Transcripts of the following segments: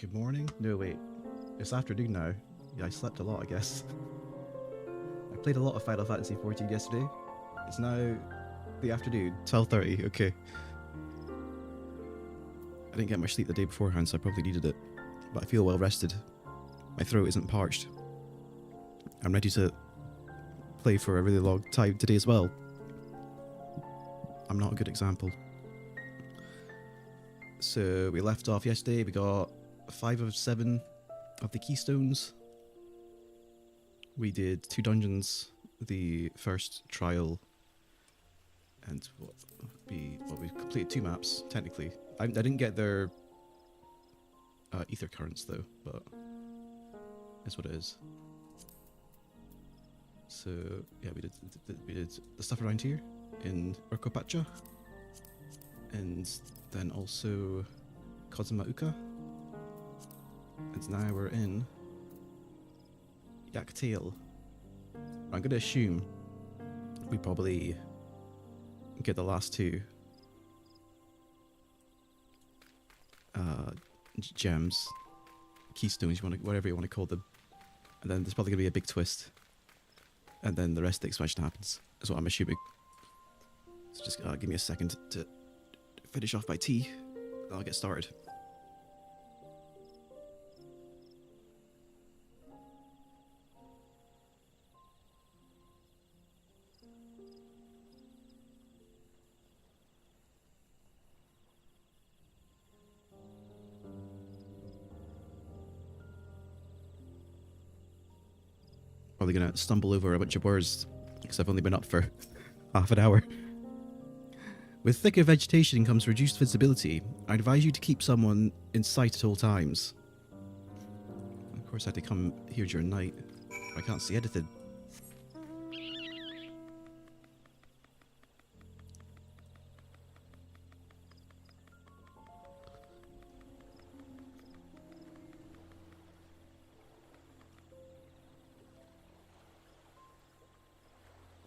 Good morning? No, wait. It's afternoon now. Yeah, I slept a lot, I guess. I played a lot of Final Fantasy XIV yesterday. It's now the afternoon, 12:30. Okay. I didn't get much sleep the day beforehand, so I probably needed it. But I feel well rested. My throat isn't parched. I'm ready to play for a really long time today as well. I'm not a good example. So we left off yesterday. We got 5 of 7 of the keystones. We did 2 dungeons, the first trial, and we completed 2 maps technically. I didn't get their ether currents though, but that's what it is. So yeah, we did the stuff around here in Urkopacha, and then also Kozumauka, and now we're in Yaktail. I'm gonna assume we probably get the last 2 gems, keystones, whatever you want to call them, and then there's probably gonna be a big twist, and then the rest of the expansion happens. Is what I'm assuming. So just give me a second to finish off my tea, and I'll get started. Probably gonna stumble over a bunch of words because I've only been up for half an hour. With thicker vegetation comes reduced visibility. I advise you to keep someone in sight at all times. Of course I had to come here during night. I can't see anything.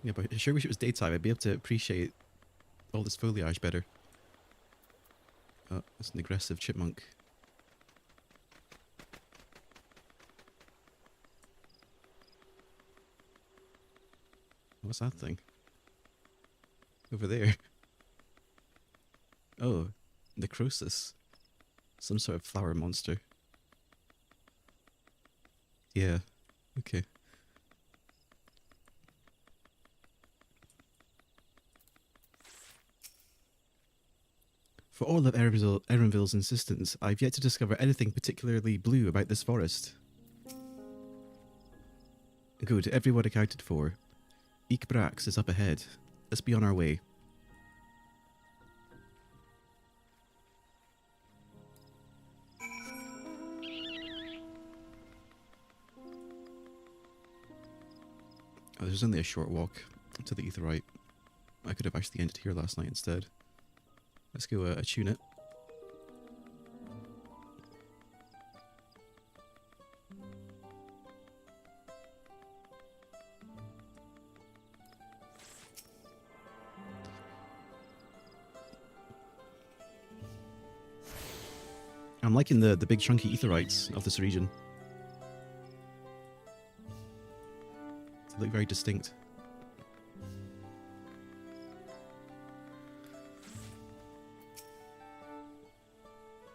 Yeah, but I sure wish it was daytime. I'd be able to appreciate all this foliage better. Oh, it's an aggressive chipmunk. What's that thing? Over there. Oh, necrosis. Some sort of flower monster. Yeah, okay. For all of Erenville's insistence, I've yet to discover anything particularly blue about this forest. Good, everyone accounted for. Eekbrax is up ahead. Let's be on our way. Oh, there's only a short walk to the Aetheryte. I could have actually ended here last night instead. Let's go attune it. I'm liking the big chunky Aetherites of this region. They look very distinct.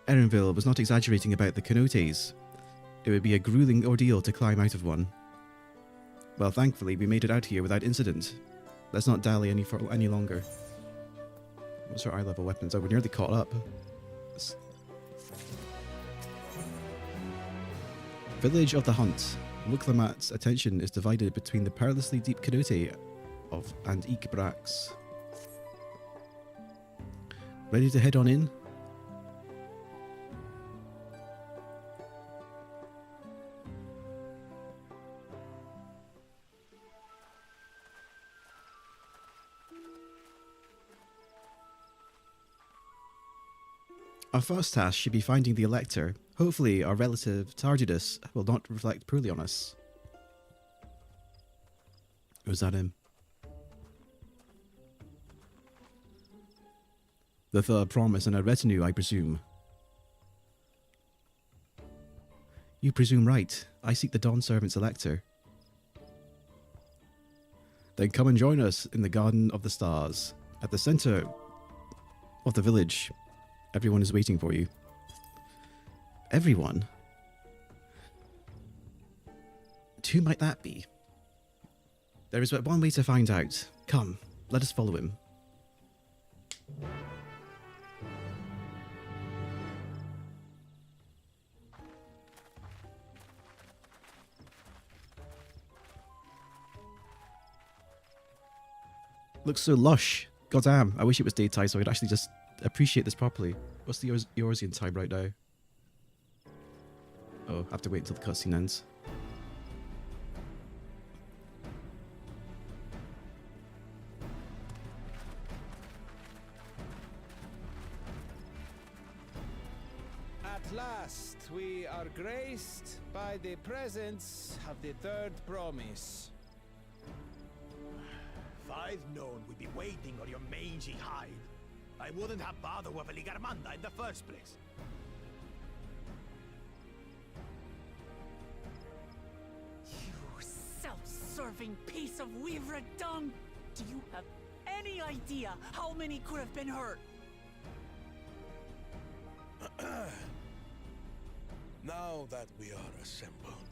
Erenville was not exaggerating about the Cenotes. It would be a grueling ordeal to climb out of one. Well, thankfully, we made it out here without incident. Let's not dally any longer. What's our eye-level weapons? Oh, we're nearly caught up. Village of the Hunt. Muklamat's attention is divided between the perilously deep Cenote and Eekbrax. Ready to head on in? Our first task should be finding the Elector. Hopefully our relative tardiness will not reflect poorly on us. Or is that him? With a promise and a retinue, I presume. You presume right. I seek the Dawn Servant's Elector. Then come and join us in the Garden of the Stars. At the center of the village. Everyone is waiting for you. Everyone? Who might that be? There is but one way to find out. Come, let us follow him. Looks so lush. Goddamn, I wish it was daytime so I could actually just appreciate this properly. What's the Eorzean time right now? Oh, I have to wait until the cutscene ends. At last, we are graced by the presence of the third promise. If I'd known we'd be waiting on your mangy hide, I wouldn't have bothered with a Ligarmanda in the first place. You self-serving piece of weaver dung! Do you have any idea how many could have been hurt? Now that we are assembled,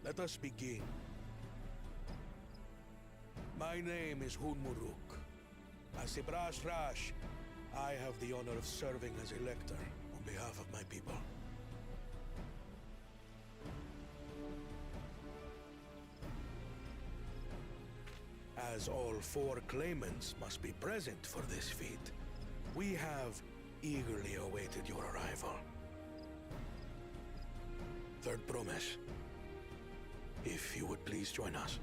let us begin. My name is Hunmuruk. As a Brash Rash, I have the honor of serving as Elector on behalf of my people. As all 4 claimants must be present for this feat, we have eagerly awaited your arrival. Third promise, if you would please join us.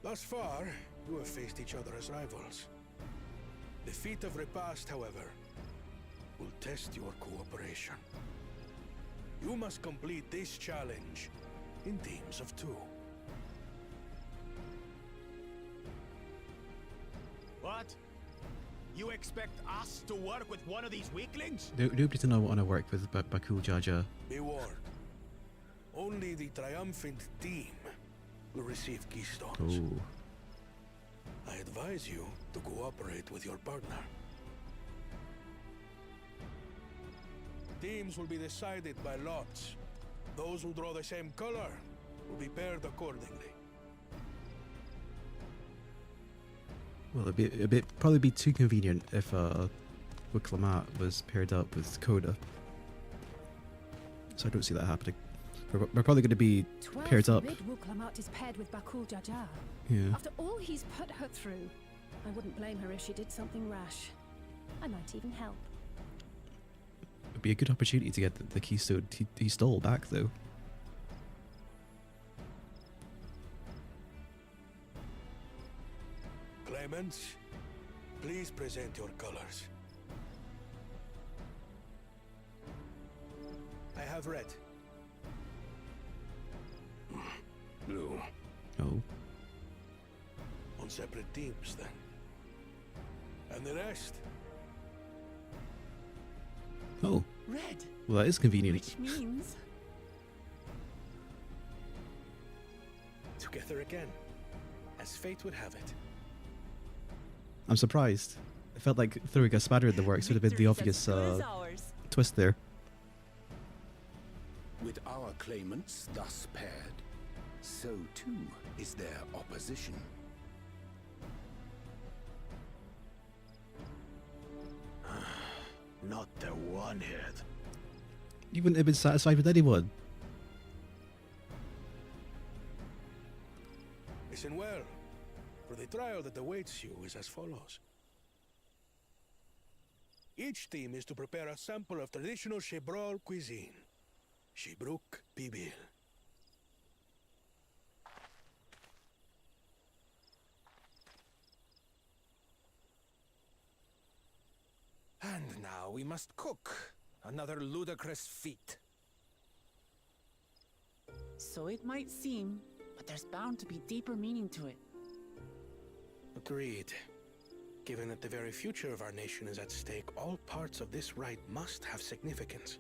Thus far, you have faced each other as rivals. The feat of repast, however, will test your cooperation. You must complete this challenge in teams of 2. What? You expect us to work with one of these weaklings? Nobody to know what I work with but Bakul Jaja. Be warned, only the triumphant team will receive keystones. Oh. I advise you to cooperate with your partner. Teams will be decided by lots. Those who draw the same color will be paired accordingly. Well, it'd probably be too convenient if Wiklamat was paired up with Coda. So I don't see that happening. We're probably going to be paired up. Wiklamat is paired with Bakul Jaja. Yeah. After all he's put her through, I wouldn't blame her if she did something rash. I might even help. It'd be a good opportunity to get the keystone he stole back, though. Claimants, please present your colors. I have red. Blue. Oh. On separate teams, then. And the rest? Oh. Red. Well, that is convenient. Which means... Together again, as fate would have it. I'm surprised. I felt like throwing a spatter in the works would have been the obvious twist there. With our claimants thus paired, so too is their opposition. Not the one-head. You wouldn't have been satisfied with anyone. Listen well, for the trial that awaits you is as follows. Each team is to prepare a sample of traditional Emarrel cuisine. Shibruk Pibil. now we must cook. Another ludicrous feat. So it might seem, but there's bound to be deeper meaning to it. Agreed. Given that the very future of our nation is at stake, all parts of this rite must have significance.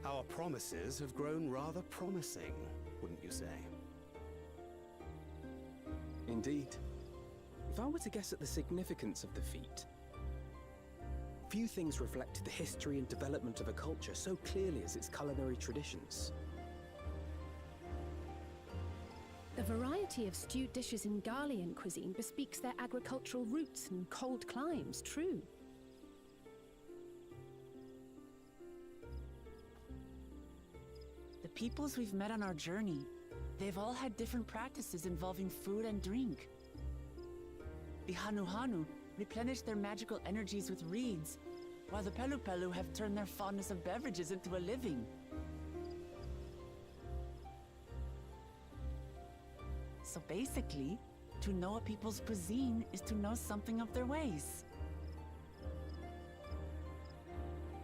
Our promises have grown rather promising, wouldn't you say? Indeed. If I were to guess at the significance of the feat, few things reflect the history and development of a culture so clearly as its culinary traditions. The variety of stewed dishes in Garlean cuisine bespeaks their agricultural roots and cold climes, true. The peoples we've met on our journey, they've all had different practices involving food and drink. The Hanuhanu replenish their magical energies with reeds, while the Pelupelu have turned their fondness of beverages into a living. So basically, to know a people's cuisine is to know something of their ways.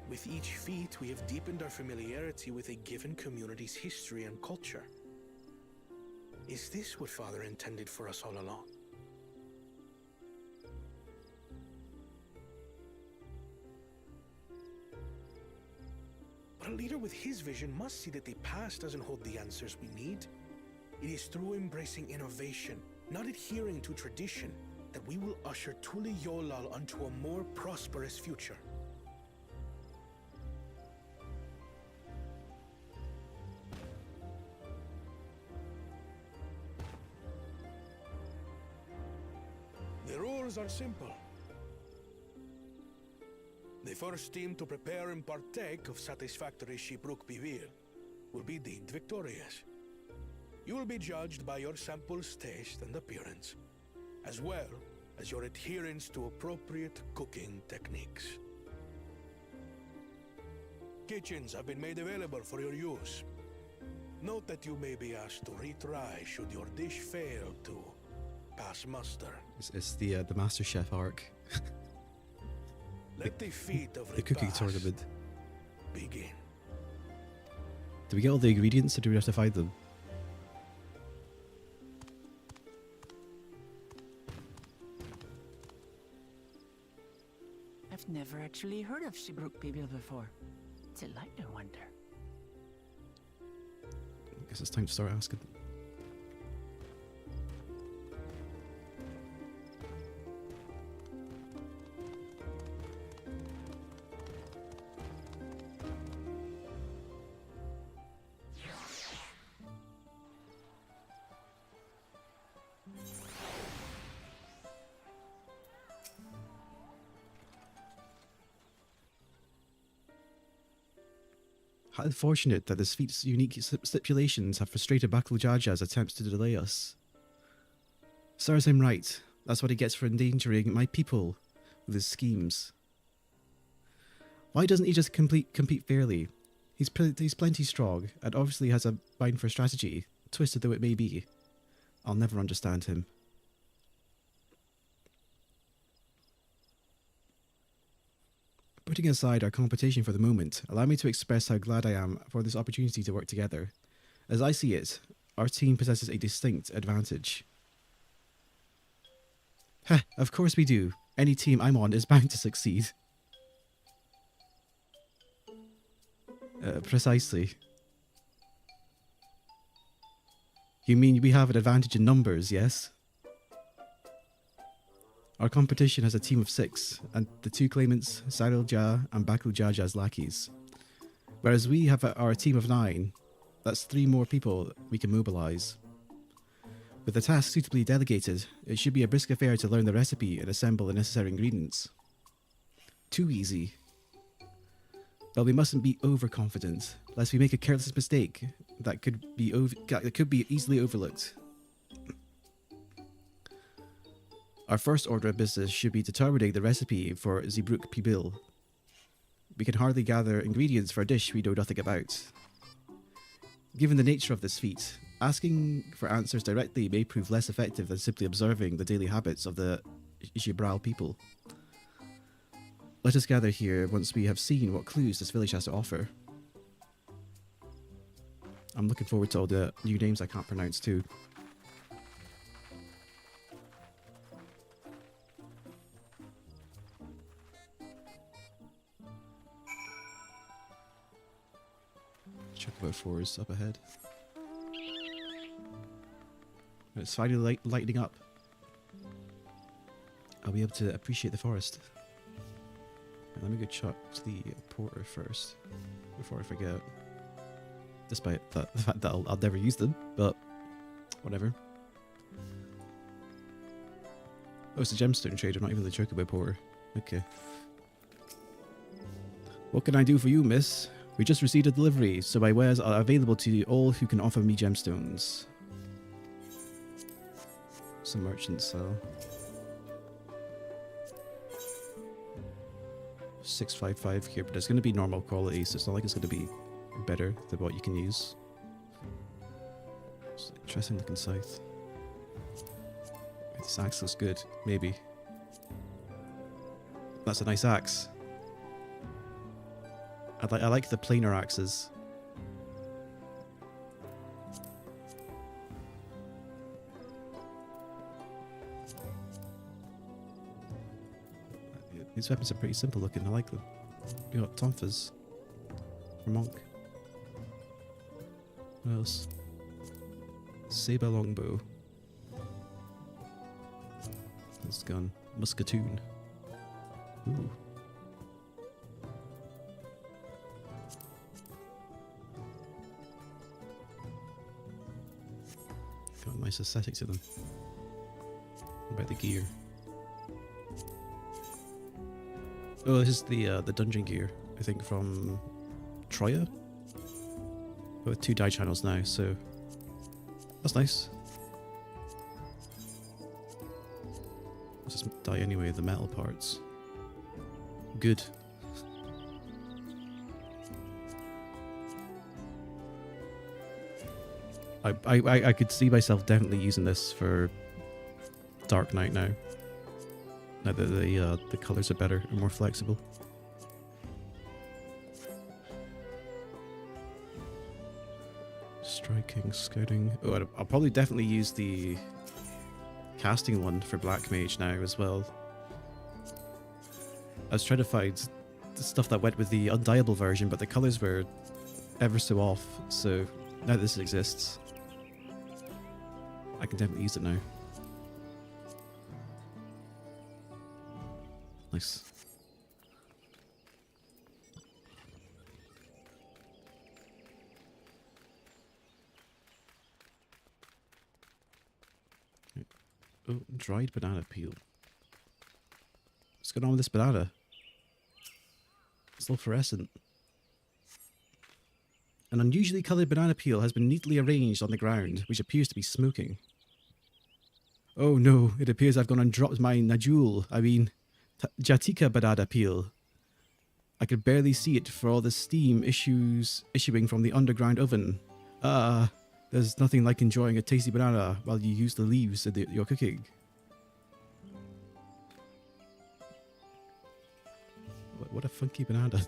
With each feat, we have deepened our familiarity with a given community's history and culture. Is this what Father intended for us all along? But a leader with his vision must see that the past doesn't hold the answers we need. It is through embracing innovation, not adhering to tradition, that we will usher Tuli Yolal onto a more prosperous future. The rules are simple. The first team to prepare and partake of satisfactory Shibruk Bivir will be deemed victorious. You will be judged by your sample's taste and appearance, as well as your adherence to appropriate cooking techniques. Kitchens have been made available for your use. Note that you may be asked to retry should your dish fail to pass muster. It's the Master Chef arc. Let the feat of The cooking repast tournament. begin. Do we get all the ingredients or do we have to find them? I've never actually heard of Shibruk Bibil before. It's a light, I wonder. I guess it's time to start asking. How unfortunate that this feat's unique stipulations have frustrated Bakujaja's attempts to delay us. Serves him right. That's what he gets for endangering my people with his schemes. Why doesn't he just compete fairly? He's plenty strong, and obviously has a mind for strategy, twisted though it may be. I'll never understand him. Putting aside our competition for the moment, allow me to express how glad I am for this opportunity to work together. As I see it, our team possesses a distinct advantage. Heh, of course we do. Any team I'm on is bound to succeed. Precisely. You mean we have an advantage in numbers, yes? Our competition has a team of 6, and the 2 claimants, Cyril Jah and Baku Jaja's lackeys. Whereas we have our team of 9, that's 3 more people we can mobilise. With the task suitably delegated, it should be a brisk affair to learn the recipe and assemble the necessary ingredients. Too easy. Well, we mustn't be overconfident, lest we make a careless mistake that could be easily overlooked. Our first order of business should be determining the recipe for Zibruk Pibil. We can hardly gather ingredients for a dish we know nothing about. Given the nature of this feat, asking for answers directly may prove less effective than simply observing the daily habits of the Emarrel people. Let us gather here once we have seen what clues this village has to offer. I'm looking forward to all the new names I can't pronounce too. Chocobo 4 is up ahead. It's finally lighting up. I'll be able to appreciate the forest. Let me go chat to the porter first before I forget. Despite the fact that I'll never use them, but whatever. Oh, it's a gemstone trader, not even the chocobo porter. Okay. What can I do for you, miss? We just received a delivery, so my wares are available to all who can offer me gemstones. Some merchants sell. 655 here, but it's going to be normal quality, so it's not like it's going to be better than what you can use. It's interesting looking scythe. This axe looks good, maybe. That's a nice axe. I like the planar axes. These weapons are pretty simple looking, I like them. You got tonfas. For monk. What else? Saber longbow. This gun. Musketoon. Ooh. Got a nice aesthetic to them. What about the gear? Oh, this is the dungeon gear, I think, from Troya? With 2 die channels now, so that's nice. Let's just die anyway, the metal parts. Good. I could see myself definitely using this for Dark Knight now. Now that the colours are better and more flexible. Striking, scouting. Oh, I'll probably definitely use the casting one for Black Mage now as well. I was trying to find the stuff that went with the undyeable version, but the colours were ever so off, so now that this exists, I can definitely use it now. Nice. Oh, dried banana peel. What's going on with this banana? It's all fluorescent. An unusually coloured banana peel has been neatly arranged on the ground, which appears to be smoking. Oh no, it appears I've gone and dropped my Jatika banana peel. I could barely see it for all the steam issuing from the underground oven. There's nothing like enjoying a tasty banana while you use the leaves in your cooking. What a funky banana. That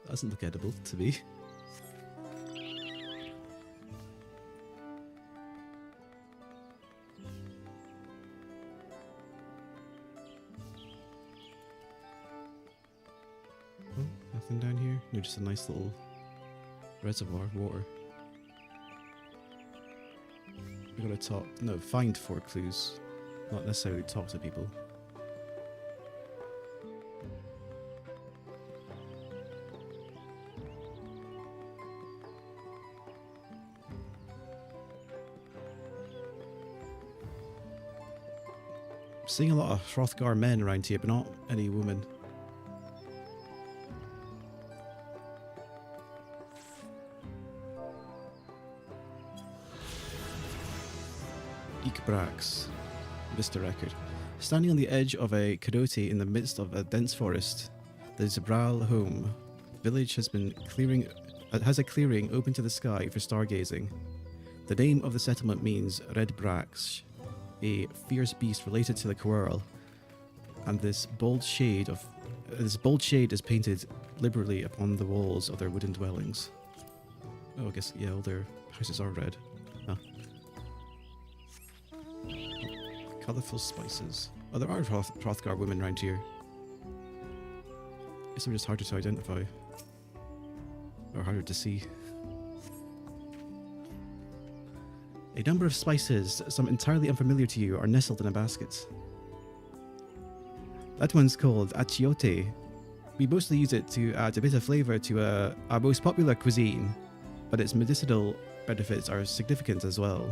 doesn't look edible to me. Oh, nothing down here? No, just a nice little reservoir of water. We gotta talk. No, find 4 clues. Not necessarily talk to people. I'm seeing a lot of Hrothgar men around here, but not any women. Brax, Vista Record. Standing on the edge of a cadote in the midst of a dense forest, the Emarrel home village has a clearing open to the sky for stargazing. The name of the settlement means Red Brax, a fierce beast related to the Quirrell, and this bold shade is painted liberally upon the walls of their wooden dwellings. Oh, I guess, yeah, all their houses are red. Huh. Colourful spices. Oh, there are Hrothgar women around here. I guess they're just harder to identify. Or harder to see. A number of spices, some entirely unfamiliar to you, are nestled in a basket. That one's called achiote. We mostly use it to add a bit of flavour to our most popular cuisine, but its medicinal benefits are significant as well.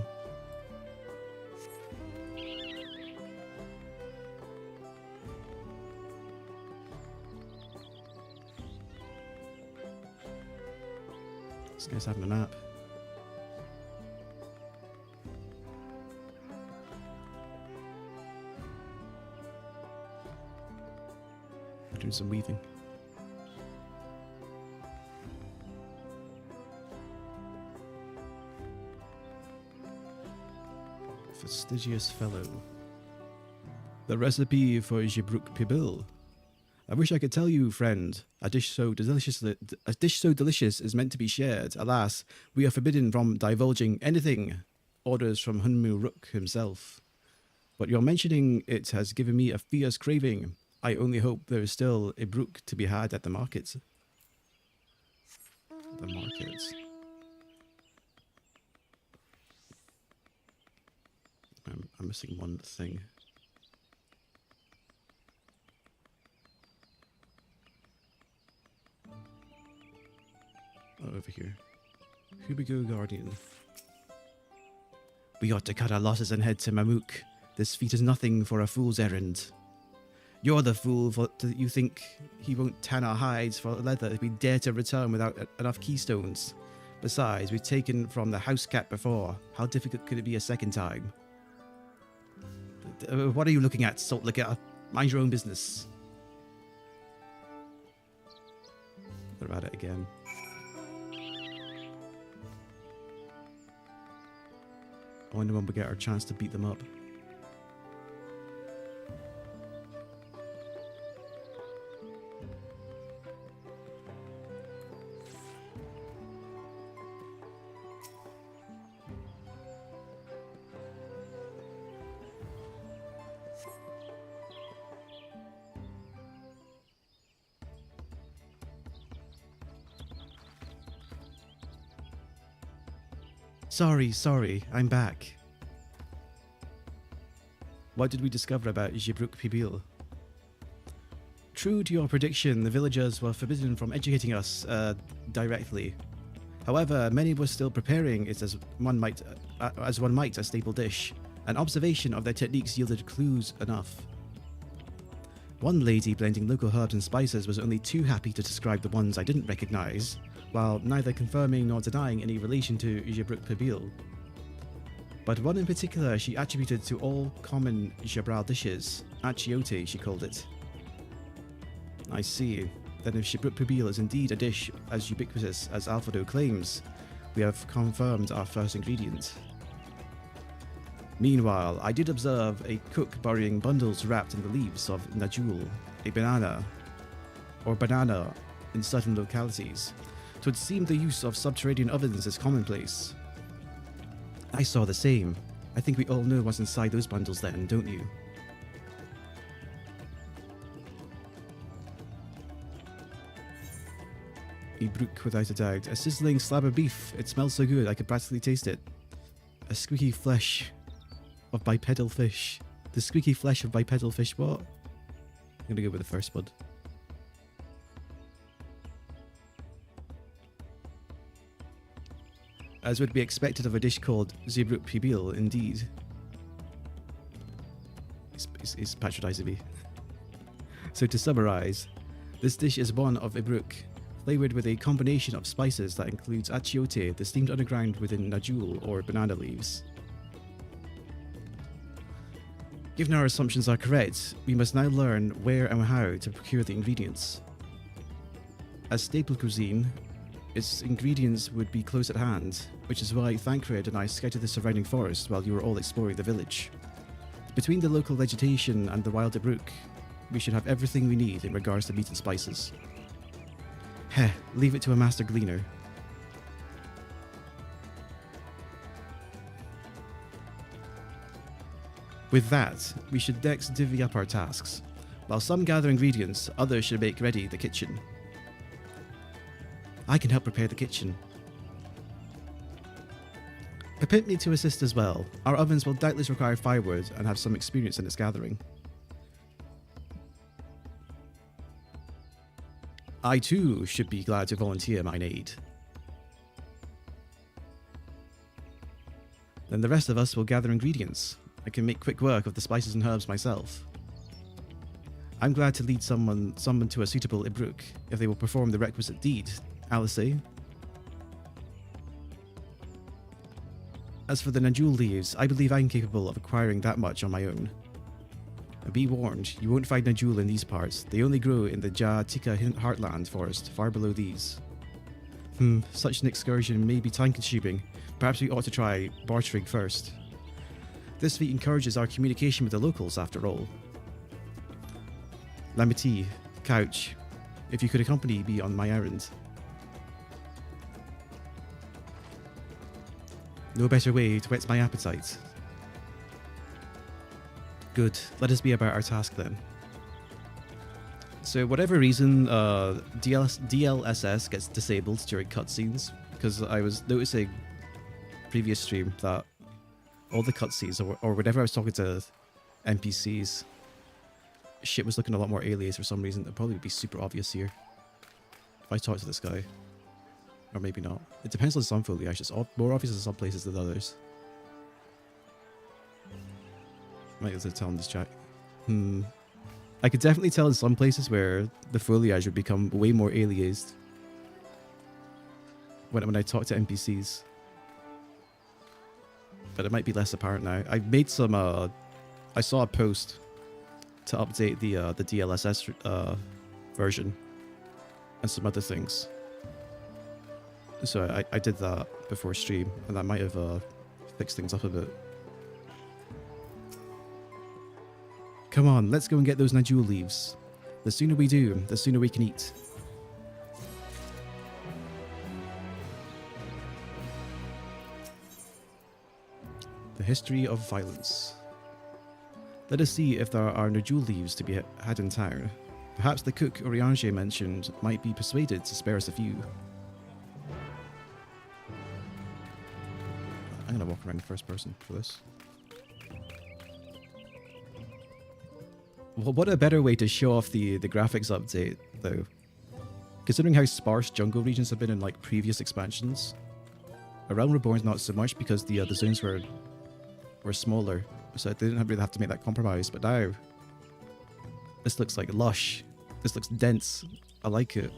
This guy's having a nap. Doing some weaving. Fastidious fellow. The recipe for Gibruk Pibil. I wish I could tell you, friend. A dish so delicious is meant to be shared. Alas, we are forbidden from divulging anything. Orders from Hunmu Rook himself. But your mentioning it has given me a fierce craving. I only hope there is still a brook to be had at the markets. The markets. I'm missing one thing. Oh, over here. Hubigo Guardian. We ought to cut our losses and head to Mamuk. This feat is nothing for a fool's errand. You're the fool that you think he won't tan our hides for leather if we dare to return without enough keystones. Besides, we've taken from the house cat before. How difficult could it be a second time? What are you looking at, salt licker? Mind your own business. They're at it again. I wonder when we get our chance to beat them up. Sorry, I'm back. What did we discover about Gibruk Pibil? True to your prediction, the villagers were forbidden from educating us directly. However, many were still preparing it as one might a staple dish. An observation of their techniques yielded clues enough. One lady blending local herbs and spices was only too happy to describe the ones I didn't recognize, while neither confirming nor denying any relation to Gibruk Pibil. But one in particular she attributed to all common Jabral dishes. Achiote, she called it. I see. Then if Gibruk Pibil is indeed a dish as ubiquitous as Alfredo claims, we have confirmed our first ingredient. Meanwhile, I did observe a cook burying bundles wrapped in the leaves of Najul, a banana in certain localities. So it seemed the use of subterranean ovens is commonplace. I saw the same. I think we all know what's inside those bundles then, don't you? A brook, without a doubt. A sizzling slab of beef. It smells so good I could practically taste it. A squeaky flesh of bipedal fish. The squeaky flesh of bipedal fish, what? I'm gonna go with the first one. As would be expected of a dish called Gibruk Pibil, indeed. He's patronizing me. So to summarize, this dish is one of Ibruk, flavoured with a combination of spices that includes achiote, the steamed underground within najul or banana leaves. Given our assumptions are correct, we must now learn where and how to procure the ingredients. As staple cuisine, its ingredients would be close at hand, which is why Thancred and I scouted the surrounding forest while you were all exploring the village. Between the local vegetation and the Wilder Brook, we should have everything we need in regards to meat and spices. Heh, leave it to a master gleaner. With that, we should next divvy up our tasks. While some gather ingredients, others should make ready the kitchen. I can help prepare the kitchen. Permit me to assist as well. Our ovens will doubtless require firewood and have some experience in its gathering. I too should be glad to volunteer mine aid. Then the rest of us will gather ingredients. I can make quick work of the spices and herbs myself. I'm glad to lead someone to a suitable Ibruk if they will perform the requisite deed, Alice. As for the Najul leaves, I believe I'm capable of acquiring that much on my own. Be warned, you won't find Najul in these parts. They only grow in the Jatika Heartland forest, far below these. Such an excursion may be time-consuming. Perhaps we ought to try bartering first. This feat encourages our communication with the locals, after all. Lamity, Couch, if you could accompany me on my errand. No better way to whet my appetite. Good, let us be about our task then. So whatever reason, DLSS gets disabled during cutscenes, because I was noticing previous stream that all the cutscenes, or whenever I was talking to NPCs, shit was looking a lot more alias for some reason. It'd probably be super obvious here if I talk to this guy. Or maybe not. It depends on some foliage. It's more obvious in some places than others. Might as well tell in this chat. I could definitely tell in some places where the foliage would become way more aliased when I talk to NPCs. But it might be less apparent now. I made some, I saw a post to update the DLSS version and some other things. So I did that before stream, and that might have fixed things up a bit. Come on, let's go and get those Najul leaves. The sooner we do, the sooner we can eat. The history of violence. Let us see if there are Najul leaves to be had in town. Perhaps the cook Oriange mentioned might be persuaded to spare us a few. I'm gonna walk around in first person for this. Well, what a better way to show off the graphics update, though. Considering how sparse jungle regions have been in like previous expansions. A Realm Reborn's not so much because the zones were smaller, so they didn't really have to make that compromise. But now, this looks like lush. This looks dense. I like it.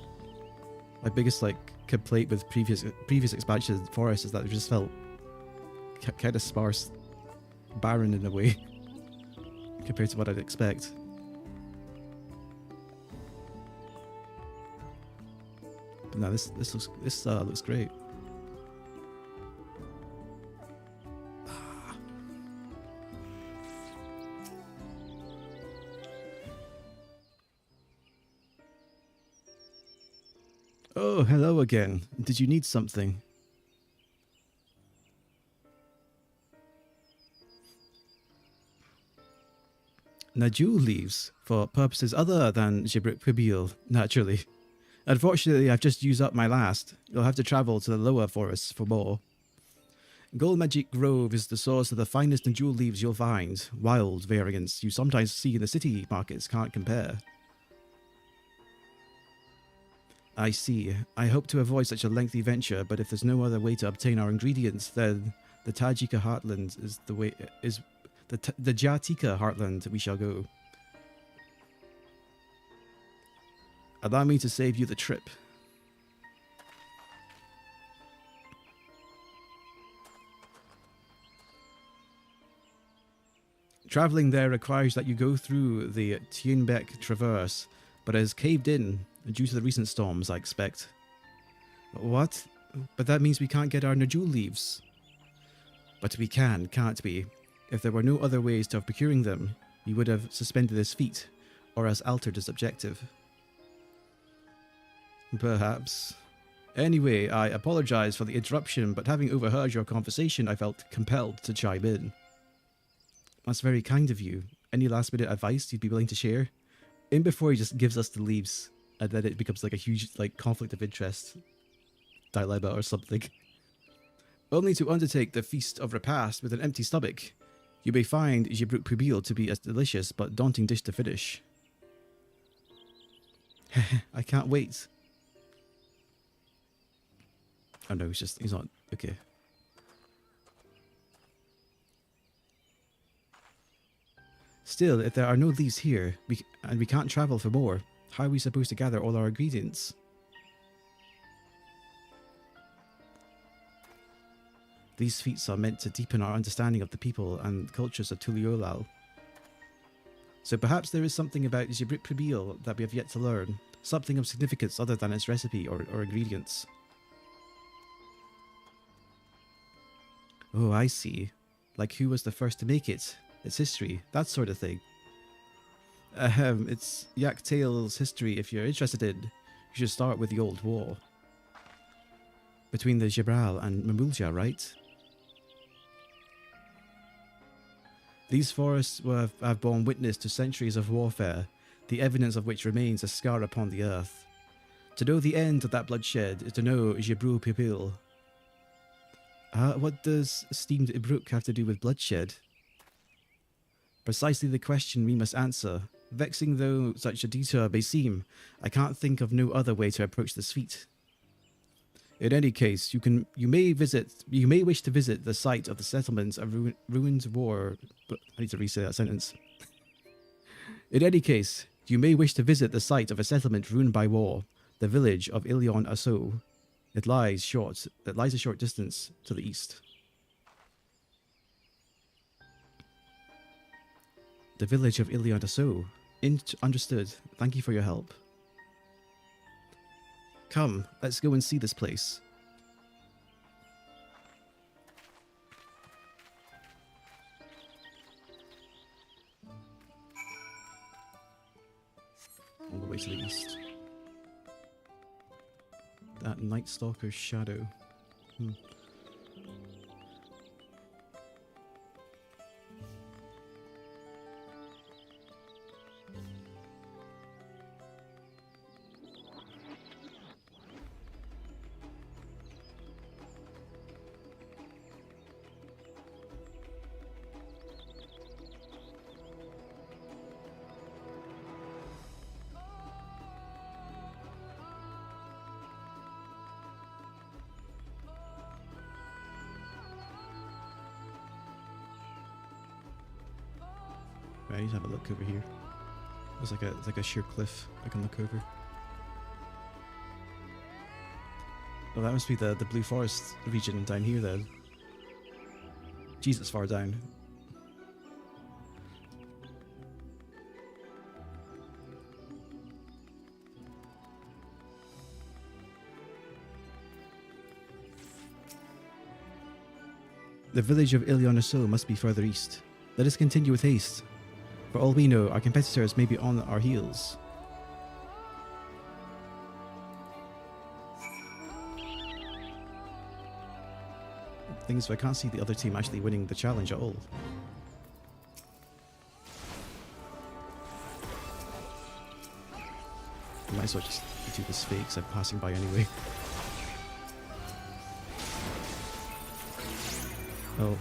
My biggest like complaint with previous expansion forests is that it just felt kind of sparse, barren in a way compared to what I'd expect. But no, this looks great. Oh, hello again. Did you need something? Najul leaves, for purposes other than Gibrit Pibil, naturally. Unfortunately, I've just used up my last. You'll have to travel to the lower forests for more. Gold Magic Grove is the source of the finest Najul leaves you'll find. Wild variants you sometimes see in the city markets can't compare. I see. I hope to avoid such a lengthy venture, but if there's no other way to obtain our ingredients, then the Tajika Heartland is the way. The Jatika Heartland we shall go. Allow me to save you the trip. Traveling there requires that you go through the Tienbeck Traverse, but it has caved in due to the recent storms, I expect. What? But that means we can't get our Najul leaves. But we can, can't we? If there were no other ways of procuring them, we would have suspended his feet, or else altered his objective. Perhaps. Anyway, I apologize for the interruption, but having overheard your conversation, I felt compelled to chime in. That's very kind of you. Any last minute advice you'd be willing to share? In before he just gives us the leaves, and then it becomes like a huge conflict of interest dilemma or something. Only to undertake the feast of repast with an empty stomach. You may find Gibruk Pubil to be a delicious but daunting dish to finish. I can't wait. Oh no, he's not, okay. Still, if there are no leaves here, and we can't travel for more, how are we supposed to gather all our ingredients? These feats are meant to deepen our understanding of the people and cultures of Tuliolal. So perhaps there is something about Gibruk Pubil that we have yet to learn, something of significance other than its recipe or ingredients. Oh, I see. Like who was the first to make it, its history, that sort of thing. It's Yak Tail's history if you're interested in. You should start with the old war. Between the Emarrel and Mamulja, right? These forests have borne witness to centuries of warfare, the evidence of which remains a scar upon the earth. To know the end of that bloodshed is to know Gibruk Pubil. What does esteemed Ibruk have to do with bloodshed? Precisely the question we must answer. Vexing though such a detour may seem, I can't think of no other way to approach this feat. In any case, you may wish to visit the site of the settlements of ruined war. But I need to re-say that sentence. In any case, you may wish to visit the site of a settlement ruined by war, the village of Ilion Asso. It lies a short distance to the east. The village of Ilion Asso. Understood. Thank you for your help. Come, let's go and see this place. All the way to the east. That Night Stalker's shadow. Right, I need to have a look over here. There's like a sheer cliff I can look over. Oh, that must be the Blue Forest region down here then. Jeez, it's far down. The village of Ilion Asso must be further east. Let us continue with haste. For all we know, our competitors may be on our heels. The thing is, I can't see the other team actually winning the challenge at all. I might as well just do this fake because I'm passing by anyway. Oh.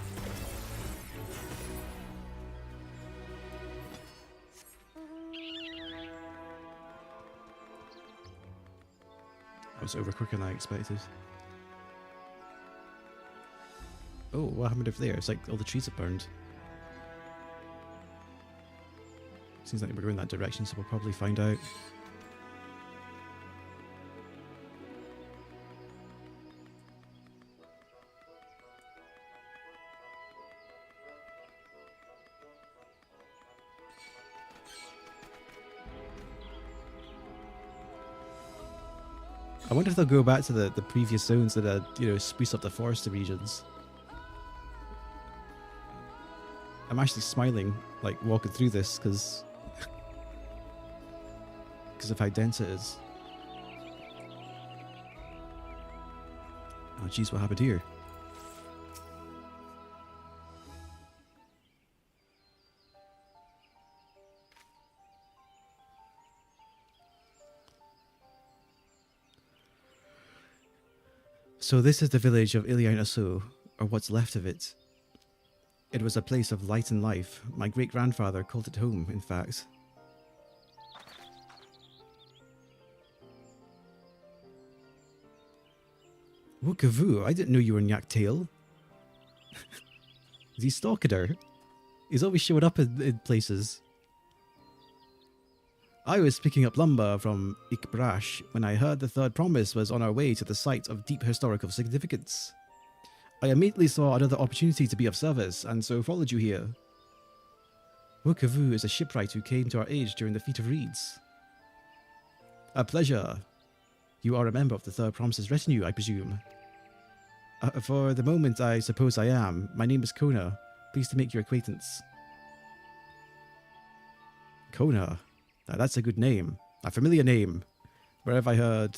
I was over quicker than I expected. Oh, what happened over there? It's like all the trees have burned. Seems like we're going that direction, so we'll probably find out. I wonder if they'll go back to the previous zones that had, you know, spruce up the forested regions. I'm actually smiling, like, walking through this, because of how dense it is. Oh, jeez, what happened here? So this is the village of Ilianasu, or what's left of it. It was a place of light and life. My great-grandfather called it home, in fact. Wookavu, I didn't know you were Nyaktail. Is he stalking her? He's always showing up in places. I was picking up lumber from Ikbrash when I heard the third promise was on our way to the site of deep historical significance. I immediately saw another opportunity to be of service, and so followed you here. Wookavu is a shipwright who came to our aid during the Feat of Reeds. A pleasure. You are a member of the Third Promise's retinue, I presume. For the moment, I suppose I am. My name is Kona. Pleased to make your acquaintance. Kona. Now that's a good name. A familiar name. Where have I heard...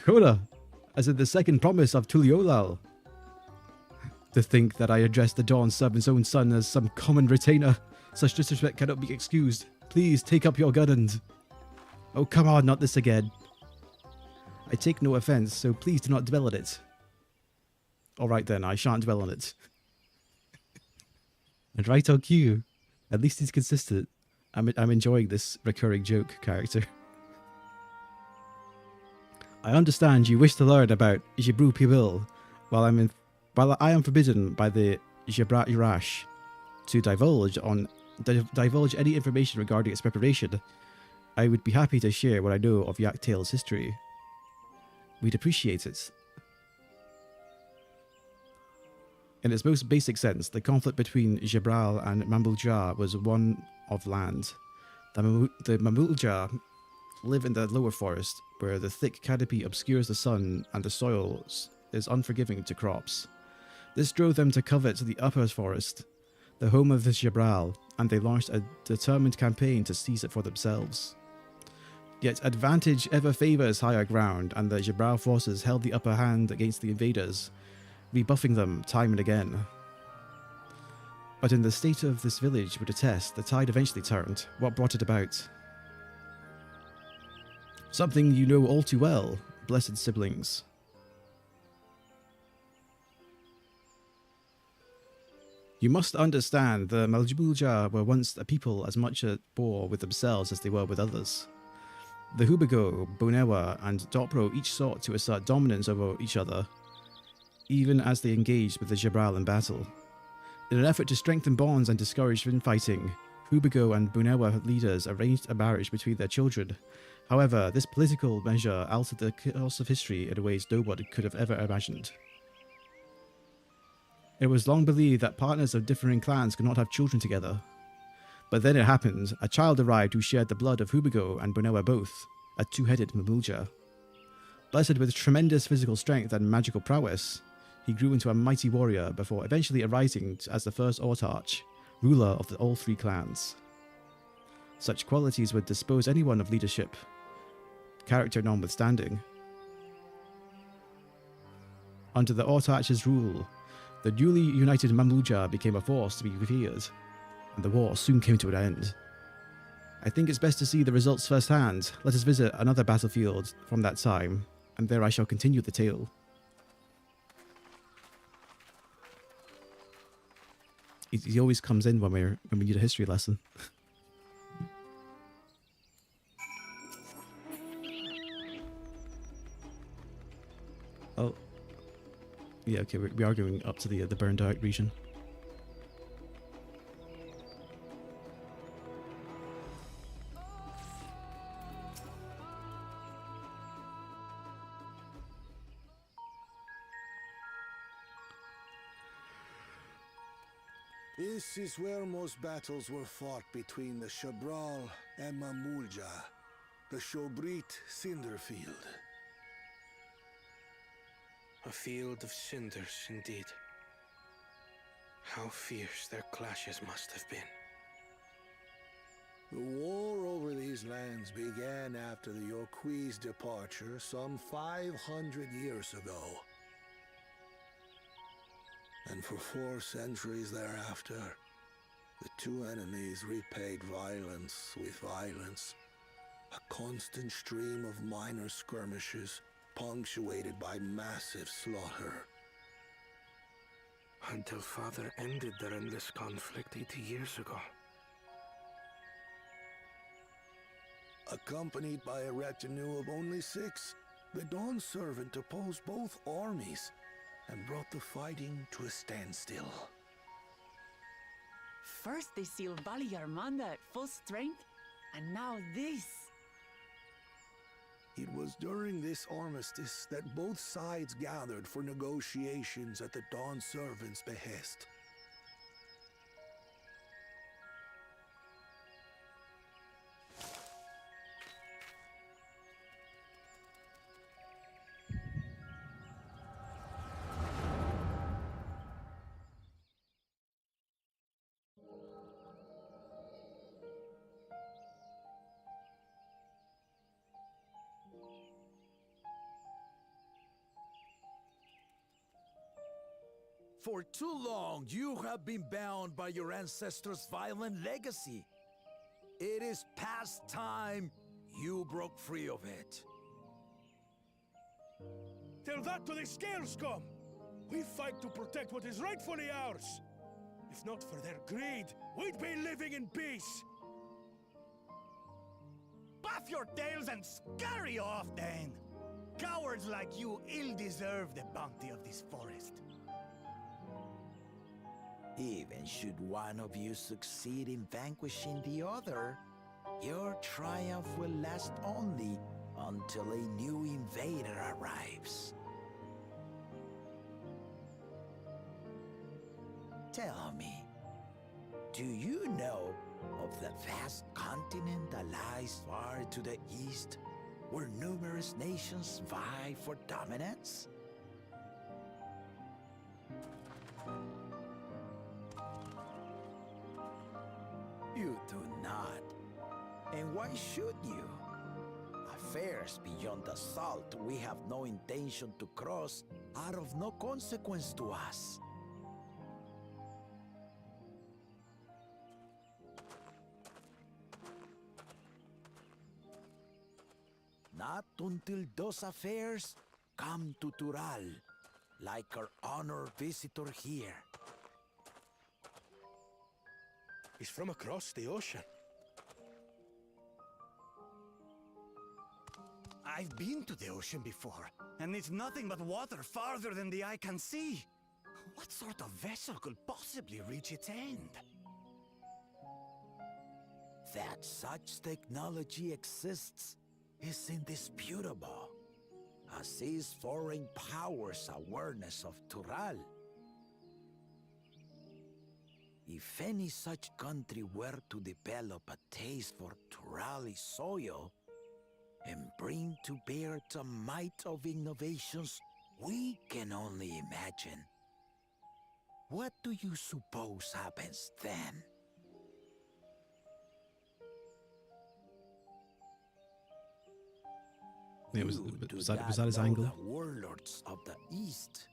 Kona! As in the second promise of Tuliolal. To think that I addressed the Dawn servant's own son as some common retainer. Such disrespect cannot be excused. Please take up your gun and... Oh, come on, not this again. I take no offense, so please do not dwell on it. Alright then, I shan't dwell on it. And right on cue. At least he's consistent. I'm enjoying this recurring joke character. I understand you wish to learn about Jibru Pibil, while I am forbidden by the Jabrat Irash to divulge any information regarding its preparation. I would be happy to share what I know of Yaktail's history. We'd appreciate it. In its most basic sense, the conflict between Jabral and Mamulja was one of land. The Mamulja live in the lower forest, where the thick canopy obscures the sun and the soil is unforgiving to crops. This drove them to covet the upper forest, the home of the Jabral, and they launched a determined campaign to seize it for themselves. Yet advantage ever favours higher ground, and the Jabral forces held the upper hand against the invaders, rebuffing them time and again. But in the state of this village would attest, the tide eventually turned. What brought it about? Something you know all too well, blessed siblings. You must understand, the Maljibulja were once a people as much at war with themselves as they were with others. The Hubigo, Bonewa, and Dopro each sought to assert dominance over each other, even as they engaged with the Jabral in battle. In an effort to strengthen bonds and discourage infighting, Hubigo and Bonewa leaders arranged a marriage between their children. However, this political measure altered the course of history in ways no one could have ever imagined. It was long believed that partners of differing clans could not have children together. But then it happened. A child arrived who shared the blood of Hubigo and Bonewa both, a two-headed Mamulja. Blessed with tremendous physical strength and magical prowess, he grew into a mighty warrior before eventually arising as the first Autarch, ruler of all three clans. Such qualities would dispose anyone of leadership, character notwithstanding. Under the Autarch's rule, the newly united Mamulja became a force to be feared, and the war soon came to an end. I think it's best to see the results firsthand. Let us visit another battlefield from that time, and there I shall continue the tale. He always comes in when we need a history lesson. Oh. Yeah, okay, we are going up to the burned out region. This is where most battles were fought between the Shabral and Mamulja, the Shobrit Cinder Field. A field of cinders, indeed. How fierce their clashes must have been. The war over these lands began after the Yorqui's departure some 500 years ago. And for 4 centuries thereafter, the two enemies repaid violence with violence. A constant stream of minor skirmishes, punctuated by massive slaughter. Until Father ended their endless conflict 80 years ago. Accompanied by a retinue of only 6, the Dawn Servant opposed both armies and brought the fighting to a standstill. First they sealed Valley Armanda at full strength, and now this. It was during this armistice that both sides gathered for negotiations at the Dawn Servant's behest. For too long, you have been bound by your ancestors' violent legacy. It is past time you broke free of it. Tell that to the Scale Scum! We fight to protect what is rightfully ours! If not for their greed, we'd be living in peace! Puff your tails and scurry off, then! Cowards like you ill deserve the bounty of this forest. Even should one of you succeed in vanquishing the other, your triumph will last only until a new invader arrives. Tell me, do you know of the vast continent that lies far to the east, where numerous nations vie for dominance? You do not. And why should you? Affairs beyond the salt we have no intention to cross are of no consequence to us. Not until those affairs come to Tural, like our honored visitor here. He's from across the ocean. I've been to the ocean before, and it's nothing but water farther than the eye can see. What sort of vessel could possibly reach its end? That such technology exists is indisputable, as is foreign powers' awareness of Tural. If any such country were to develop a taste for Turali soil and bring to bear the might of innovations we can only imagine, what do you suppose happens then? Yeah, was that his know angle? The warlords of the East.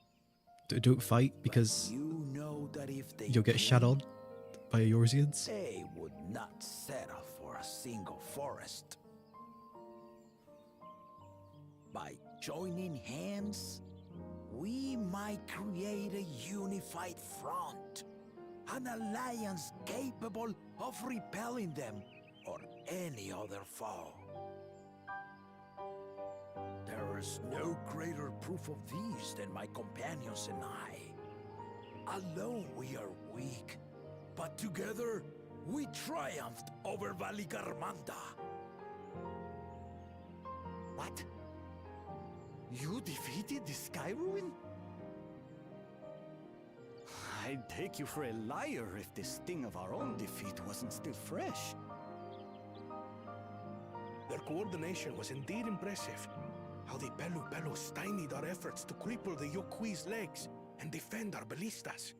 Don't fight because You know that if they you'll get shat on by Eorzeans. they would not settle for a single forest. By joining hands, we might create a unified front, an alliance capable of repelling them or any other foe. There is no greater proof of these than my companions and I. Alone we are weak, but together we triumphed over Valigarmanda. What? You defeated the Sky Ruin? I'd take you for a liar if the sting of our own defeat wasn't still fresh. Their coordination was indeed impressive. How the Pelu stymied our efforts to cripple the Yokui's legs and defend our ballistas.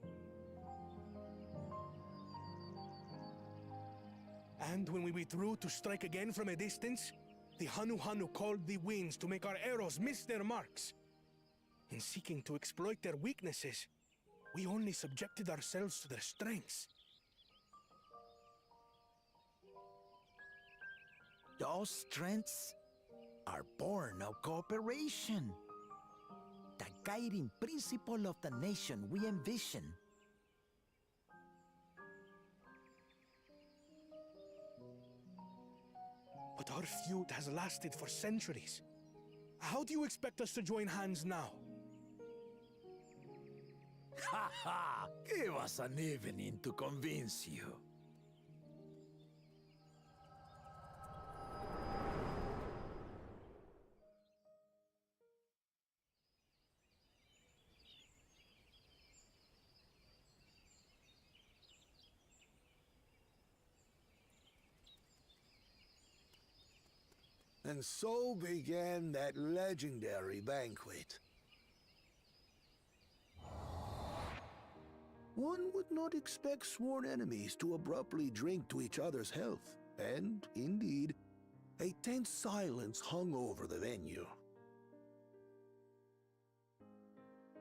And when we withdrew to strike again from a distance, the Hanu called the winds to make our arrows miss their marks. In seeking to exploit their weaknesses, we only subjected ourselves to their strengths. Those strengths are born of cooperation. The guiding principle of the nation we envision. But our feud has lasted for centuries. How do you expect us to join hands now? Ha ha! Give us an evening to convince you. And so began that legendary banquet. One would not expect sworn enemies to abruptly drink to each other's health, and, indeed, a tense silence hung over the venue.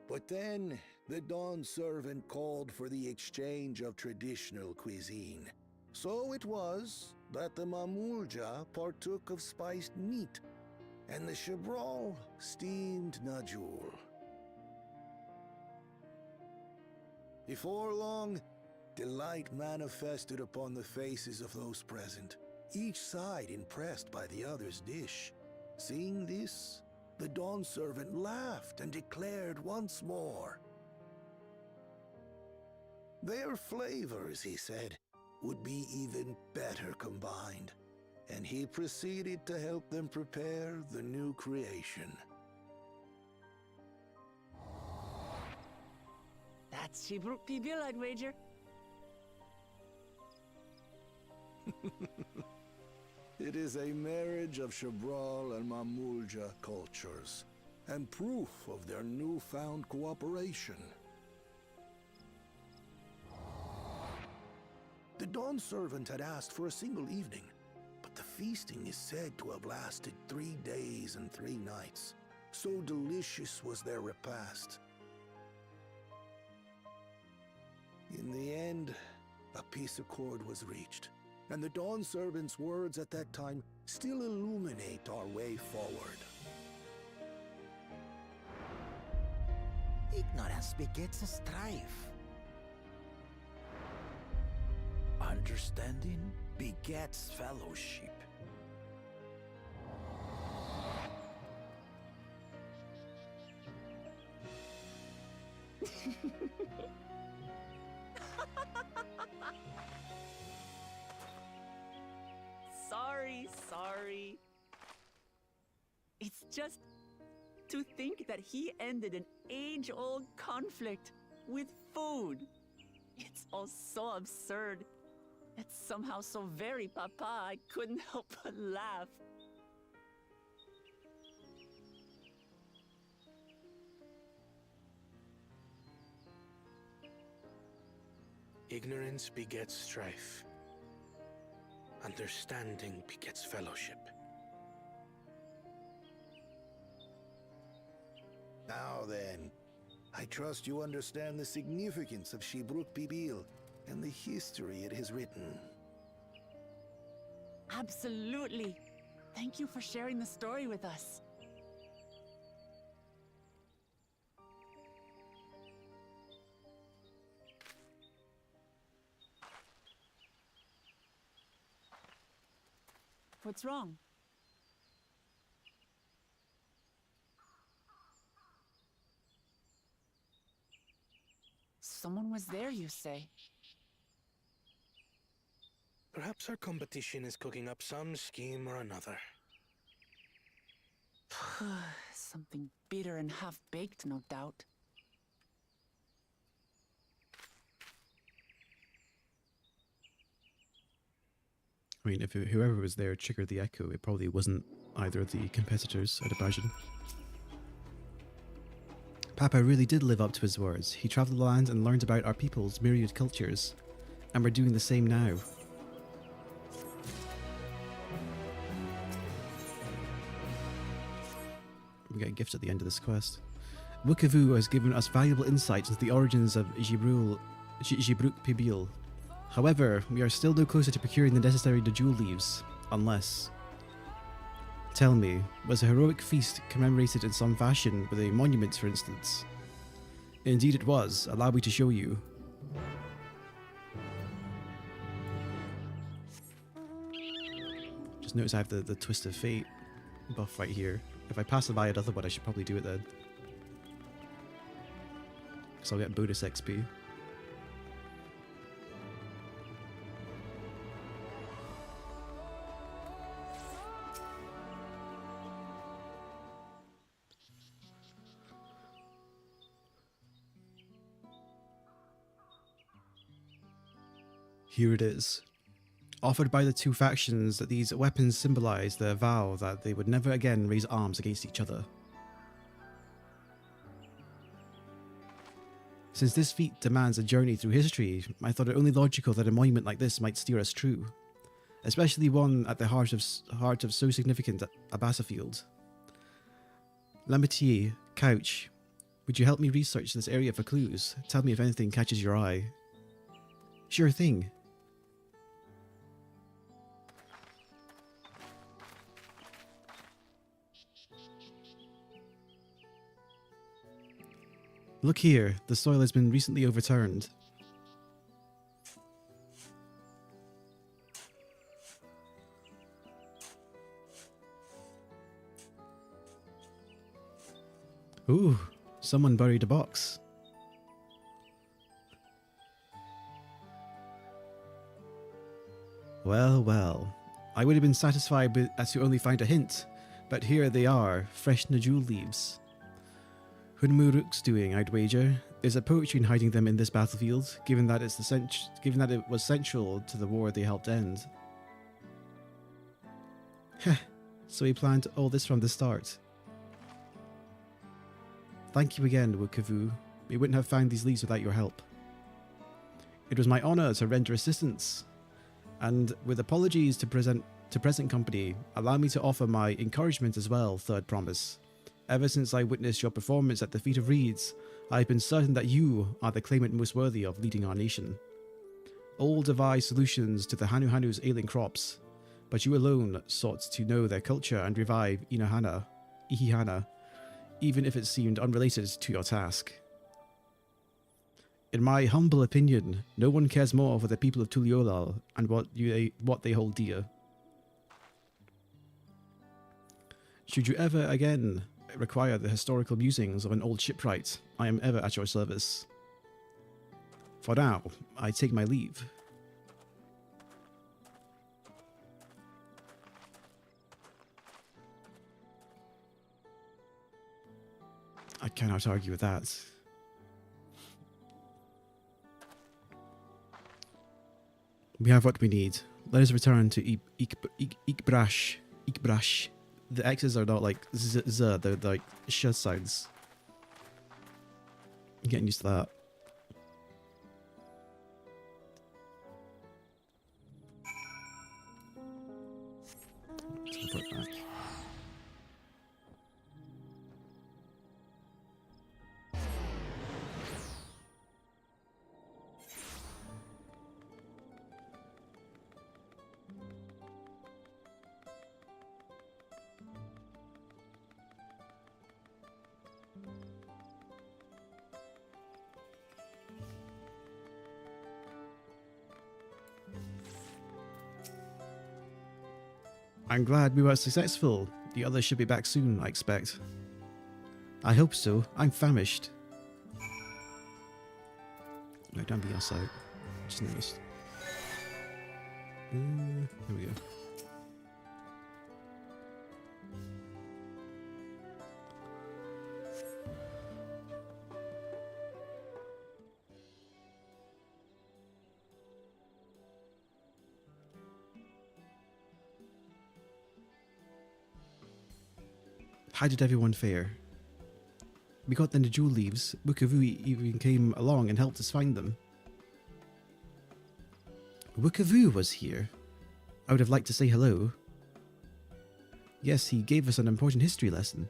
But then, the Dawn servant called for the exchange of traditional cuisine. So it was that the Mamulja partook of spiced meat, and the Chebral steamed najul. Before long, delight manifested upon the faces of those present, each side impressed by the other's dish. Seeing this, the Dawn servant laughed and declared once more. Their flavors, he said, would be even better combined, and he proceeded to help them prepare the new creation. That's Shibruk Pibil, I'd wager. It is a marriage of Chebral and Mamulja cultures, and proof of their newfound cooperation. The Dawn servant had asked for a single evening, but the feasting is said to have lasted 3 days and 3 nights. So delicious was their repast. In the end, a peace accord was reached, and the Dawn servant's words at that time still illuminate our way forward. Ignorance begets strife. Understanding begets fellowship. Sorry. It's just to think that he ended an age-old conflict with food. It's all so absurd. It's somehow so very papa, I couldn't help but laugh. Ignorance begets strife. Understanding begets fellowship. Now then, I trust you understand the significance of Shibruk Pibil and the history it has written. Absolutely. Thank you for sharing the story with us. What's wrong? Someone was there, you say? Perhaps our competition is cooking up some scheme or another. Something bitter and half-baked, no doubt. I mean, if whoever was there triggered the echo, it probably wasn't either of the competitors, I'd imagine. Papa really did live up to his words. He travelled the land and learned about our people's myriad cultures. And we're doing the same now. We get a gift at the end of this quest. Wukavu has given us valuable insights into the origins of Gibruk Pibil. However, we are still no closer to procuring the necessary Najul leaves, unless... Tell me, was a heroic feast commemorated in some fashion with a monument, for instance? Indeed it was. Allow me to show you. Just notice I have the Twist of Fate buff right here. If I pass by another one, I should probably do it then. Because I'll get bonus XP. Here it is. Offered by the two factions, that these weapons symbolize their vow that they would never again raise arms against each other. Since this feat demands a journey through history, I thought it only logical that a monument like this might steer us true, especially one at the heart of so significant a battlefield. Lametier, Couch, would you help me research this area for clues? Tell me if anything catches your eye. Sure thing. Look here, the soil has been recently overturned. Ooh, someone buried a box. Well, well. I would have been satisfied to only find a hint, but here they are, fresh Najul leaves. Hunmuruk's doing, I'd wager. There's a poetry in hiding them in this battlefield, given that it was central to the war they helped end. Heh, so he planned all this from the start. Thank you again, Wukavu. We wouldn't have found these leaves without your help. It was my honour to render assistance. And with apologies to present company, allow me to offer my encouragement as well, Third Promise. Ever since I witnessed your performance at the Feet of Reeds, I have been certain that you are the claimant most worthy of leading our nation. All devised solutions to the Hanuhanu's ailing crops, but you alone sought to know their culture and revive Ihihana, even if it seemed unrelated to your task. In my humble opinion, no one cares more for the people of Tuliolal and what they hold dear. Should you ever again require the historical musings of an old shipwright, I am ever at your service. For now, I take my leave. I cannot argue with that. We have what we need. Let us return to Ikbrash. The X's are not like z, they're like sh sounds. I'm getting used to that. Teleport back. I'm glad we were successful. The others should be back soon, I expect. I hope so. I'm famished. No, don't be outside. Just noticed. Here we go. How did everyone fare? We got the jewel leaves. Wukavu even came along and helped us find them. Wukavu was here. I would have liked to say hello. Yes, he gave us an important history lesson.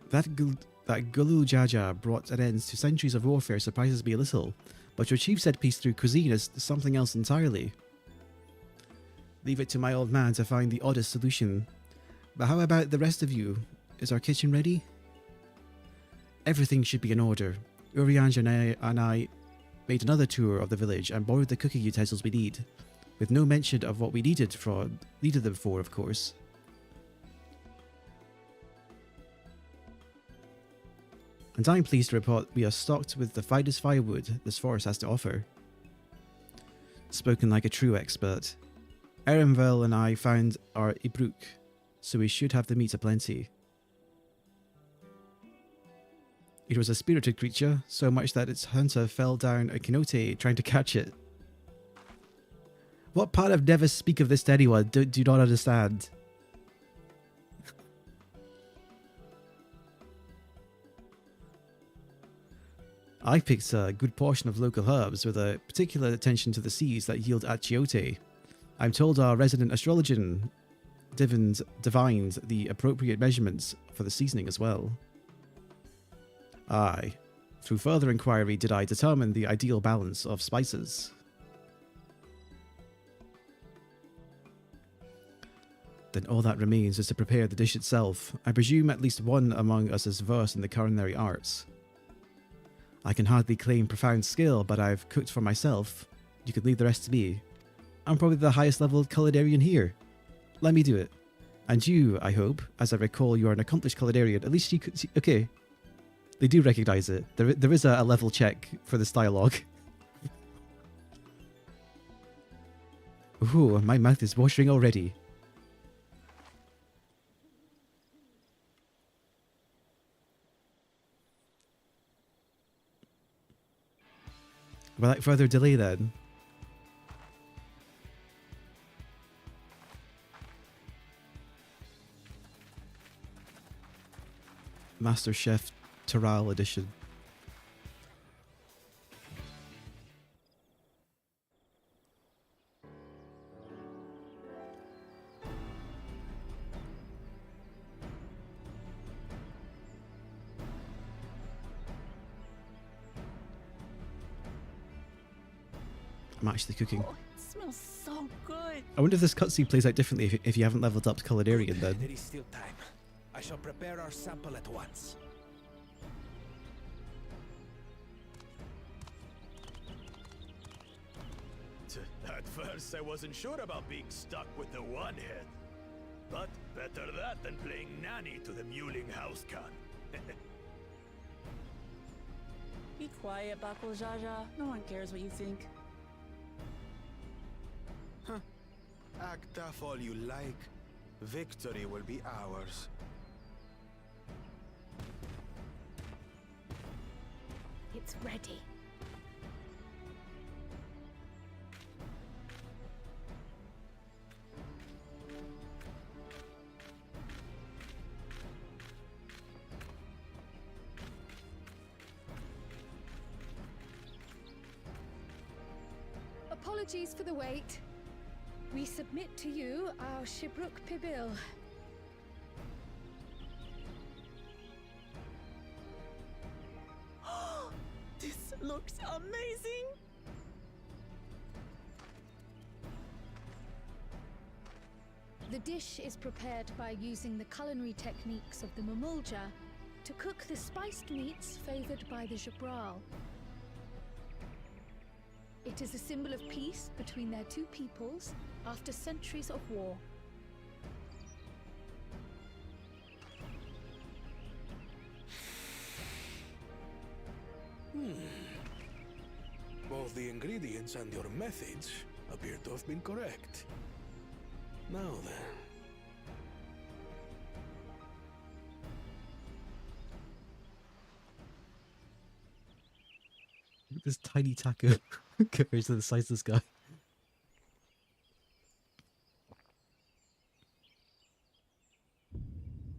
That Gulul Jaja brought an end to centuries of warfare surprises me a little, but your chief said peace through cuisine is something else entirely. Leave it to my old man to find the oddest solution. But how about the rest of you? Is our kitchen ready? Everything should be in order. Urianja and I made another tour of the village and borrowed the cooking utensils we need, with no mention of what we needed them for, of course. And I'm pleased to report we are stocked with the finest firewood this forest has to offer. Spoken like a true expert. Emarrel and I found our Ibruk, so we should have the meat aplenty. It was a spirited creature, so much that its hunter fell down a cenote trying to catch it. What part of never speak of this to anyone do not understand? I picked a good portion of local herbs with a particular attention to the seeds that yield achiote. I'm told our resident astrologian divined the appropriate measurements for the seasoning as well. Aye, through further inquiry did I determine the ideal balance of spices. Then all that remains is to prepare the dish itself. I presume at least one among us is versed in the culinary arts. I can hardly claim profound skill, but I've cooked for myself. You could leave the rest to me. I'm probably the highest level culinarian here. Let me do it. And you, I hope, as I recall you are an accomplished culinarian, at least you could see, okay. They do recognise it. There is a level check for this dialogue. Ooh, my mouth is watering already. Without further delay then. Master Chef Taral edition. I'm actually cooking. Oh, it smells so good. I wonder if this cutscene plays out differently if you haven't leveled up to culinarian then. There is still time. I shall prepare our sample at once. At first, I wasn't sure about being stuck with the one head. But better that than playing nanny to the mewling housecan. Be quiet, Bakul Jaja. No one cares what you think. Huh. Act tough all you like. Victory will be ours. It's ready. Apologies for the wait. We submit to you our Shibruk Pibil. This looks amazing! The dish is prepared by using the culinary techniques of the Mamulja to cook the spiced meats favored by the Jabral. It is a symbol of peace between their two peoples after centuries of war. Boy, Both the ingredients and your methods appear to have been correct. Now then. This tiny taco compared to the size of this guy.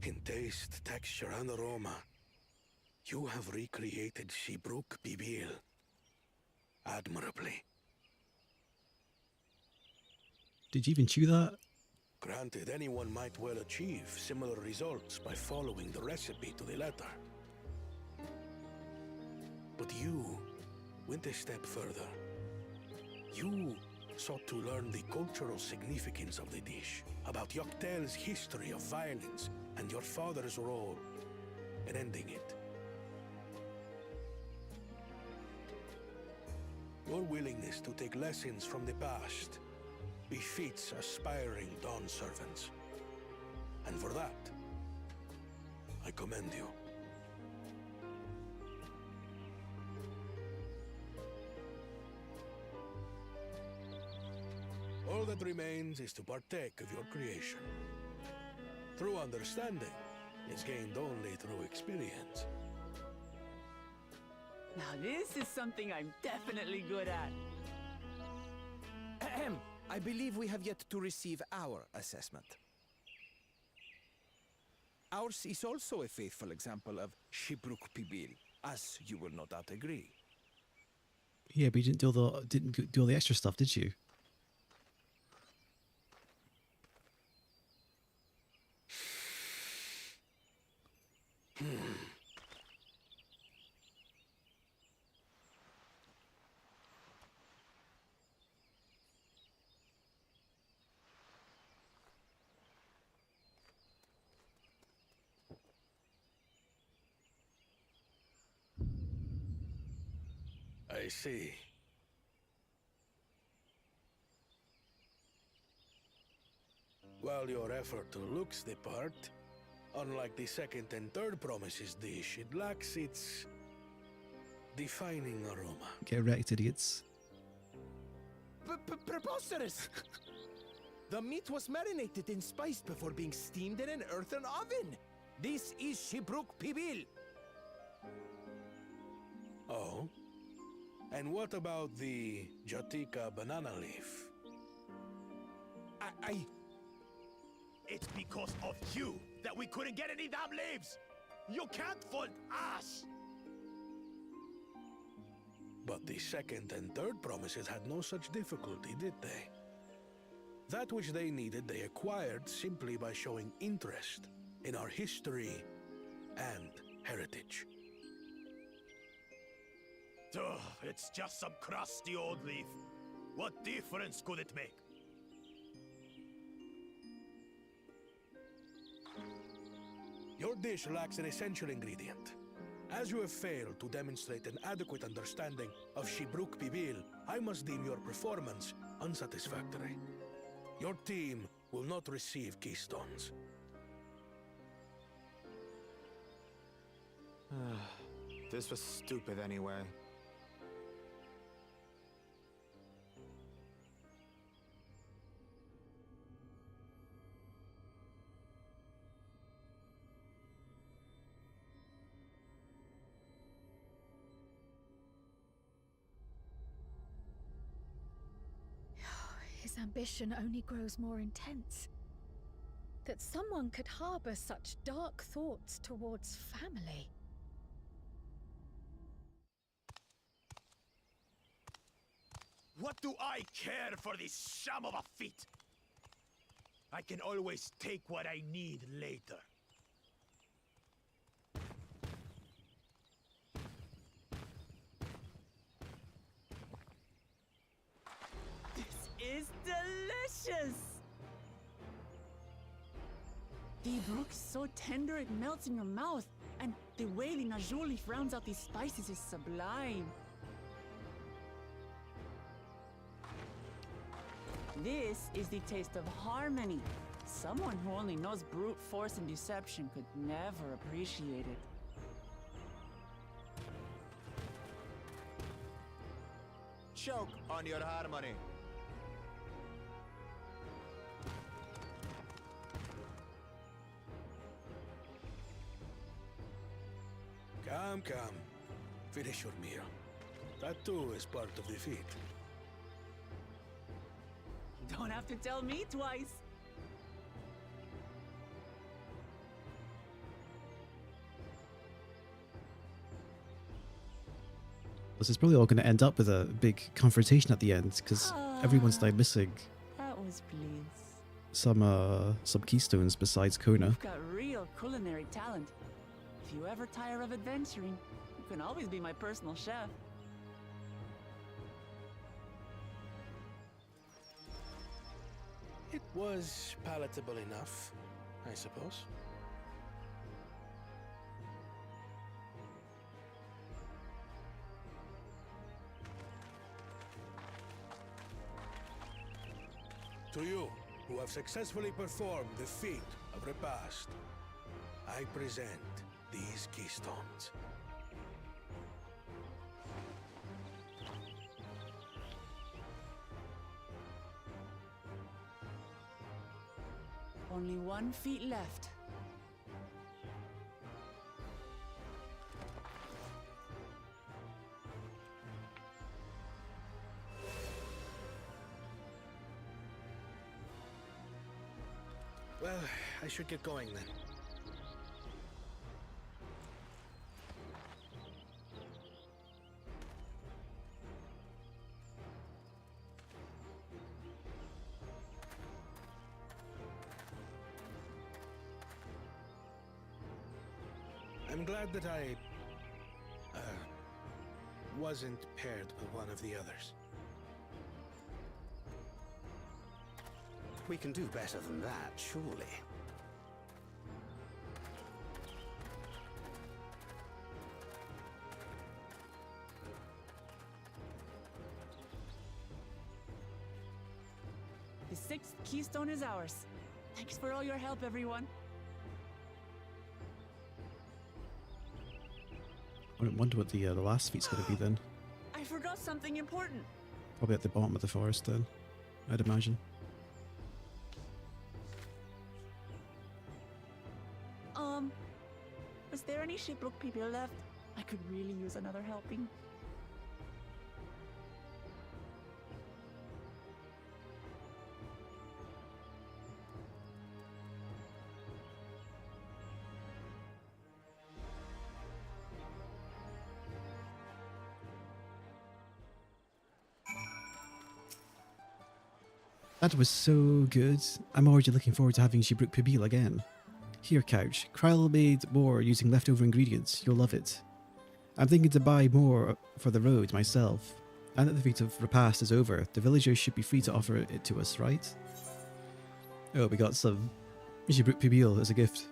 In taste, texture, and aroma, you have recreated Shibruk Bibil admirably. Did you even chew that? Granted, anyone might well achieve similar results by following the recipe to the letter. But you went a step further. You sought to learn the cultural significance of the dish, about Yoctel's history of violence, and your father's role in ending it. Your willingness to take lessons from the past befits aspiring Dawn servants. And for that, I commend you. All that remains is to partake of your creation. True understanding is gained only through experience. Now this is something I'm definitely good at. Ahem. I believe we have yet to receive our assessment. Ours is also a faithful example of Shibruk Pibil, as you will no doubt agree. Yeah, but you didn't do all the extra stuff, did you? I see. While your effort looks the part, unlike the second and third promises dish, it lacks its defining aroma. Get wrecked, idiots. Preposterous! The meat was marinated and spiced before being steamed in an earthen oven. This is Shibruk Pibil. Oh? And what about the Jatika banana leaf? It's because of you that we couldn't get any damn leaves! You can't fault us! But the second and third promises had no such difficulty, did they? That which they needed, they acquired simply by showing interest in our history and heritage. Ugh, it's just some crusty old leaf. What difference could it make? Your dish lacks an essential ingredient. As you have failed to demonstrate an adequate understanding of Shibruk Pibil, I must deem your performance unsatisfactory. Your team will not receive keystones. This was stupid anyway. His ambition only grows more intense. That someone could harbor such dark thoughts towards family. What do I care for this sham of a feat? I can always take what I need later. This is delicious! The brook is so tender it melts in your mouth, and the way the najou leaf rounds out these spices is sublime. This is the taste of harmony. Someone who only knows brute force and deception could never appreciate it. choke on your harmony. Come, come. Finish your meal. That too is part of the feat. Don't have to tell me twice. This is probably all going to end up with a big confrontation at the end, because everyone's now missing That was please. some keystones besides Kona. You've got real culinary talent. If you ever tire of adventuring, you can always be my personal chef. It was palatable enough, I suppose. To you, who have successfully performed the feat of repast, I present these keystones. Only 1 feet left. Well, I should get going then. I'm glad that I wasn't paired with one of the others. We can do better than that, surely. The 6th keystone is ours. Thanks for all your help, everyone. I wonder what the last feat's going to be then. I forgot something important. Probably at the bottom of the forest then, I'd imagine. Was there any Shipbrook people left? I could really use another helping. That was so good. I'm already looking forward to having Shibrook Pibil again. Here, Couch. Kryle made more using leftover ingredients. You'll love it. I'm thinking to buy more for the road myself. And that the feat of repast is over, the villagers should be free to offer it to us, right? Oh, we got some Shibrook Pibil as a gift.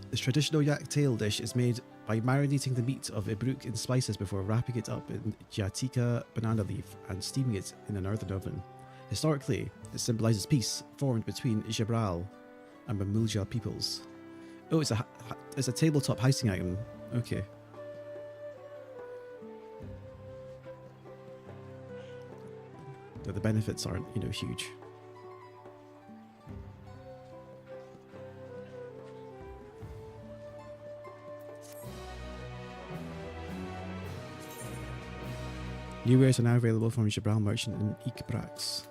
This traditional yak tail dish is made by marinating the meat of Ibruk in spices before wrapping it up in Jatika banana leaf and steaming it in an earthen oven. Historically, it symbolizes peace formed between Emarrel and Mamulja peoples. Oh, it's a tabletop heisting item. Okay. The benefits aren't, huge. New wares are now available from Jabral Merchant in Ikbrax.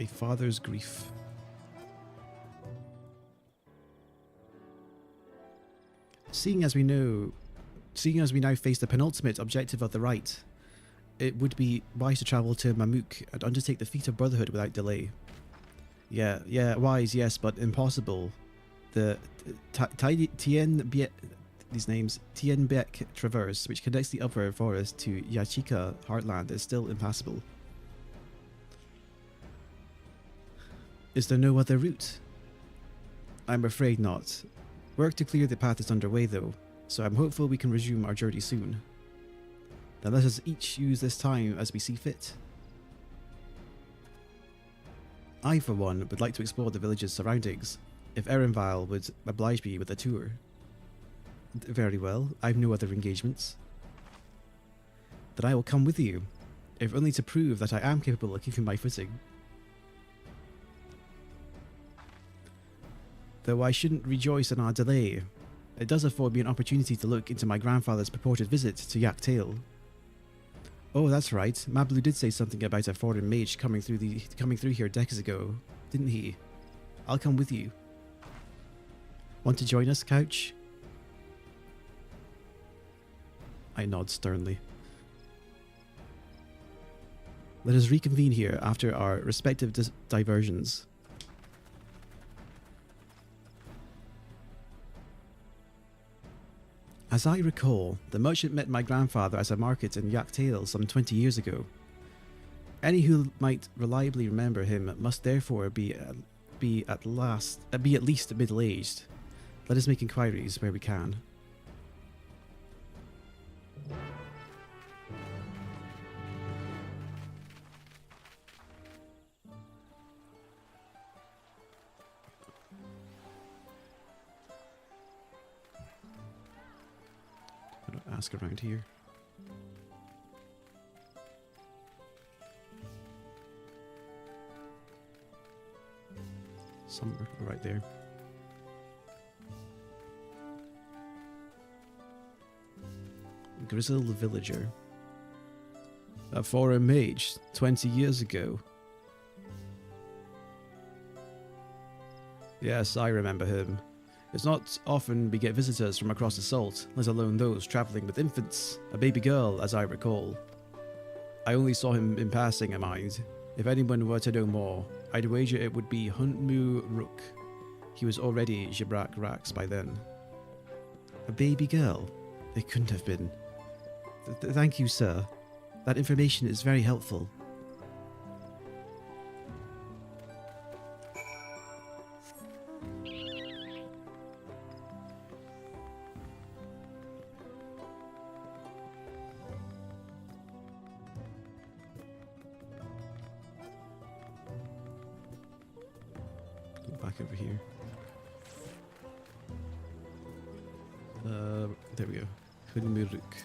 A father's grief. Seeing as we now face the penultimate objective of the rite, it would be wise to travel to Mamuk and undertake the feat of brotherhood without delay. Yeah, wise, yes, but impossible. The Tienbeck Traverse, which connects the upper forest to Yachika Heartland, is still impassable. Is there no other route? I'm afraid not. Work to clear the path is underway though, so I'm hopeful we can resume our journey soon. Then let us each use this time as we see fit. I, for one, would like to explore the village's surroundings, if Erenvile would oblige me with a tour. Very well, I have no other engagements. Then I will come with you, if only to prove that I am capable of keeping my footing. Though I shouldn't rejoice in our delay, it does afford me an opportunity to look into my grandfather's purported visit to Yak Tail. Oh, that's right. Mablu did say something about a foreign mage coming through here decades ago, didn't he? I'll come with you. Want to join us, Couch? I nod sternly. Let us reconvene here after our respective diversions. As I recall, the merchant met my grandfather at a market in Yak Tail some 20 years ago. Any who might reliably remember him must therefore be at least middle-aged. Let us make inquiries where we can. Ask around here. Somewhere right there. Grizzled villager. A foreign mage 20 years ago. Yes, I remember him. It's not often we get visitors from across the salt, let alone those travelling with infants, a baby girl, as I recall. I only saw him in passing, I mind. If anyone were to know more, I'd wager it would be Huntmu Rook. He was already Jibrak Rax by then. A baby girl? It couldn't have been. Thank you, sir. That information is very helpful. Back over here. There we go. Huntmu Rook.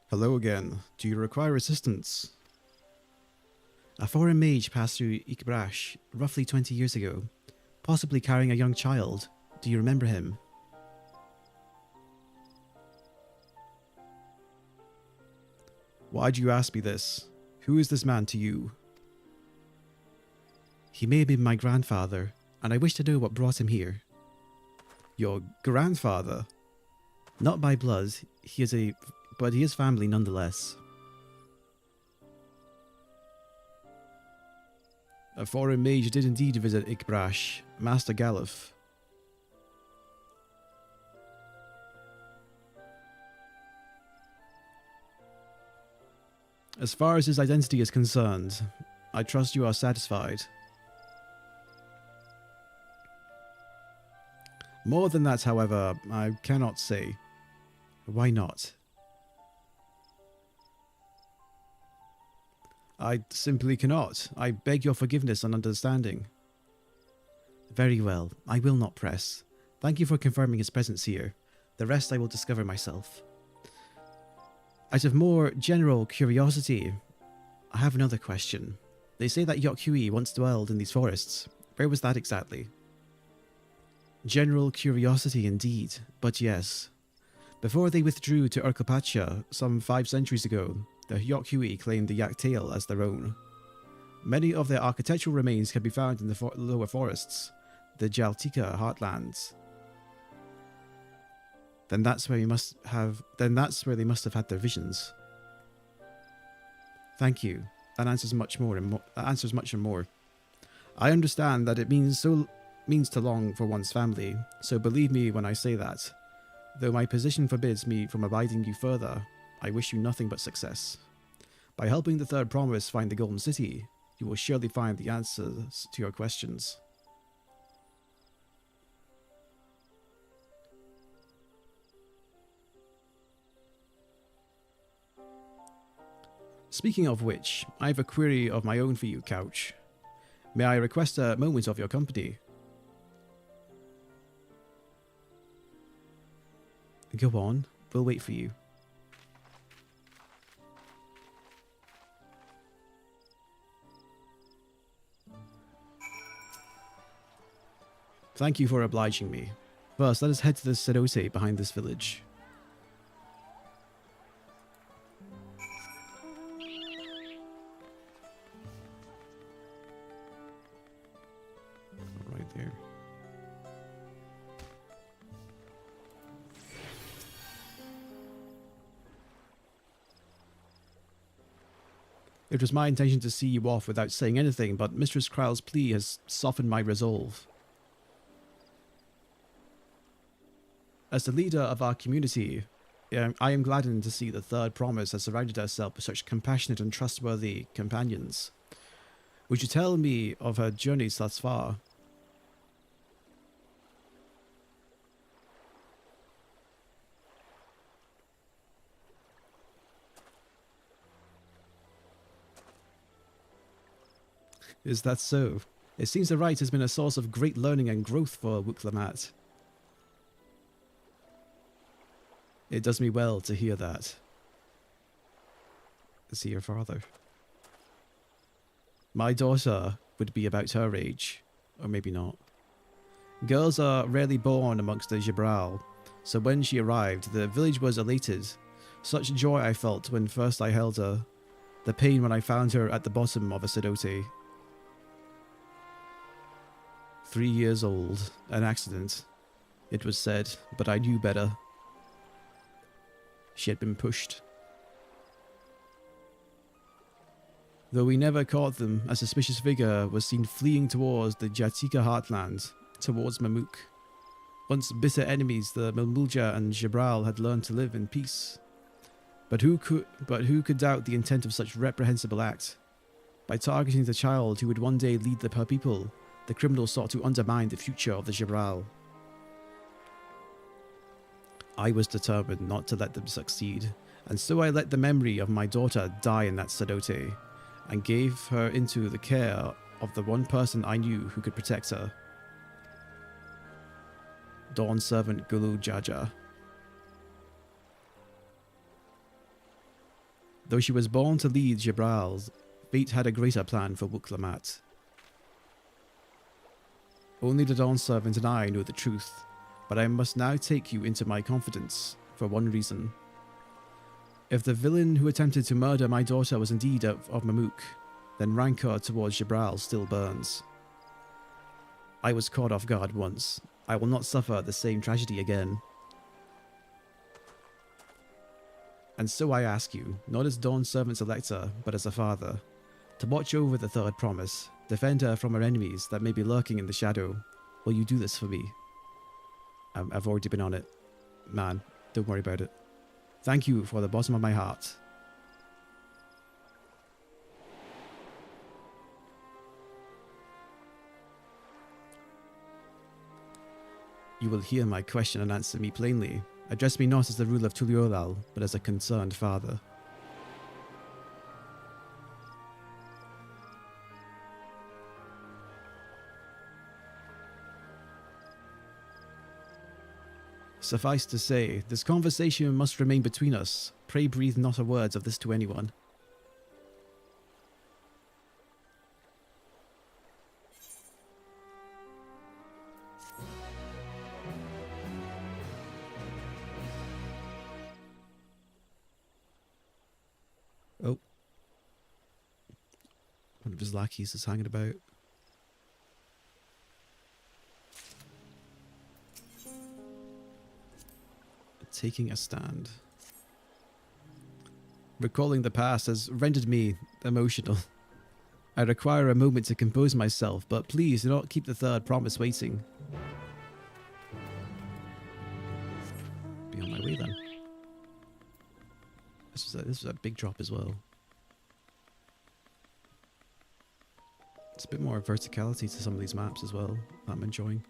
Hello again. Do you require assistance? A foreign mage passed through Ikbrash roughly 20 years ago, possibly carrying a young child. Do you remember him? Why do you ask me this? Who is this man to you? He may have been my grandfather, and I wish to know what brought him here. Your grandfather? Not by blood, but he is family nonetheless. A foreign mage did indeed visit Ikbrash, Master Galuf. As far as his identity is concerned, I trust you are satisfied. More than that, however, I cannot say. Why not? I simply cannot. I beg your forgiveness and understanding. Very well, I will not press. Thank you for confirming his presence here. The rest I will discover myself. Out of more general curiosity, I have another question. They say that Yokhui once dwelled in these forests. Where was that exactly? General curiosity indeed, but yes. Before they withdrew to Urkelpacha some 5 centuries ago, the Yokhui claimed the Yak Tail as their own. Many of their architectural remains can be found in the lower forests, the Jaltika heartlands. Then that's where they must have had their visions. Thank you. That answers much and more. I understand that it means to long for one's family, so believe me when I say that. Though my position forbids me from abiding you further, I wish you nothing but success. By helping the Third Promise find the Golden City, you will surely find the answers to your questions. Speaking of which, I have a query of my own for you, Couch. May I request a moment of your company? Go on, we'll wait for you. Thank you for obliging me. First, let us head to the cenote behind this village. Right there. It was my intention to see you off without saying anything, but Mistress Krau's plea has softened my resolve. As the leader of our community, I am gladdened to see the Third Promise has surrounded herself with such compassionate and trustworthy companions. Would you tell me of her journeys thus far? Is that so? It seems the rite has been a source of great learning and growth for Wuk-Lamat. It does me well to hear that. See your father. My daughter would be about her age, or maybe not. Girls are rarely born amongst the Emarrel, so when she arrived, the village was elated. Such joy I felt when first I held her. The pain when I found her at the bottom of a cenote. 3 years old, an accident, it was said, but I knew better. She had been pushed. Though we never caught them, a suspicious figure was seen fleeing towards the Jatika heartland, towards Mamuk. Once bitter enemies, the Mamulja and Emarrel had learned to live in peace. But who could doubt the intent of such reprehensible act? By targeting the child who would one day lead her people, the criminal sought to undermine the future of the Emarrel. I was determined not to let them succeed, and so I let the memory of my daughter die in that cenote, and gave her into the care of the one person I knew who could protect her. Dawn servant Gulu Jaja. Though she was born to lead Emarrel, fate had a greater plan for Wuk-Lamat. Only the Dawn servant and I know the truth, but I must now take you into my confidence, for one reason. If the villain who attempted to murder my daughter was indeed of Mamuk, then rancor towards Emarrel still burns. I was caught off guard once. I will not suffer the same tragedy again. And so I ask you, not as Dawn servant's elector, but as a father, to watch over the Third Promise, defend her from her enemies that may be lurking in the shadow. Will you do this for me? I've already been on it. Man, don't worry about it. Thank you for the bottom of my heart. You will hear my question and answer me plainly. Address me not as the ruler of Tuliolal, but as a concerned father. Suffice to say, this conversation must remain between us. Pray breathe not a word of this to anyone. Oh. One of his lackeys is hanging about. Taking a stand. Recalling the past has rendered me emotional. I require a moment to compose myself, but please do not keep the Third Promise waiting. Be on my way then. This was a big drop as well. It's a bit more verticality to some of these maps as well that I'm enjoying.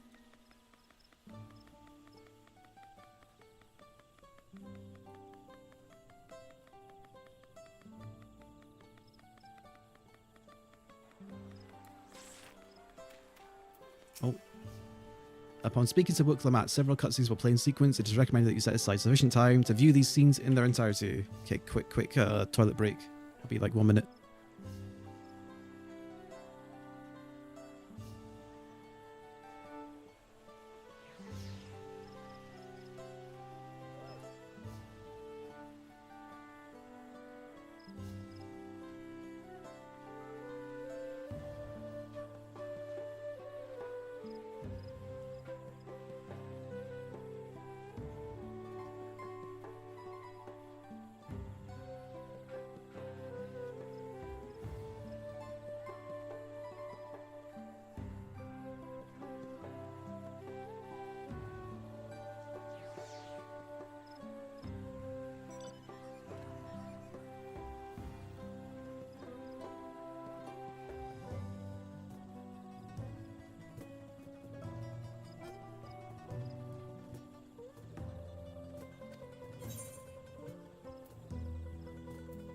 Upon speaking to Book Lamat, several cutscenes will play in sequence. It is recommended that you set aside sufficient time to view these scenes in their entirety. Okay, quick toilet break. I'll be like 1 minute.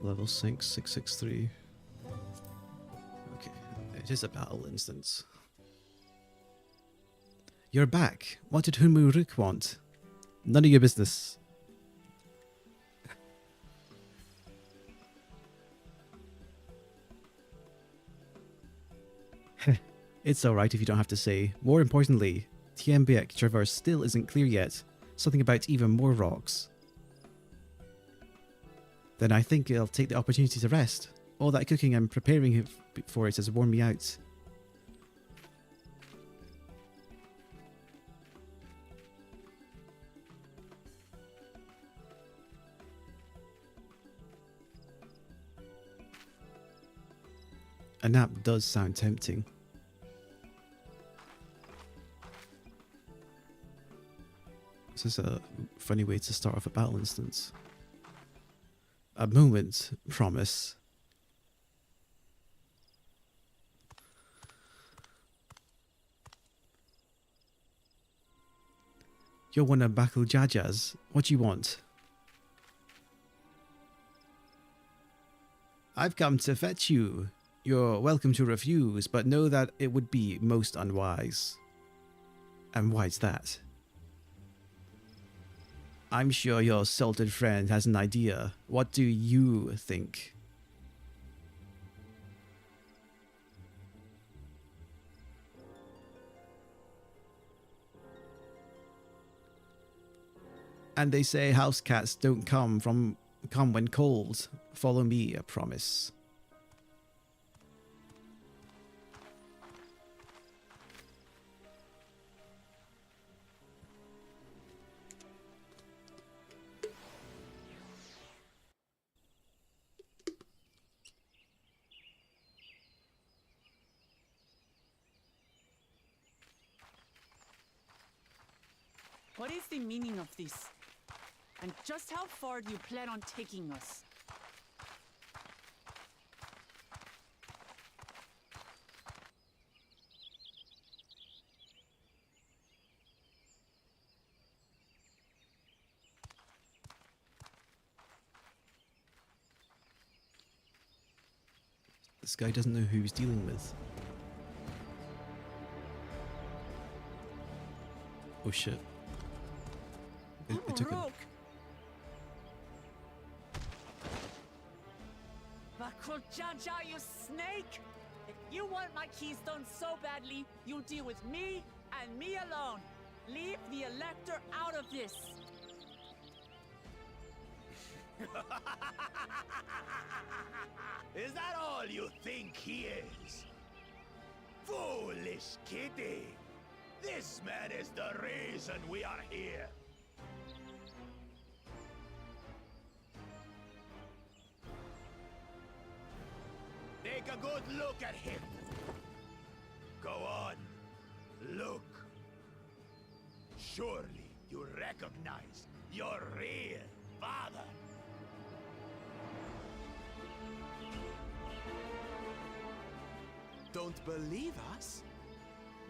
Level 663. Okay, it is a battle instance. You're back. What did Hunmuruk want? None of your business. It's alright if you don't have to say. More importantly, Tiembiek Traverse still isn't clear yet. Something about even more rocks. Then I think I'll take the opportunity to rest. All that cooking and preparing for it has worn me out. A nap does sound tempting. This is a funny way to start off a battle instance. A moment, promise. You're one of Bakul Jajas. What do you want? I've come to fetch you. You're welcome to refuse, but know that it would be most unwise. And why's that? I'm sure your salted friend has an idea. What do you think? And they say house cats don't come when cold. Follow me, I promise. What is the meaning of this? And just how far do you plan on taking us? This guy doesn't know who he's dealing with. Oh shit. It took him. Jaja, you snake! If you want my keystone so badly, you deal with me and me alone. Leave the Elector out of this. Is that all you think he is? Foolish kitty! This man is the reason we are here. Take a good look at him. Go on, look. Surely you recognize your real father. Don't believe us?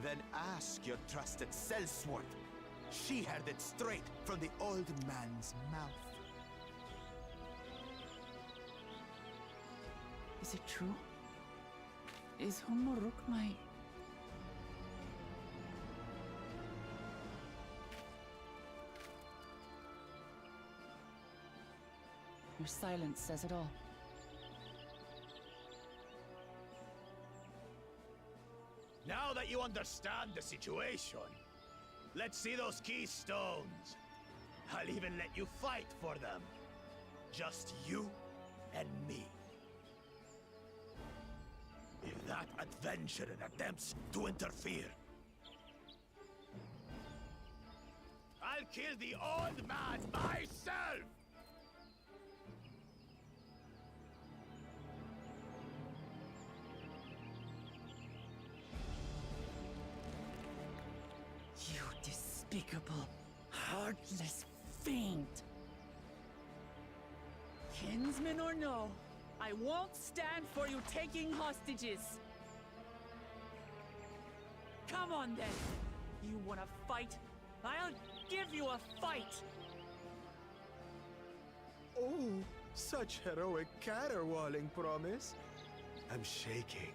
Then ask your trusted sellsword. She heard it straight from the old man's mouth. Is it true? Is Hunmuruk my... Your silence says it all. Now that you understand the situation, let's see those keystones. I'll even let you fight for them. Just you and me. If that adventurer attempts to interfere, I'll kill the old man myself! You despicable, heartless fiend! Kinsman or no, I won't stand for you taking hostages! Come on then! You wanna fight? I'll give you a fight! Oh, such heroic caterwauling promise. I'm shaking.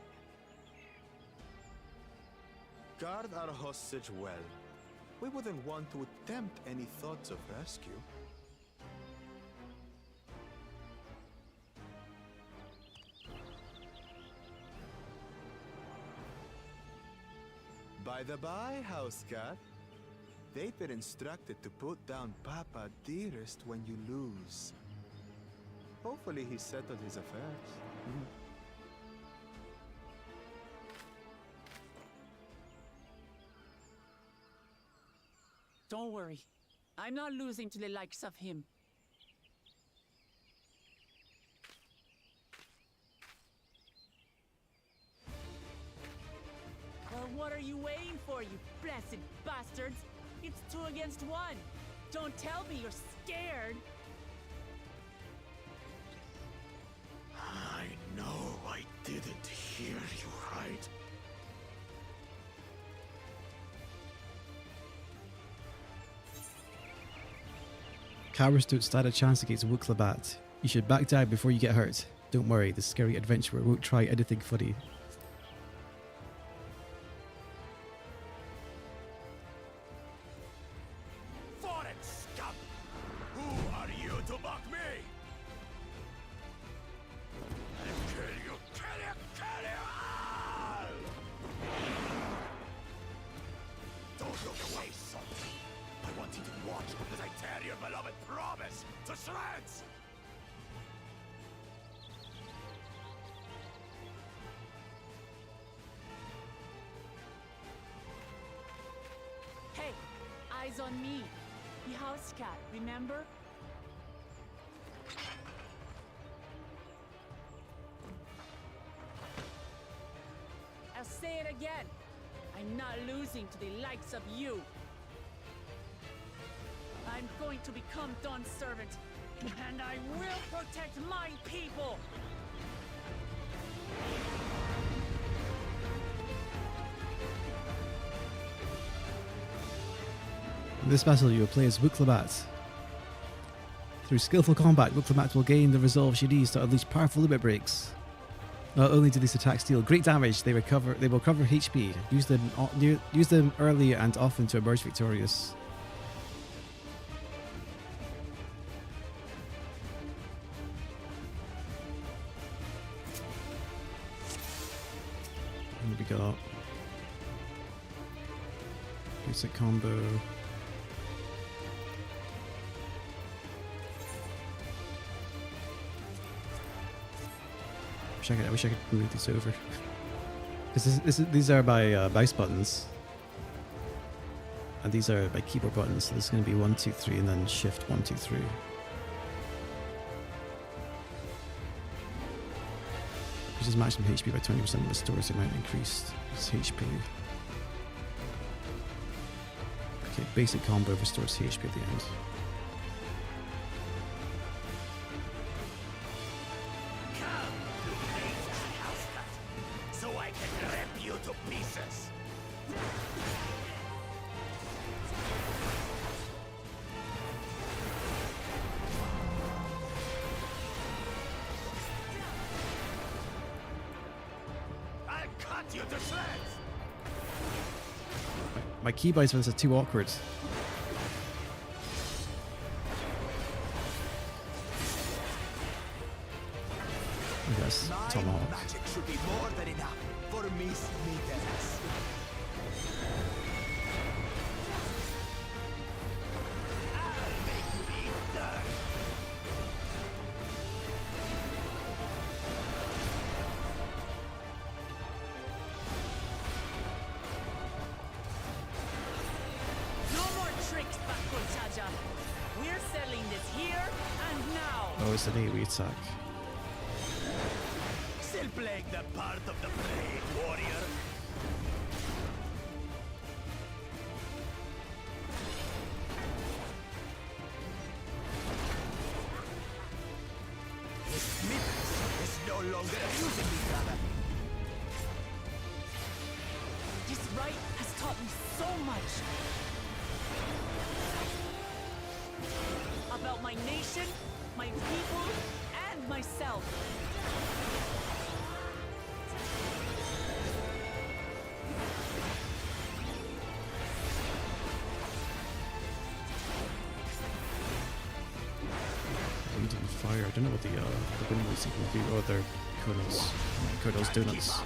Guard our hostage well. We wouldn't want to attempt any thoughts of rescue. By the by, house cat, they've been instructed to put down Papa Dearest when you lose. Hopefully he settled his affairs. Don't worry. I'm not losing to the likes of him. Well, what are you waiting for, you blessed bastards? It's 2 against 1. Don't tell me you're scared. I know I didn't hear you right. Cowards don't stand a chance against Wuklabat. You should back down before you get hurt. Don't worry, the scary adventurer won't try anything funny. Foreign scum! Who are you to mock me? I'll kill you, kill you, kill you all! Don't look away, son. I want you to watch as I tear your beloved promise to shreds! Hey, eyes on me. The house cat, remember? I'll say it again. I'm not losing to the likes of you. I'm going to become Dawn's servant, and I will protect my people! In this battle, you will play as Wuklabat. Through skillful combat, Wuklabat will gain the resolve she needs to unleash powerful limit breaks. Not only do these attacks deal great damage, they will cover HP. Use them early and often to emerge victorious. What we got? Basic combo. I wish I could move this over. Because these are by mouse buttons. And these are by keyboard buttons. So this is going to be 1, 2, 3 and then shift 1, 2, 3. Increases maximum HP by 20% and restores the amount increased. It's HP. Okay, basic combo restores HP at the end. So I can rip you to pieces. I'll cut you to shreds. My keybites for this are too awkward. I guess My tomahawk. magic should be more than enough for Miss Smithers. I'll make you eat dirt. No more tricks, Bakochaja. We're settling this here and now. Oh, it's an AoE attack. Still playing the part of the brave warrior. Miss Smithers is no longer amusing me, brother. This rite has taught me so much. About my nation, my people, and myself. Wind and fire. I don't know what the wind was even do. Oh, they're Kodos donuts.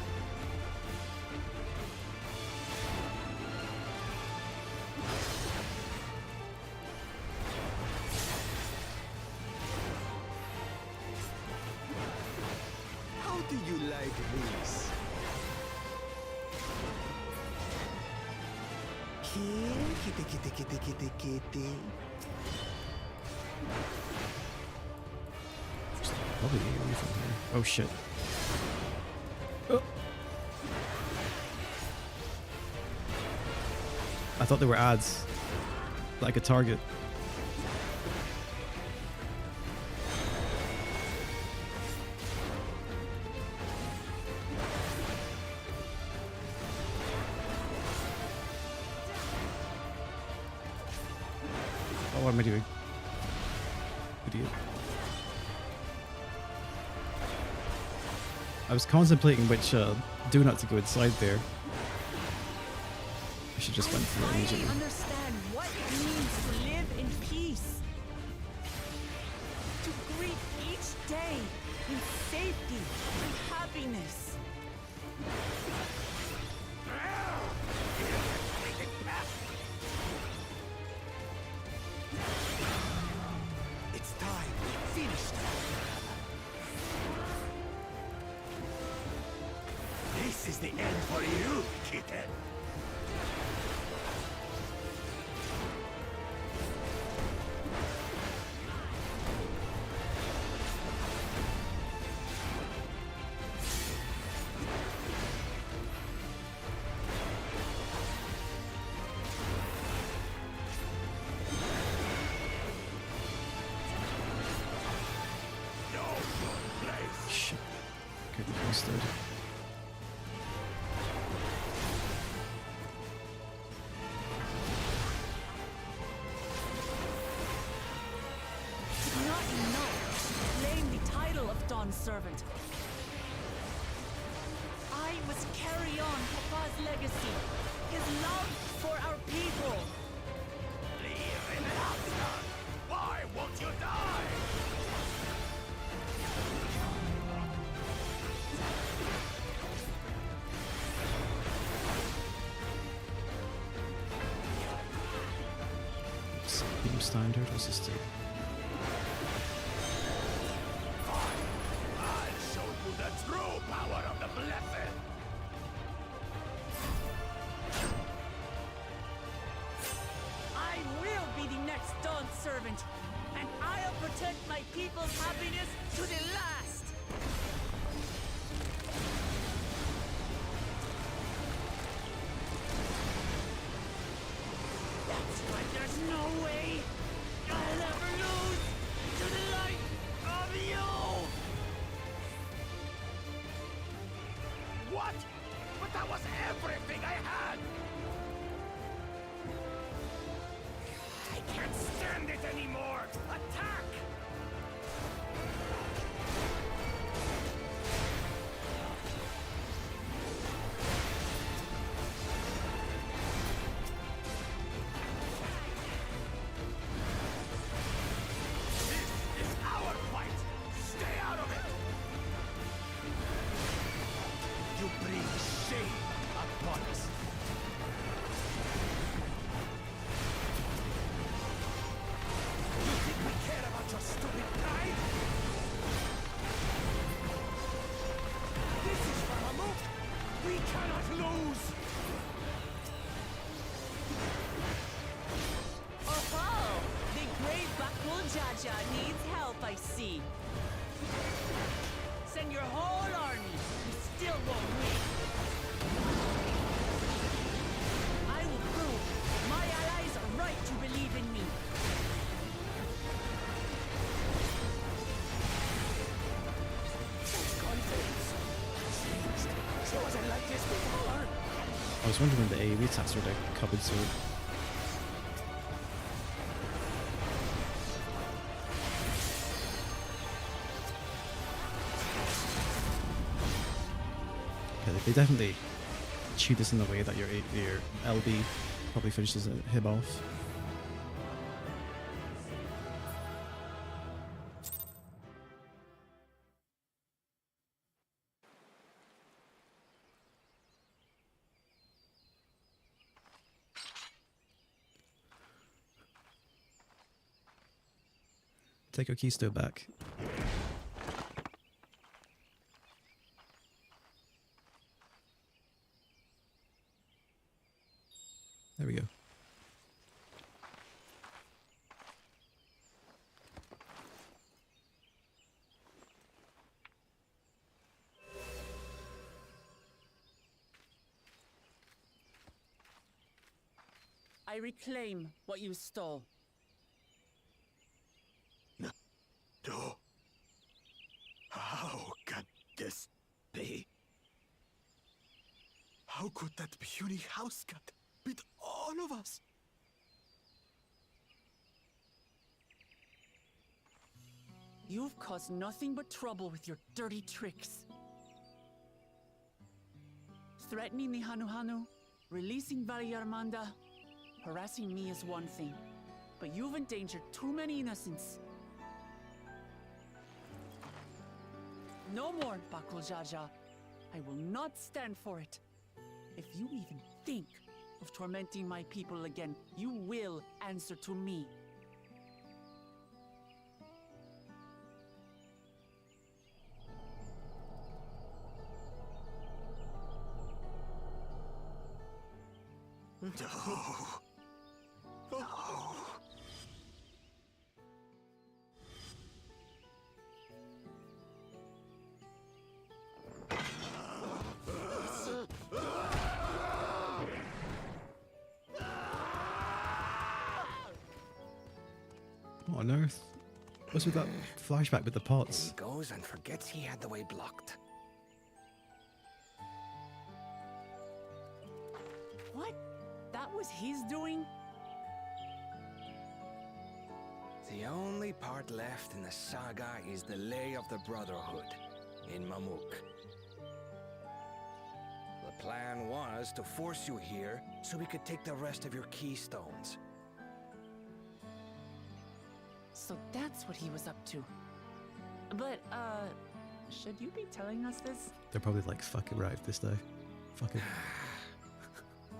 How do you like this? Kitty, kitty, kitty, kitty, kitty. Probably AoE from here. Oh shit. Oh. I thought they were ads. Like a target. Oh, what am I doing? Idiot. I was contemplating which donut to go inside there. I should just went for it I immediately. understand what it means to live in peace. To greet each day in safety and happiness. It's time we finished. This is the end for you, kitten. Shit. Get the beast dead. It's not enough to claim the title of Dawn Servant. I must carry on Papa's legacy, his love for our people. Leave him out, son. Why won't you die? Beam standard, what's this do? I'll show you the true power of the blessed. I will be the next Dawn Servant, and I'll protect my people's happiness to the last. That's why there's no way I'll ever lose to the light of you. What? But that was everything I had! I can't stand it anymore! Attack! This is our fight! Stay out of it! was wondering when the AoE attacks were coming soon. Okay, they definitely cheat us in the way that your LB probably finishes him off. Take your keystone back. There we go. I reclaim what you stole. No. How can this be? How could that puny house cat beat all of us? You've caused nothing but trouble with your dirty tricks. Threatening the Hanuhanu, releasing Valyarmanda, harassing me is one thing, but you've endangered too many innocents. No more, Bakul Jaja. I will not stand for it. If you even think of tormenting my people again, you will answer to me. No. No. What on earth? What's with that flashback with the pots? He goes and forgets he had the way blocked. What? That was his doing? The only part left in the saga is the Lay of the Brotherhood in Mamuk. The plan was to force you here so we could take the rest of your keystones. So that's what he was up to. But, should you be telling us this? They're probably like, fuck it, right, this day. Fuck it.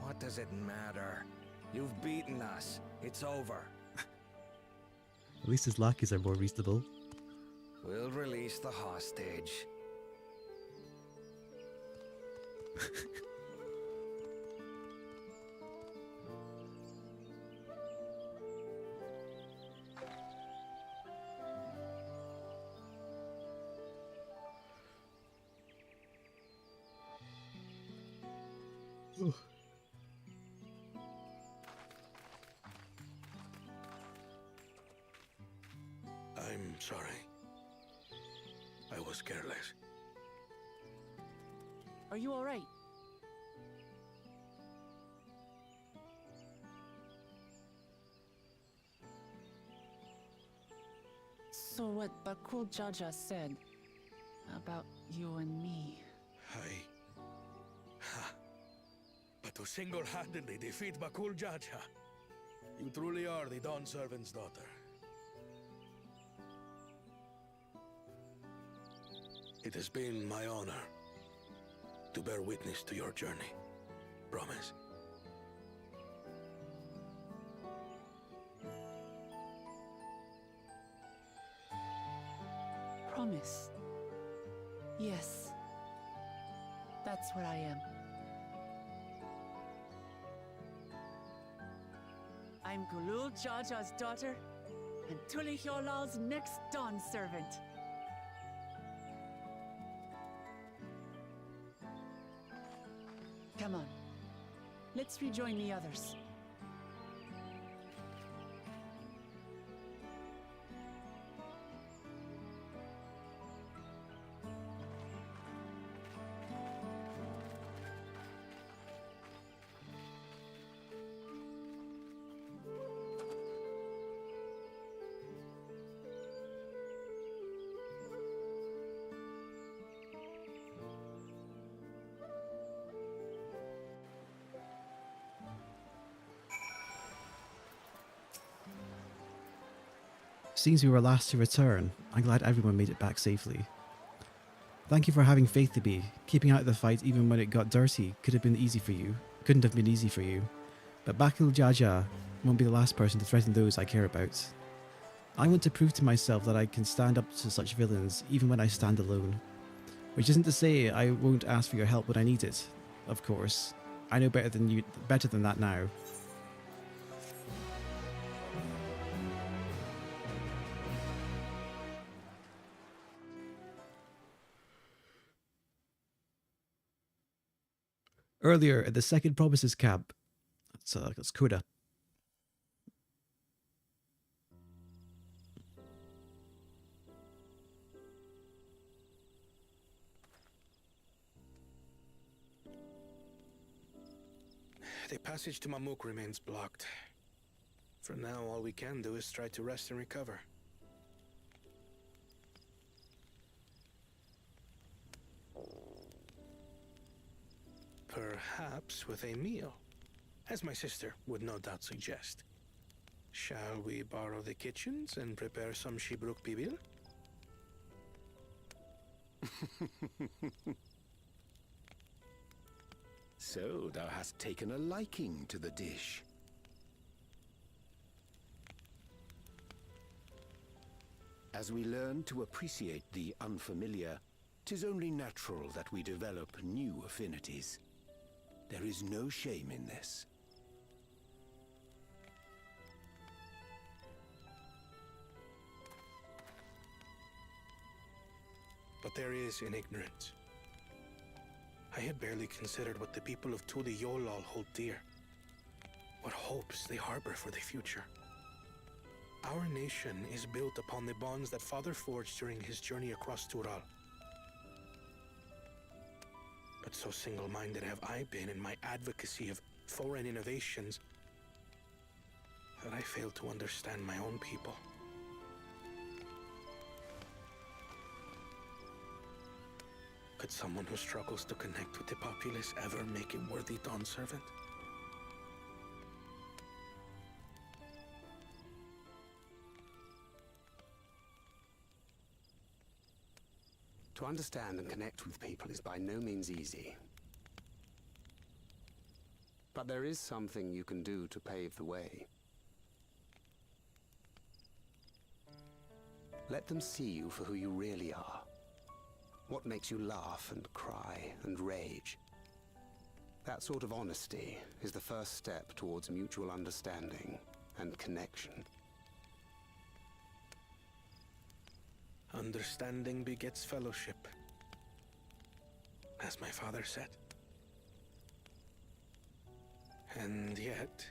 What does it matter? You've beaten us. It's over. At least his lackeys are more reasonable. We'll release the hostage. I'm sorry. I was careless. Are you all right? So what Bakul Jaja said about you and me. But to single-handedly defeat Bakul Jaja, you truly are the Dawn Servant's daughter. It has been my honor to bear witness to your journey. Promise. Promise. Yes. That's what I am. I'm Gulul Jaja's daughter, and Tulihyolal's next Dawn servant. Come on. Let's rejoin the others. Seems we were last to return. I'm glad everyone made it back safely. Thank you for having faith to be. Keeping out of the fight even when it got dirty couldn't have been easy for you. But Bakul Jaja won't be the last person to threaten those I care about. I want to prove to myself that I can stand up to such villains even when I stand alone. Which isn't to say I won't ask for your help when I need it. Of course. I know better than that now. Earlier at the second province's camp. That's Koda. The passage to Mamuk remains blocked. For now, all we can do is try to rest and recover. Perhaps with a meal, as my sister would no doubt suggest. Shall we borrow the kitchens and prepare some Shibruk Pibil? So thou hast taken a liking to the dish. As we learn to appreciate the unfamiliar, 'tis only natural that we develop new affinities. There is no shame in this. But there is in ignorance. I had barely considered what the people of Tuli Yolal hold dear. What hopes they harbor for the future. Our nation is built upon the bonds that Father forged during his journey across Tural. But so single-minded have I been in my advocacy of foreign innovations that I fail to understand my own people. Could someone who struggles to connect with the populace ever make a worthy Dawn servant? To understand and connect with people is by no means easy. But there is something you can do to pave the way. Let them see you for who you really are. What makes you laugh and cry and rage. That sort of honesty is the first step towards mutual understanding and connection. Understanding begets fellowship, as my father said. And yet,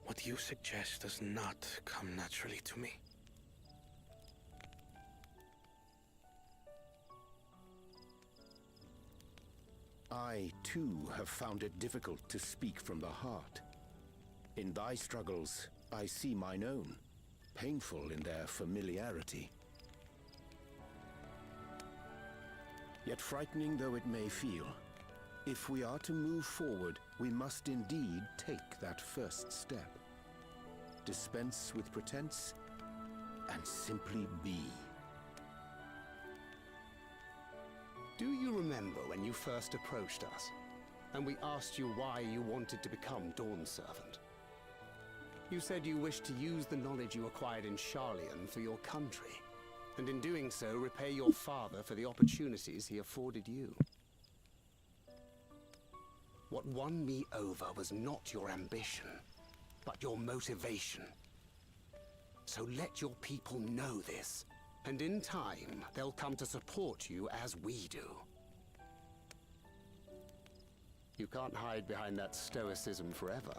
what you suggest does not come naturally to me. I, too, have found it difficult to speak from the heart. In thy struggles, I see mine own, painful in their familiarity. Yet frightening though it may feel, if we are to move forward, we must indeed take that first step. Dispense with pretense, and simply be. Do you remember when you first approached us, and we asked you why you wanted to become Dawn Servant? You said you wished to use the knowledge you acquired in Sharlayan for your country, and in doing so repay your father for the opportunities he afforded you. What won me over was not your ambition, but your motivation. So let your people know this, and in time, they'll come to support you as we do. You can't hide behind that stoicism forever.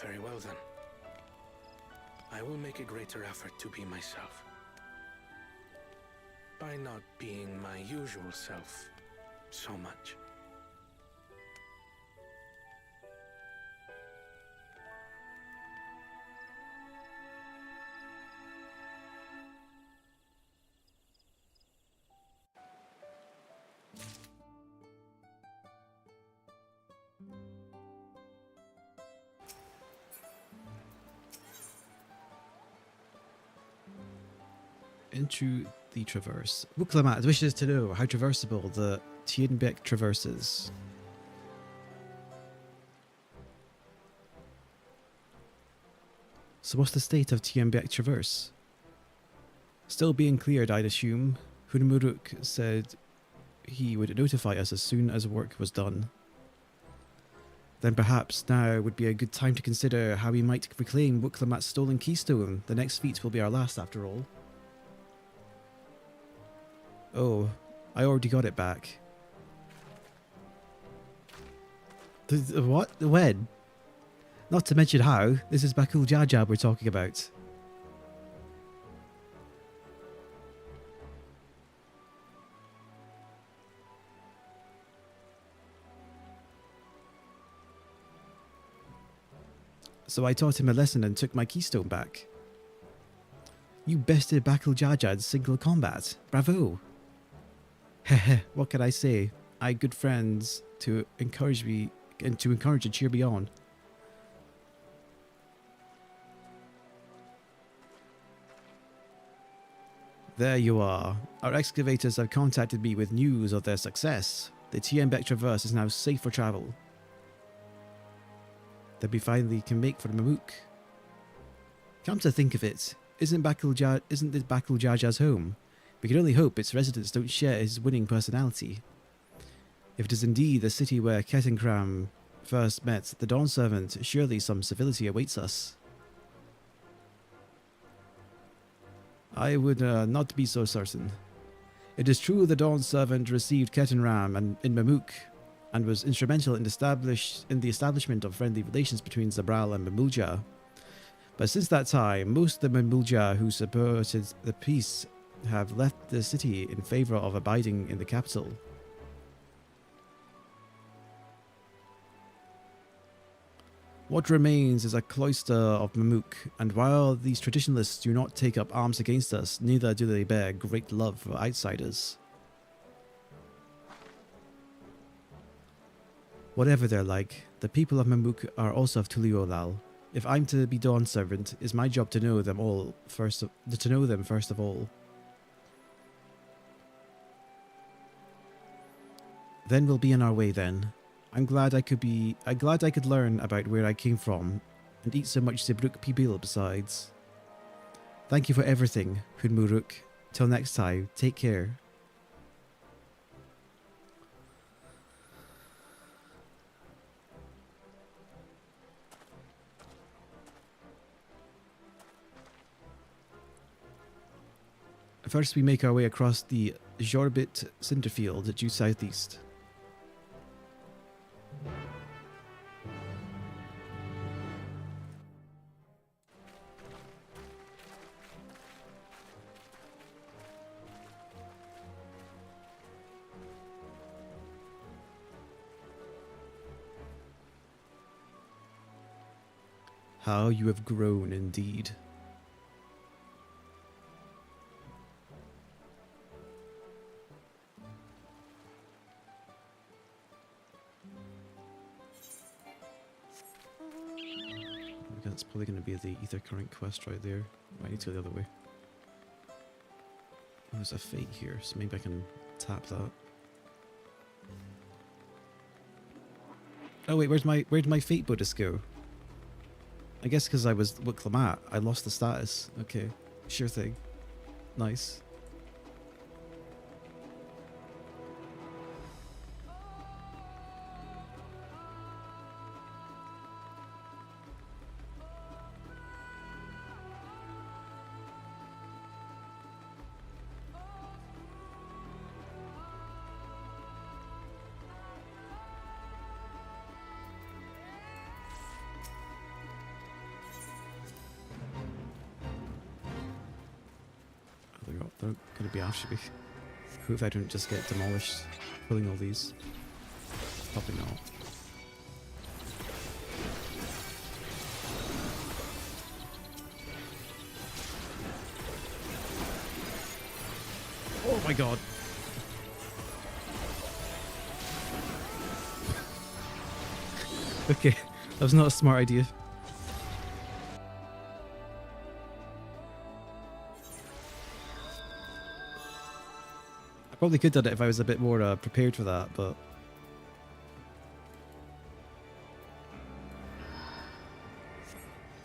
Very well then. I will make a greater effort to be myself. By not being my usual self so much. into the traverse. Wuklamat wishes to know how traversable the Tienbeck traverse is. So what's the state of Tienbeck traverse? Still being cleared, I'd assume. Hunmuruk said he would notify us as soon as work was done. Then perhaps now would be a good time to consider how we might reclaim Wuklamat's stolen keystone. The next feat will be our last, after all. Oh, I already got it back. What? When? Not to mention how. This is Bakul Jajab we're talking about. So I taught him a lesson and took my keystone back. You bested Bakul Jajad's single combat. Bravo! Heh, what can I say? I had good friends to encourage me and cheer me on. There you are. Our excavators have contacted me with news of their success. The Tienbeck Traverse is now safe for travel. That we finally can make for Mamook. Come to think of it, isn't this Bakul Jaja's home? We can only hope its residents don't share his winning personality. If it is indeed the city where Kettenkram first met the Dawn Servant, surely some civility awaits us. I would not be so certain. It is true the Dawn Servant received Kettenram in Mamook, and was instrumental in the establishment of friendly relations between Zabral and Mamulja. But since that time, most of the Mamulja who supported the peace have left the city in favour of abiding in the capital. What remains is a cloister of Mamook, and while these traditionalists do not take up arms against us, neither do they bear great love for outsiders. Whatever they're like, the people of Mamook are also of Tuliolal. If I'm to be Dawn Servant, it's my job to know them first of all. Then we'll be on our way then. I'm glad I could learn about where I came from, and eat so much Zebruk Pibil besides. Thank you for everything, Hunmuruk. Till next time, take care. First we make our way across the Jorbit Cinderfield due southeast. How you have grown indeed. That's probably going to be the ether current quest right there. I need to go the other way. Oh, there's a fate here, so maybe I can tap that. Oh wait, where'd my fate Buddhist go? I guess because I was Wuklamat, I lost the status. Okay, sure thing. Nice. They're going to be after me. Hope I don't just get demolished pulling all these. Probably not. Oh my god. Okay, that was not a smart idea. Probably could have done it if I was a bit more prepared for that, but...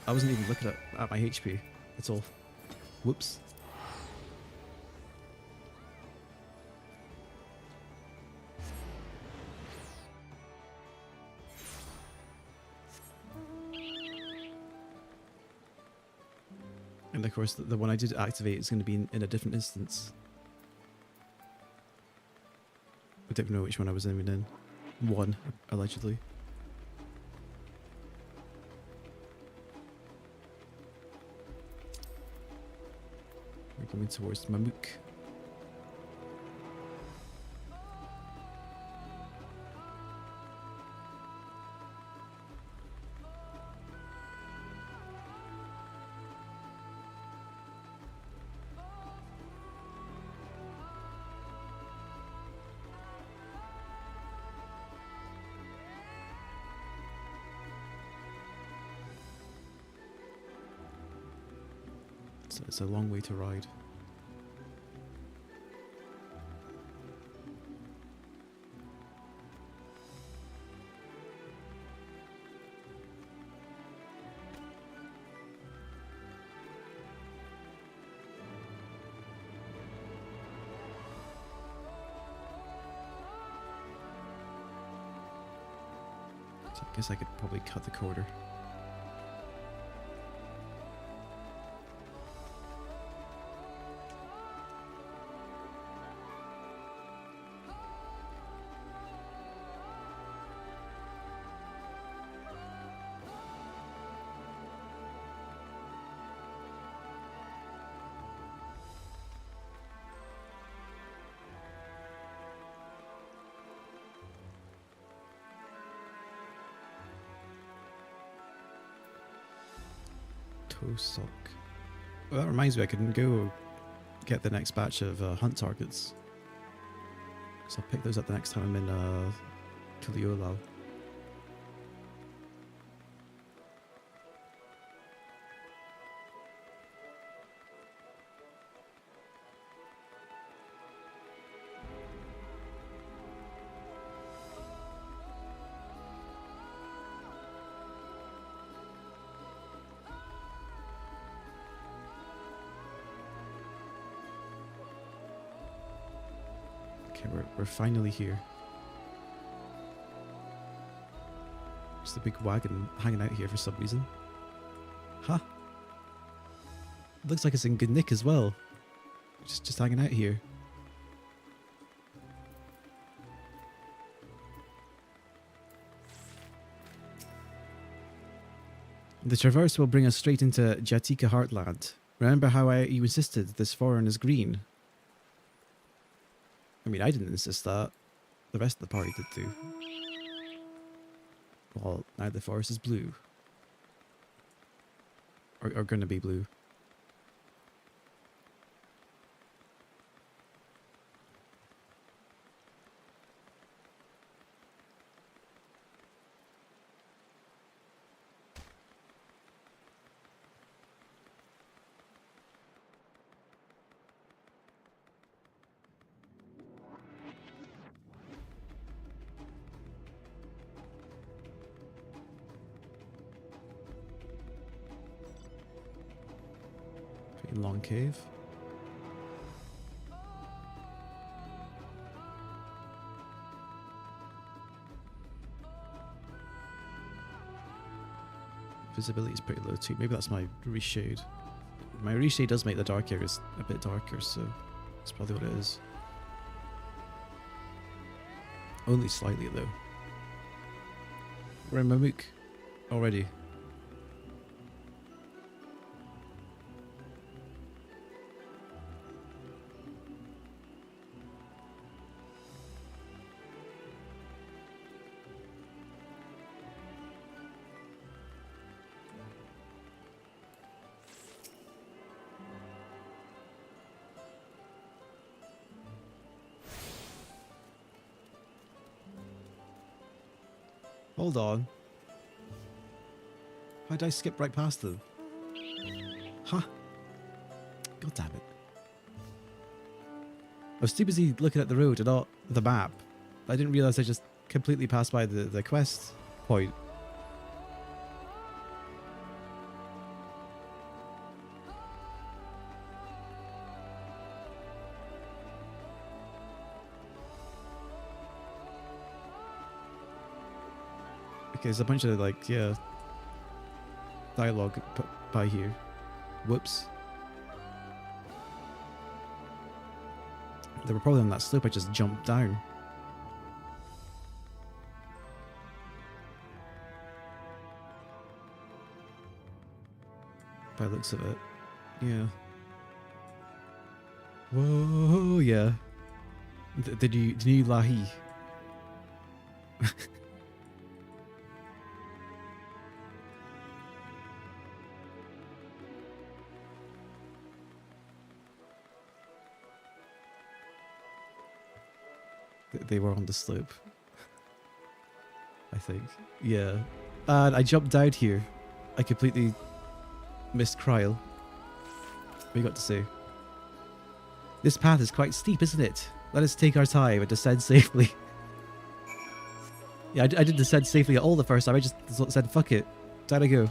I wasn't even looking at my HP at all. Whoops. And of course, the one I did activate is going to be in a different instance. I don't know which one I was even in. One, allegedly. We're coming towards Mamook. So it's a long way to ride. So I guess I could probably cut the corner. Toe sock. Well, that reminds me, I can go get the next batch of hunt targets. So I'll pick those up the next time I'm in Tuliolao. Okay, we're finally here. Just a big wagon hanging out here for some reason. Huh? Looks like it's in good nick as well. Just hanging out here. The traverse will bring us straight into Jatika Heartland. Remember how you insisted this foreign is green? I mean, I didn't insist that. The rest of the party did too. Well, now the forest is blue. Or gonna be blue. Long cave. Visibility is pretty low too. Maybe that's my reshade. My reshade does make the dark areas a bit darker, so that's probably what it is. Only slightly though. We're in Mamook already. Hold on. Why did I skip right past them? Huh? God damn it. was too busy looking at the road and not the map. I didn't realise I just completely passed by the quest point. Okay, there's a bunch of like, yeah, dialogue by here. Whoops. They were probably on that slope I just jumped down. By the looks of it. Yeah. Whoa, yeah. The new Lahi. They were on the slope. I think. Yeah. And I jumped down here. I completely missed Kryl. What you got to say? This path is quite steep, isn't it? Let us take our time and descend safely. Yeah, I didn't descend safely at all the first time. I just said, fuck it. Down I go.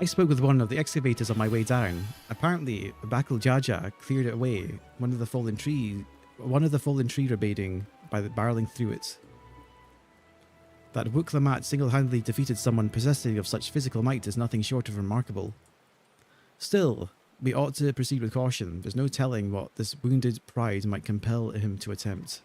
I spoke with one of the excavators on my way down. Apparently, Bakul Jaja cleared it away. One of the fallen tree remaining by barreling through it. That Wuklamat single-handedly defeated someone possessing of such physical might is nothing short of remarkable. Still, we ought to proceed with caution. There's no telling what this wounded pride might compel him to attempt.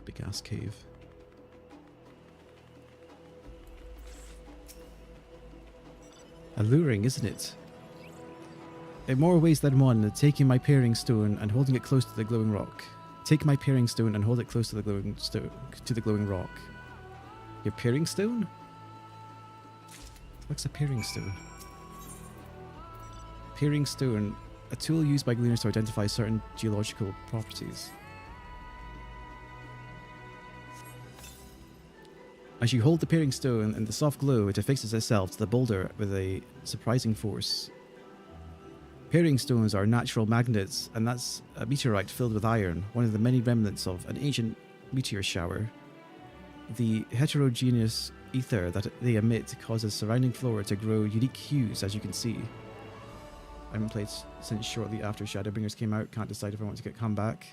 Big ass cave. Alluring, isn't it? In more ways than one, taking my paring stone and holding it close to the glowing rock. Take my paring stone and hold it close to the glowing rock. Your paring stone? What's a paring stone? Paring stone, a tool used by gleaners to identify certain geological properties. As you hold the paring stone in the soft glow, it affixes itself to the boulder with a surprising force. Paring stones are natural magnets, and that's a meteorite filled with iron, one of the many remnants of an ancient meteor shower. The heterogeneous ether that they emit causes surrounding flora to grow unique hues, as you can see. I haven't played since shortly after Shadowbringers came out, can't decide if I want to come back.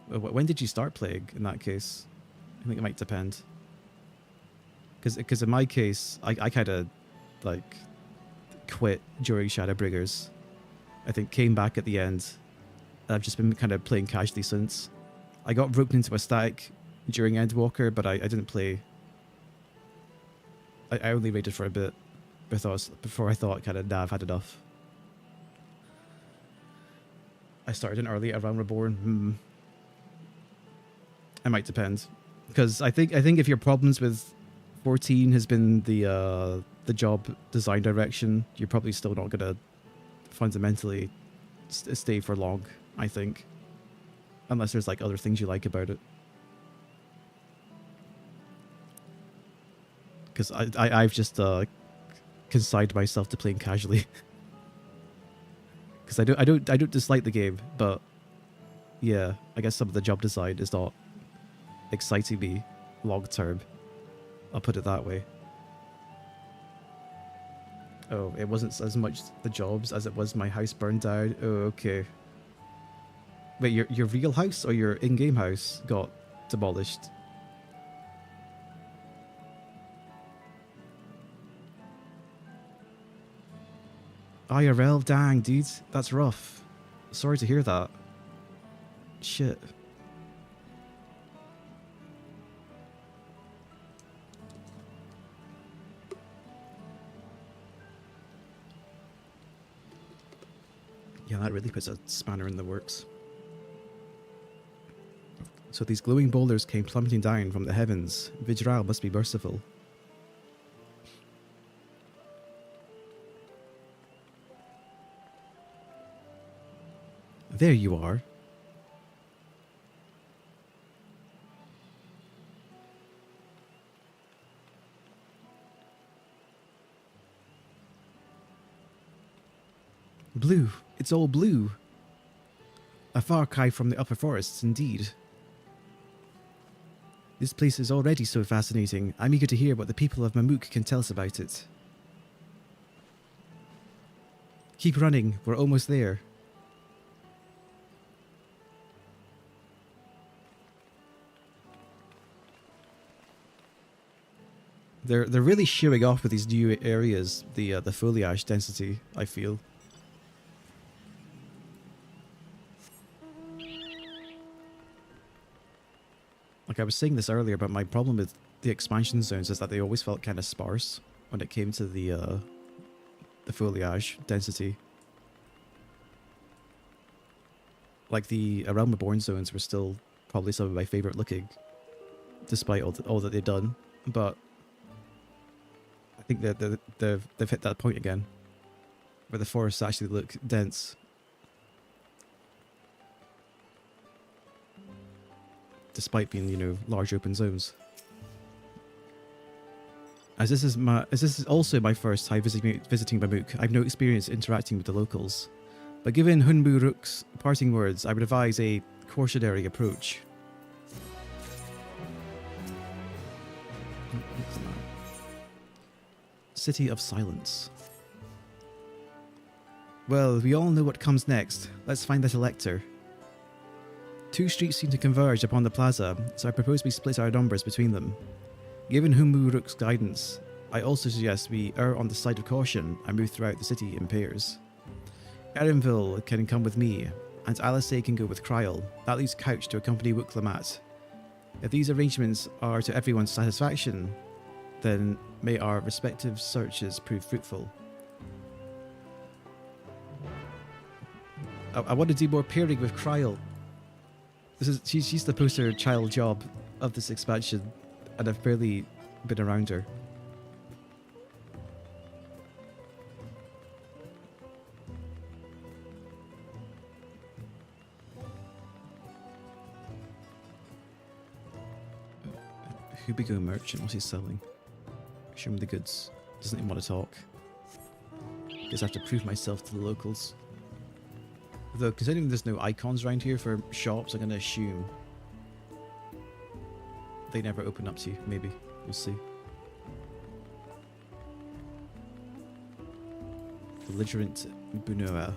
When did you start playing, in that case? I think it might depend. Because in my case, I kind of, like, quit during Shadowbringers. I think came back at the end. I've just been kind of playing casually since. I got roped into a static during Endwalker, but I didn't play. I only raided for a bit before I thought kind of, nah, I've had enough. I started in early around Reborn. It might depend. Because I think if your problems with 14 has been the job design direction, you're probably still not gonna fundamentally stay for long, I think, unless there's like other things you like about it. Because I've just consigned myself to playing casually. Because I don't dislike the game, but yeah, I guess some of the job design is not exciting me long term. I'll put it that way. Oh, it wasn't as much the jobs as it was my house burned down. Oh, okay. Wait, your real house or your in-game house got demolished? IRL, dang, dude. That's rough. Sorry to hear that. Shit. Yeah, that really puts a spanner in the works. So these glowing boulders came plummeting down from the heavens. Vijral must be merciful. There you are. Blue. It's all blue. A far cry from the upper forests, indeed. This place is already so fascinating. I'm eager to hear what the people of Mamook can tell us about it. Keep running. We're almost there. They're really showing off with these new areas, the foliage density, I feel. Like I was saying this earlier, but my problem with the expansion zones is that they always felt kind of sparse when it came to the foliage density. Like the A Realm Reborn zones were still probably some of my favorite looking, despite all that they've done. But I think that they've hit that point again, where the forests actually look dense. Despite being, you know, large open zones. As this is also my first time visiting Mamook, I've no experience interacting with the locals. But given Hunbu Rook's parting words, I would advise a cautionary approach. City of Silence. Well, we all know what comes next. Let's find that elector. Two streets seem to converge upon the plaza, so I propose we split our numbers between them. Given Hunbu Rook's guidance, I also suggest we err on the side of caution and move throughout the city in pairs. Erenville can come with me, and Alisay can go with Kryl. That leaves Couch to accompany Wuklamat. If these arrangements are to everyone's satisfaction, then may our respective searches prove fruitful. I want to do more pairing with Kryl. She's the poster child job of this expansion, and I've barely been around her. Hubigo merchant, what's he selling? Show me the goods. Doesn't even want to talk. Guess I have to prove myself to the locals. Though, considering there's no icons around here for shops, I'm going to assume they never open up to you. Maybe. We'll see. Belligerent Bunoa.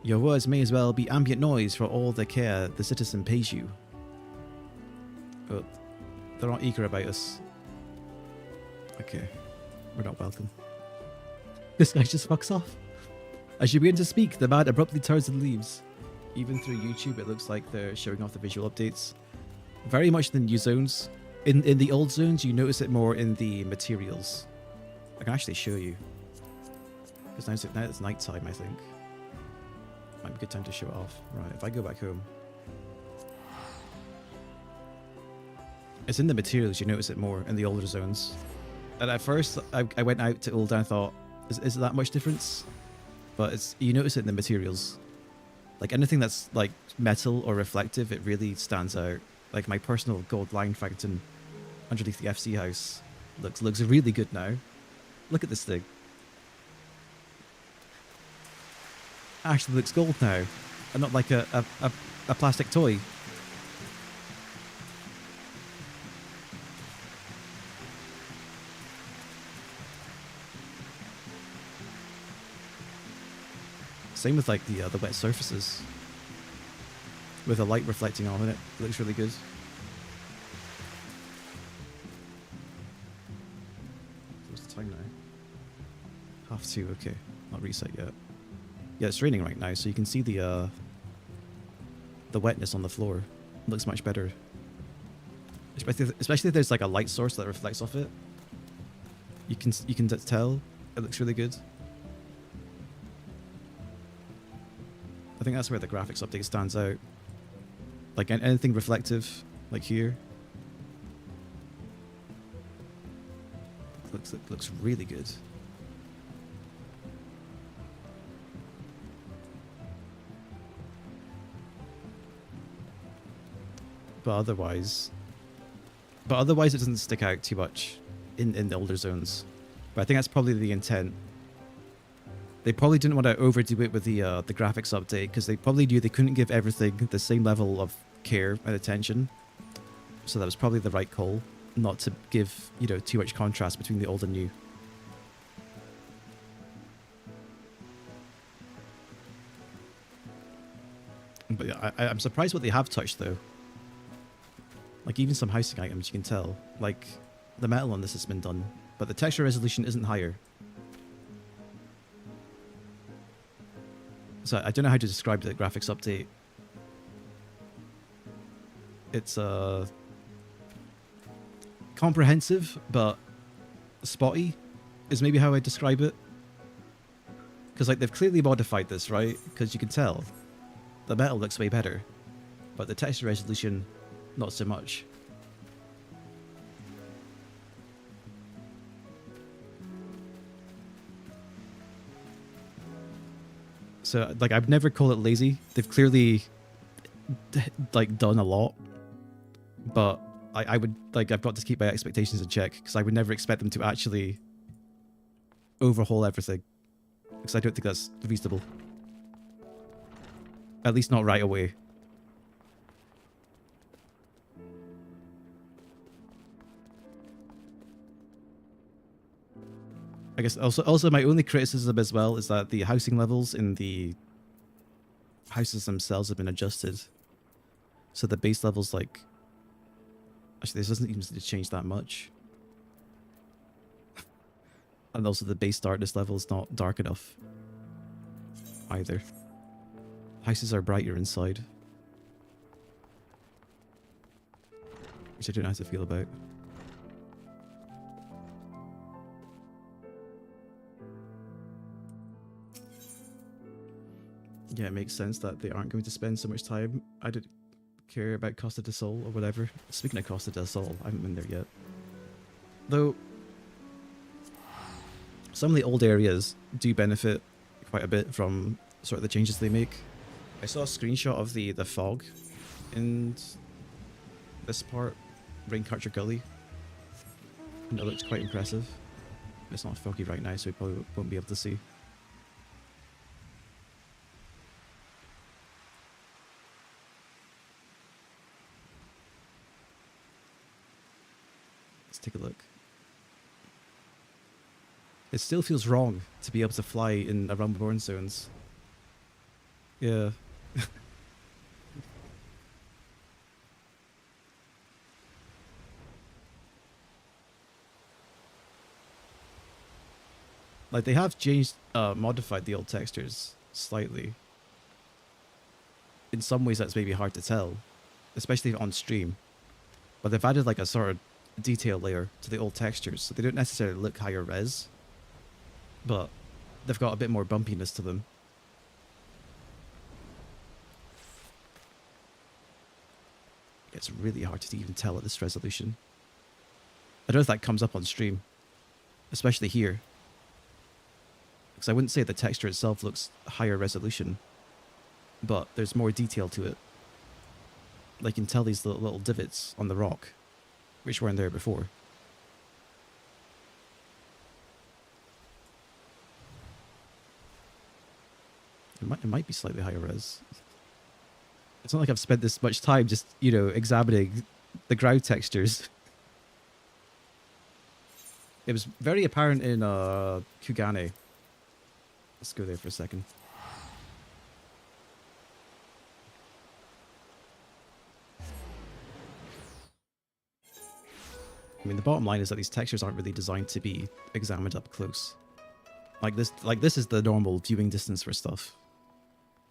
Your words may as well be ambient noise for all the care the citizen pays you. But they're not eager about us. Okay. We're not welcome. This guy just fucks off. As you begin to speak, the man abruptly turns and leaves. Even through YouTube, it looks like they're showing off the visual updates. Very much in the new zones. In the old zones, you notice it more in the materials. I can actually show you. Because now it's night time, I think. Might be a good time to show it off. Right, if I go back home. It's in the materials, you notice it more in the older zones. And at first, I went out to Ul'dah and thought, is that much difference? But you notice it in the materials. Like anything that's like metal or reflective, it really stands out. Like my personal gold line fountain underneath the FC house looks really good now. Look at this thing. Actually looks gold now, and not like a plastic toy. Same with like the wet surfaces, with the light reflecting off it. It looks really good. What's the time now? 2:30. Okay, not reset yet. Yeah, it's raining right now, so you can see the wetness on the floor. It looks much better. Especially if there's like a light source that reflects off it. You can tell it looks really good. I think that's where the graphics update stands out. Like anything reflective, like here, looks really good. But otherwise it doesn't stick out too much in the older zones. But I think that's probably the intent. They probably didn't want to overdo it with the graphics update because they probably knew they couldn't give everything the same level of care and attention. So that was probably the right call, not to give, you know, too much contrast between the old and new. But yeah, I'm surprised what they have touched though. Like even some housing items you can tell, like the metal on this has been done, but the texture resolution isn't higher. So I don't know how to describe the graphics update. It's comprehensive, but spotty is maybe how I describe it. Because like they've clearly modified this, right? Because you can tell the metal looks way better, but the texture resolution not so much. So like I'd never call it lazy. They've clearly like done a lot, but I would like I've got to keep my expectations in check because I would never expect them to actually overhaul everything because I don't think that's reasonable. At least not right away. I guess also my only criticism as well is that the housing levels in the houses themselves have been adjusted. So the base levels, like, actually this doesn't even change that much. And also the base darkness level is not dark enough either. Houses are brighter inside, which I don't know how to feel about. Yeah, it makes sense that they aren't going to spend so much time. I don't care about Costa del Sol or whatever. Speaking of Costa del Sol, I haven't been there yet. Though, some of the old areas do benefit quite a bit from sort of the changes they make. I saw a screenshot of the fog in this part, Raincatcher Gully, and it looked quite impressive. It's not foggy right now, so we probably won't be able to see. Take a look. It still feels wrong to be able to fly in around the burn zones. Yeah. Like they have changed, modified the old textures slightly. In some ways that's maybe hard to tell, especially on stream. But they've added like a sort of detail layer to the old textures, so they don't necessarily look higher res, but they've got a bit more bumpiness to them. It's really hard to even tell at this resolution. I don't know if that comes up on stream, especially here, because I wouldn't say the texture itself looks higher resolution, but there's more detail to it. Like you can tell these little divots on the rock, which weren't there before. It might be slightly higher res. It's not like I've spent this much time just, you know, examining the ground textures. It was very apparent in Kugane. Let's go there for a second. I mean, the bottom line is that these textures aren't really designed to be examined up close. Like this is the normal viewing distance for stuff.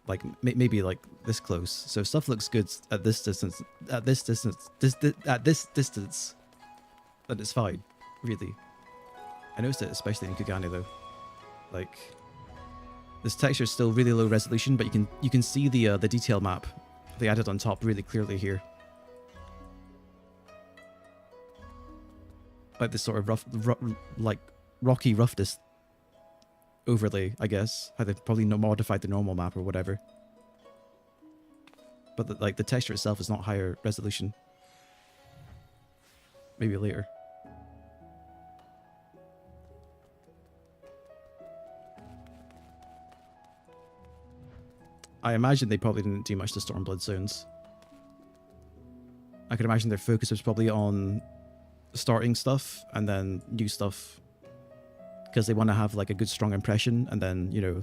Like maybe like this close. So if stuff looks good at this distance, then it's fine, really. I noticed it especially in Kugane though. Like, this texture is still really low resolution, but you can see the detail map they added on top really clearly here. Like this sort of like rocky roughness overlay, I guess. How they've probably modified the normal map or whatever. But like the texture itself is not higher resolution. Maybe later. I imagine they probably didn't do much to Stormblood zones. I could imagine their focus was probably on starting stuff and then new stuff, because they want to have like a good strong impression, and then, you know,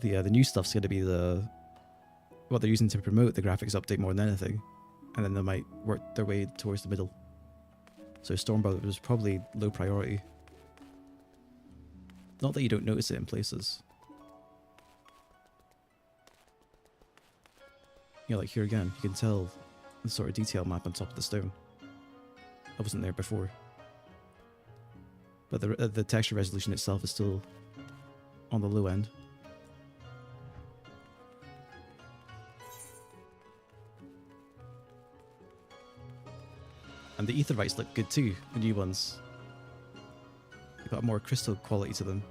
the new stuff's going to be what they're using to promote the graphics update more than anything, and then they might work their way towards the middle. So Stormblood was probably low priority. Not that you don't notice it in places. Yeah, like here again, you can tell the sort of detail map on top of the stone. I wasn't there before. But the texture resolution itself is still on the low end. And the aetherytes look good too, the new ones. They've got more crystal quality to them.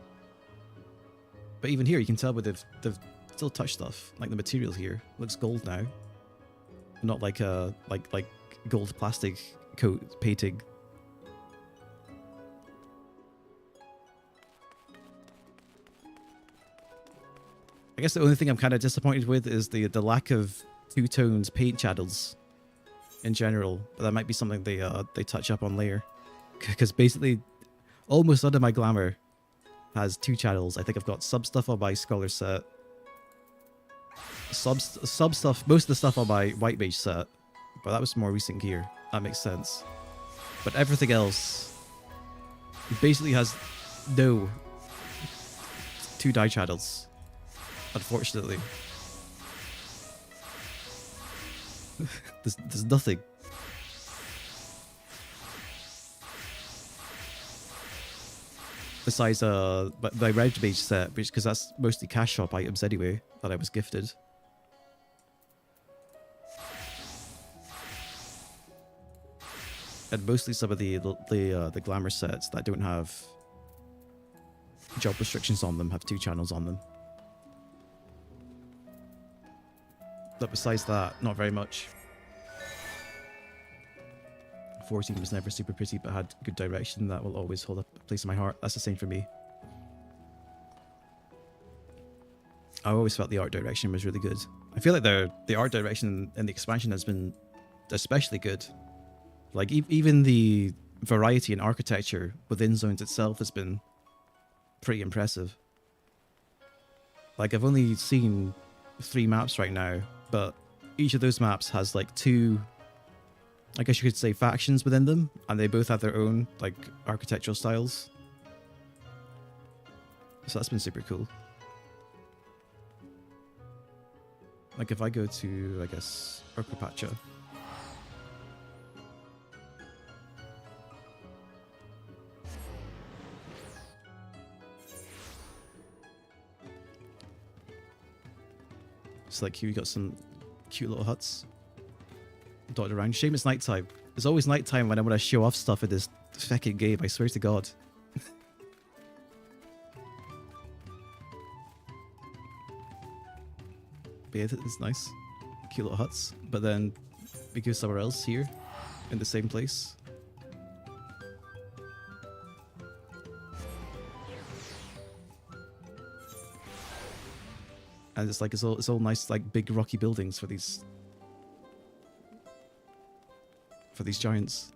But even here, you can tell where they've still touched stuff. Like the material here looks gold now, not like a like gold plastic coat painting. I guess the only thing I'm kind of disappointed with is the lack of two-toned paint channels in general. But that might be something they touch up on later, because basically almost none of my glamour has two channels. I think I've got sub stuff on my scholar set, sub stuff, most of the stuff on my white mage set, but that was more recent gear. That makes sense. But everything else basically has no two dye channels, unfortunately. There's nothing. Besides my red mage set, because that's mostly cash shop items anyway that I was gifted. And mostly some of the glamour sets that don't have job restrictions on them have two channels on them. But besides that, not very much. 14 was never super pretty, but had good direction. That will always hold a place in my heart. That's the same for me. I always felt the art direction was really good. I feel like the art direction in the expansion has been especially good. Like, even the variety in architecture within zones itself has been pretty impressive. Like, I've only seen 3 maps right now, but each of those maps has like 2, I guess you could say, factions within them, and they both have their own like architectural styles. So that's been super cool. Like if I go to, I guess, Urquapacha. It's like here you got some cute little huts dotted around. Shame it's nighttime. It's always nighttime when I want to show off stuff in this fucking game, I swear to God. But yeah, it's nice. Cute little huts. But then we go somewhere else here in the same place. And it's like it's all nice, like big rocky buildings for these giants.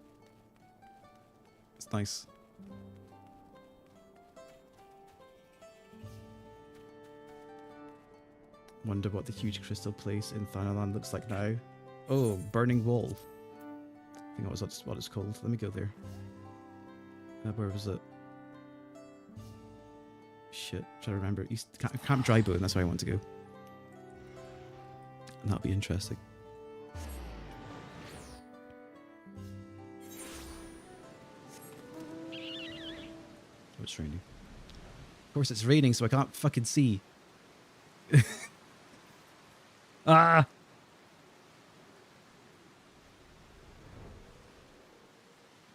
It's nice. Wonder what the huge crystal place in Thanalan looks like now. Oh, Burning Wall. I think that's what it's called. Let me go there. Where was it? Shit, trying to remember. Camp Drybone, that's where I want to go. And that'll be interesting. Oh, it's raining. Of course it's raining, so I can't fucking see. Ah!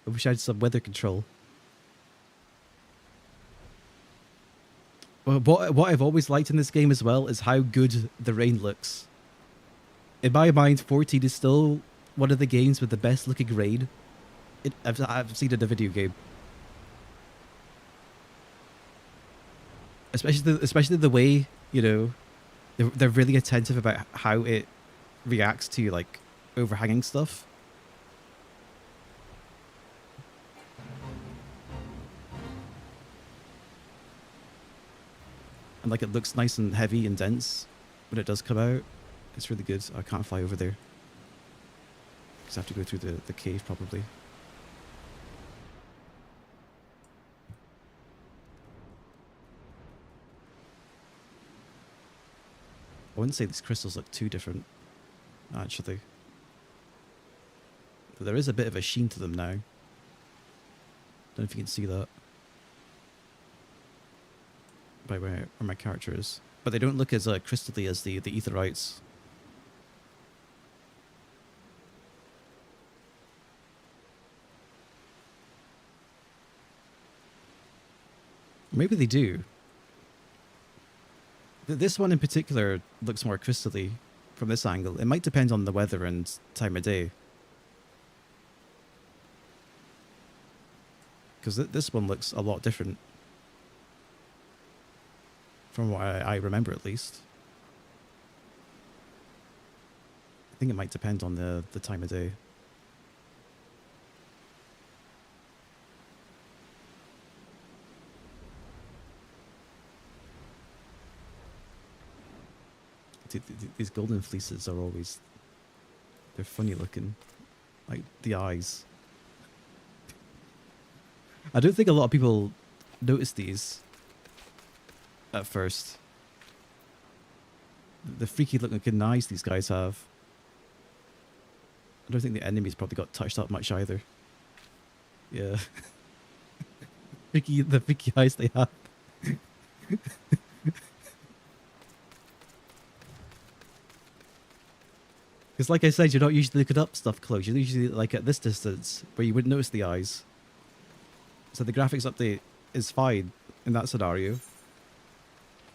I wish I had some weather control. Well, what I've always liked in this game as well is how good the rain looks. In my mind, 14 is still one of the games with the best looking rain I've seen in a video game. Especially the way, you know, they're really attentive about how it reacts to like overhanging stuff. And like it looks nice and heavy and dense when it does come out. It's really good. I can't fly over there. Because I have to go through the cave probably. I wouldn't say these crystals look too different, actually. But there is a bit of a sheen to them now. Don't know if you can see that. By where my character is. But they don't look as crystally as the aetherites. Maybe they do. This one in particular looks more crystally from this angle. It might depend on the weather and time of day. Because this one looks a lot different. From what I remember, at least. I think it might depend on the time of day. These golden fleeces are always... They're funny looking. Like, the eyes. I don't think a lot of people notice these at first. The freaky looking eyes these guys have. I don't think the enemies probably got touched up much either. Yeah. The freaky eyes they have. Because like I said, you're not usually looking up stuff close. You're usually like at this distance where you wouldn't notice the eyes. So the graphics update is fine in that scenario.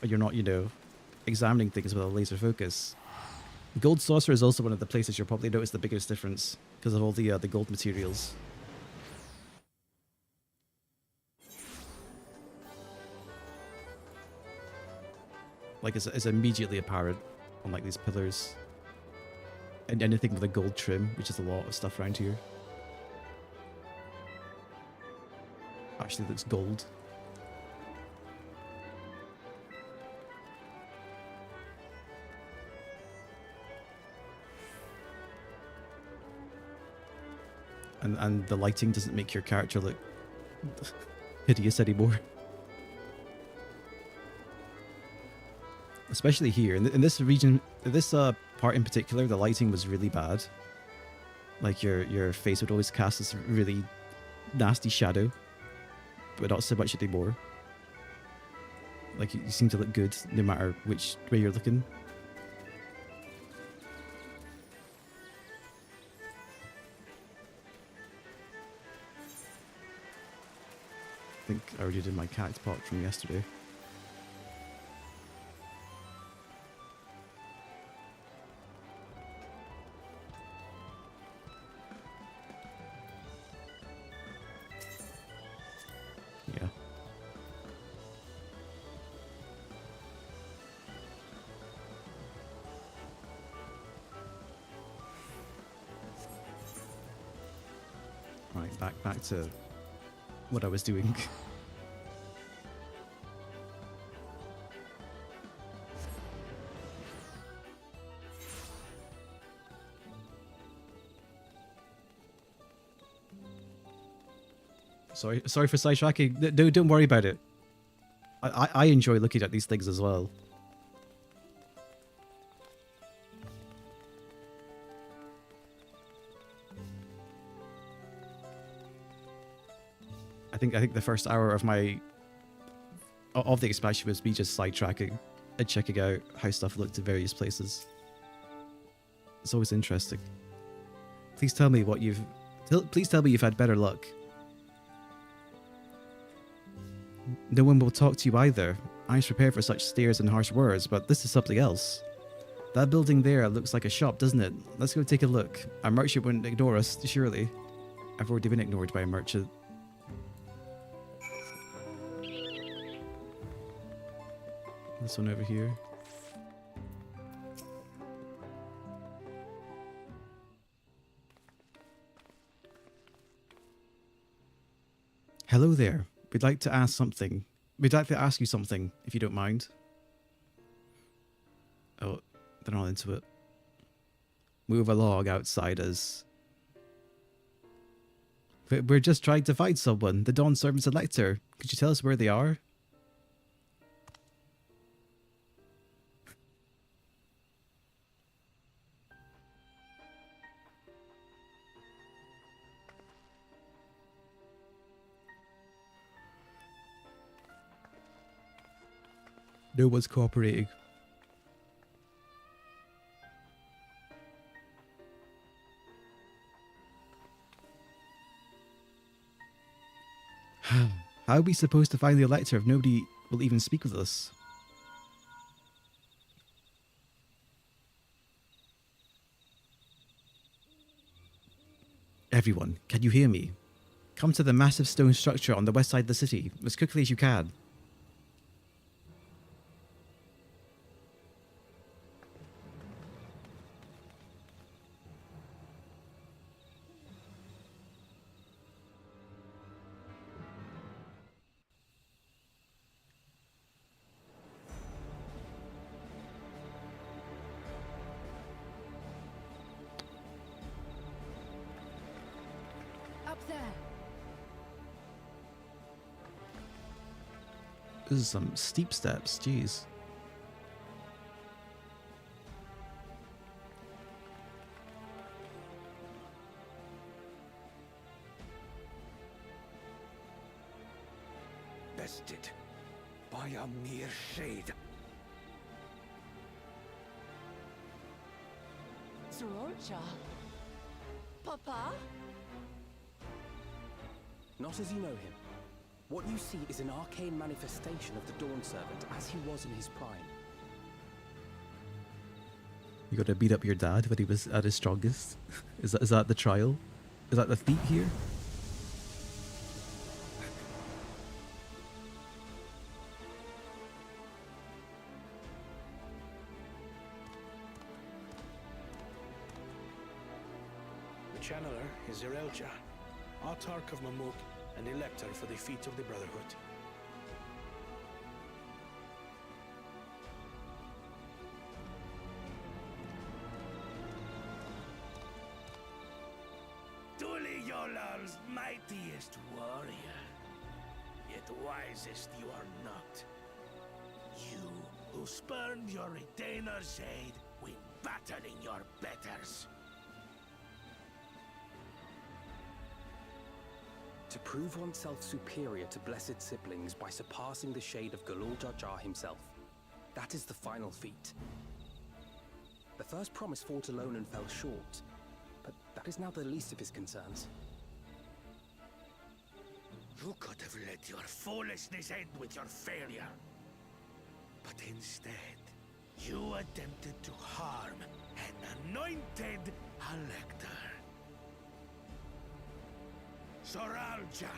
But you're not, you know, examining things with a laser focus. Gold Saucer is also one of the places you'll probably notice the biggest difference because of all the gold materials. Like it's immediately apparent on like these pillars. And anything with a gold trim, which is a lot of stuff around here. Actually looks gold. And the lighting doesn't make your character look hideous anymore. Especially here in this region, this part in particular, the lighting was really bad. Like your face would always cast this really nasty shadow, but not so much anymore. Like you seem to look good no matter which way you're looking. I think I already did my cactus pot from yesterday. Yeah. Right, back to what I was doing. Sorry for sidetracking. No, don't worry about it. I enjoy looking at these things as well. I think the first hour of my of the expansion was me just sidetracking and checking out how stuff looked in various places. It's always interesting. Please tell me what please tell me you've had better luck. No one will talk to you either. I was prepared for such stares and harsh words, but this is something else. That building there looks like a shop, doesn't it? Let's go take a look. A merchant wouldn't ignore us, surely. I've already been ignored by a merchant. This one over here. Hello there. We'd like to ask something. We'd like to ask you something, if you don't mind. Oh, they're not into it. Move a log outside us. We're just trying to find someone. The Dawn Servant's Elector. Could you tell us where they are? No one's cooperating. How are we supposed to find the Elector if nobody will even speak with us? Everyone, can you hear me? Come to the massive stone structure on the west side of the city, as quickly as you can. This is some steep steps, jeez. Bested by a mere shade. Sororcha? Papa? Not as you know him. What you see is an arcane manifestation of the Dawn Servant as he was in his prime. You gotta beat up your dad when he was at his strongest? Is that the trial? Is that the feat here? The channeler is Irelja, Autarch of Mamuk and Elector for the feet of the Brotherhood. Yolal's mightiest warrior, yet wisest you are not. You who spurned your retainer's aid when battling your betters. To prove oneself superior to blessed siblings by surpassing the shade of Galul Jar Jar himself. That is the final feat. The first promise fought alone and fell short, but that is now the least of his concerns. You could have let your foolishness end with your failure. But instead, you attempted to harm an anointed elector. Soralja,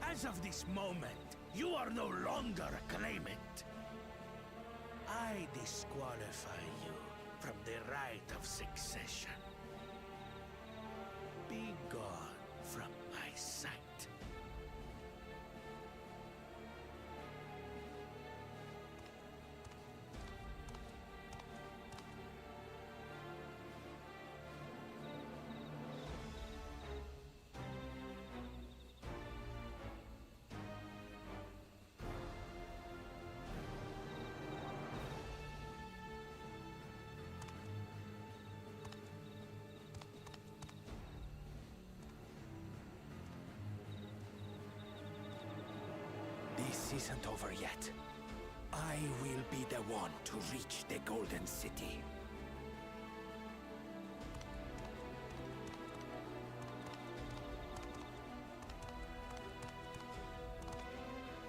as of this moment, you are no longer a claimant. I disqualify you from the right of succession. Be gone from my sight. This isn't over yet. I will be the one to reach the Golden City.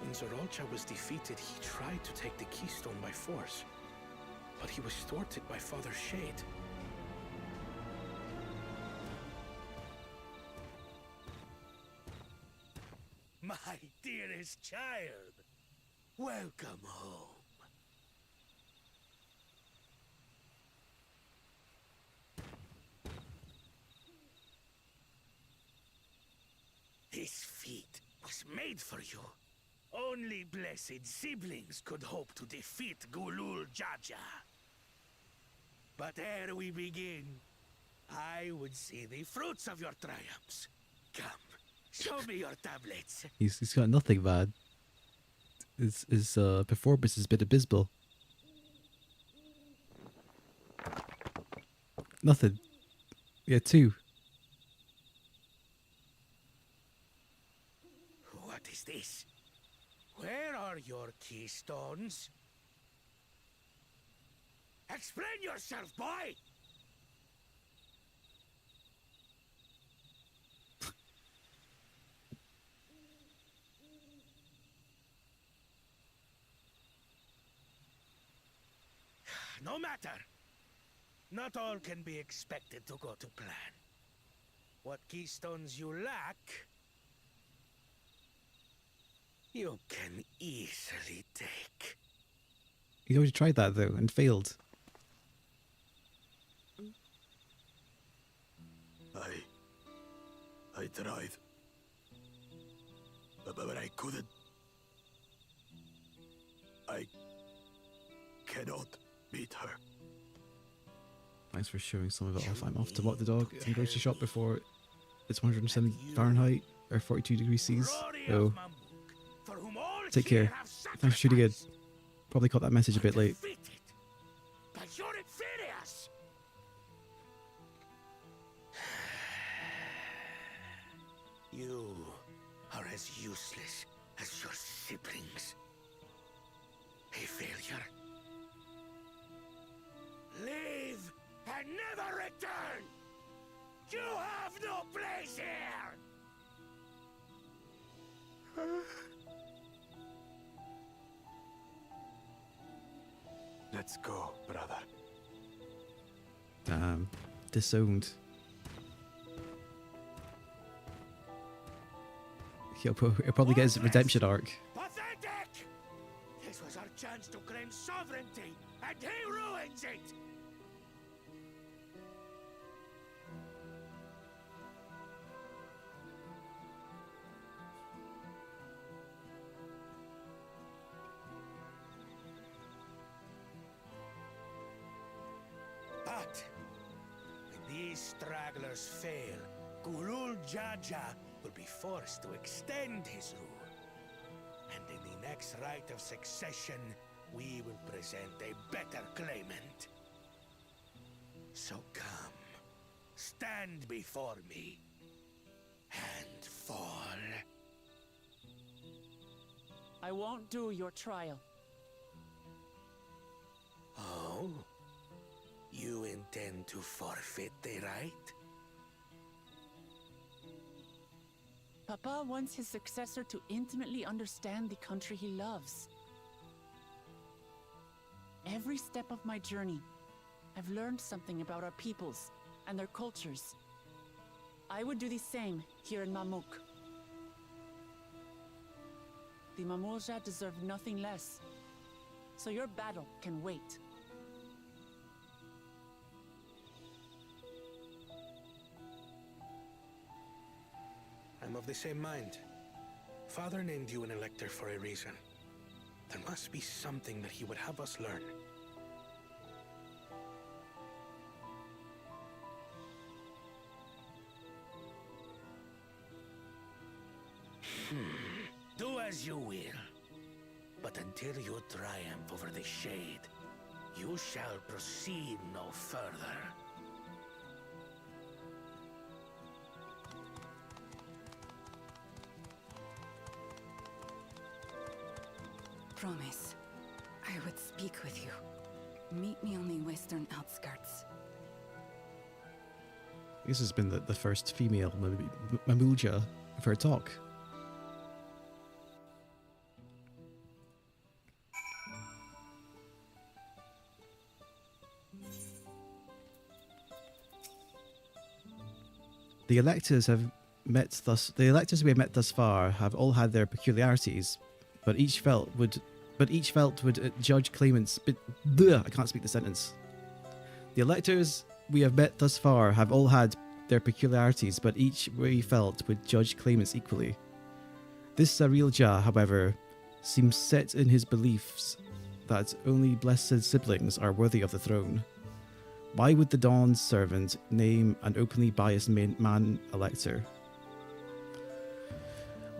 When Zorolcha was defeated, he tried to take the keystone by force. But he was thwarted by Father Shade. My dearest child, welcome home. This feat was made for you. Only blessed siblings could hope to defeat Gulul Jaja. But ere we begin, I would see the fruits of your triumphs. Come, show me your tablets. He's got nothing, man. His performance has been abysmal. Nothing. Yeah, 2. What is this? Where are your keystones? Explain yourself, boy! No matter. Not all can be expected to go to plan. What keystones you lack, you can easily take. He already tried that though and failed. I tried. But I couldn't. I cannot beat her. Thanks for showing some of it off. I'm off to walk the dog and grocery shop before it's 107 Fahrenheit or 42 degrees Celsius. So, take care. Thanks for shooting in. Probably caught that message a bit late. But you're inferious. You are as useless as your siblings. A failure. Leave and never return! You have no place here! Let's go, brother. Disowned. He'll probably get his redemption arc. Pathetic! This was our chance to claim sovereignty, and he ruins it! But when these stragglers fail, Gulul Jaja will be forced to extend his rule. And in the next rite of succession, we will present a better claimant. So come, stand before me, and fall. I won't do your trial. Oh? You intend to forfeit the right? Papa wants his successor to intimately understand the country he loves. Every step of my journey, I've learned something about our peoples and their cultures. I would do the same here in Mamuk. The Mamulja deserve nothing less, so your battle can wait. I'm of the same mind. Father named you an elector for a reason. There must be something that he would have us learn. Do as you will. But until you triumph over the Shade, you shall proceed no further. promise. I would speak with you. Meet me on the western outskirts. This has been the first female Mamulja of her talk. The electors we have met thus far have all had their peculiarities, but each felt would judge claimants. I can't speak the sentence. The electors we have met thus far have all had their peculiarities, but each we felt would judge claimants equally. This Sarilja, however, seems set in his beliefs that only blessed siblings are worthy of the throne. Why would the Dawn's servant name an openly biased man elector?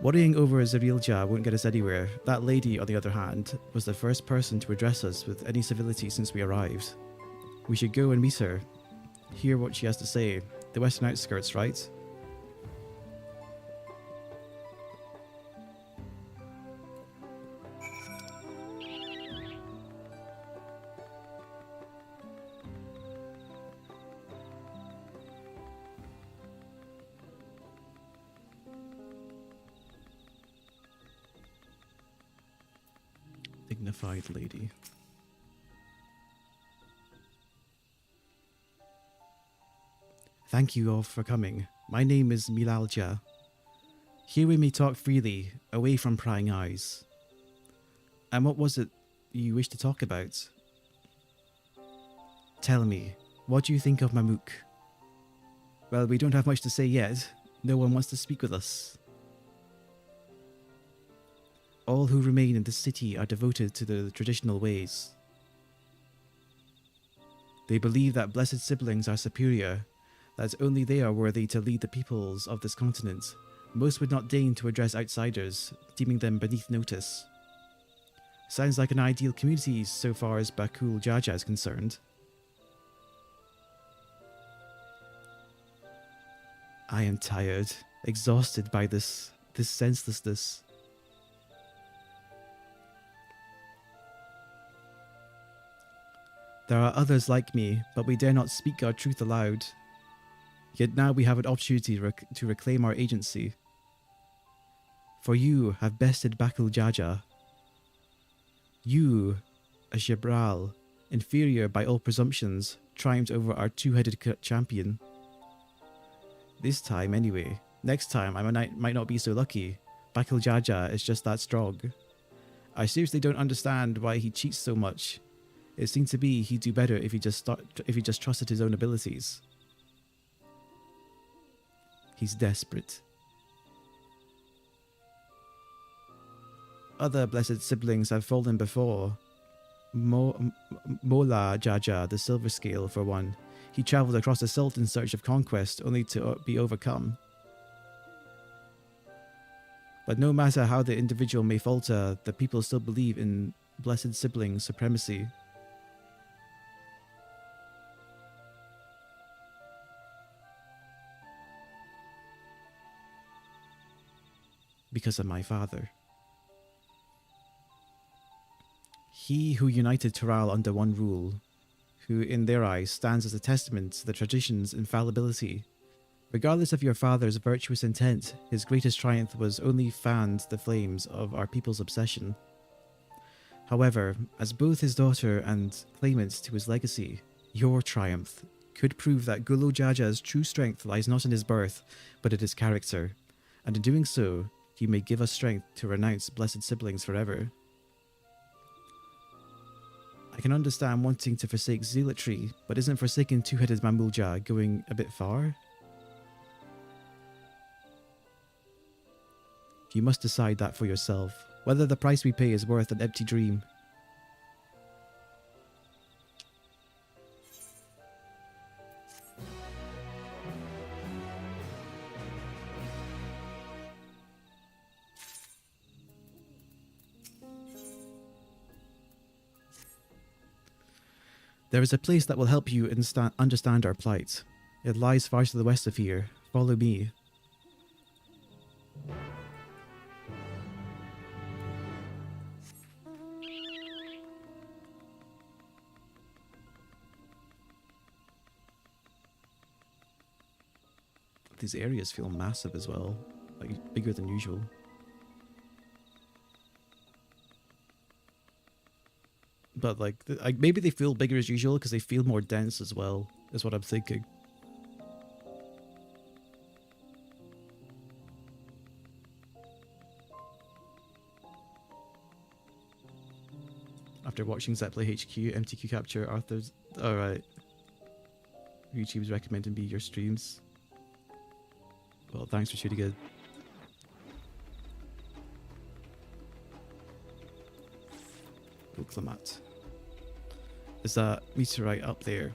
Worrying over Zarilja won't get us anywhere. That lady, on the other hand, was the first person to address us with any civility since we arrived. We should go and meet her, hear what she has to say. The western outskirts, right? Dignified lady. Thank you all for coming. My name is Milalja. Here we may talk freely, away from prying eyes. And what was it you wish to talk about? Tell me, what do you think of Mamuk? Well, we don't have much to say yet. No one wants to speak with us. All who remain in the city are devoted to the traditional ways. They believe that blessed siblings are superior, that only they are worthy to lead the peoples of this continent. Most would not deign to address outsiders, deeming them beneath notice. Sounds like an ideal community so far as Bakul Jaja is concerned. I am tired, exhausted by this senselessness. There are others like me, but we dare not speak our truth aloud. Yet now we have an opportunity to reclaim our agency. For you have bested Bakul Jaja. You, a Emarrel, inferior by all presumptions, triumphed over our two-headed champion. This time, anyway. Next time, I might not be so lucky. Bakul Jaja is just that strong. I seriously don't understand why he cheats so much. It seemed to be he'd do better if he just trusted his own abilities. He's desperate. Other blessed siblings have fallen before. Mola Jaja, the Silver Scale, for one. He travelled across the Salt in search of conquest, only to be overcome. But no matter how the individual may falter, the people still believe in blessed sibling supremacy. Because of my father. He who united Toral under one rule, who in their eyes stands as a testament to the tradition's infallibility. Regardless of your father's virtuous intent, his greatest triumph was only fanned the flames of our people's obsession. However, as both his daughter and claimant to his legacy, your triumph could prove that Gulu Jaja's true strength lies not in his birth, but in his character, and in doing so, you may give us strength to renounce blessed siblings forever. I can understand wanting to forsake zealotry, but isn't forsaking two-headed Mamulja going a bit far? You must decide that for yourself, whether the price we pay is worth an empty dream. There is a place that will help you understand our plight. It lies far to the west of here. Follow me. these areas feel massive as well, like bigger than usual. But like, maybe they feel bigger as usual because they feel more dense as well, is what I'm thinking. After watching Zep play HQ, MTQ capture, Arthur's... Alright. YouTube's recommending me your streams. Well, thanks for shooting it. Clamat. Is that meteorite up there?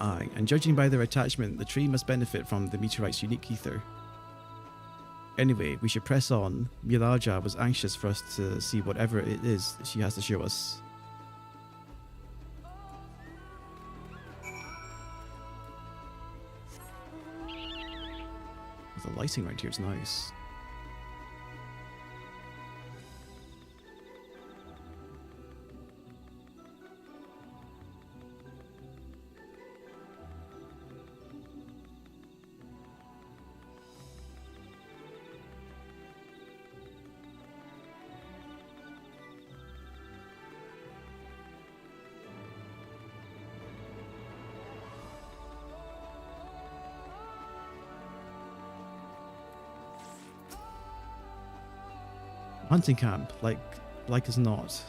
Aye, and judging by their attachment, the tree must benefit from the meteorite's unique ether. Anyway, we should press on. Miraja was anxious for us to see whatever it is she has to show us. The lighting right here is nice. Hunting camp, like as not.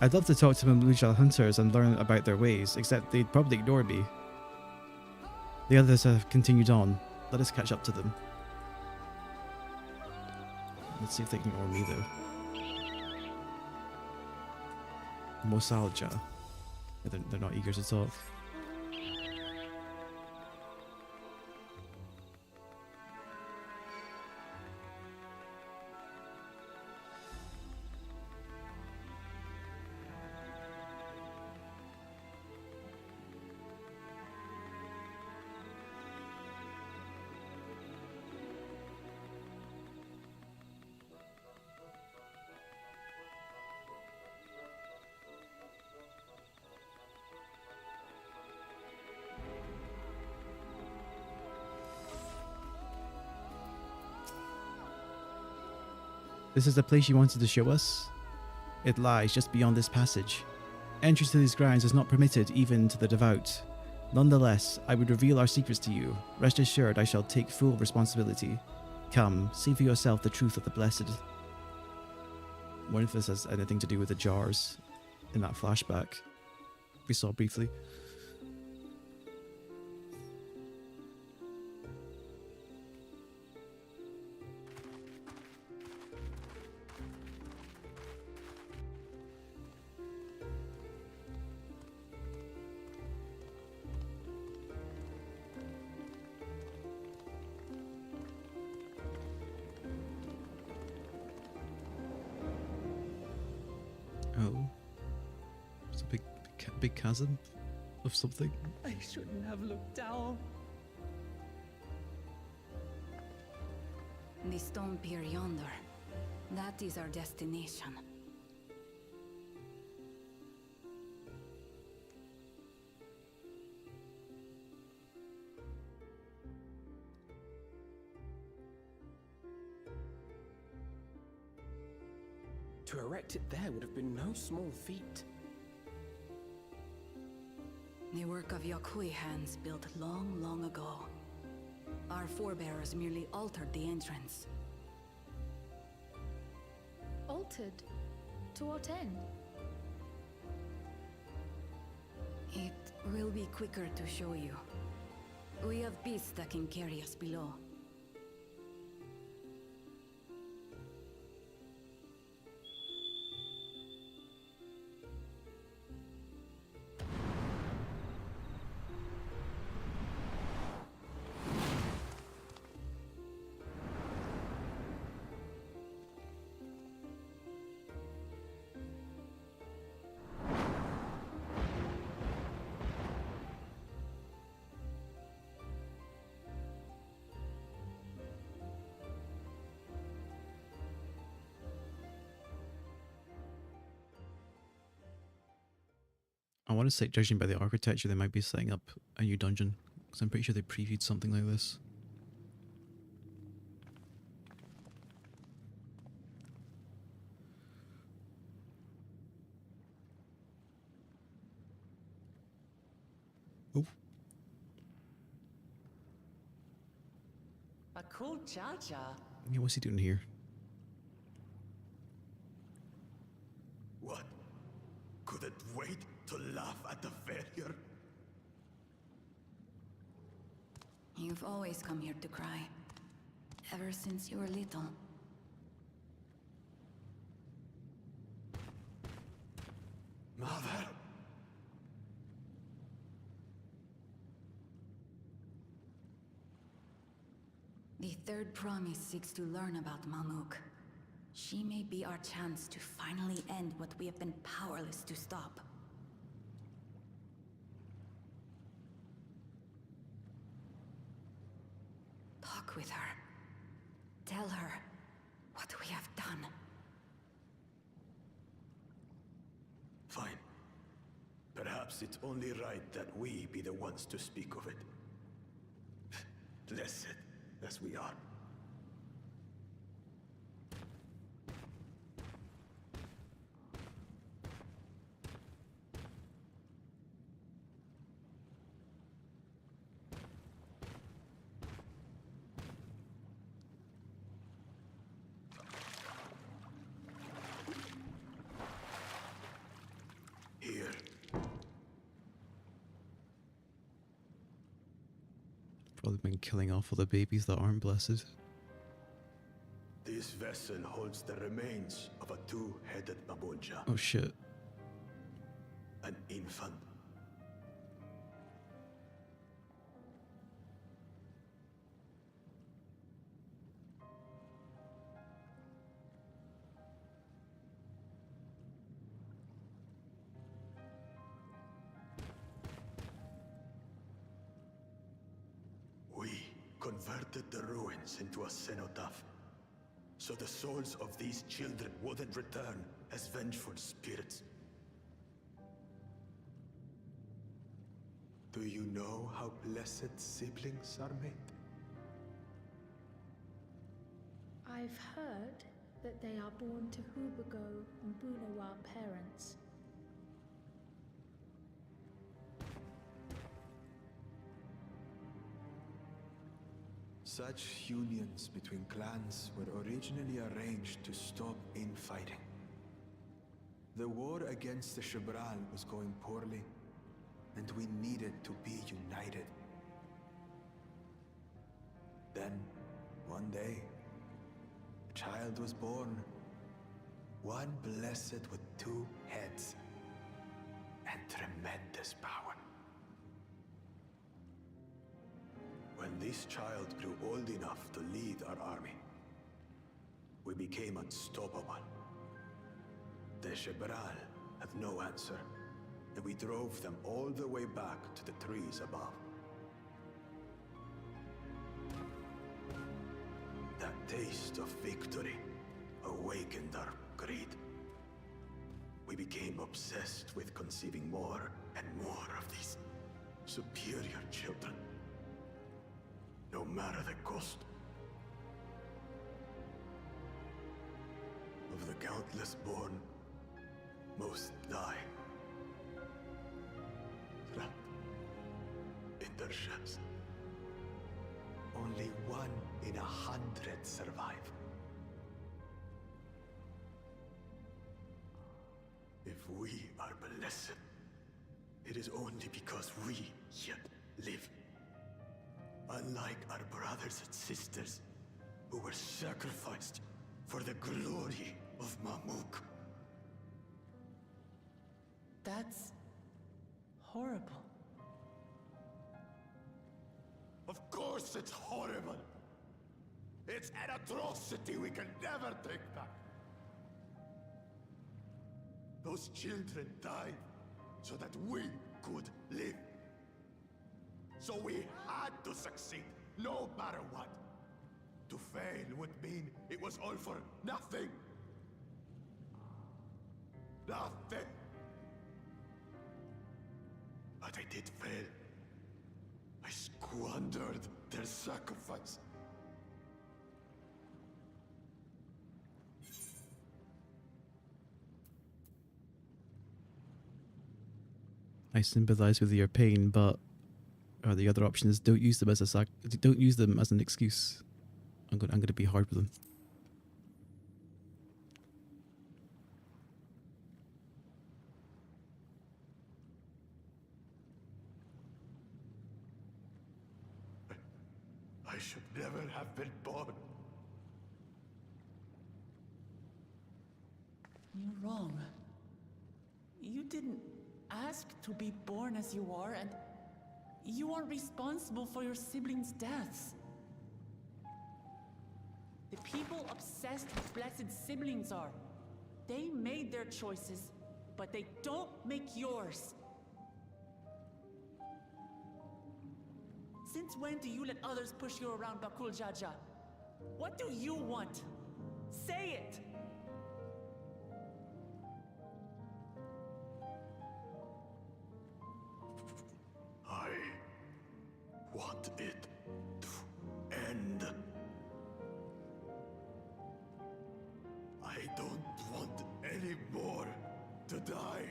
I'd love to talk to Mamuja hunters and learn about their ways, except they'd probably ignore me. The others have continued on. Let us catch up to them. Let's see if they can ignore me though. Mosalja. They're not eager to talk. This is the place you wanted to show us? It lies just beyond this passage. Entrance to these grounds is not permitted even to the devout. Nonetheless, I would reveal our secrets to you. Rest assured I shall take full responsibility. Come, see for yourself the truth of the blessed. I wonder if this has anything to do with the jars in that flashback we saw briefly. Oh. It's a big chasm of something. I shouldn't have looked down. The stone pier yonder. That is our destination. To erect it there would have been no small feat. The work of Yakui hands built long, long ago. Our forebears merely altered the entrance. Altered? To what end? It will be quicker to show you. We have beasts that can carry us below. I want to say, judging by the architecture, they might be setting up a new dungeon Because I'm pretty sure they previewed something like this. Oh. A cool Jaja. Yeah, what's he doing here? What? Couldn't wait to laugh at the failure? You've always come here to cry. Ever since you were little. Mother! The third promise seeks to learn about Malmuk. She may be our chance to finally end what we have been powerless to stop. Talk with her. Tell her what we have done. Fine. Perhaps it's only right that we be the ones to speak of it. Blessed as we are. Here. Probably been killing off all the babies that aren't blessed. This vessel holds the remains of a two-headed Mamulja. Oh shit. An infant. We converted the ruins into a cenotaph, so the souls of these children wouldn't return as vengeful spirits. Do you know how blessed siblings are made? I've heard that they are born to Hubago and Bunawa parents. Such unions between clans were originally arranged to stop infighting. The war against the Shibral was going poorly, and we needed to be united. Then, one day, a child was born. One blessed with two heads and tremendous power. When this child grew old enough to lead our army, we became unstoppable. The Shibral have no answer, and we drove them all the way back to the trees above. That taste of victory awakened our greed. We became obsessed with conceiving more and more of these superior children, no matter the cost. Of the countless born, most die. Trapped in their ships. Only 1 in 100 survive. If we are blessed, it is only because we yet live. Unlike our brothers and sisters, who were sacrificed for the glory of Mamuk. That's horrible. Of course it's horrible. It's an atrocity we can never take back. Those children died so that we could live. So we had to succeed, no matter what. To fail would mean it was all for nothing. Nothing. But I did fail. I sacrifice. I sympathize with your pain, but the other option is don't use them as don't use them as an excuse. I'm going to be hard with them. I should never have been born. You're wrong. You didn't ask to be born as you are, and you aren't responsible for your siblings' deaths. The people obsessed with blessed siblings are. They made their choices, but they don't make yours. Since when do you let others push you around, Bakul Jaja? What do you want? Say it! I want it to end. I don't want any more to die.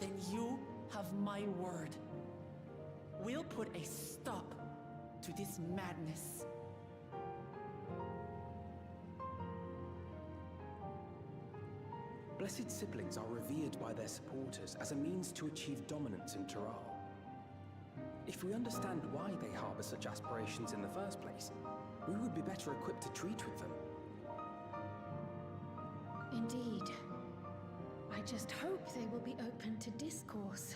Then you have my word. We'll put a stop to this madness. Blessed siblings are revered by their supporters as a means to achieve dominance in Tural. If we understand why they harbor such aspirations in the first place, we would be better equipped to treat with them. Indeed. I just hope they will be open to discourse.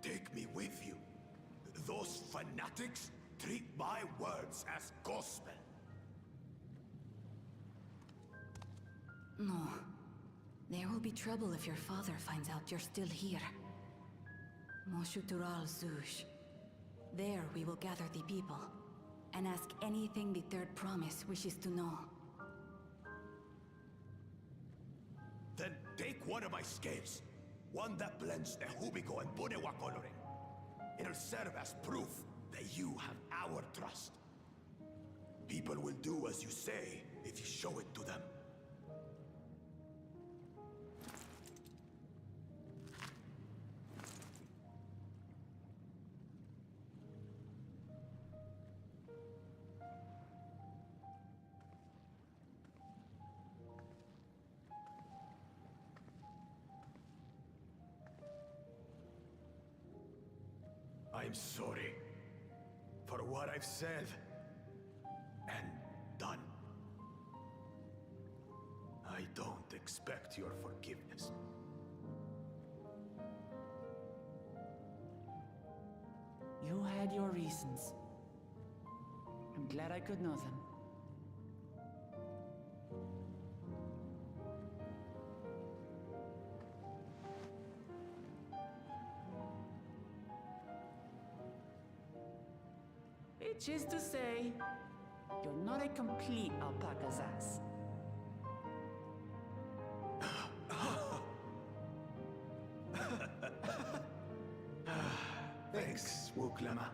Take me with you. Those fanatics treat my words as gospel. No. There will be trouble if your father finds out you're still here. Moshutural Zush. There we will gather the people, and ask anything the Third Promise wishes to know. Then take one of my scales. One that blends the Hubico and Bunewa coloring. It'll serve as proof that you have our trust. People will do as you say if you show it to them. I'm sorry for what I've said and done. I don't expect your forgiveness. You had your reasons. I'm glad I could know them. Which is to say, you're not a complete alpaca's ass. Thanks, Wuklama.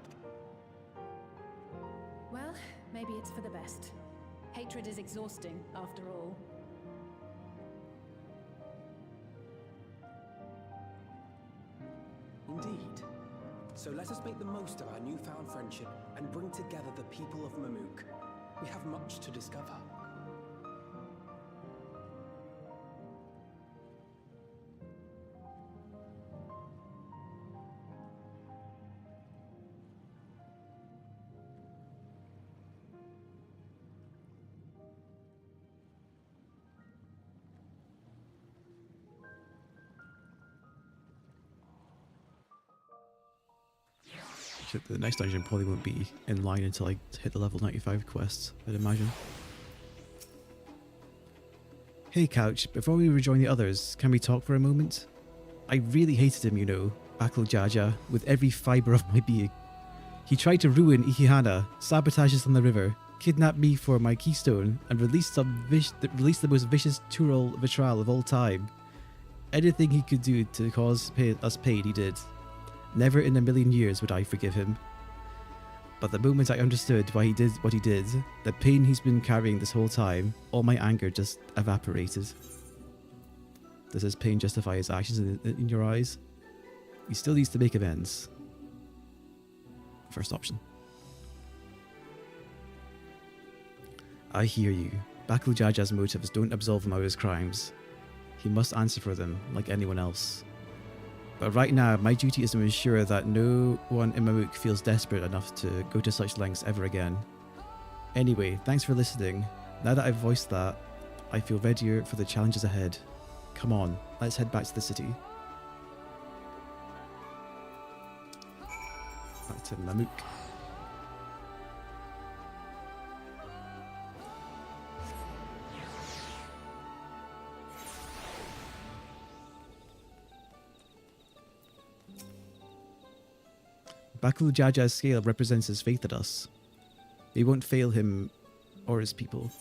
Well, maybe it's for the best. Hatred is exhausting, after all. Indeed. So let us make the most of our newfound friendship and bring together the people of Mamuk. We have much to discover. The next dungeon probably won't be in line until I hit the level 95 quests, I'd imagine. Hey Couch, before we rejoin the others, can we talk for a moment? I really hated him, you know, Bakul Jaja, with every fibre of my being. He tried to ruin Ikihana, sabotage us on the river, kidnapped me for my keystone and released the most vicious Tural vitriol of all time. Anything he could do to cause us pain, he did. Never in a million years would I forgive him. But the moment I understood why he did what he did, the pain he's been carrying this whole time, all my anger just evaporated. Does his pain justify his actions in your eyes? He still needs to make amends. First option. I hear you. Bakul Jaja's motives don't absolve him of his crimes. He must answer for them, like anyone else. But right now, my duty is to ensure that no one in Mamuk feels desperate enough to go to such lengths ever again. Anyway, thanks for listening. Now that I've voiced that, I feel readier for the challenges ahead. Come on, let's head back to the city. Back to Mamuk. Bakul Jaja's scale represents his faith in us. We won't fail him or his people.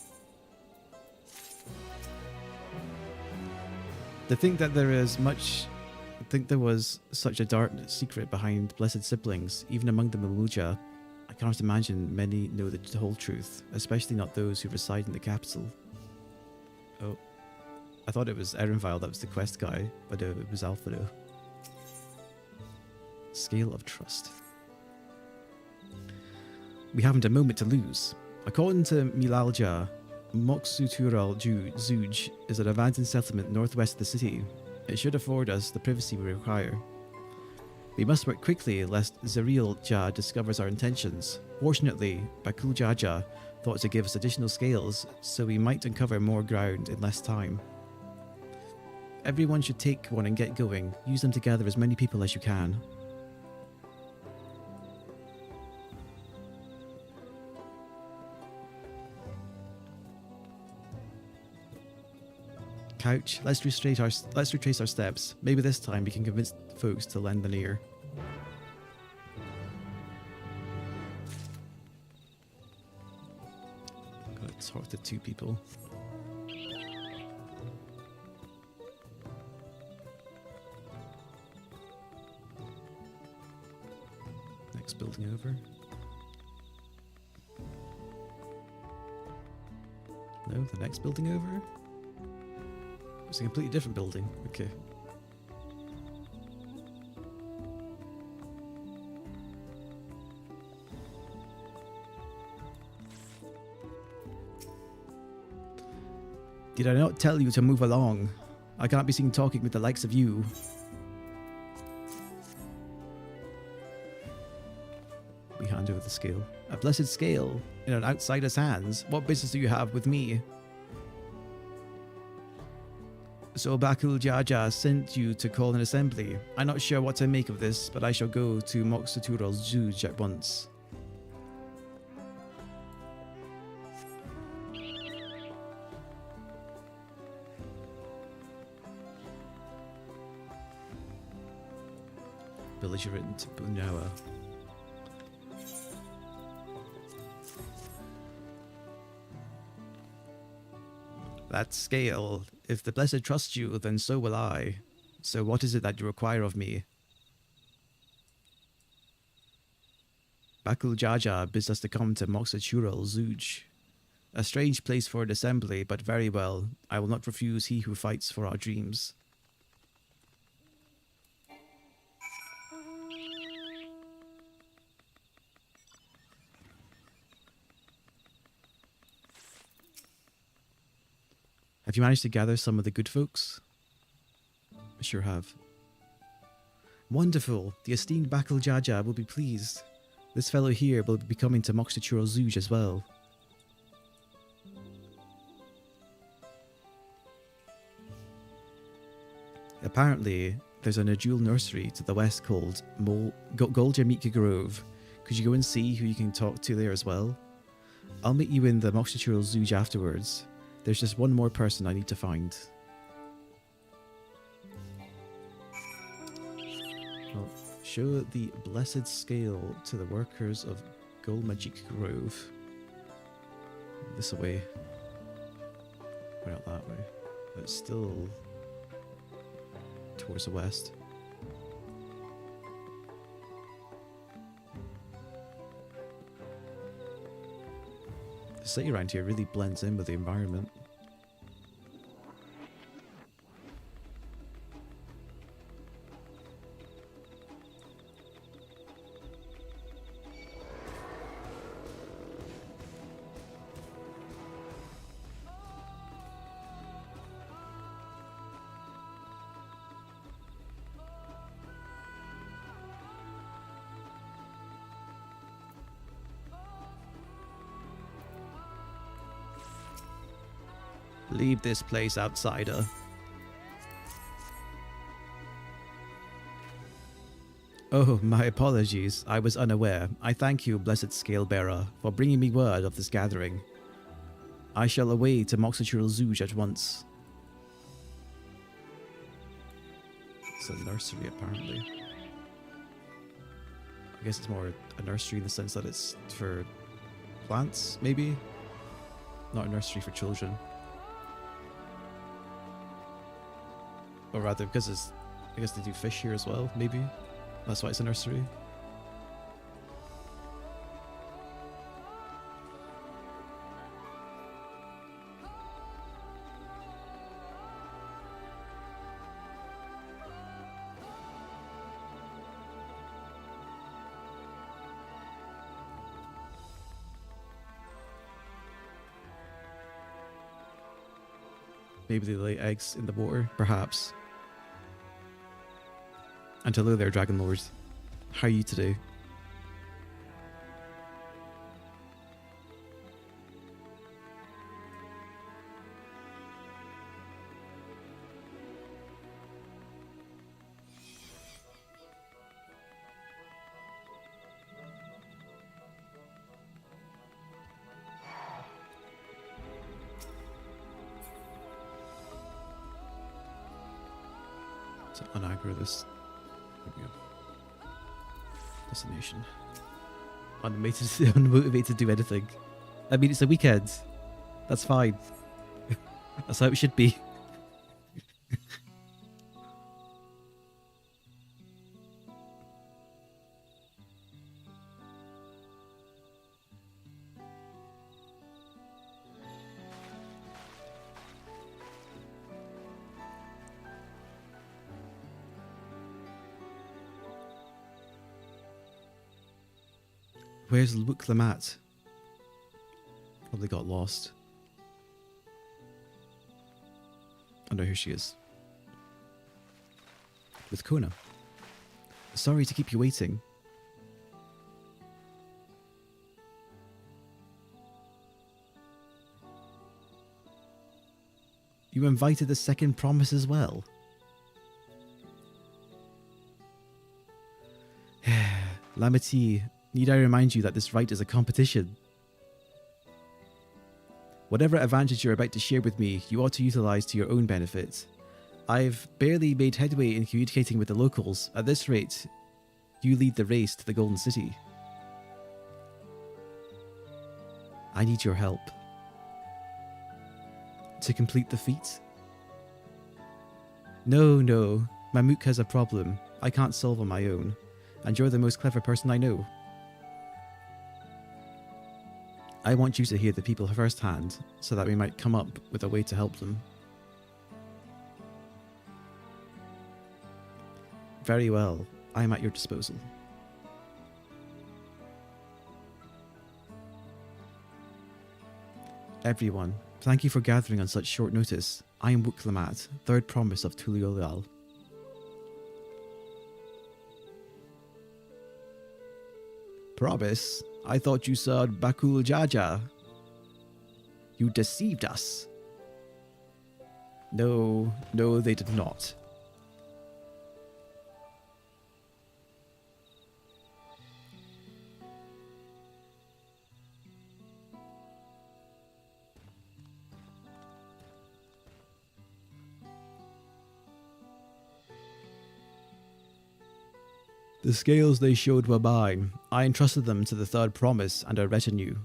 To think that there was such a dark secret behind blessed siblings, even among the Mamulja. I can't imagine many know the whole truth, especially not those who reside in the capital. Oh, I thought it was Erenvile that was the quest guy, but it was Alfredo. Scale of trust. We haven't a moment to lose. According to Milalja, Moksutural Zuj is an abandoned settlement northwest of the city. It should afford us the privacy we require. We must work quickly lest Zariel Jah discovers our intentions. Fortunately, Bakul Jaja thought to give us additional scales, so we might uncover more ground in less time. Everyone should take one and get going. Use them to gather as many people as you can. Couch, let's retrace our steps. Maybe this time we can convince folks to lend an ear. Gotta talk to two people. Next building over. No, the next building over? It's a completely different building. Okay. Did I not tell you to move along? I can't be seen talking with the likes of you. We hand over the scale. A blessed scale in an outsider's hands. What business do you have with me? So Bakul Jaja sent you to call an assembly. I'm not sure what to make of this, but I shall go to Moksutural Zuj at once. Belligerent to Bunawa. That scale. If the Blessed trusts you, then so will I. So what is it that you require of me? Bakul Jaja bids us to come to Moksutural Zuj. A strange place for an assembly, but very well. I will not refuse he who fights for our dreams. Have you managed to gather some of the good folks? I sure have. Wonderful. The esteemed Bakul Jaja will be pleased. This fellow here will be coming to Moksutural Zuj as well. Apparently, there's a Najul nursery to the west called Goljamika Grove. Could you go and see who you can talk to there as well? I'll meet you in the Moksutural Zuj afterwards. There's just one more person I need to find. Well, show the blessed scale to the workers of Golmajik Grove. this way. Or not that way. But it's still towards the west. The city around here really blends in with the environment. Leave this place, outsider. Oh, my apologies. I was unaware. I thank you, blessed Scalebearer, for bringing me word of this gathering. I shall away to Moxitural Zouge at once. It's a nursery, apparently. I guess it's more a nursery in the sense that it's for plants, maybe? Not a nursery for children. Or rather, because it's, I guess they do fish here as well, maybe? That's why it's a nursery. Maybe they lay eggs in the water, perhaps. And hello there, Dragon Lord. How are you today? To unaggro this. There we go. Destination. Unmotivated to do anything. I mean, it's a weekend. That's fine. That's how it should be. Where's Luke Lamat? Probably got lost. I know who she is. With Kona. Sorry to keep you waiting. You invited the second promise as well. Lamati, need I remind you that this rite is a competition? Whatever advantage you're about to share with me, you ought to utilize to your own benefit. I've barely made headway in communicating with the locals. At this rate, you lead the race to the Golden City. I need your help. To complete the feat? No, Mamook has a problem I can't solve on my own, and you're the most clever person I know. I want you to hear the people firsthand, so that we might come up with a way to help them. Very well, I am at your disposal. Everyone, thank you for gathering on such short notice. I am Wook Lamat, third promise of Tuliolal. Promise? I thought you said Bakul Jaja. You deceived us. No, they did not. The scales they showed were mine. I entrusted them to the third promise and her retinue.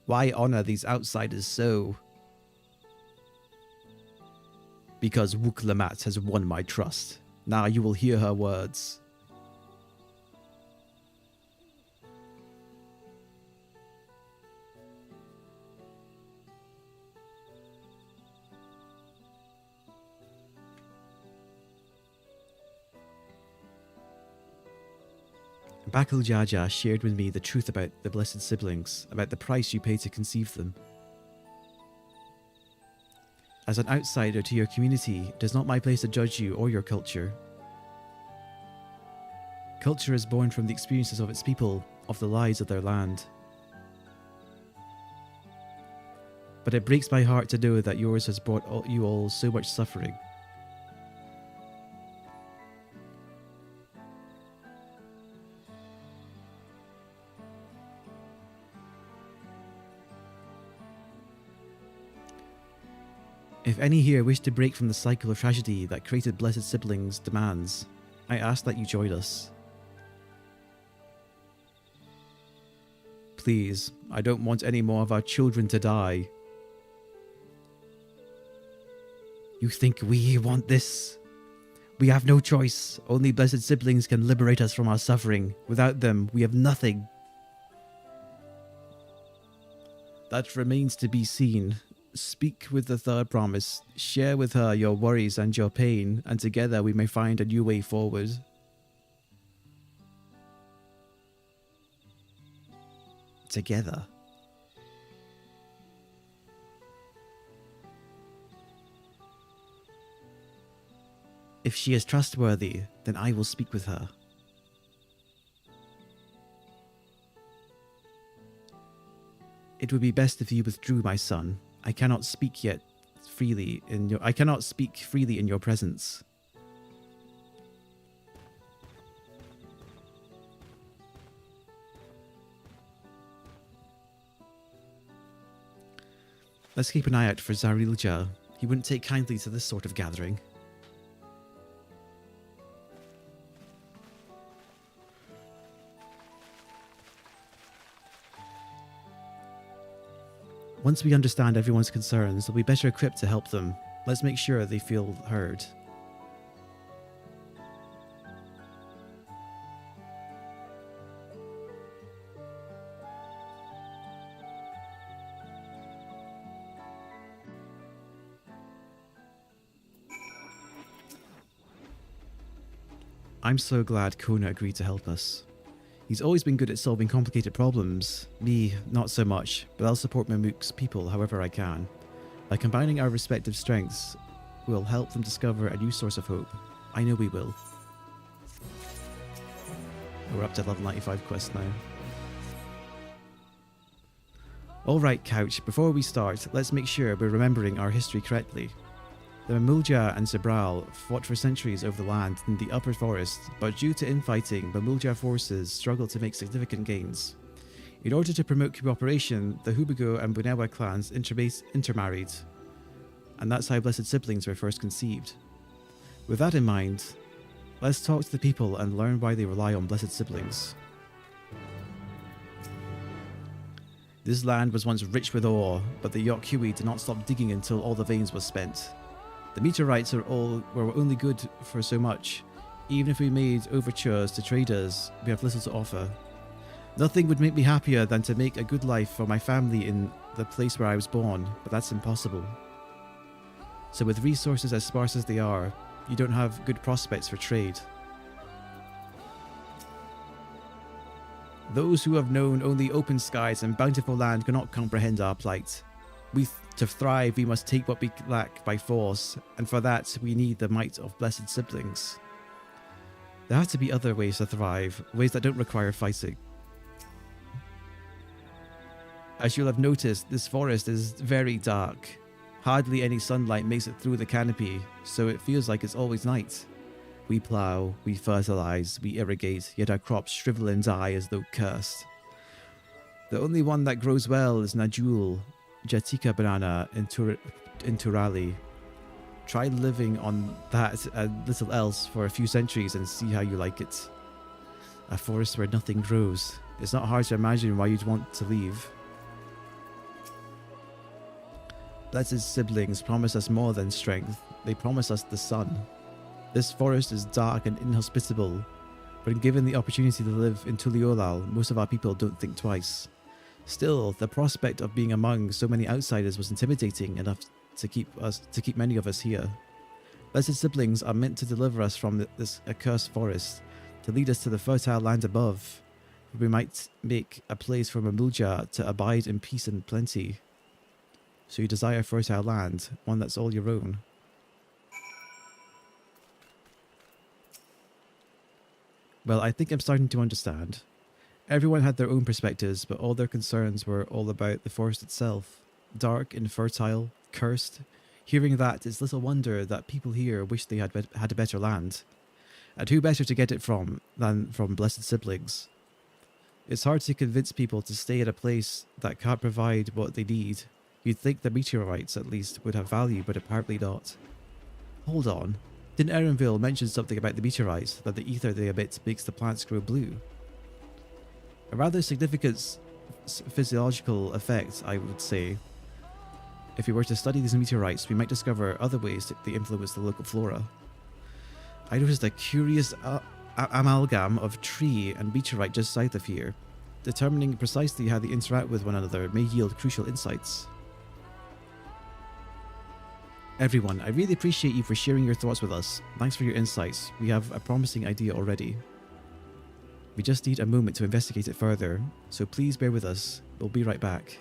Why honor these outsiders so? Because Wuk-Lamat has won my trust. Now you will hear her words. Bakul Jaja shared with me the truth about the blessed siblings, about the price you pay to conceive them. As an outsider to your community, it is not my place to judge you or your culture. Culture is born from the experiences of its people, of the lives of their land. But it breaks my heart to know that yours has brought you all so much suffering. If any here wish to break from the cycle of tragedy that created Blessed Siblings' demands, I ask that you join us. Please, I don't want any more of our children to die. You think we want this? We have no choice. Only Blessed Siblings can liberate us from our suffering. Without them, we have nothing. That remains to be seen. Speak with the third promise. Share with her your worries and your pain, and together we may find a new way forward. Together. If she is trustworthy, then I will speak with her. It would be best if you withdrew, my son. I cannot speak freely in your presence. Let's keep an eye out for Zarilja. He wouldn't take kindly to this sort of gathering. Once we understand everyone's concerns, we'll be better equipped to help them. Let's make sure they feel heard. I'm so glad Kona agreed to help us. He's always been good at solving complicated problems. Me, not so much, but I'll support Mamuk's people however I can. By combining our respective strengths, we'll help them discover a new source of hope. I know we will. We're up to level 95 quest now. Alright, Couch, before we start, let's make sure we're remembering our history correctly. The Mamulja and Zabral fought for centuries over the land in the upper forest, but due to infighting, Mamulja forces struggled to make significant gains. In order to promote cooperation, the Hubigo and Bunewa clans intermarried, and that's how Blessed Siblings were first conceived. With that in mind, let's talk to the people and learn why they rely on Blessed Siblings. This land was once rich with ore, but the Yokhui did not stop digging until all the veins were spent. The meteorites were only good for so much. Even if we made overtures to traders, we have little to offer. Nothing would make me happier than to make a good life for my family in the place where I was born, but that's impossible. So with resources as sparse as they are, you don't have good prospects for trade. Those who have known only open skies and bountiful land cannot comprehend our plight. To thrive, we must take what we lack by force, and for that we need the might of Blessed Siblings. There have to be other ways to thrive, ways that don't require fighting. As you'll have noticed, this forest is very dark. Hardly any sunlight makes it through the canopy, so it feels like it's always night. We plough, we fertilize, we irrigate, yet our crops shrivel and die as though cursed. The only one that grows well is Najul, Jatika banana in Turali. Try living on that and little else for a few centuries and see how you like it. A forest where nothing grows. It's not hard to imagine why you'd want to leave. Blessed siblings promise us more than strength. They promise us the sun. This forest is dark and inhospitable, but given the opportunity to live in Tuliolal, most of our people don't think twice. Still, the prospect of being among so many outsiders was intimidating enough to keep many of us here. Blessed siblings are meant to deliver us from this accursed forest, to lead us to the fertile land above, where we might make a place for Mamulja to abide in peace and plenty. So you desire fertile land, one that's all your own. Well, I think I'm starting to understand. Everyone had their own perspectives, but all their concerns were all about the forest itself. Dark, infertile, cursed. Hearing that, it's little wonder that people here wish they had a better land. And who better to get it from than from blessed siblings? It's hard to convince people to stay at a place that can't provide what they need. You'd think the meteorites, at least, would have value, but apparently not. Hold on. Didn't Erenville mention something about the meteorites, that the ether they emit makes the plants grow blue? A rather significant physiological effect, I would say. If we were to study these meteorites, we might discover other ways that they influence the local flora. I noticed a curious amalgam of tree and meteorite just south of here. Determining precisely how they interact with one another may yield crucial insights. Everyone, I really appreciate you for sharing your thoughts with us. Thanks for your insights. We have a promising idea already. We just need a moment to investigate it further, so please bear with us. We'll be right back.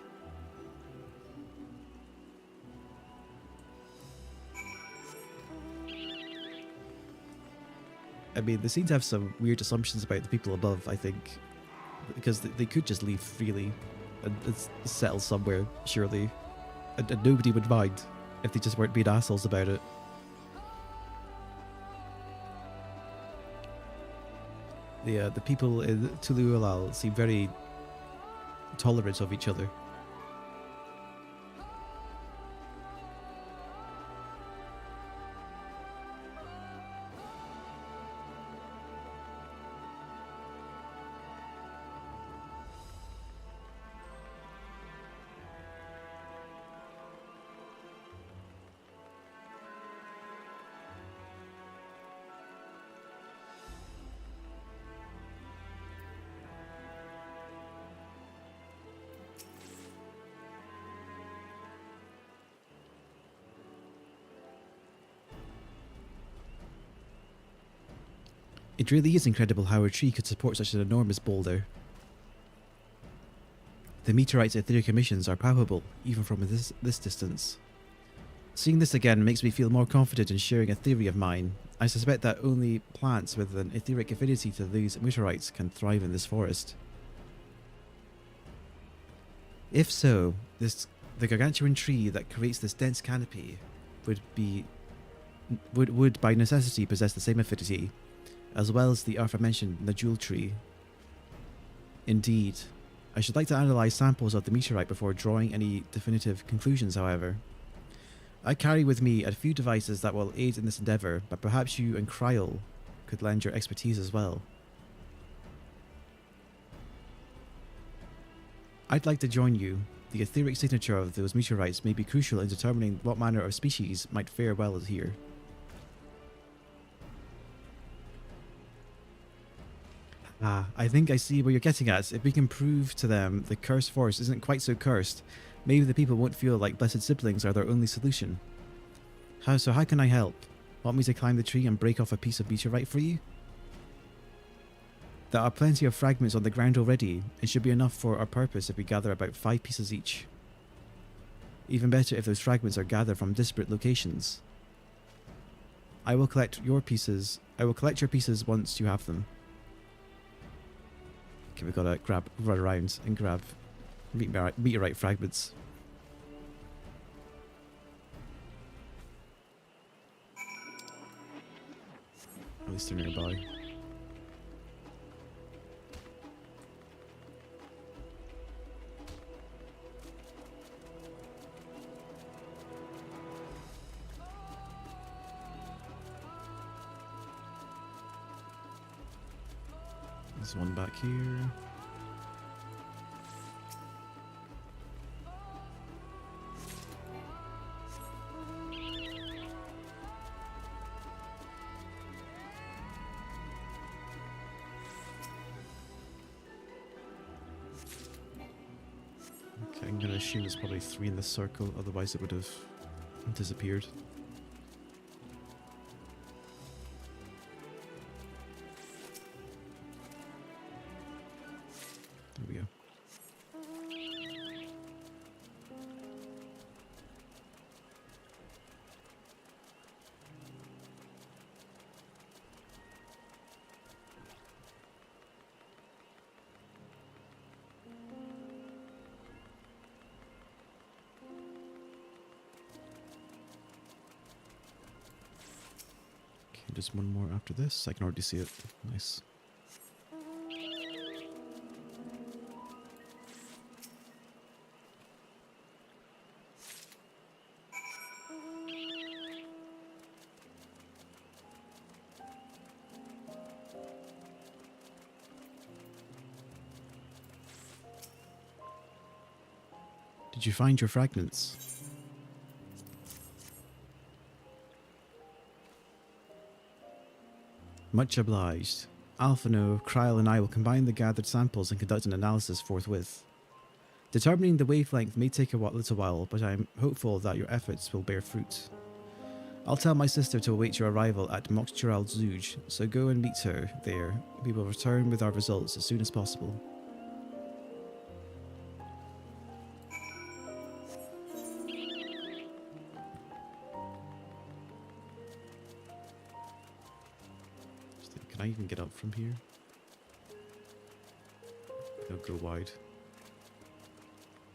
I mean, they seem to have some weird assumptions about the people above, I think. Because they could just leave freely and settle somewhere, surely. And nobody would mind if they just weren't being assholes about it. The people in Tuluolal seem very tolerant of each other. It really is incredible how a tree could support such an enormous boulder. The meteorite's etheric emissions are palpable, even from this distance. Seeing this again makes me feel more confident in sharing a theory of mine. I suspect that only plants with an etheric affinity to these meteorites can thrive in this forest. If so, the gargantuan tree that creates this dense canopy would by necessity possess the same affinity, as well as the aforementioned Najul tree. Indeed. I should like to analyze samples of the meteorite before drawing any definitive conclusions, however. I carry with me a few devices that will aid in this endeavour, but perhaps you and Kryl could lend your expertise as well. I'd like to join you. The etheric signature of those meteorites may be crucial in determining what manner of species might fare well here. I think I see where you're getting at. If we can prove to them the cursed forest isn't quite so cursed, maybe the people won't feel like blessed siblings are their only solution. So how can I help? Want me to climb the tree and break off a piece of meteorite for you? There are plenty of fragments on the ground already. It should be enough for our purpose if we gather about 5 pieces each. Even better if those fragments are gathered from disparate locations. I will collect your pieces once you have them. Okay, we've got to run around and grab meteorite fragments. At least they're nearby. There's one back here. assume there's probably 3 in this circle, otherwise it would have disappeared. There we go. Just one more after this. I can already see it. Nice. Did you find your fragments? Much obliged. Alphino, Kryl and I will combine the gathered samples and conduct an analysis forthwith. Determining the wavelength may take a little while, but I am hopeful that your efforts will bear fruit. I'll tell my sister to await your arrival at Moxchural Zuj, so go and meet her there. We will return with our results as soon as possible. Can I even get up from here? It'll go wide.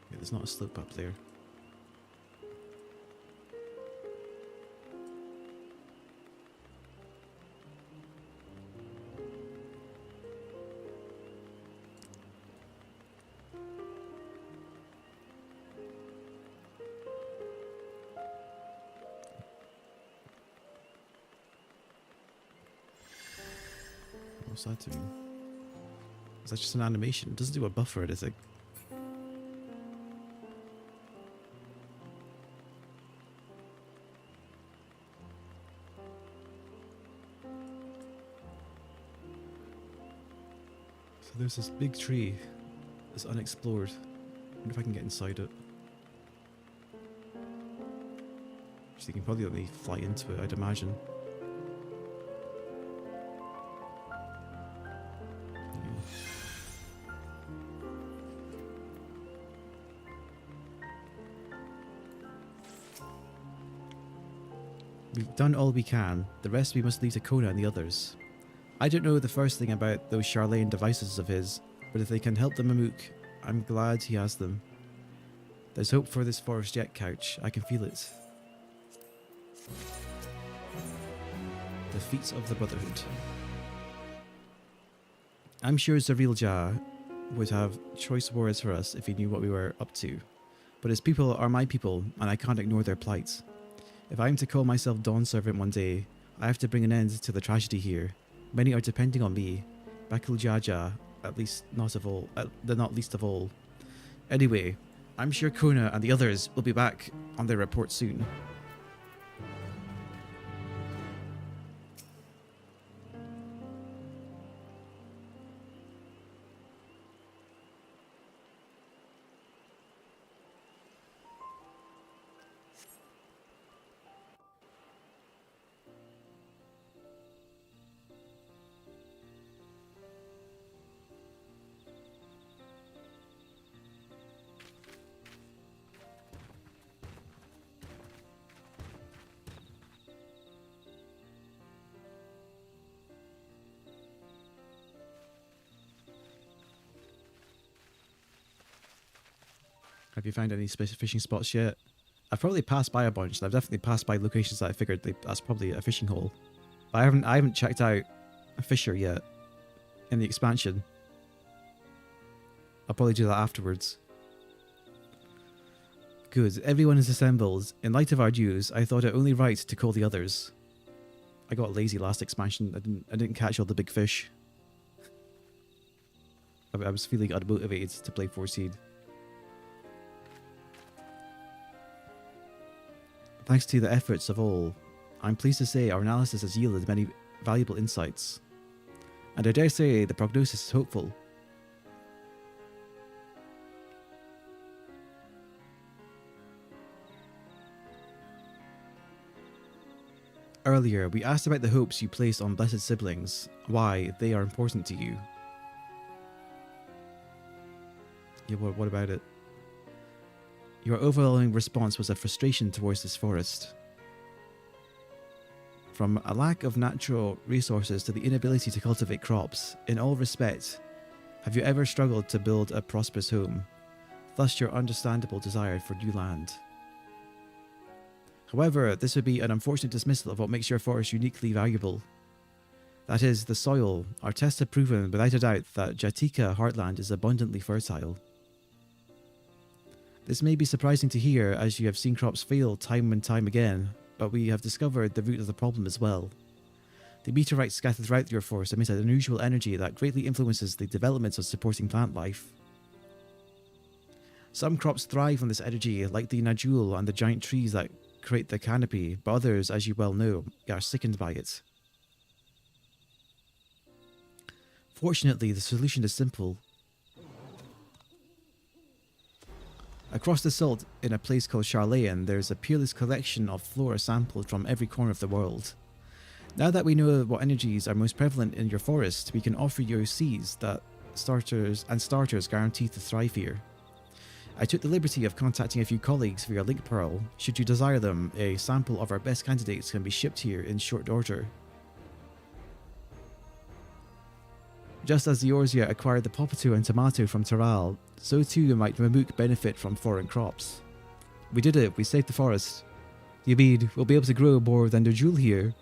Yeah, there's not a slope up there. What's that doing? Is that just an animation? It doesn't do a buffer or anything. So there's this big tree that's unexplored. I wonder if I can get inside it. So you can probably only fly into it, I'd imagine. We've done all we can. The rest we must leave to Kona and the others. I don't know the first thing about those Charlene devices of his, but if they can help the Mamook, I'm glad he has them. There's hope for this forest yet, Couch. I can feel it. The feats of the Brotherhood. I'm sure Zarilja would have choice words for us if he knew what we were up to. But his people are my people, and I can't ignore their plight. If I am to call myself Dawn Servant one day, I have to bring an end to the tragedy here. Many are depending on me. Bakul Jaja, at least not least of all. Anyway, I'm sure Kona and the others will be back on their report soon. Have you found any fishing spots yet? I've probably passed by a bunch, and I've definitely passed by locations that I figured that's probably a fishing hole. But I haven't checked out a fisher yet in the expansion. I'll probably do that afterwards. Good, everyone is assembled. In light of our dues, I thought it only right to call the others. I got lazy last expansion. I didn't catch all the big fish. I was feeling unmotivated to play 14. Thanks to the efforts of all, I'm pleased to say our analysis has yielded many valuable insights. And I dare say the prognosis is hopeful. Earlier, we asked about the hopes you placed on blessed siblings, why they are important to you. Yeah, what about it? Your overwhelming response was a frustration towards this forest. From a lack of natural resources to the inability to cultivate crops, in all respects, have you ever struggled to build a prosperous home? Thus your understandable desire for new land. However, this would be an unfortunate dismissal of what makes your forest uniquely valuable. That is, the soil. Our tests have proven without a doubt that Jatika heartland is abundantly fertile. This may be surprising to hear as you have seen crops fail time and time again, but we have discovered the root of the problem as well. The meteorites scattered throughout your forest emit an unusual energy that greatly influences the development of supporting plant life. Some crops thrive on this energy, like the Najul and the giant trees that create the canopy, but others, as you well know, are sickened by it. Fortunately, the solution is simple. Across the salt, in a place called Charlayan, there is a peerless collection of flora sampled from every corner of the world. Now that we know what energies are most prevalent in your forest, we can offer you seeds that starters guaranteed to thrive here. I took the liberty of contacting a few colleagues via link pearl. Should you desire them, a sample of our best candidates can be shipped here in short order. Just as the Orzia acquired the Popatu and Tomato from Taral, so too might Mamook benefit from foreign crops. We did it, we saved the forest. You mean, we'll be able to grow more than the jewel here?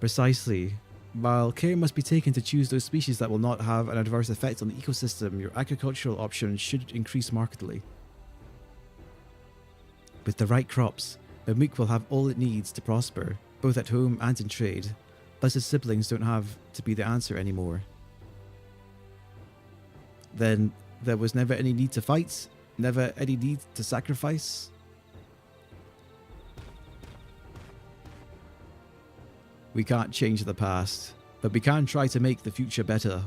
Precisely. While care must be taken to choose those species that will not have an adverse effect on the ecosystem, your agricultural options should increase markedly. With the right crops, Mamook will have all it needs to prosper, both at home and in trade. Blessed siblings don't have to be the answer anymore. Then there was never any need to fight, never any need to sacrifice. We can't change the past, but we can try to make the future better.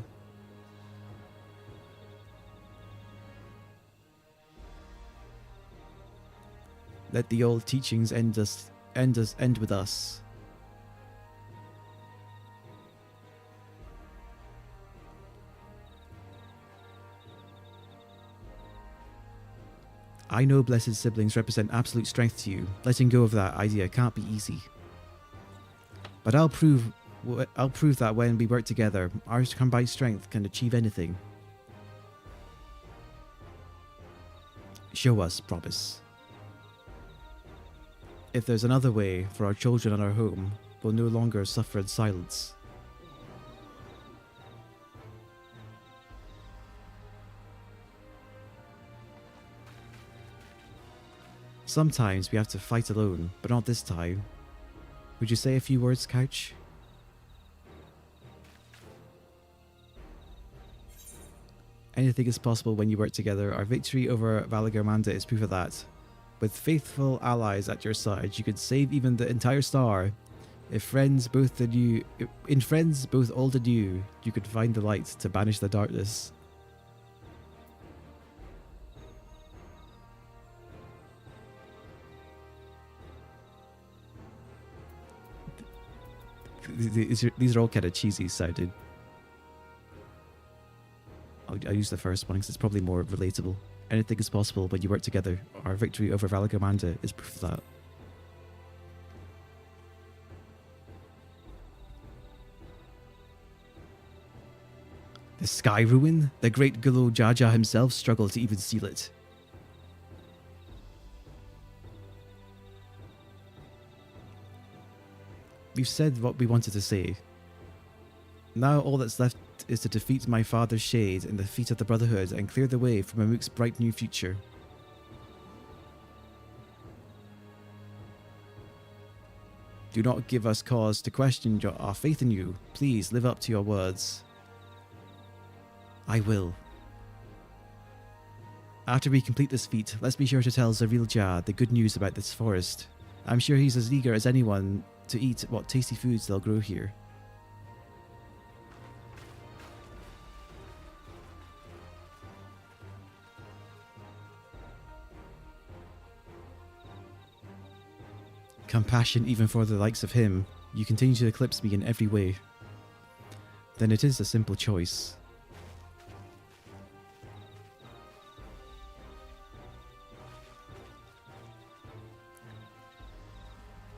Let the old teachings end with us. I know blessed siblings represent absolute strength to you. Letting go of that idea can't be easy. But I'll prove that when we work together, our combined strength can achieve anything. Show us, promise. If there's another way for our children and our home, we'll no longer suffer in silence. Sometimes we have to fight alone, but not this time. Would you say a few words, Couch? Anything is possible when you work together. Our victory over Valagarmanda is proof of that. With faithful allies at your side, you could save even the entire star. In friends both old and new, you could find the light to banish the darkness. These are all kind of cheesy sounding. I'll use the first one because it's probably more relatable. Anything is possible when you work together. Our victory over Valagamanda is proof of that. The Sky Ruin? The great Gulu Jaja himself struggled to even seal it. We've said what we wanted to say. Now all that's left is to defeat my father's shade in the feet of the Brotherhood and clear the way for Mamook's bright new future. Do not give us cause to question our faith in you. Please live up to your words. I will. After we complete this feat, let's be sure to tell Zaril Jah the good news about this forest. I'm sure he's as eager as anyone to eat what tasty foods they'll grow here. compassion even for the likes of him, you continue to eclipse me in every way. Then it is a simple choice.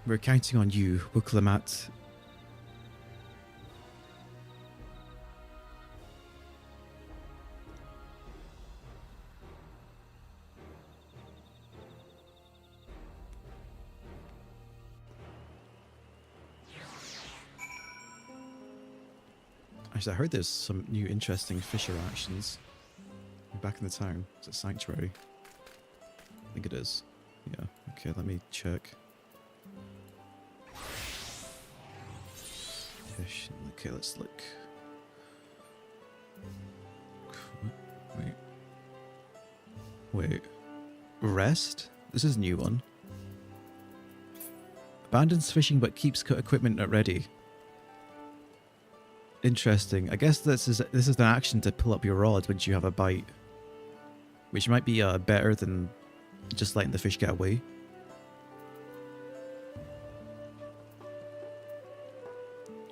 We're counting on you, Wuklamat. Actually, I heard there's some new interesting fisher actions. Back in the town. Is it Sanctuary? I think it is. Yeah. Okay, let me check. Fish. Okay, let's look. Wait. Rest? This is a new one. Abandons fishing but keeps equipment at ready. Interesting. I guess this is an action to pull up your rod once you have a bite, which might be better than just letting the fish get away.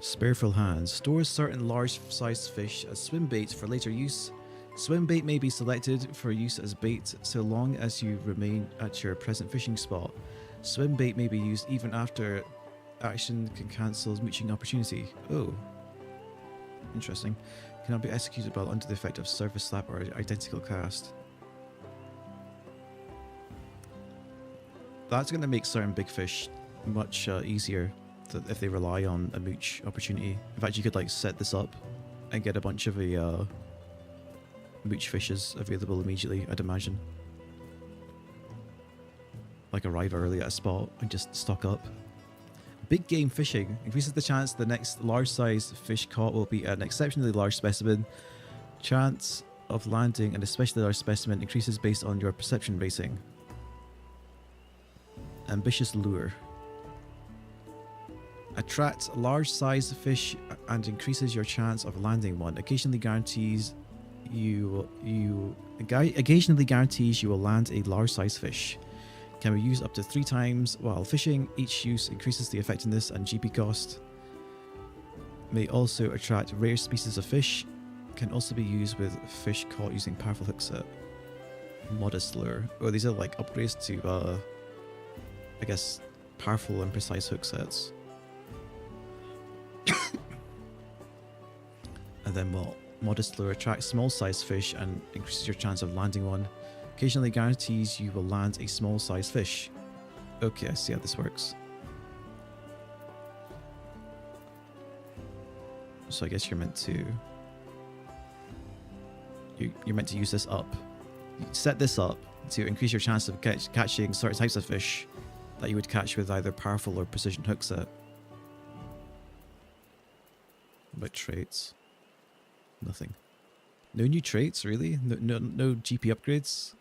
Spareful hands stores certain large-sized fish as swim baits for later use. Swim bait may be selected for use as bait so long as you remain at your present fishing spot. Swim bait may be used even after action can cancel mooching opportunity. Oh. Interesting. Cannot be executed while under the effect of surface slap or identical cast. That's going to make certain big fish much easier if they rely on a mooch opportunity. In fact, you could like set this up and get a bunch of mooch fishes available immediately, I'd imagine. Like arrive early at a spot and just stock up. Big game fishing increases the chance the next large-sized fish caught will be an exceptionally large specimen. Chance of landing an especially large specimen increases based on your perception rating. Ambitious lure. Attract large-sized fish and increases your chance of landing one. Occasionally guarantees you will land a large-sized fish. Can be used up to 3 times while fishing. Each use increases the effectiveness and GP cost. May also attract rare species of fish. Can also be used with fish caught using powerful hook set. Modest lure. Oh, these are like upgrades to, I guess, powerful and precise hook sets. And then what? Modest lure attracts small-sized fish and increases your chance of landing one. Occasionally guarantees you will land a small-sized fish. Okay, I see how this works. So I guess you're meant to... You're meant to use this up. You set this up to increase your chance of catching certain types of fish that you would catch with either powerful or precision hook set. What about traits? Nothing. No new traits, really? No GP upgrades?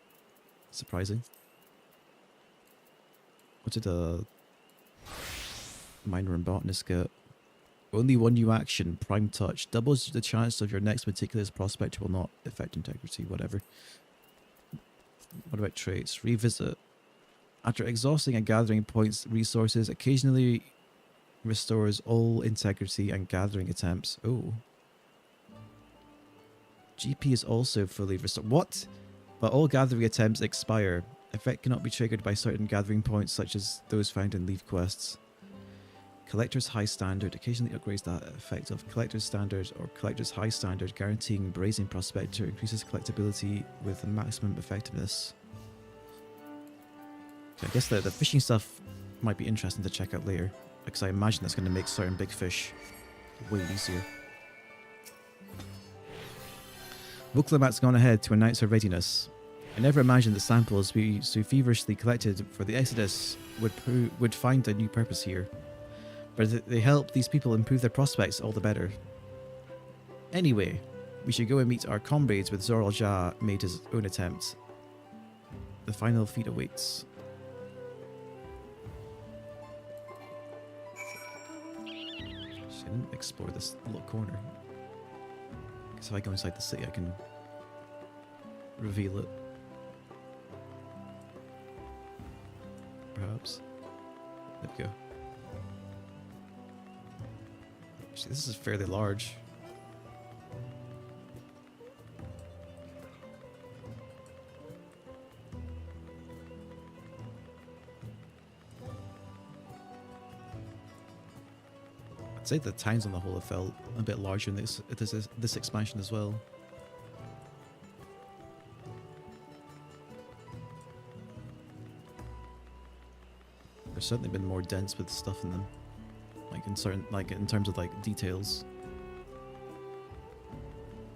Surprising. What did a miner and botanist get? Only one new action, Prime Touch. Doubles the chance of your next meticulous prospect will not affect integrity, whatever. What about traits? Revisit. After exhausting and gathering points resources, occasionally restores all integrity and gathering attempts. Oh. GP is also fully restored. What? But all gathering attempts expire. Effect cannot be triggered by certain gathering points such as those found in Leave quests. Collector's High Standard occasionally upgrades that effect of Collector's Standard or Collector's High Standard, guaranteeing Brazen Prospector increases collectability with maximum effectiveness. Okay, I guess the fishing stuff might be interesting to check out later, because I imagine that's going to make certain big fish way easier. Wuklamat's gone ahead to announce her readiness. I never imagined the samples we so feverishly collected for the Exodus would find a new purpose here. But if they help these people improve their prospects, all the better. Anyway, we should go and meet our comrades with Zoral Ja made his own attempt. The final feat awaits. I didn't explore this little corner. Because if I go inside the city, I can reveal it. Perhaps. There we go. Actually, this is fairly large. I'd say the towns on the whole have felt a bit larger in this expansion as well. There's certainly been more dense with stuff in them, like in terms of like details.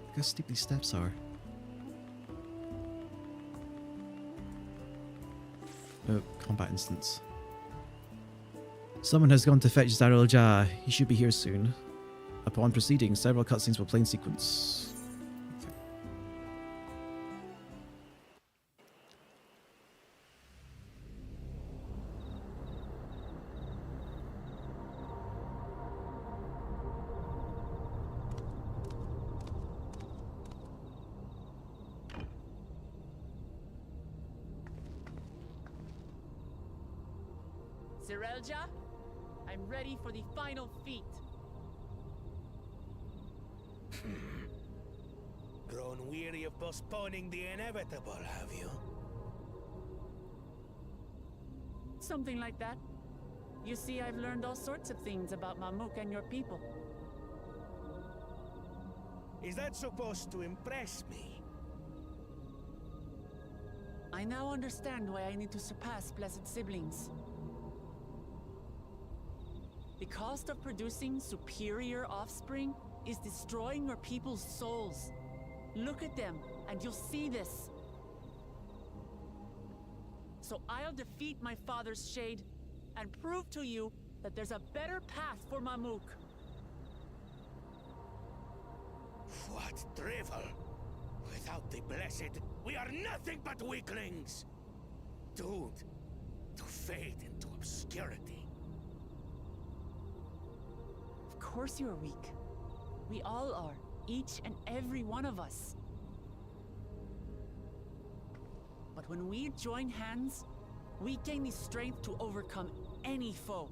Look how steep these steps are. Oh, combat instance. Someone has gone to fetch Zarul Jah. He should be here soon. Upon proceeding, several cutscenes will play in sequence. Zerelja, I'm ready for the final feat. Grown weary of postponing the inevitable, have you? Something like that. You see, I've learned all sorts of things about Mamuk and your people. Is that supposed to impress me? I now understand why I need to surpass blessed siblings. The cost of producing superior offspring is destroying your people's souls. Look at them, and you'll see this. So I'll defeat my father's shade, and prove to you that there's a better path for Mamuk. What drivel! Without the blessed, we are nothing but weaklings! Doomed to fade into obscurity. Of course you're weak. We all are, each and every one of us. But when we join hands, we gain the strength to overcome any foe,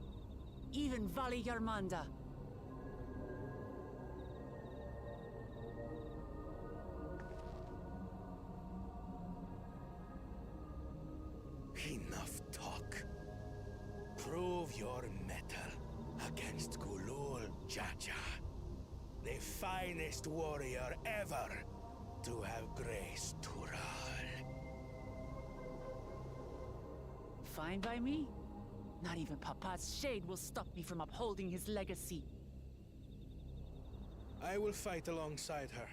even Vali Yarmanda. Enough talk. Prove your mettle against Gulul Jaja, the finest warrior ever to have graced Tural. Fine by me. Not even Papa's shade will stop me from upholding his legacy. I will fight alongside her.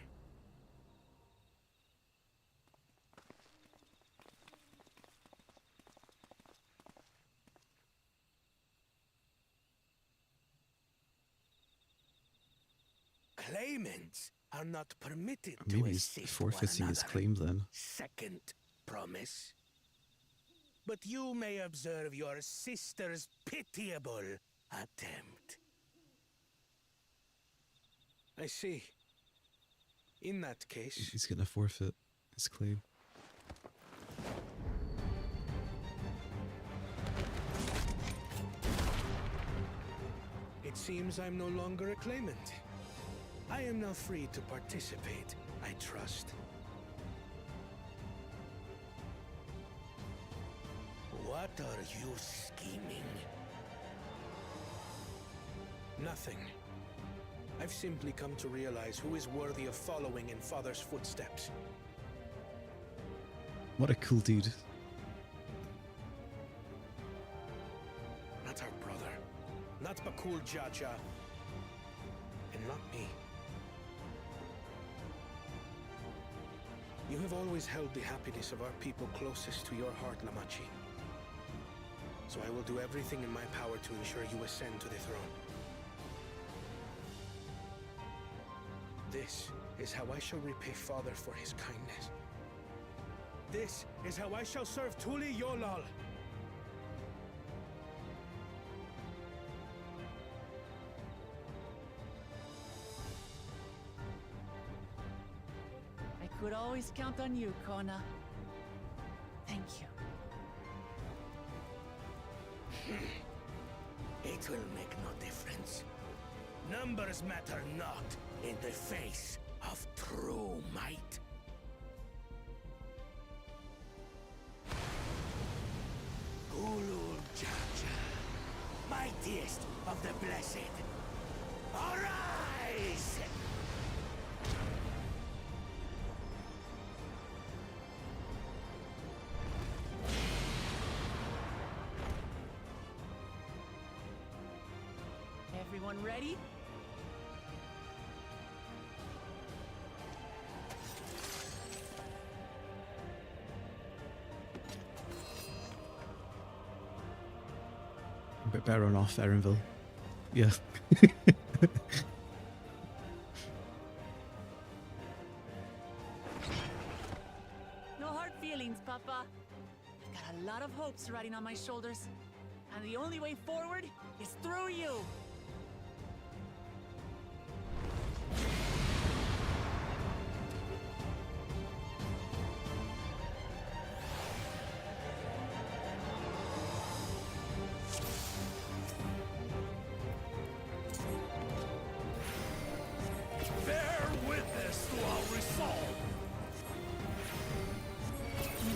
Claimants are not permitted Maybe to he's assist forfeiting one his another. claim then. Second promise. But you may observe your sister's pitiable attempt. I see. In that case, He's gonna forfeit his claim. it seems I'm no longer a claimant. I am now free to participate, I trust. What are you scheming? Nothing. I've simply come to realize who is worthy of following in Father's footsteps. What a cool dude. Not our brother. Not Bakul Jaja. And not me. You have always held the happiness of our people closest to your heart, Lamachi. So I will do everything in my power to ensure you ascend to the throne. This is how I shall repay Father for his kindness. This is how I shall serve Tuli Yolal. I could always count on you, Kona. Thank you. It will make no difference. Numbers matter not in the face of true might. Gulul Jaja, mightiest of the blessed, arise! Everyone ready? A bit better on off Erenville. Yeah. No hard feelings, Papa. Got a lot of hopes riding on my shoulders. And the only way forward is through you. Bear witness to our resolve.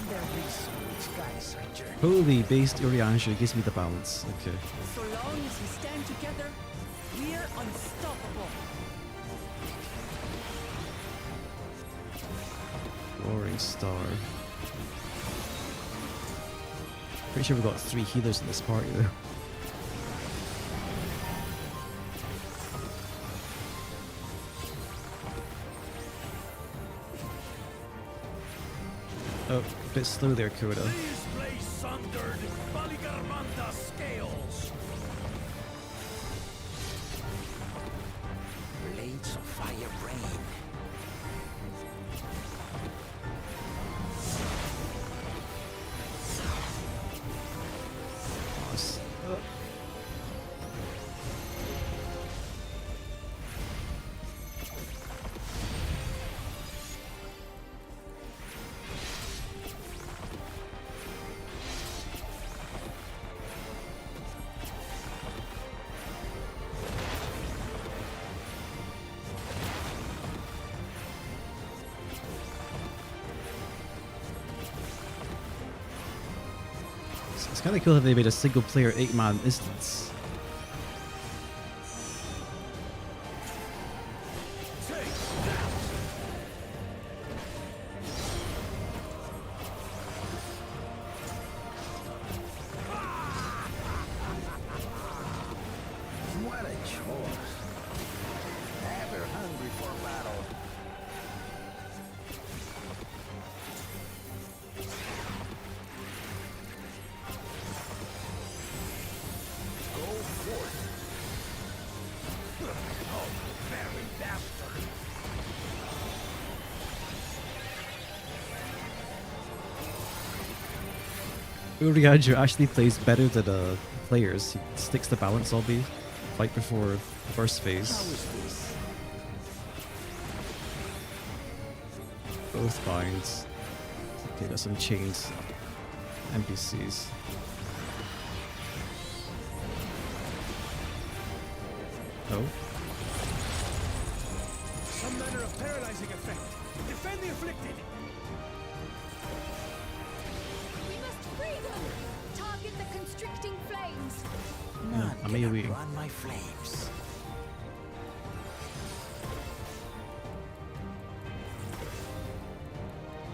There is which guides our journey. Holy based Urianger gives me the balance. Okay. So long as we stand together, we're unstoppable. Roaring Star. Pretty sure we've got 3 healers in this party though. Oh, a bit slow there, Coda. These play sundered Baligarmanda scales. Blades of fire rain. It's kind of cool how they made a single player 8-man instance. What a chore. Ever hungry for battle. Go forth. Oh, very bastard. Urianger actually plays better than players. He sticks to balance all the fight before first phase. Both binds. Okay, got some chained NPCs. Oh. Some manner of paralyzing effect. Defend the afflicted. We must free them! Target the constricting flames! None I'm can AoE. outrun my flames.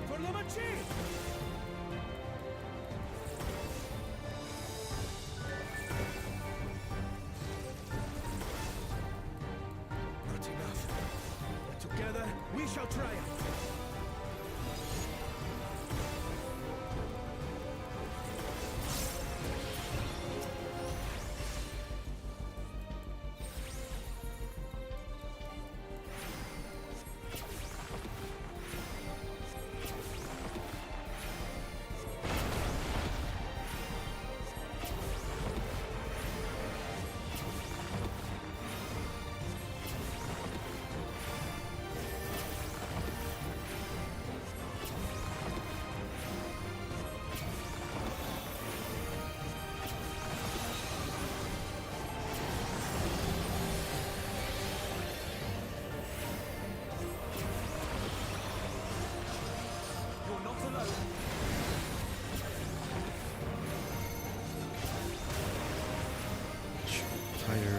For the machine! Not enough. But together, we shall triumph.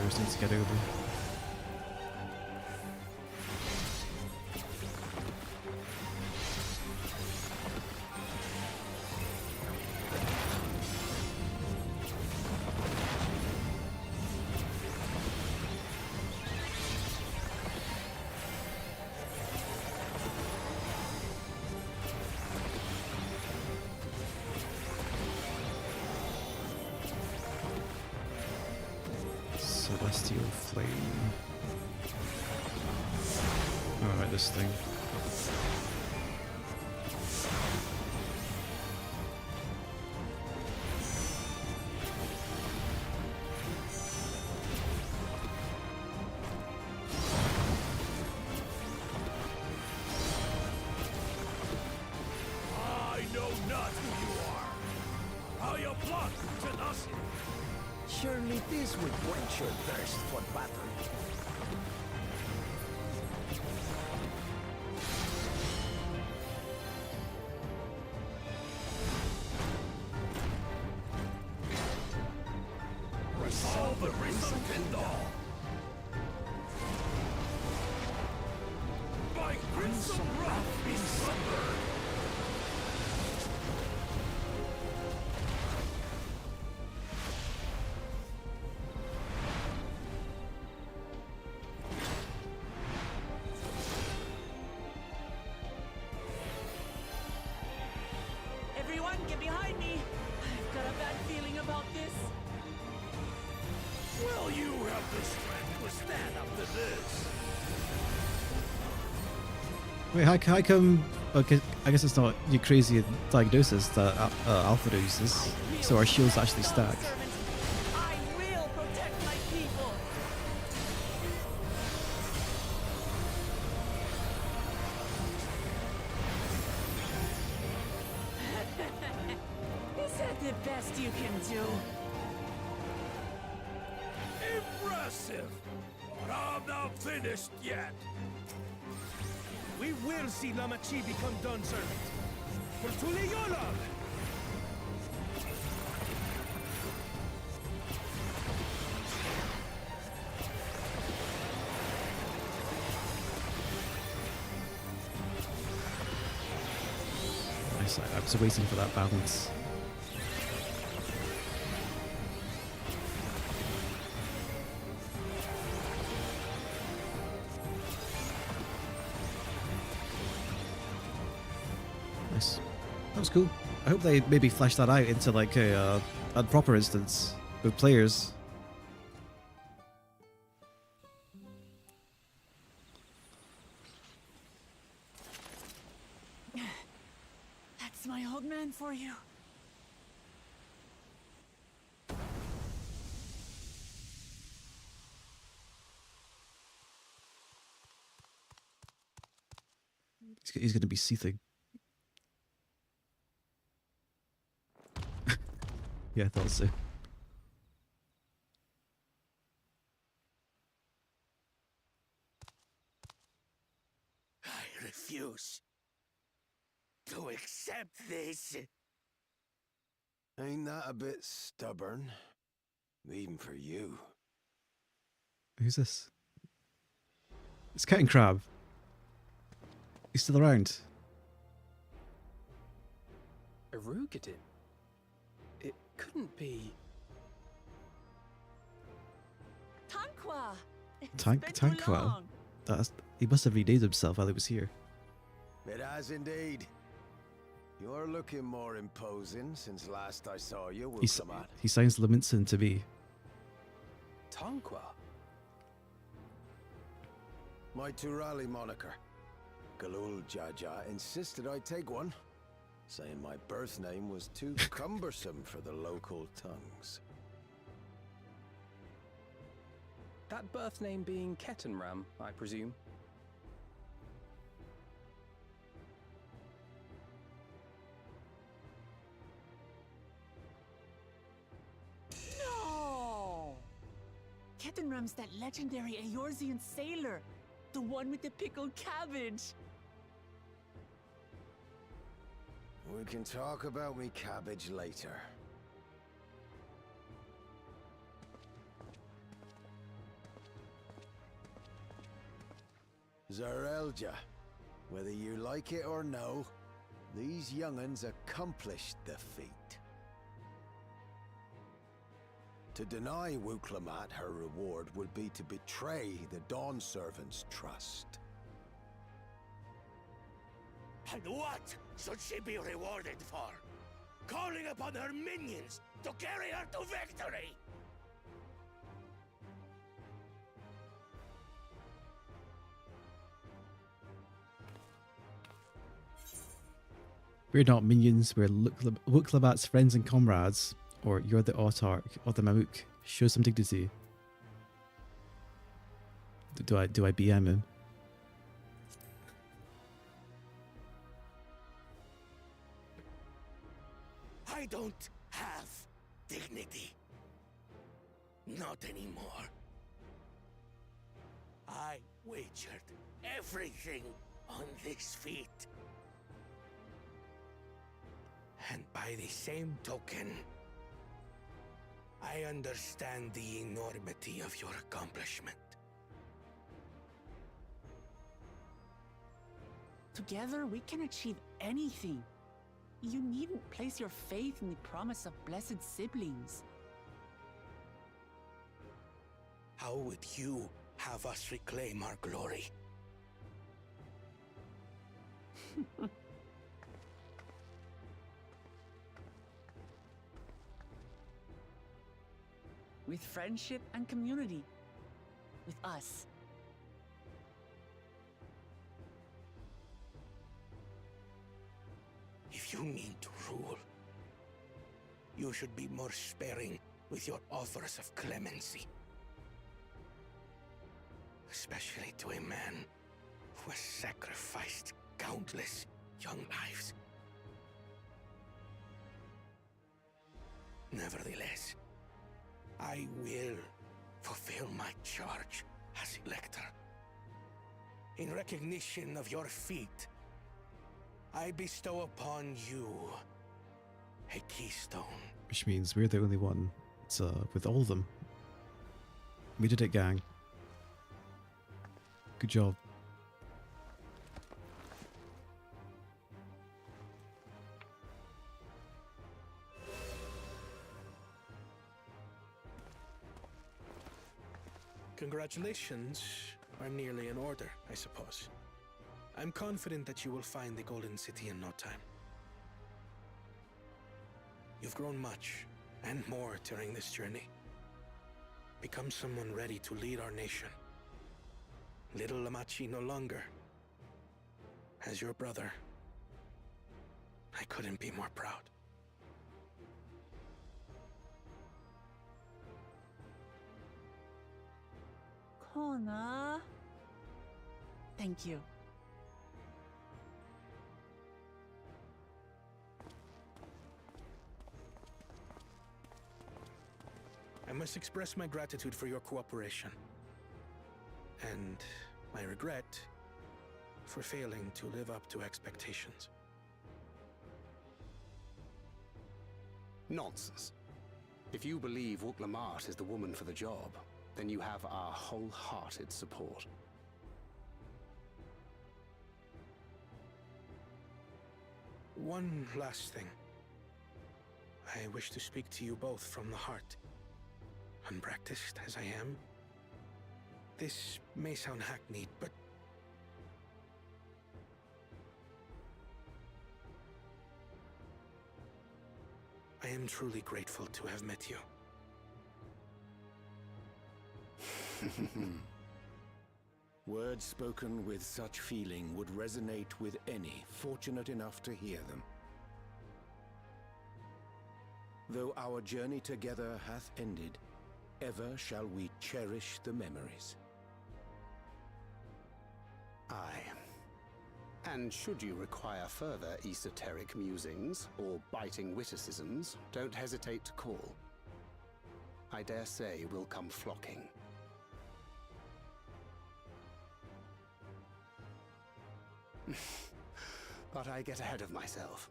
Just need to get over. Celestial Flame. Alright, this thing. I know not who you are. How you plot to nothing. Surely this would quench your thirst for battle. Resolve the reason and all. By crimson wrath be sundered. Everyone, get behind me! I've got a bad feeling about this. Will you have the strength to stand up to this? Wait, how come? Okay, I guess it's not your crazy diagnosis that Alpha uses, so our shields actually stack. I will protect my people! Is that the best you can do? Impressive! But I'm not finished yet. We will see Lamachi become Dawn Servant. For Tuleyola! Nice, I was waiting for that balance. Nice. That was cool. I hope they maybe flesh that out into like a proper instance with players. That's my old man for you. He's going to be seething. Yeah, I thought so. I refuse to accept this. Ain't that a bit stubborn? Even for you. Who's this? It's Cat and Crab. He's still around. Erugadin? It couldn't be... Tanqua! Tanqua. He must have renamed himself while he was here. It has indeed. You're looking more imposing since last I saw you, Wukamat. He sounds Laminson to me. Tanqua? My Turali moniker. Galul Jaja insisted I take one, saying my birth name was too cumbersome for the local tongues. That birth name being Ketenram, I presume? No! Ketenram's that legendary Eorzean sailor. The one with the pickled cabbage. We can talk about me cabbage later. Zerelja, whether you like it or no, these young'uns accomplished the feat. To deny Wuklamat her reward would be to betray the Dawn Servant's trust. And what should she be rewarded for? Calling upon her minions to carry her to victory! We're not minions, we're Wuklabat's friends and comrades. Or you're the autarch or the Mamook. Show some dignity. Do I BM him? I don't have dignity. Not anymore. I wagered everything on this feat. And by the same token, I understand the enormity of your accomplishment. Together, we can achieve anything. You needn't place your faith in the promise of blessed siblings. How would you have us reclaim our glory? With friendship and community. With us. If you mean to rule, you should be more sparing with your offers of clemency. Especially to a man who has sacrificed countless young lives. Nevertheless, I will fulfill my charge as Elector. In recognition of your feat, I bestow upon you a keystone. Which means we're the only one with all of them. We did it, gang. Good job. Congratulations are nearly in order, I suppose. I'm confident that you will find the Golden City in no time. You've grown much, and more during this journey. Become someone ready to lead our nation. Little Lamachi no longer. As your brother, I couldn't be more proud. Kona. Thank you. I must express my gratitude for your cooperation. And my regret for failing to live up to expectations. Nonsense. If you believe Wuklamat is the woman for the job, then you have our wholehearted support. One last thing. I wish to speak to you both from the heart. Unpracticed as I am, this may sound hackneyed, but I am truly grateful to have met you. Words spoken with such feeling would resonate with any fortunate enough to hear them. Though our journey together hath ended, ever shall we cherish the memories. Aye. And should you require further esoteric musings or biting witticisms, don't hesitate to call. I dare say we'll come flocking. But I get ahead of myself.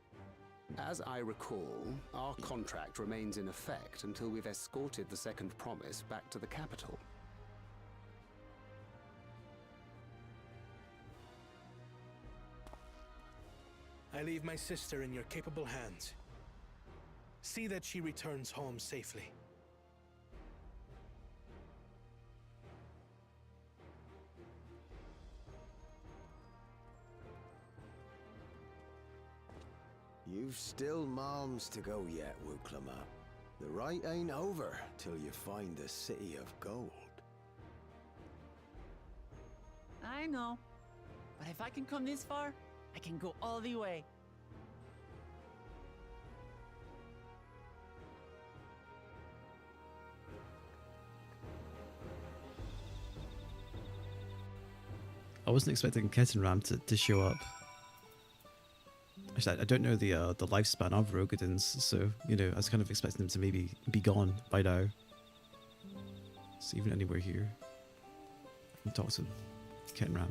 As I recall, our contract remains in effect until we've escorted the second promise back to the capital. I leave my sister in your capable hands. See that she returns home safely. You've still moms to go yet, Wuklama. The rite ain't over till you find the city of gold. I know. But if I can come this far, I can go all the way. I wasn't expecting Kettenram to show up. Actually, I don't know the lifespan of Rogadins, so, you know, I was kind of expecting them to maybe be gone by now. Is even anywhere here? I can talk to Kettenram.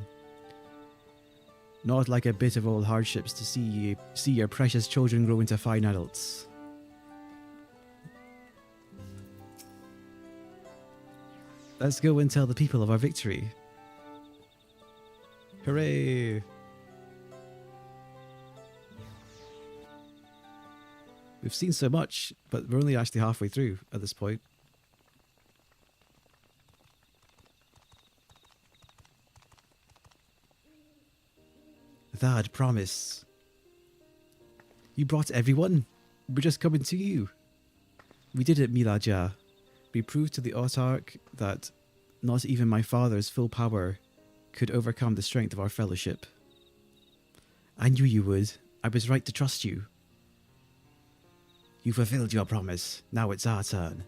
Not like a bit of old hardships to see your precious children grow into fine adults. Let's go and tell the people of our victory. Hooray! We've seen so much, but we're only actually halfway through at this point. That promise. You brought everyone. We're just coming to you. We did it, Milaja. We proved to the Autarch that not even my father's full power could overcome the strength of our fellowship. I knew you would. I was right to trust you. You fulfilled your promise. Now it's our turn.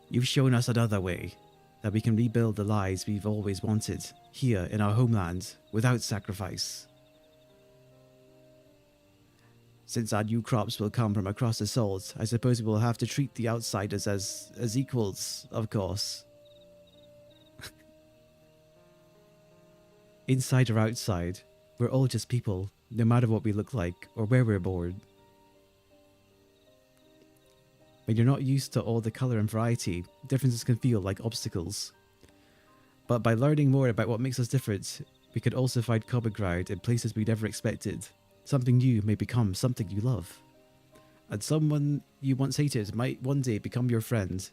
You've shown us another way, that we can rebuild the lives we've always wanted, here in our homeland, without sacrifice. Since our new crops will come from across the salt, I suppose we will have to treat the outsiders as equals, of course. Inside or outside, we're all just people, no matter what we look like or where we're born. When you're not used to all the colour and variety, differences can feel like obstacles. But by learning more about what makes us different, we could also find common ground in places we never expected. Something new may become something you love. And someone you once hated might one day become your friend.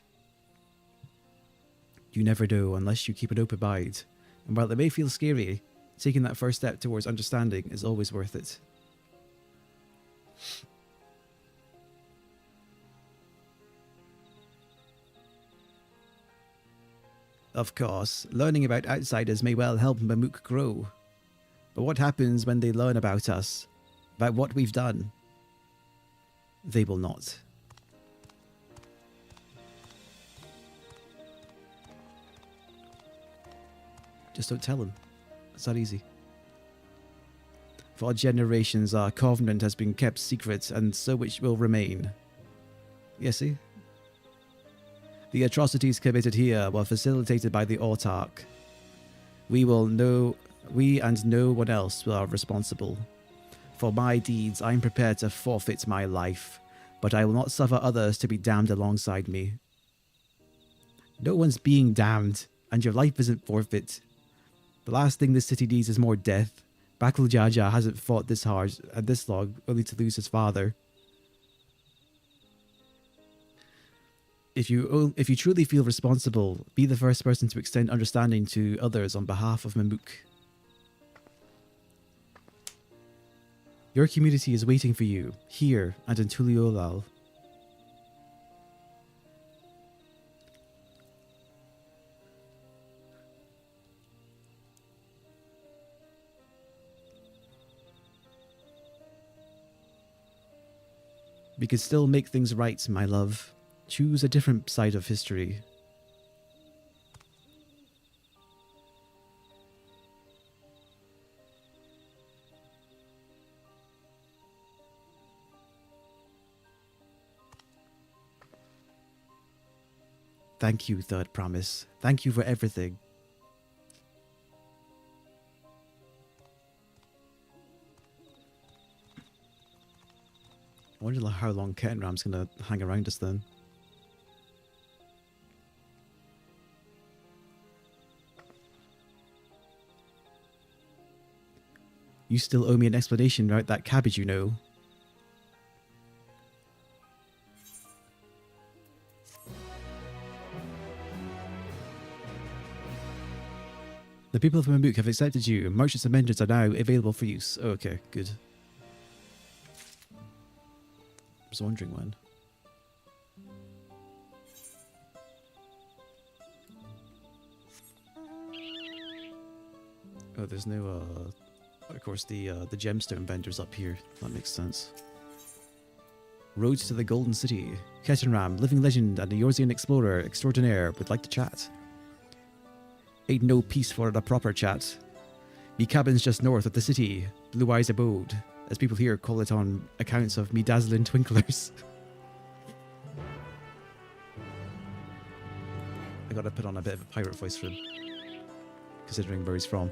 You never know unless you keep an open mind. And while it may feel scary, taking that first step towards understanding is always worth it. Of course, learning about outsiders may well help Mamuk grow. But what happens when they learn about us? About what we've done? They will not. Just don't tell them. It's that easy. For generations, our covenant has been kept secret, and so it will remain. Yes, see? The atrocities committed here were facilitated by the Autarch. We and no one else are responsible. For my deeds, I am prepared to forfeit my life, but I will not suffer others to be damned alongside me. No one's being damned, and your life isn't forfeit. The last thing this city needs is more death. Bakul Jaja hasn't fought this hard and this long, only to lose his father. If you truly feel responsible, be the first person to extend understanding to others on behalf of Mamuk. Your community is waiting for you, here and in Tuliolal. We could still make things right, my love. Choose a different side of history. Thank you, Third Promise. Thank you for everything. I wonder how long Kettenram's gonna hang around us then. You still owe me an explanation about that cabbage, you know. The people of Mamook have accepted you. Merchants and vendors are now available for use. Oh, okay, good. I was wondering when. Oh, there's no, of course, the gemstone vendors up here. That makes sense. Roads to the Golden City. Kettenram, living legend and a Yorzian explorer extraordinaire would like to chat. Ain't no peace for a proper chat. Me cabin's just north of the city, Blue Eyes Abode, as people here call it on accounts of me dazzling twinklers. I gotta put on a bit of a pirate voice for him, considering where he's from.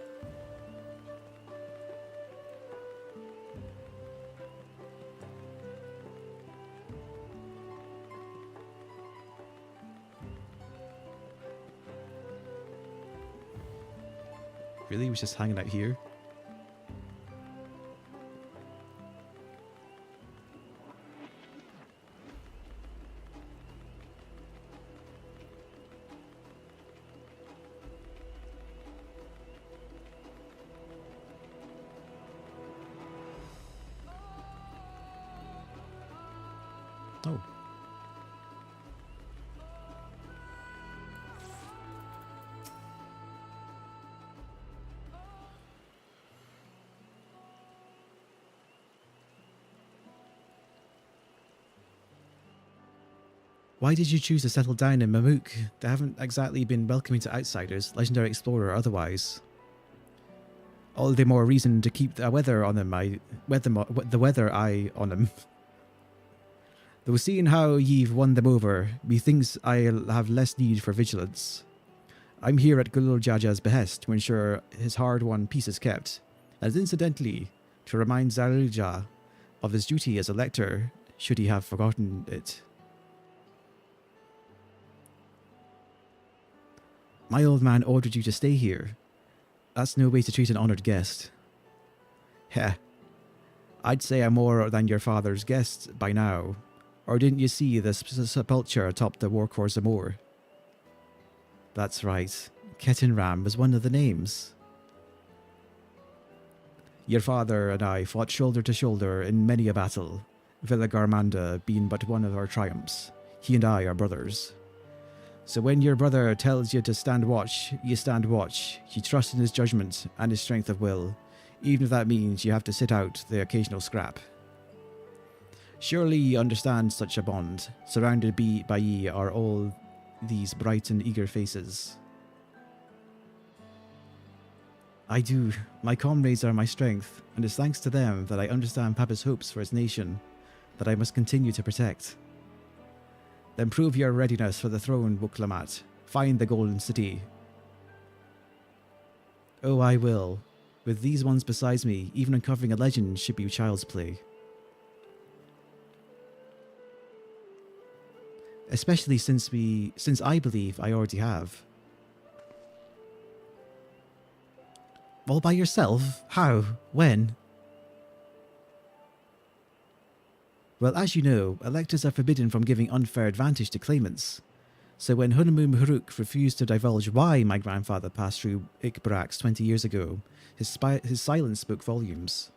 Really? He was just hanging out here? Oh. Why did you choose to settle down in Mamook? They haven't exactly been welcoming to outsiders, legendary explorer or otherwise. All the more reason to keep the weather on them. The weather eye on them. Though seeing how ye've won them over, methinks I'll have less need for vigilance. I'm here at Gulul Jaja's behest to ensure his hard-won peace is kept, and incidentally, to remind Zalilja of his duty as a lector, should he have forgotten it. My old man ordered you to stay here. That's no way to treat an honoured guest. Heh. I'd say I'm more than your father's guest by now. Or didn't you see the sepulchre atop the Warcourse Amor? That's right. Kettenram was one of the names. Your father and I fought shoulder to shoulder in many a battle, Villa Garmanda being but one of our triumphs. He and I are brothers. So when your brother tells you to stand watch, you stand watch. You trust in his judgment and his strength of will, even if that means you have to sit out the occasional scrap. Surely ye understand such a bond. Surrounded by ye are all these bright and eager faces. I do. My comrades are my strength, and it's thanks to them that I understand Papa's hopes for his nation, that I must continue to protect. Then prove your readiness for the throne, Wuklamat. Find the Golden City. Oh, I will. With these ones besides me, even uncovering a legend should be child's play. Especially since I believe I already have. All by yourself? How? When? Well, as you know, electors are forbidden from giving unfair advantage to claimants. So when Hunamum Haruk refused to divulge why my grandfather passed through Ikbrax 20 years ago, his silence spoke volumes.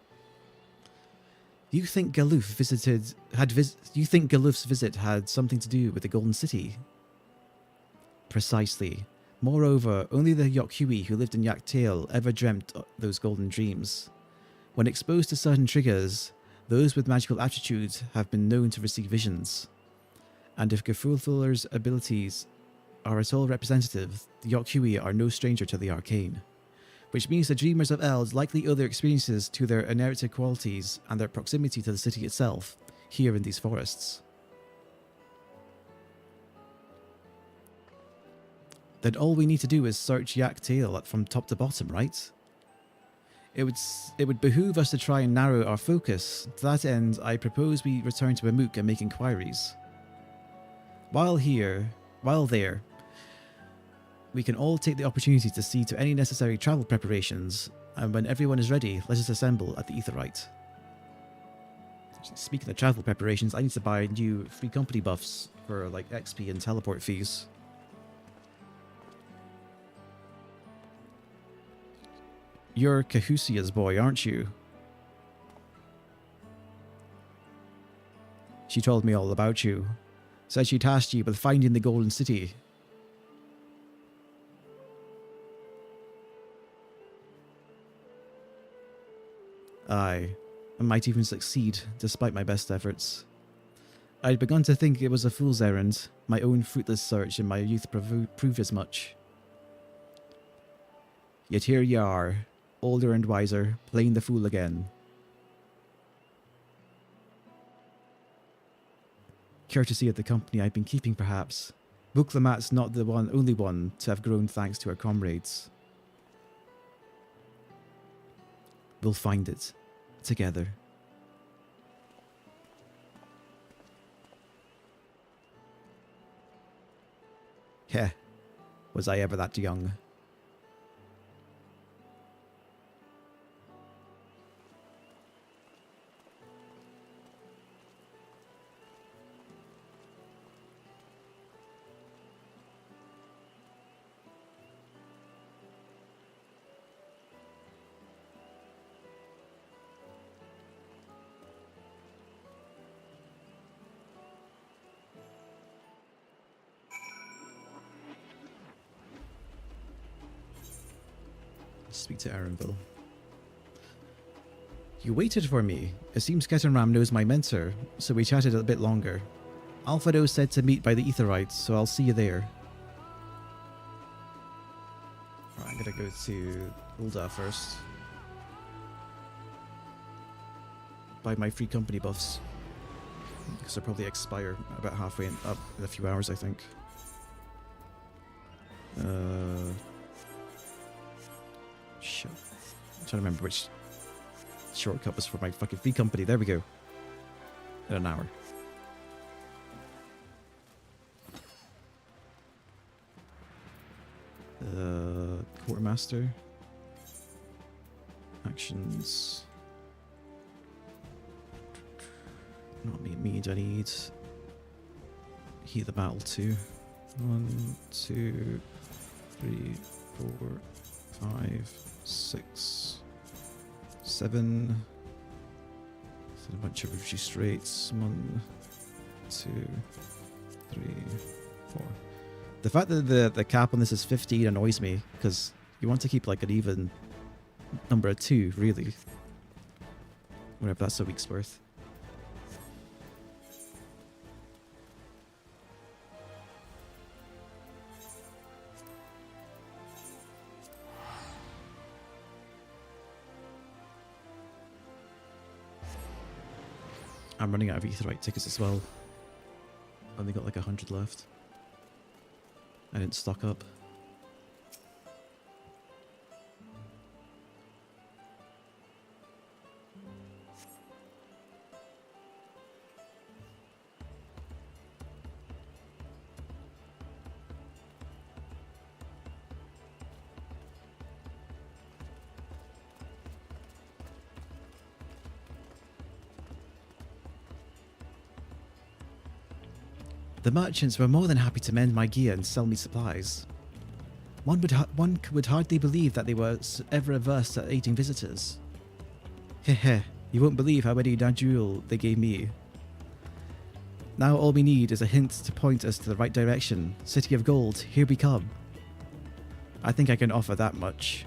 You think Galuf's visit had something to do with the Golden City? Precisely. Moreover, only the Yokhui who lived in Yaktail ever dreamt those golden dreams. When exposed to certain triggers, those with magical aptitudes have been known to receive visions. And if Gefulfuller's abilities are at all representative, the Yokhui are no stranger to the arcane. Which means the Dreamers of Eld likely owe their experiences to their inherited qualities and their proximity to the city itself, here in these forests. Then all we need to do is search Yak Tail from top to bottom, right? It would behoove us to try and narrow our focus. To that end, I propose we return to Mamook and make inquiries. While there, We can all take the opportunity to see to any necessary travel preparations, and when everyone is ready, let us assemble at the Aetheryte. Speaking of travel preparations, I need to buy new free company buffs for like XP and teleport fees. You're Cahusia's boy, aren't you? She told me all about you. Said she tasked you with finding the Golden City. Aye, I might even succeed, despite my best efforts. I'd begun to think it was a fool's errand. My own fruitless search in my youth proved as much. Yet here ye are, older and wiser, playing the fool again. Courtesy of the company I've been keeping, perhaps. Buklamat's not the only one to have grown thanks to her comrades. We'll find it. Together. Heh. Was I ever that young? Speak to Erenville. You waited for me. It seems Ketanram knows my mentor, so we chatted a bit longer. Alfredo said to meet by the Aetheryte, so I'll see you there. Right, I'm gonna go to Ulda first. Buy my free company buffs. Because they'll probably expire about halfway up in a few hours, I think. Shit. I'm trying to remember which shortcut was for my fucking free company. There we go. In an hour. Quartermaster. Actions. Not me, mead. I need heat the battle too. 1, 2, 3, 4, 5, 6, 7. A bunch of reduced rates. 1, 2, 3, 4. The fact that the cap on this is 15 annoys me, because you want to keep like an even number of 2, really. Whatever, that's a week's worth. I'm running out of Aetheryte tickets as well. Only got like 100 left. I didn't stock up. The merchants were more than happy to mend my gear and sell me supplies. One would hardly believe that they were ever averse to aiding visitors. Heh, you won't believe how many Dawntrail they gave me. Now all we need is a hint to point us to the right direction. City of Gold, here we come. I think I can offer that much.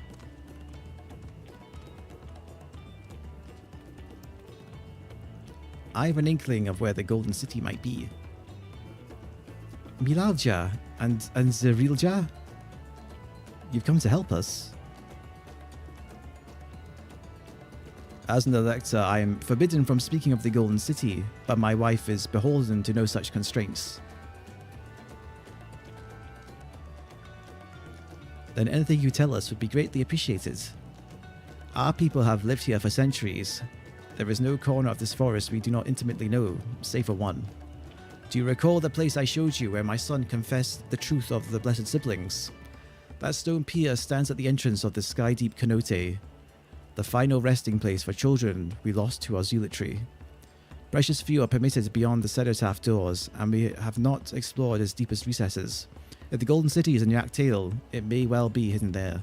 I have an inkling of where the Golden City might be. Milalja and Zerilja? You've come to help us. As an elector, I am forbidden from speaking of the Golden City, but my wife is beholden to no such constraints. Then anything you tell us would be greatly appreciated. Our people have lived here for centuries. There is no corner of this forest we do not intimately know, save for one. Do you recall the place I showed you where my son confessed the truth of the blessed siblings? That stone pier stands at the entrance of the sky-deep cenote, the final resting place for children we lost to our zealotry. Precious few are permitted beyond the cenotaph doors, and we have not explored its deepest recesses. If the Golden City is in Yak Tail, it may well be hidden there.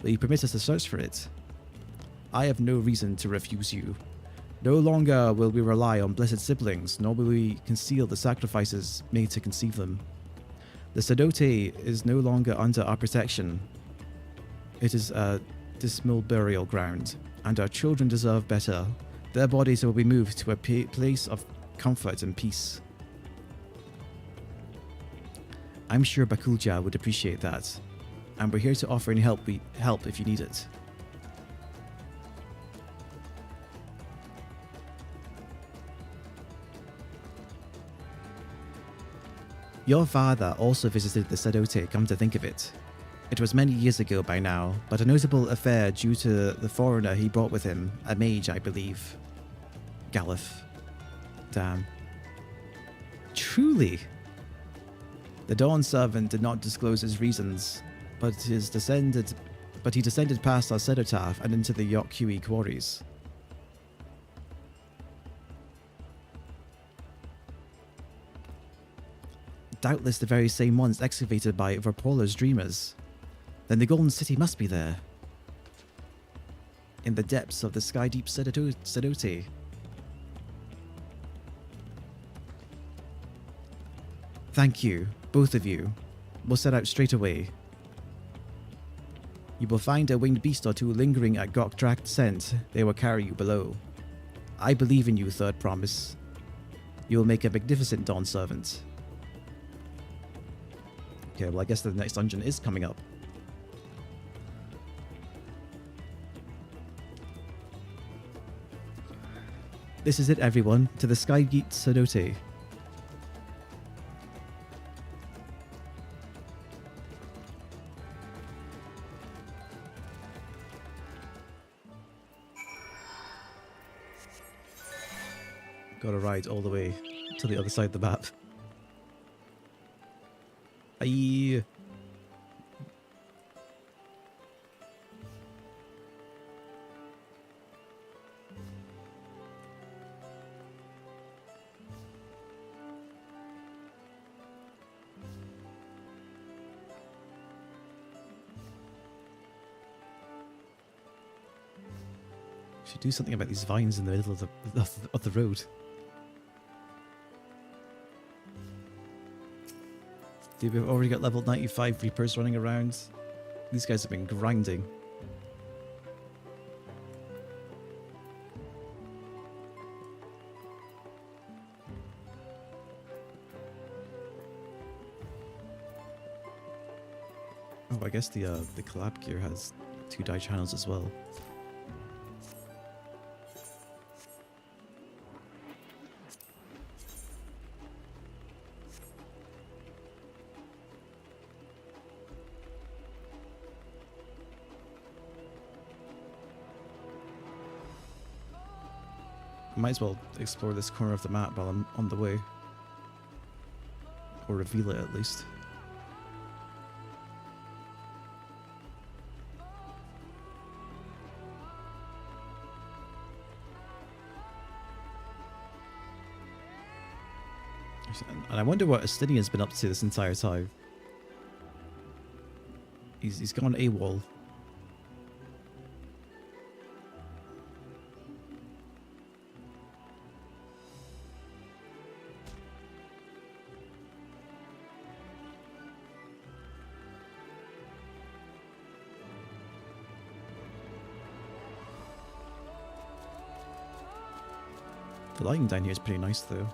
Will you permit us to search for it? I have no reason to refuse you. No longer will we rely on blessed siblings, nor will we conceal the sacrifices made to conceive them. The cenote is no longer under our protection. It is a dismal burial ground, and our children deserve better. Their bodies will be moved to a place of comfort and peace. I'm sure Bakulja would appreciate that, and we're here to offer any help if you need it. Your father also visited the cenote, come to think of it. It was many years ago by now, but a notable affair due to the foreigner he brought with him, a mage, I believe. Galif. Damn. Truly? The Dawn servant did not disclose his reasons, but he descended past our cenotaph and into the Yok-Hui quarries. Doubtless the very same ones excavated by Verpola's dreamers. Then the Golden City must be there. In the depths of the sky-deep cenote. Thank you, both of you. We'll set out straight away. You will find a winged beast or two lingering at Gokdrak Scent. They will carry you below. I believe in you, Third Promise. You will make a magnificent Dawn servant. Okay, well I guess the next dungeon is coming up. This is it, everyone, to the Skygeet Cenote. Gotta ride all the way to the other side of the map. Aye. Should do something about these vines in the middle of the road. We've already got level 95 Reapers running around. These guys have been grinding. Oh, I guess the collab gear has 2 die channels as well. Might as well explore this corner of the map while I'm on the way. Or reveal it at least. And I wonder what Astinian's been up to this entire time. He's gone AWOL. The lighting down here is pretty nice though.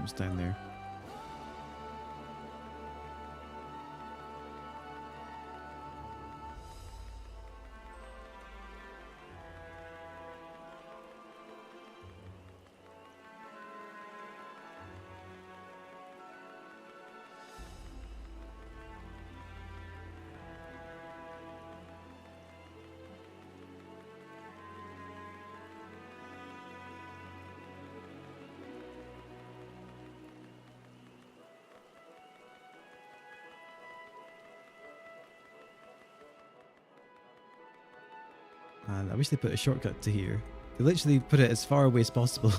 Who's down there? And I wish they put a shortcut to here. They literally put it as far away as possible.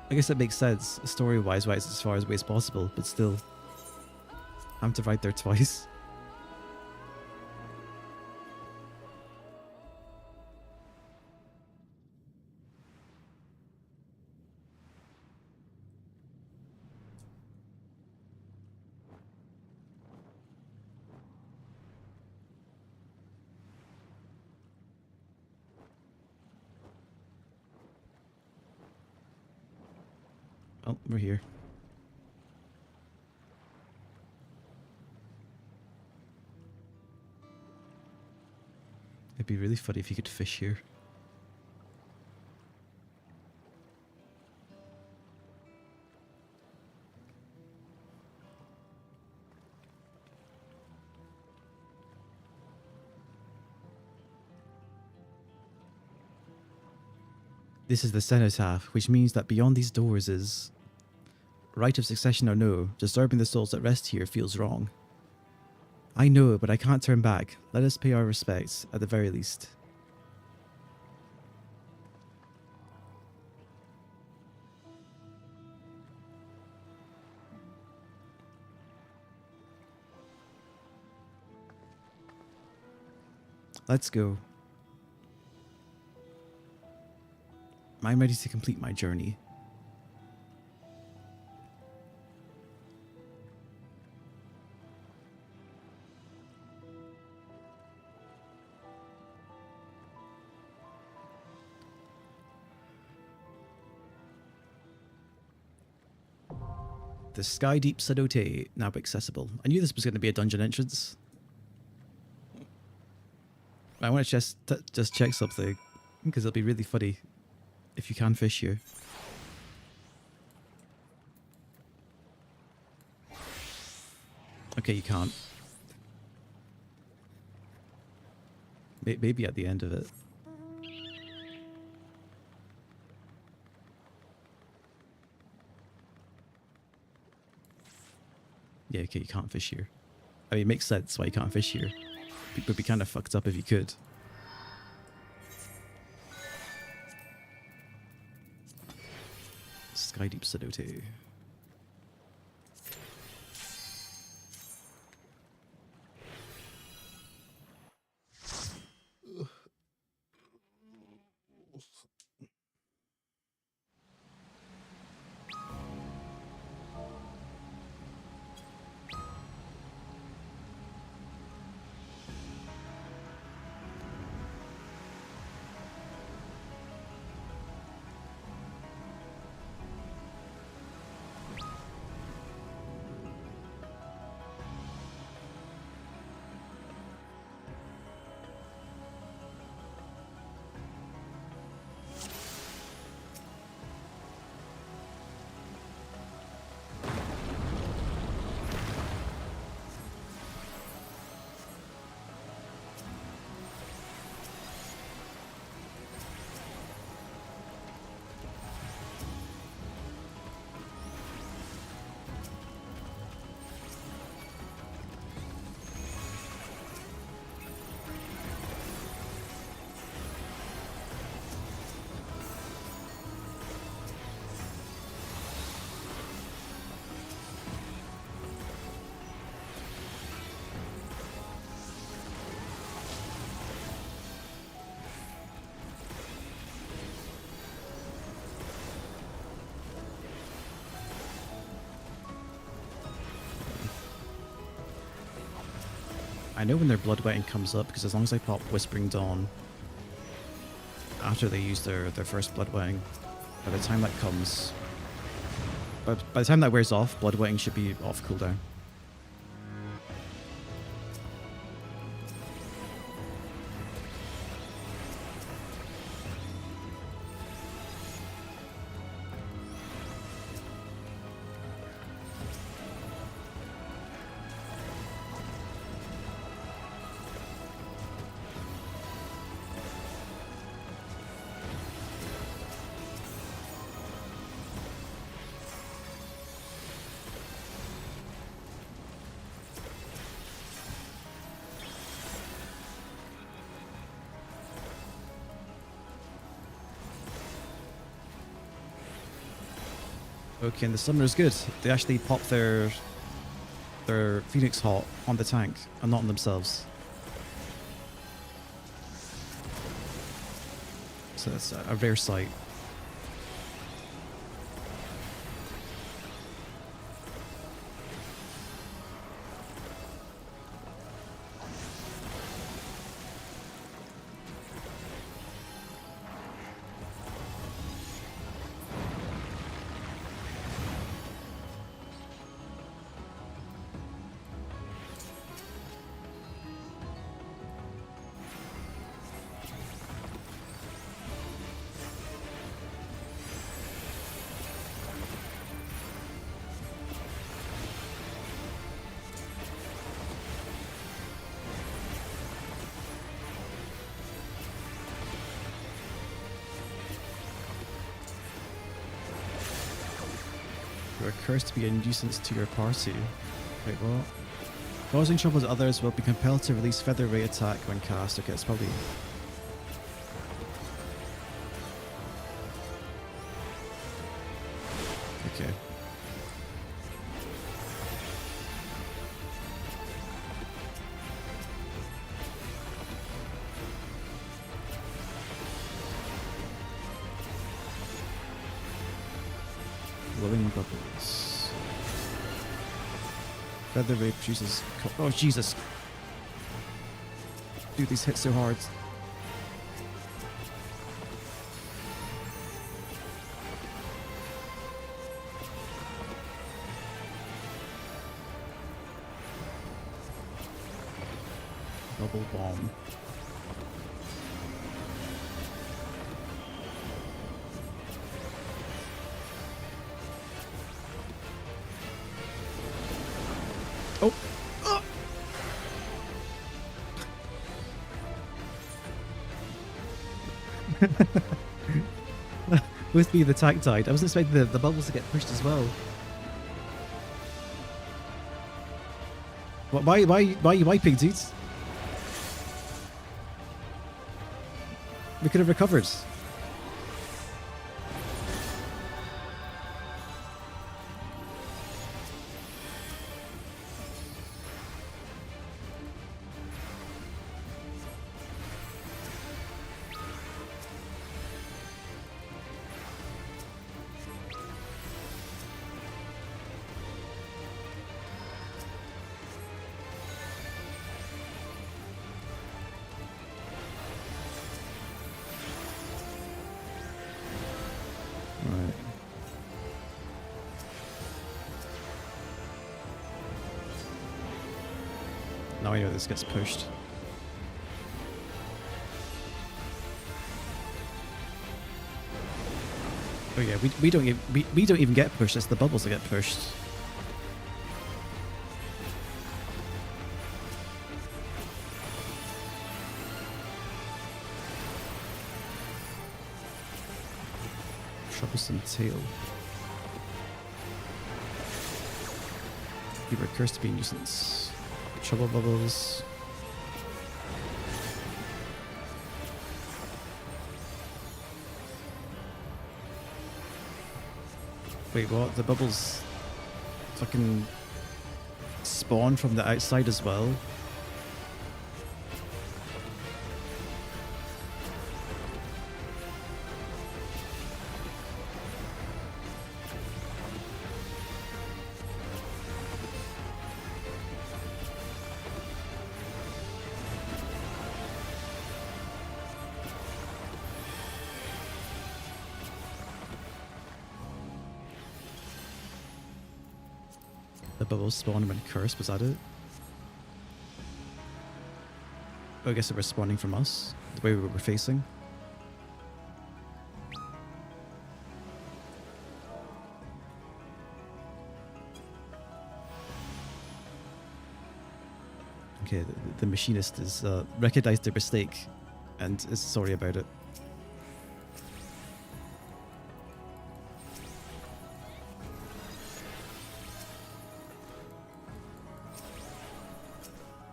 I guess that makes sense, story-wise, why it's as far away as possible, but still. I'm to ride there twice. Oh, we're here. It'd be really funny if you could fish here. This is the cenotaph, which means that beyond these doors is... Right of succession or no, disturbing the souls that rest here feels wrong. I know, but I can't turn back. Let us pay our respects, at the very least. Let's go. I'm ready to complete my journey. The Sky Deep Sadote, now accessible. I knew this was going to be a dungeon entrance. I want to just check something, because it'll be really funny if you can fish here. Okay, you can't. Maybe at the end of it. Yeah, okay, you can't fish here. I mean, it makes sense why you can't fish here. It would be kind of fucked up if you could. Sky Deep Sadote. I know when their bloodwetting comes up, because as long as I pop Whispering Dawn after they use their first bloodwetting, by the time that comes... By the time that wears off, bloodwetting should be off cooldown. Okay, and the summoner's good. They actually pop their Phoenix Hawk on the tank and not on themselves. So that's a rare sight. You are cursed to be a nuisance to your party. Wait, what? Causing trouble to others will be compelled to release feather ray attack when cast. Okay, it's probably... Okay. Glowing bubbles. Feather ray produces... Oh, Jesus! Dude, these hit so hard. Double bomb. Oh! Oh! With me, the tank died. I wasn't expecting the bubbles to get pushed as well. What? Why are you wiping, dudes? We could have recovered. Right. Now I know this gets pushed. Oh yeah, we don't even get pushed. It's the bubbles that get pushed. Troublesome tail. You were cursed to be a nuisance. Trouble bubbles. Wait, what? The bubbles fucking spawn from the outside as well? The bubbles spawned when cursed, was that it? Oh, I guess it was spawning from us, the way we were facing. Okay, the machinist is recognized their mistake and is sorry about it.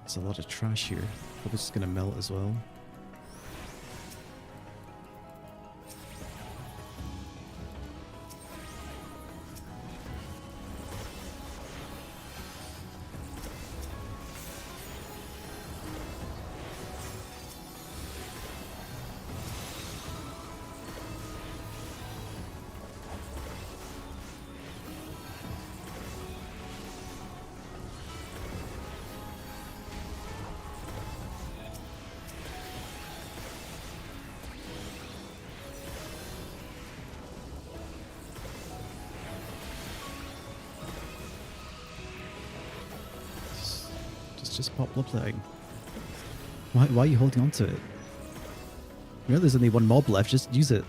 There's a lot of trash here. Probably just gonna melt as well. Just pop bloodletting. Why are you holding on to it? You know there's only one mob left, just use it.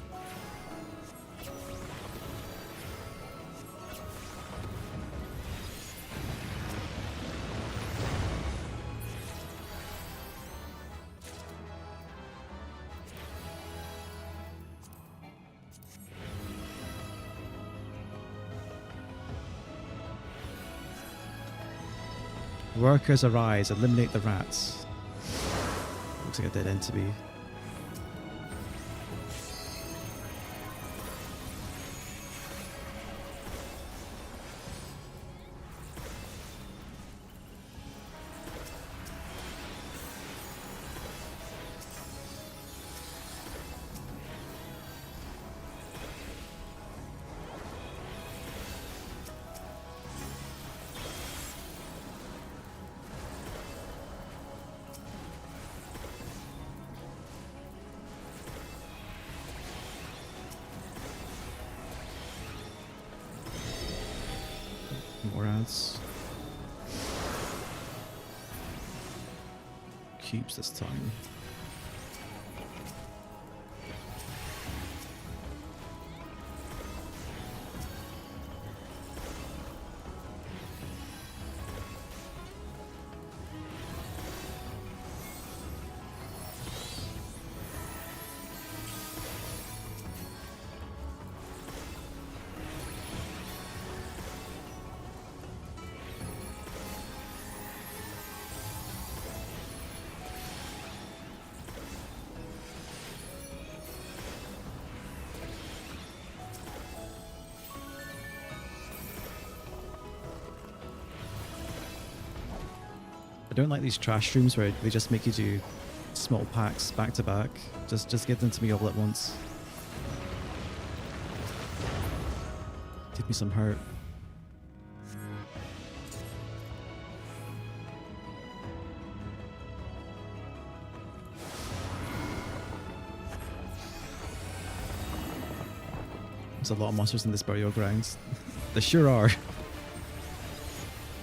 Workers arise, eliminate the rats. Looks like a dead end to me. More ads. Cubes this time. I don't like these trash rooms where they just make you do small packs back to back. Just give them to me all at once. Give me some hurt. There's a lot of monsters in this burial grounds. There sure are.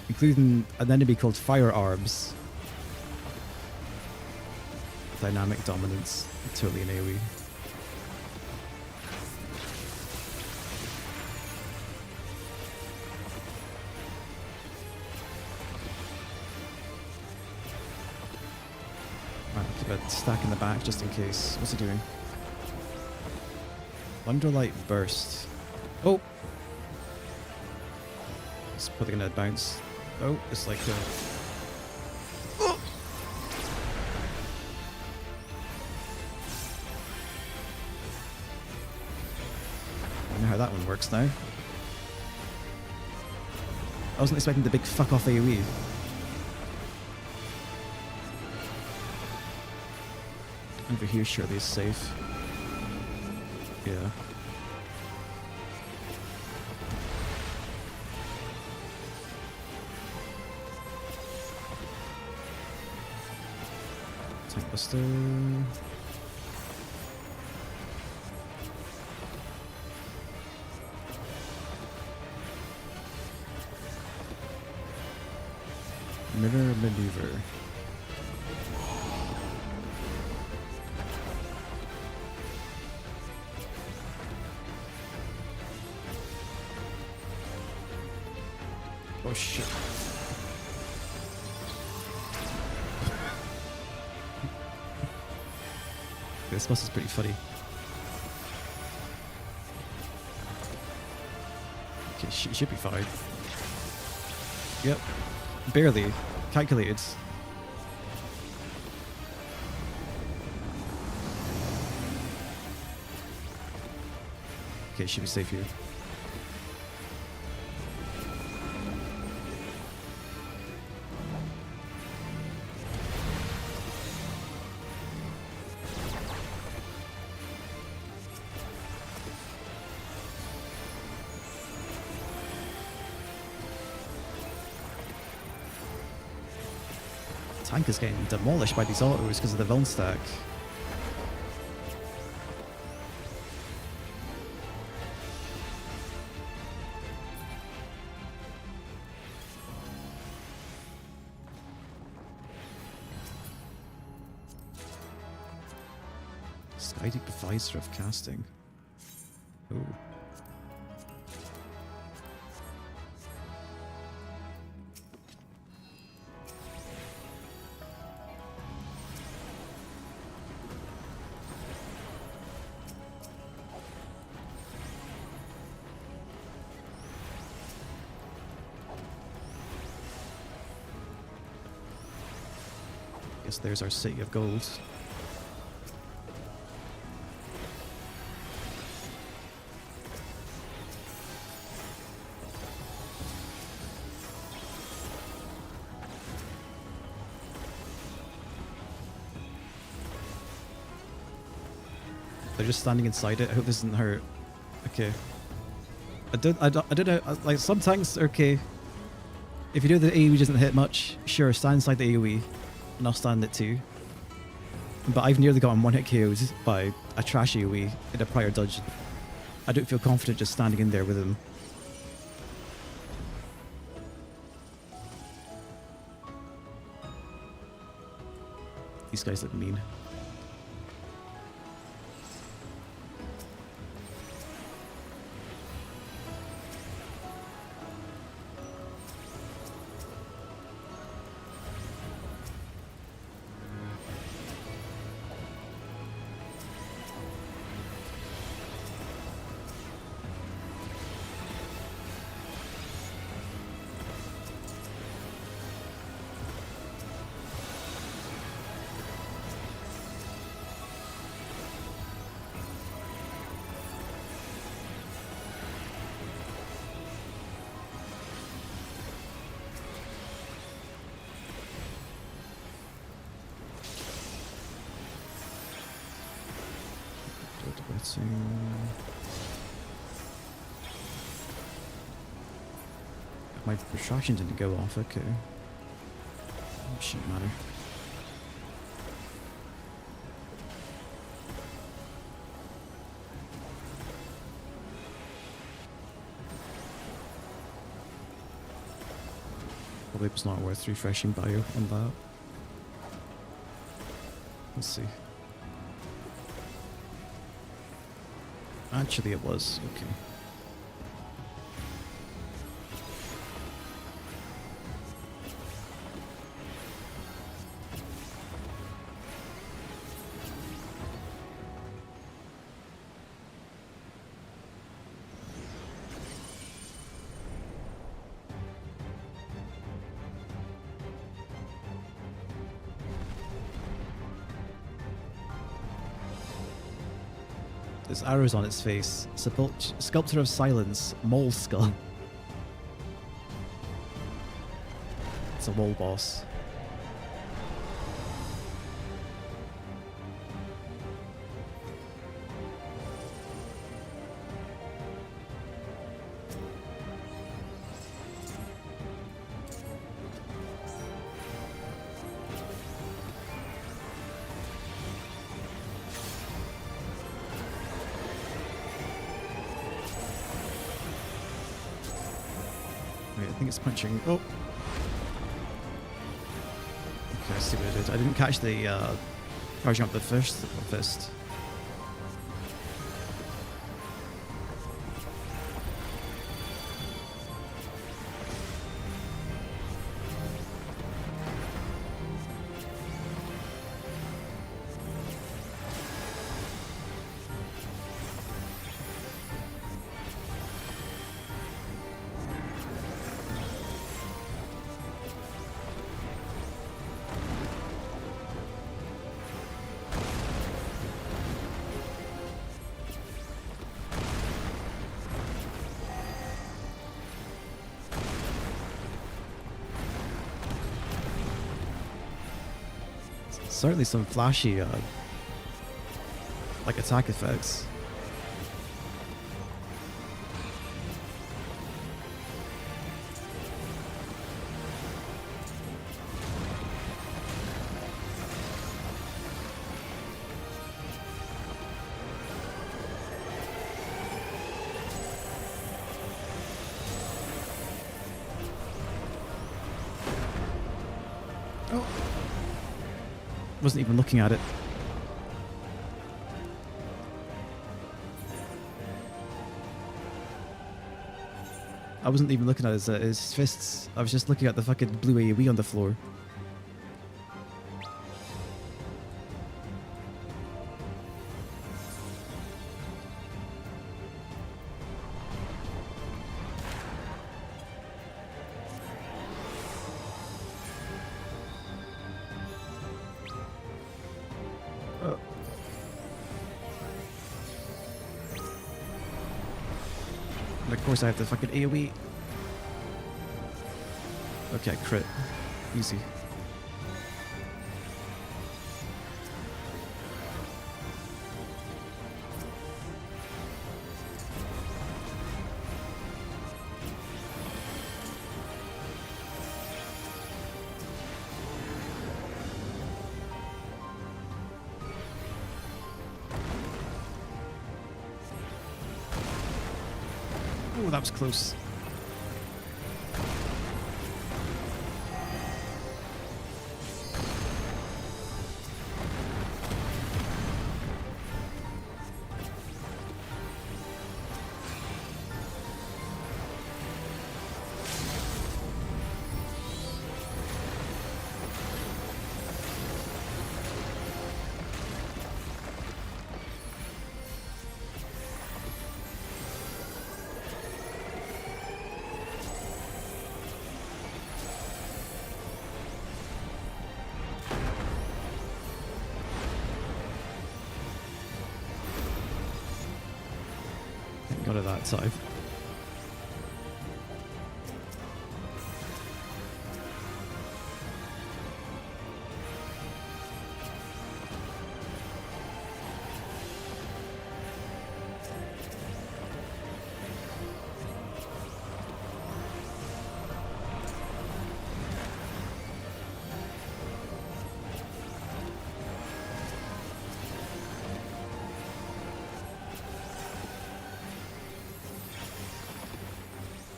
Including an enemy called Firearms. Dynamic dominance. Totally an AoE. Right, keep a stack in the back just in case. What's he doing? Thunderlight Burst. Oh! It's probably gonna bounce. Oh, it's like oh. I know how that one works now. I wasn't expecting the big fuck off AoE. Over here surely is safe. Yeah. Buster. Mirror maneuver. Oh shit. This boss is pretty funny. Okay, she should be fine. Yep. Barely. Calculated. Okay, should be safe here. Tank is getting demolished by these autos because of the villain stack. Skydeep Visor of Casting. Oh. Guess there's our city of gold. They're just standing inside it. I hope this doesn't hurt. Okay. I don't know. Like, some tanks are okay. If you know the AoE doesn't hit much, sure, stand inside the AoE. And I'll stand it too. But I've nearly gotten one-hit KO'd by a trash AoE in a prior dungeon. I don't feel confident just standing in there with him. These guys look mean. My retraction didn't go off, okay. Shouldn't matter. Probably it's not worth refreshing bio on that. Let's see. Actually it was, okay. There's arrows on its face. Sculptor of Silence. Mole Skull. It's a mole boss. I think it's punching. Oh! Okay, I see what it did. I didn't catch the charging up the fist. Certainly some flashy, like attack effects. Wasn't even looking at it. I wasn't even looking at his fists. I was just looking at the fucking blue AoE on the floor. And of course I have the fucking AoE. Okay, crit. Easy. Oh, that was close. Got it that time.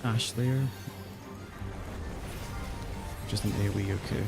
Ash there. Just an AoE, okay.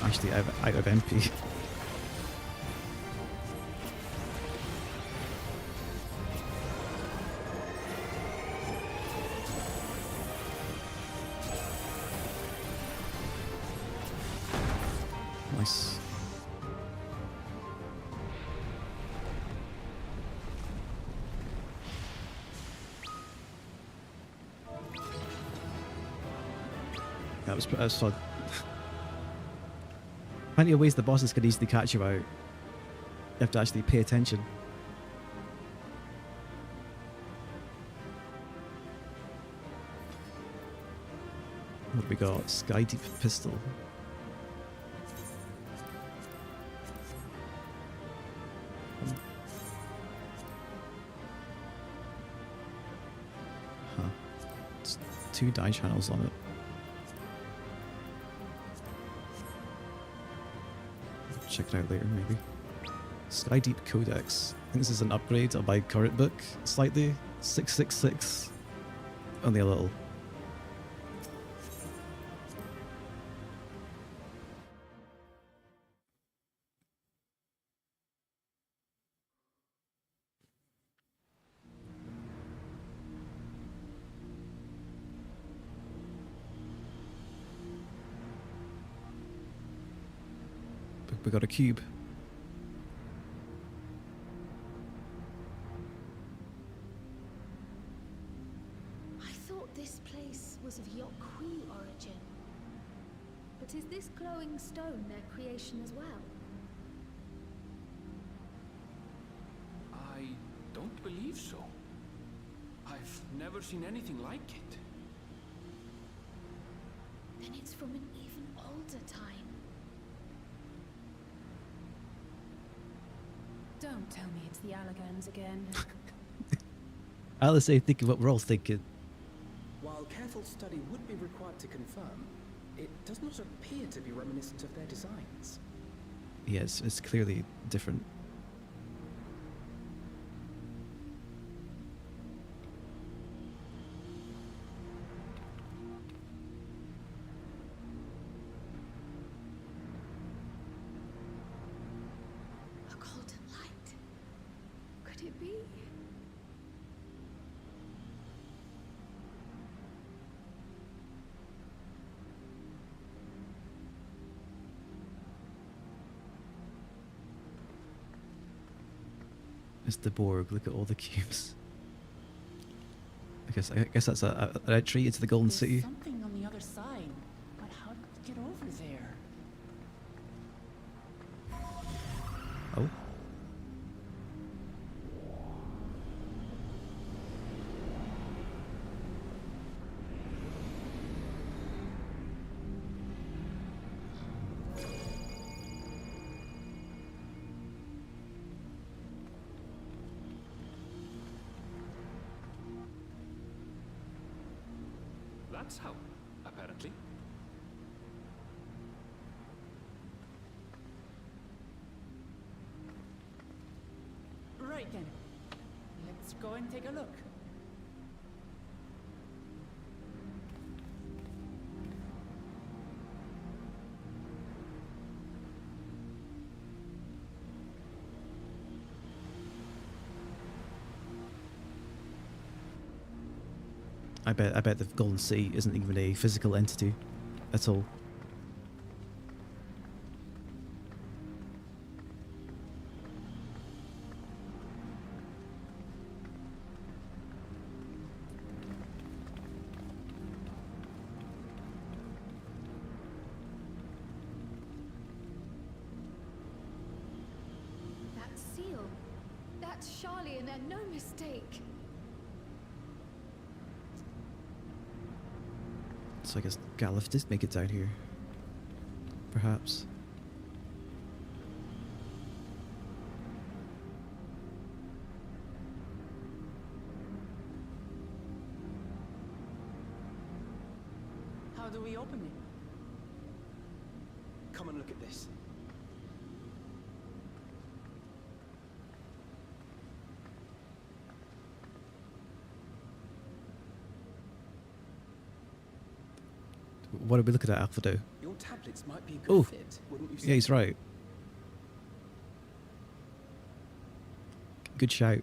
Actually, I'm out of MP. Nice. That was fun. Plenty of ways the bosses could easily catch you out. You have to actually pay attention. What have we got? Sky Deep Pistol. Huh. It's 2 die channels on it. Check it out later, maybe. Sky Deep Codex. I think this is an upgrade of my current book, slightly. 666. Only a little. We got a cube. I thought this place was of Yokwi origin. But is this glowing stone their creation as well? I don't believe so. I've never seen anything like it. Then it's from an even older time. Don't tell me it's the Allagans again. Alice, I think what we're all thinking. While careful study would be required to confirm, it does not appear to be reminiscent of their designs. Yes, it's clearly different. A golden light. Could it be? It's the Borg. Look at all the cubes. I guess that's an entry into the Golden There's City. something on the other side, but how did we get over there? Oh. That's how, apparently. Right then. Let's go and take a look. I bet the Golden City isn't even a physical entity at all. That seal. That's Charlian and no mistake. So I guess Galif did make it down here. Perhaps. How do we open it? Come and look at this. What are we looking at, Alphadoe? Your tablets might be a good Oh, fit, wouldn't you say? yeah, he's right. Good shout.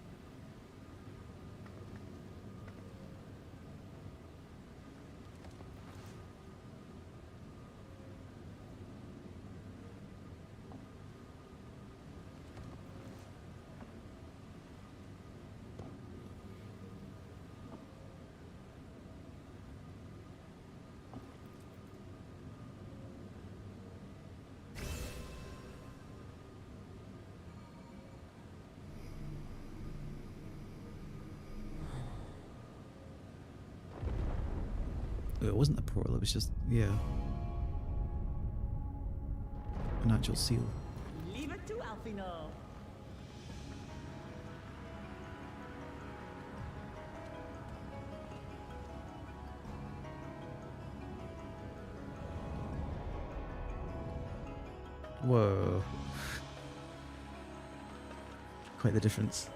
It wasn't a portal, it was just, yeah. An actual seal. Leave it to Alfino. Whoa. Quite the difference.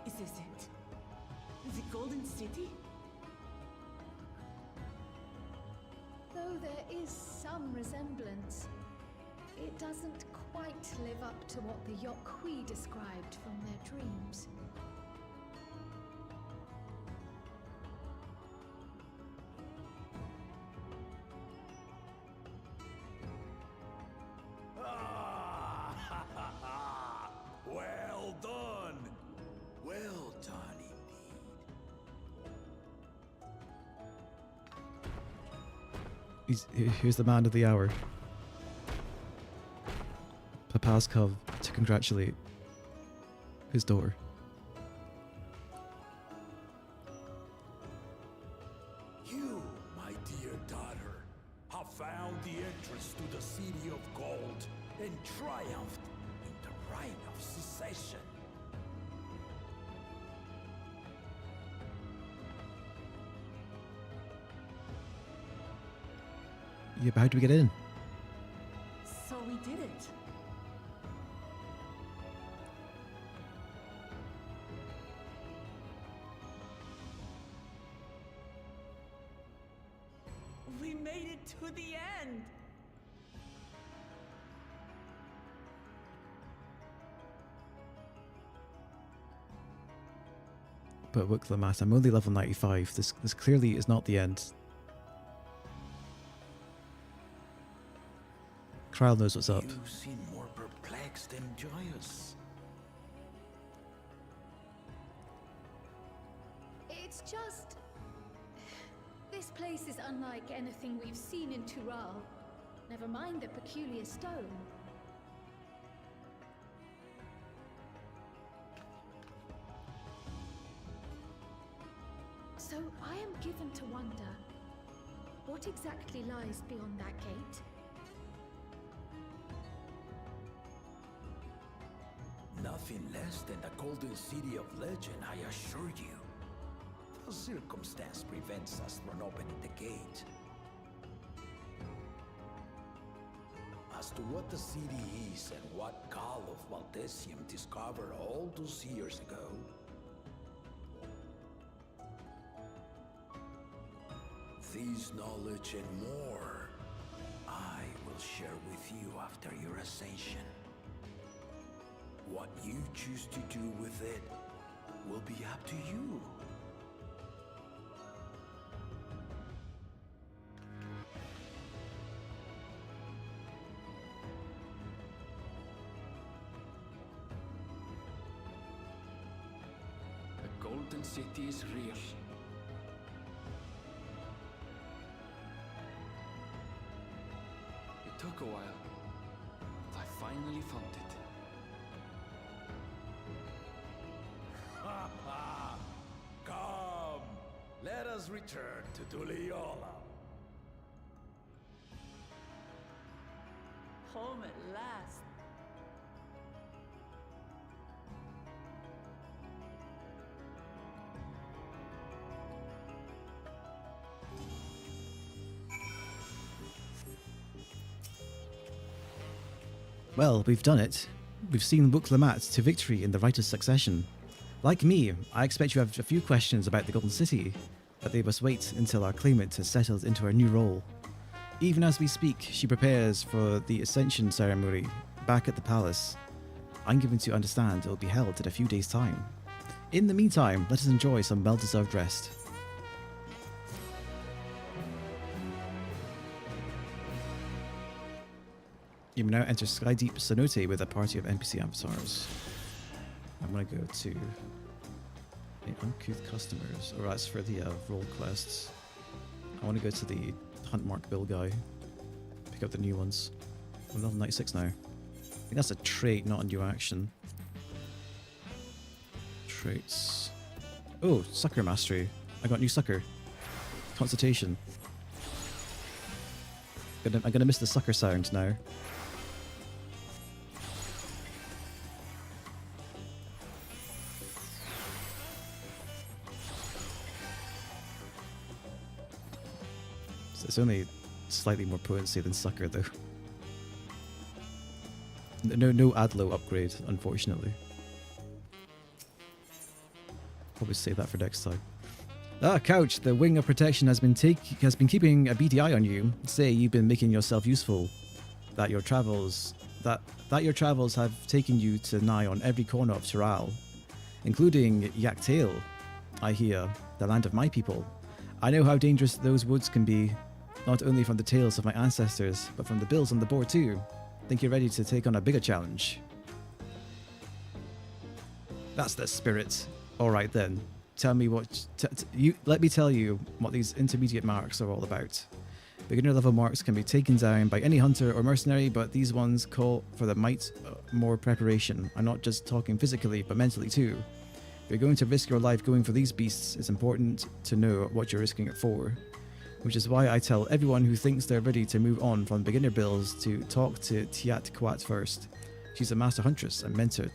Is this it? The Golden City? Though there is some resemblance, it doesn't quite live up to what the Yokwi described from their dreams. Well done! Well done indeed. Here's the man of the hour. Papaskov to congratulate his daughter. and triumphed in the right of secession. Yeah, but how do we get in? So we did it. We made it to the end. But Wicklamat, I'm only level 95. This clearly is not the end. Krile knows what's up. You seem more perplexed than joyous. It's just... This place is unlike anything we've seen in Tural. Never mind the peculiar stone. So I am given to wonder, what exactly lies beyond that gate? Nothing less than the golden city of legend, I assure you. The circumstance prevents us from opening the gate. As to what the city is and what Gall of Valdesium discovered all those years ago, this knowledge and more, I will share with you after your ascension. What you choose to do with it will be up to you. The Golden City is real. It took a while, but I finally found it. Come, let us return to Duliola. Home at last. Well, we've done it. We've seen Wicklamat to victory in the right of succession. Like me, I expect you have a few questions about the Golden City, but they must wait until our claimant has settled into her new role. Even as we speak, she prepares for the Ascension ceremony back at the palace. I'm given to understand it will be held in a few days' time. In the meantime, let us enjoy some well-deserved rest. You may now enter Skydeep Cenote with a party of NPC avatars. I'm gonna go to uncouth customers, or that's for the role quests. I want to go to the Hunt Mark Bill guy, pick up the new ones. I'm level 96 now. I think that's a trait, not a new action. Traits. Oh, Sucker Mastery. I got new Sucker. Consultation. I'm gonna miss the sucker sound now. It's only slightly more potency than Sucker, though. No Adlo upgrade, unfortunately. Probably save that for next time. Ah, Couch, the Wing of Protection has been keeping a beady eye on you. Say you've been making yourself useful. That your travels have taken you to nigh on every corner of Tural, including Yaktail. I hear, the land of my people. I know how dangerous those woods can be. Not only from the tales of my ancestors, but from the bills on the board too. Think you're ready to take on a bigger challenge? That's the spirit. Alright then. Tell me let me tell you what these intermediate marks are all about. Beginner level marks can be taken down by any hunter or mercenary, but these ones call for the might more preparation. I'm not just talking physically, but mentally too. If you're going to risk your life going for these beasts, it's important to know what you're risking it for. which is why I tell everyone who thinks they're ready to move on from beginner builds to talk to Tiat Kwat first. She's a master huntress and mentor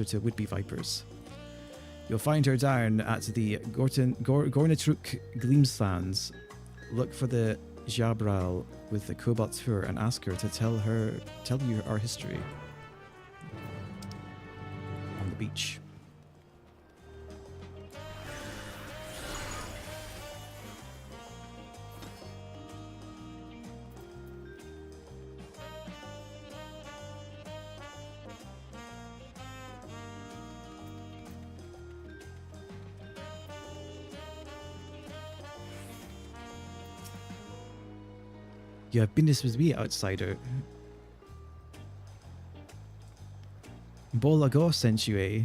to would-be vipers. You'll find her down at the Gornatruk Gleamslands. Look for the Jabral with the cobalt fur and ask her to tell you our history. On the beach. You have business with me, outsider. Bolagor sent you, eh?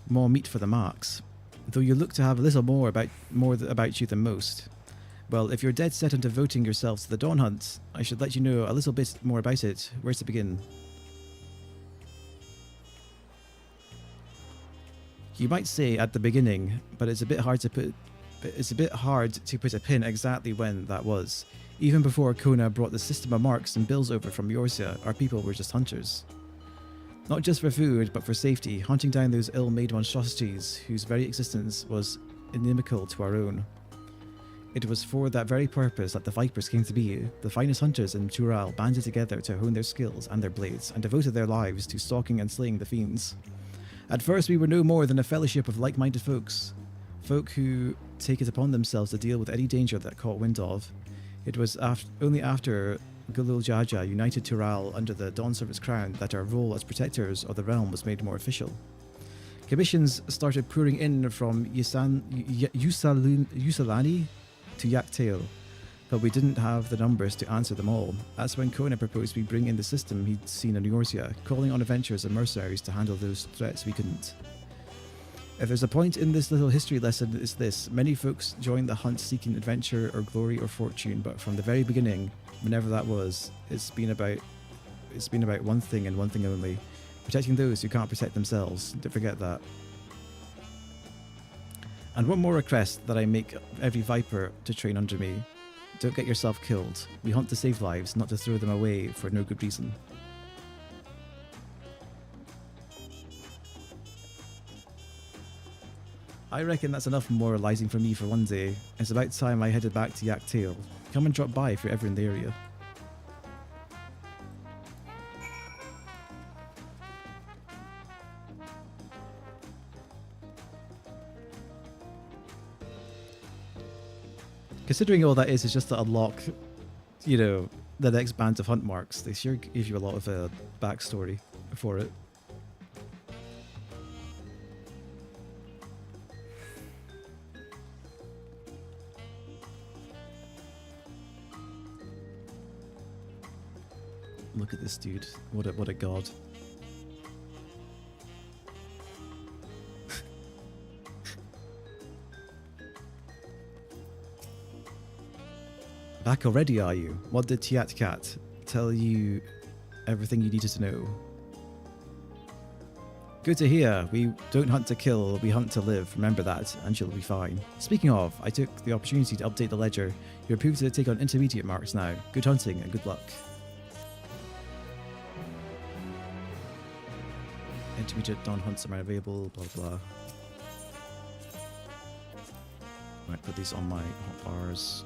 More meat for the marks. Though you look to have a little more about you than most. Well, if you're dead set on devoting yourselves to the Dawn Hunt, I should let you know a little bit more about it. Where to begin? You might say at the beginning, but it's a bit hard to put a pin exactly when that was. Even before Kona brought the system of marks and bills over from Yorcia, our people were just hunters. Not just for food, but for safety, hunting down those ill-made monstrosities whose very existence was inimical to our own. It was for that very purpose that the Vipers came to be. The finest hunters in Tural banded together to hone their skills and their blades, and devoted their lives to stalking and slaying the fiends. At first we were no more than a fellowship of like-minded folk who take it upon themselves to deal with any danger that caught wind of. It was only after Gulul Jaja united Tural under the Dawn Servant's crown that our role as protectors of the realm was made more official. Commissions started pouring in from Yusalani to Yaktail, but we didn't have the numbers to answer them all. That's when Kona proposed we bring in the system he'd seen in Yorcia, calling on adventurers and mercenaries to handle those threats we couldn't. If there's a point in this little history lesson, it's this. Many folks join the hunt seeking adventure or glory or fortune, but from the very beginning, whenever that was, it's been about one thing and one thing only. Protecting those who can't protect themselves. Don't forget that. And one more request that I make every Viper to train under me. Don't get yourself killed. We hunt to save lives, not to throw them away for no good reason. I reckon that's enough moralizing for me for one day. It's about time I headed back to Yaktail. Come and drop by if you're ever in the area. Considering all that is just to unlock, the next band of hunt marks, they sure give you a lot of backstory for it. Look at this dude. What a god. Back already, are you? What did Tiat Cat tell you everything you needed to know? Good to hear. We don't hunt to kill, we hunt to live. Remember that, and you'll be fine. Speaking of, I took the opportunity to update the ledger. You're approved to take on intermediate marks now. Good hunting and good luck. Intermediate Dawn hunts are available, blah blah. Might put these on my hot bars.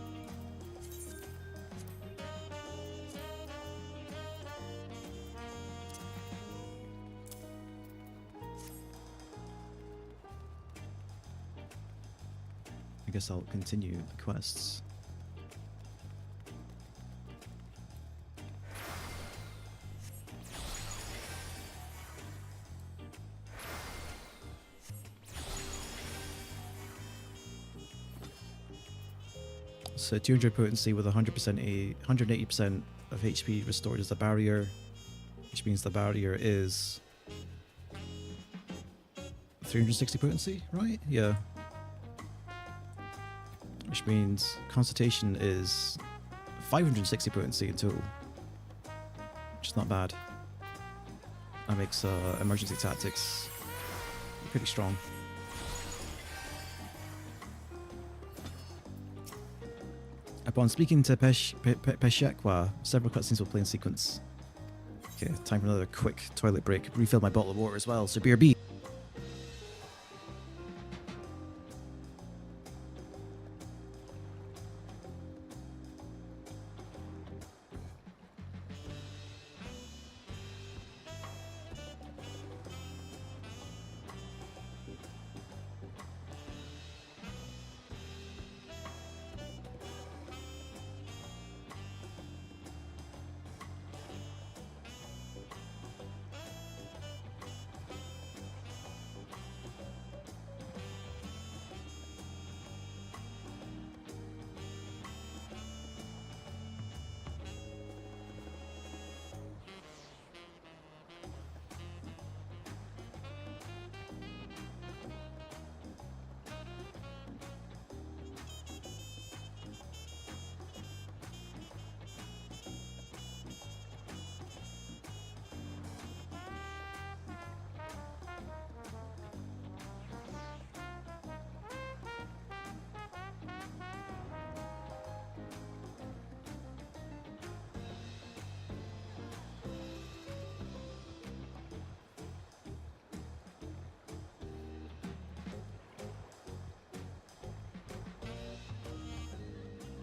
I guess I'll continue the quests. So 200 potency with 180% of HP restored as a barrier, which means the barrier is 360 potency, right? Yeah. Which means Consultation is 560 potency in total, which is not bad. That makes emergency tactics pretty strong. Upon speaking to Peshekwa, several cutscenes will play in sequence. Okay, time for another quick toilet break. Refill my bottle of water as well, so BRB.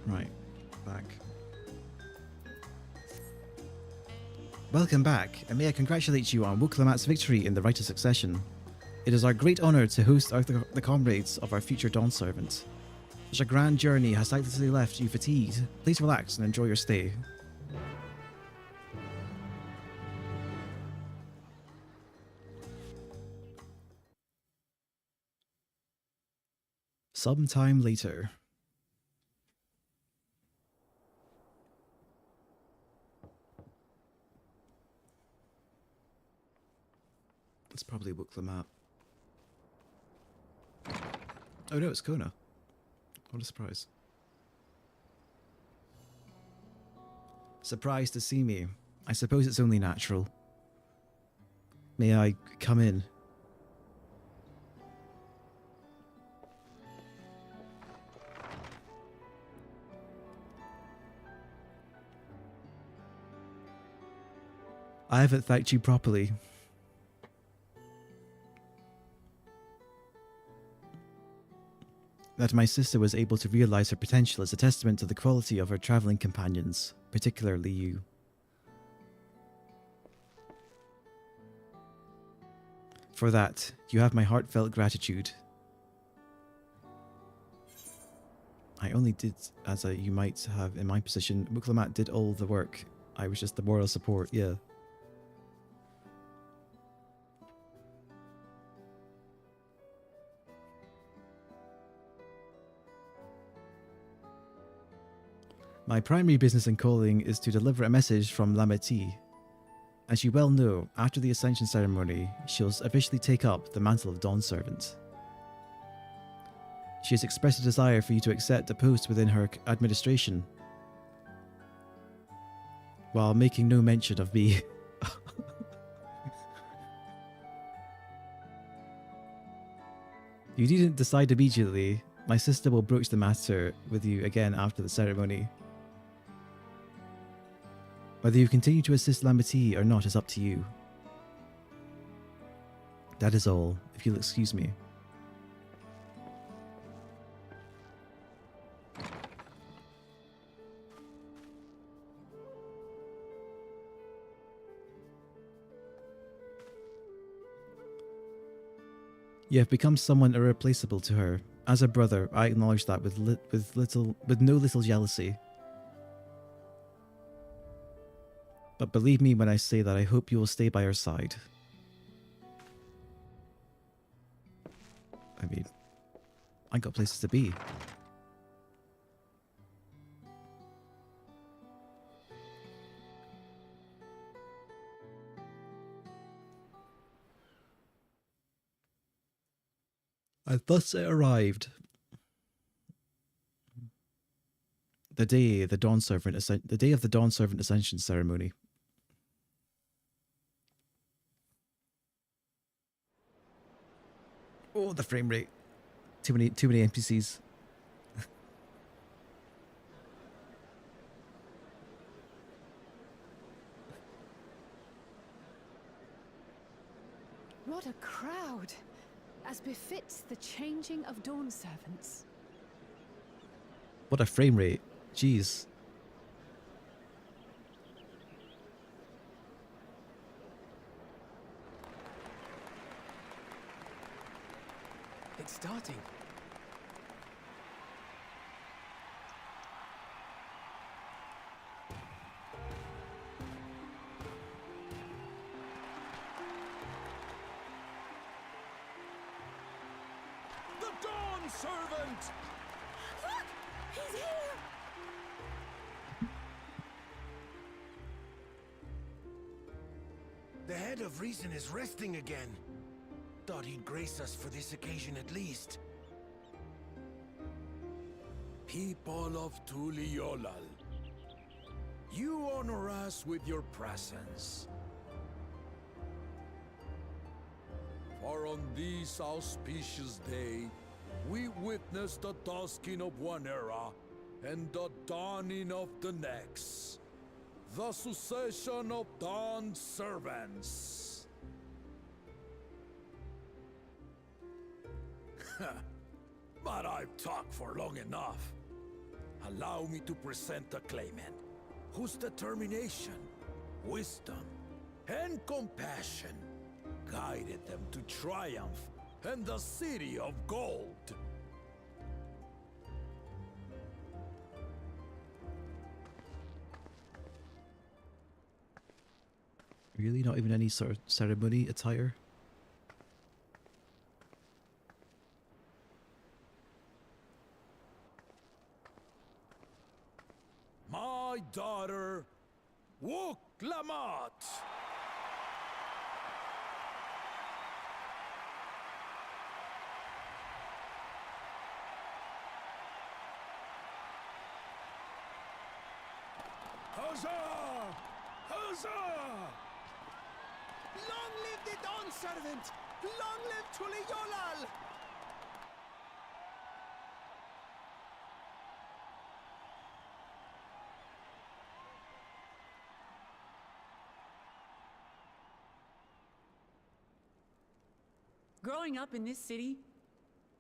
Right, back. Welcome back, and may I congratulate you on Wuklamat's victory in the Rite of Succession. It is our great honour to host the comrades of our future Dawn Servant. Such a grand journey has likely left you fatigued. Please relax and enjoy your stay. Sometime later. It's probably Wuklamat. Oh no, it's Kona. What a surprise. Surprised to see me. I suppose it's only natural. May I come in? I haven't thanked you properly. That my sister was able to realize her potential is a testament to the quality of her traveling companions, particularly you. For that, you have my heartfelt gratitude. I only did as you might have in my position. Wuklamat did all the work. I was just the moral support, yeah. My primary business and calling is to deliver a message from Lameti. As you well know, after the Ascension ceremony, she'll officially take up the mantle of Dawn Servant. She has expressed a desire for you to accept a post within her administration, while making no mention of me. You needn't decide immediately. My sister will broach the matter with you again after the ceremony. Whether you continue to assist Lameti or not is up to you. That is all, if you'll excuse me. You have become someone irreplaceable to her. As a brother, I acknowledge that with no little jealousy. But believe me when I say that I hope you will stay by her side. I mean, I got places to be. And thus it arrived. The day of the Dawn Servant Ascension ceremony. Oh, the frame rate. Too many NPCs. What a crowd! As befits the changing of Dawn servants. What a frame rate. Jeez. It's starting. The Dawn Servant! Look! He's here! The head of reason is resting again. Thought he'd grace us for this occasion at least. People of Tuliolal, you honor us with your presence. For on this auspicious day, we witness the dusking of one era and the dawning of the next. The succession of Dawn servants. But I've talked for long enough. Allow me to present the claimant, whose determination, wisdom, and compassion guided them to triumph and the City of Gold. Really? Not even any sort of ceremony attire? My daughter, Wuklamat! Huzzah! Huzzah! Long live the Dawn Servant! Long live Tuliolal! Growing up in this city,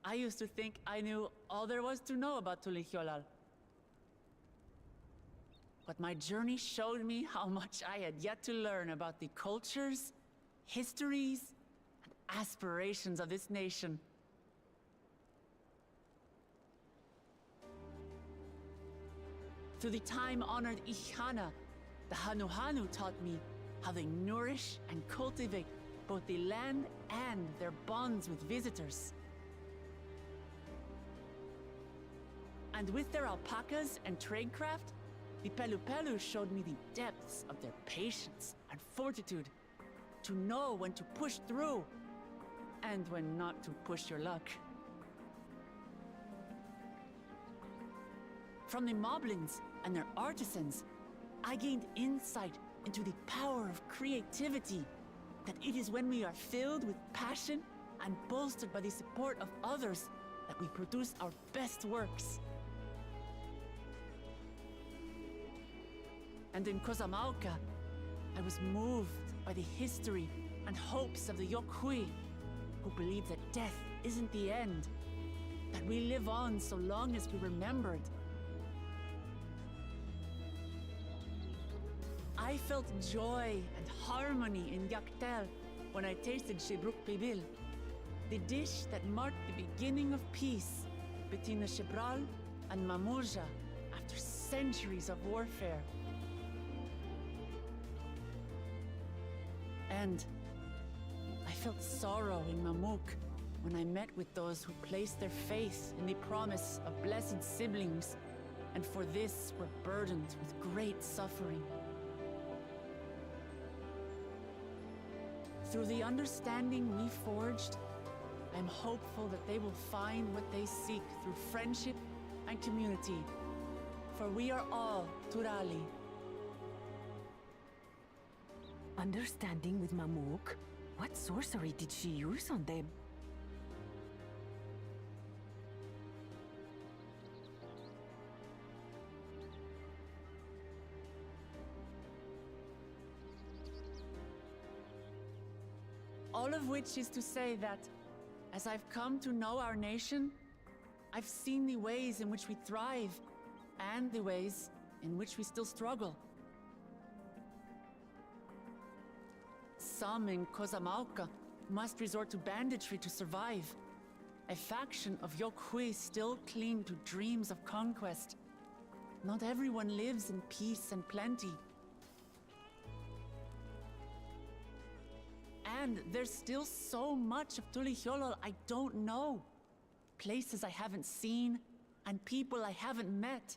I used to think I knew all there was to know about Tuliolal. But my journey showed me how much I had yet to learn about the cultures, histories, and aspirations of this nation. Through the time-honored Ihana, the Hanuhanu taught me how they nourish and cultivate both the land and their bonds with visitors. And with their alpacas and tradecraft, the Pelupelu showed me the depths of their patience and fortitude, to know when to push through and when not to push your luck. From the Moblins and their artisans, I gained insight into the power of creativity, that it is when we are filled with passion and bolstered by the support of others that we produce our best works. And in Kozamauka, I was moved by the history and hopes of the Yokhui, who believe that death isn't the end, that we live on so long as we remembered. I felt joy and harmony in Yaktel when I tasted Shebruk Pibil, the dish that marked the beginning of peace between the Shebral and Mamurja after centuries of warfare. And I felt sorrow in Mamuk when I met with those who placed their faith in the promise of blessed siblings, and for this were burdened with great suffering. Through the understanding we forged, I'm hopeful that they will find what they seek through friendship and community, for we are all Turali. Understanding with Mamuk? What sorcery did she use on them? All of which is to say that, as I've come to know our nation, I've seen the ways in which we thrive, and the ways in which we still struggle. Some in Kozamauka must resort to banditry to survive. A faction of Yokhui still cling to dreams of conquest. Not everyone lives in peace and plenty. And there's still so much of Tulihyolol I don't know. Places I haven't seen, and people I haven't met.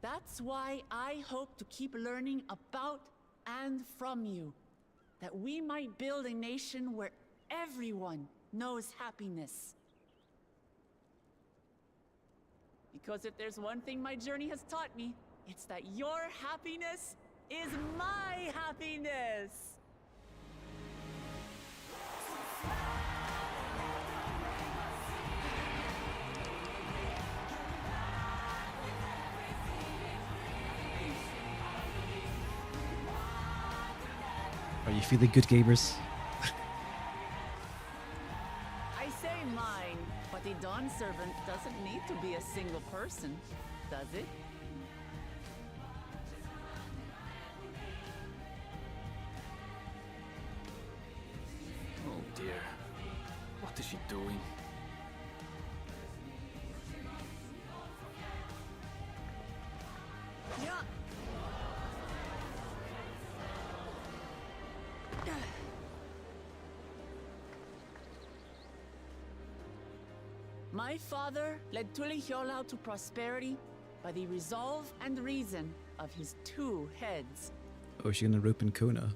That's why I hope to keep learning about and from you, that we might build a nation where everyone knows happiness. Because if there's one thing my journey has taught me, it's that your happiness is my happiness! Are you feeling good, gamers? I say mine, but the Dawn Servant doesn't need to be a single person, does it? Oh dear. What is she doing? Yeah. My father led Tulihyolol to prosperity by the resolve and reason of his 2 heads. Oh, is she gonna rope in Kona?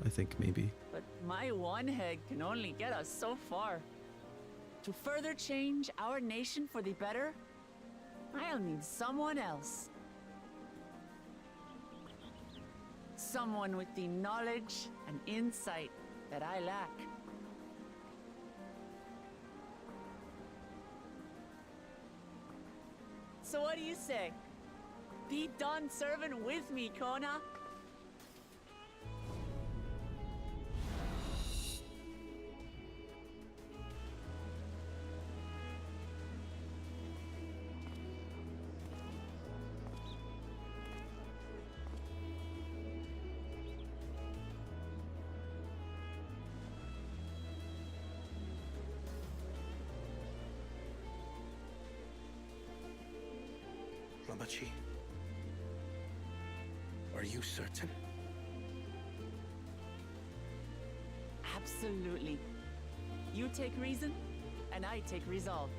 I think maybe. But my one head can only get us so far. To further change our nation for the better, I'll need someone else. Someone with the knowledge and insight that I lack. So what do you say? Be Dawn Servant with me, Kona? Lamachi, are you certain? Absolutely. You take reason, and I take resolve.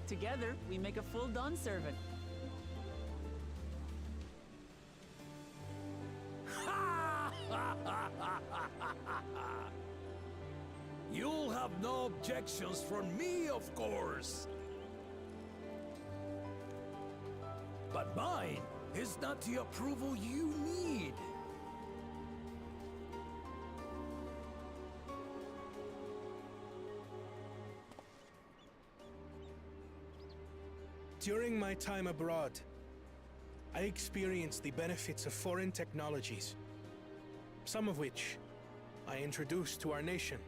Together, we make a full Dawn Servant. You'll have no objections from me, of course. But mine is not the approval you need. During my time abroad, I experienced the benefits of foreign technologies, some of which I introduced to our nation.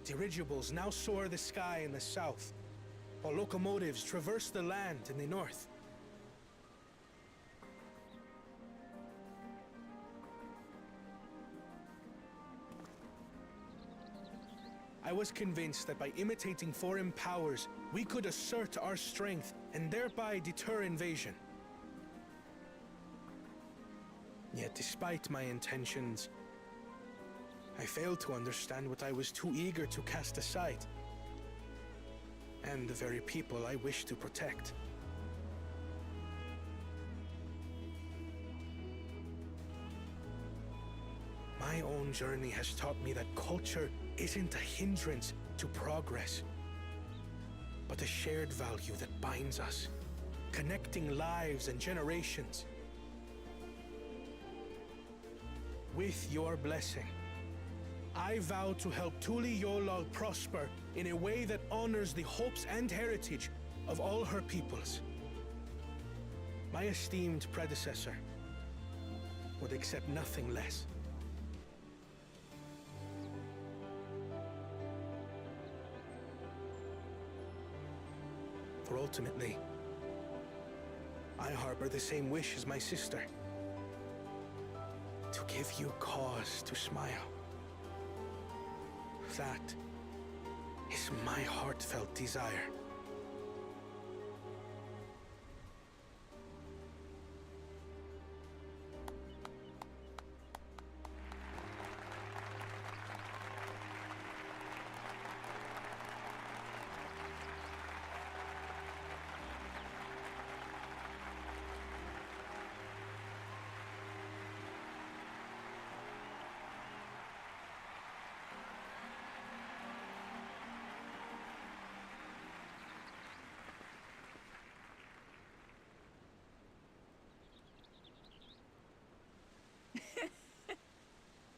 Dirigibles now soar the sky in the south, while locomotives traverse the land in the north. I was convinced that by imitating foreign powers, we could assert our strength and thereby deter invasion. Yet despite my intentions, I failed to understand what I was too eager to cast aside, and the very people I wish to protect. My own journey has taught me that culture isn't a hindrance to progress, but a shared value that binds us, connecting lives and generations. With your blessing, I vow to help Tulihyolol prosper in a way that honors the hopes and heritage of all her peoples. My esteemed predecessor, would accept nothing less. For ultimately, I harbor the same wish as my sister. To give you cause to smile. That is my heartfelt desire.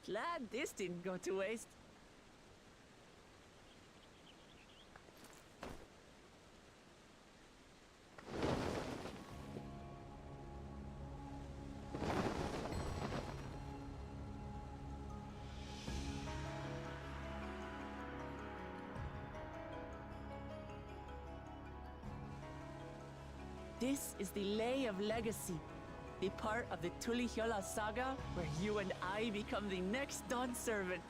Glad this didn't go to waste. This is the Lay of Legacy, the part of the Tulihyola saga where you and I become the next Dawn servant.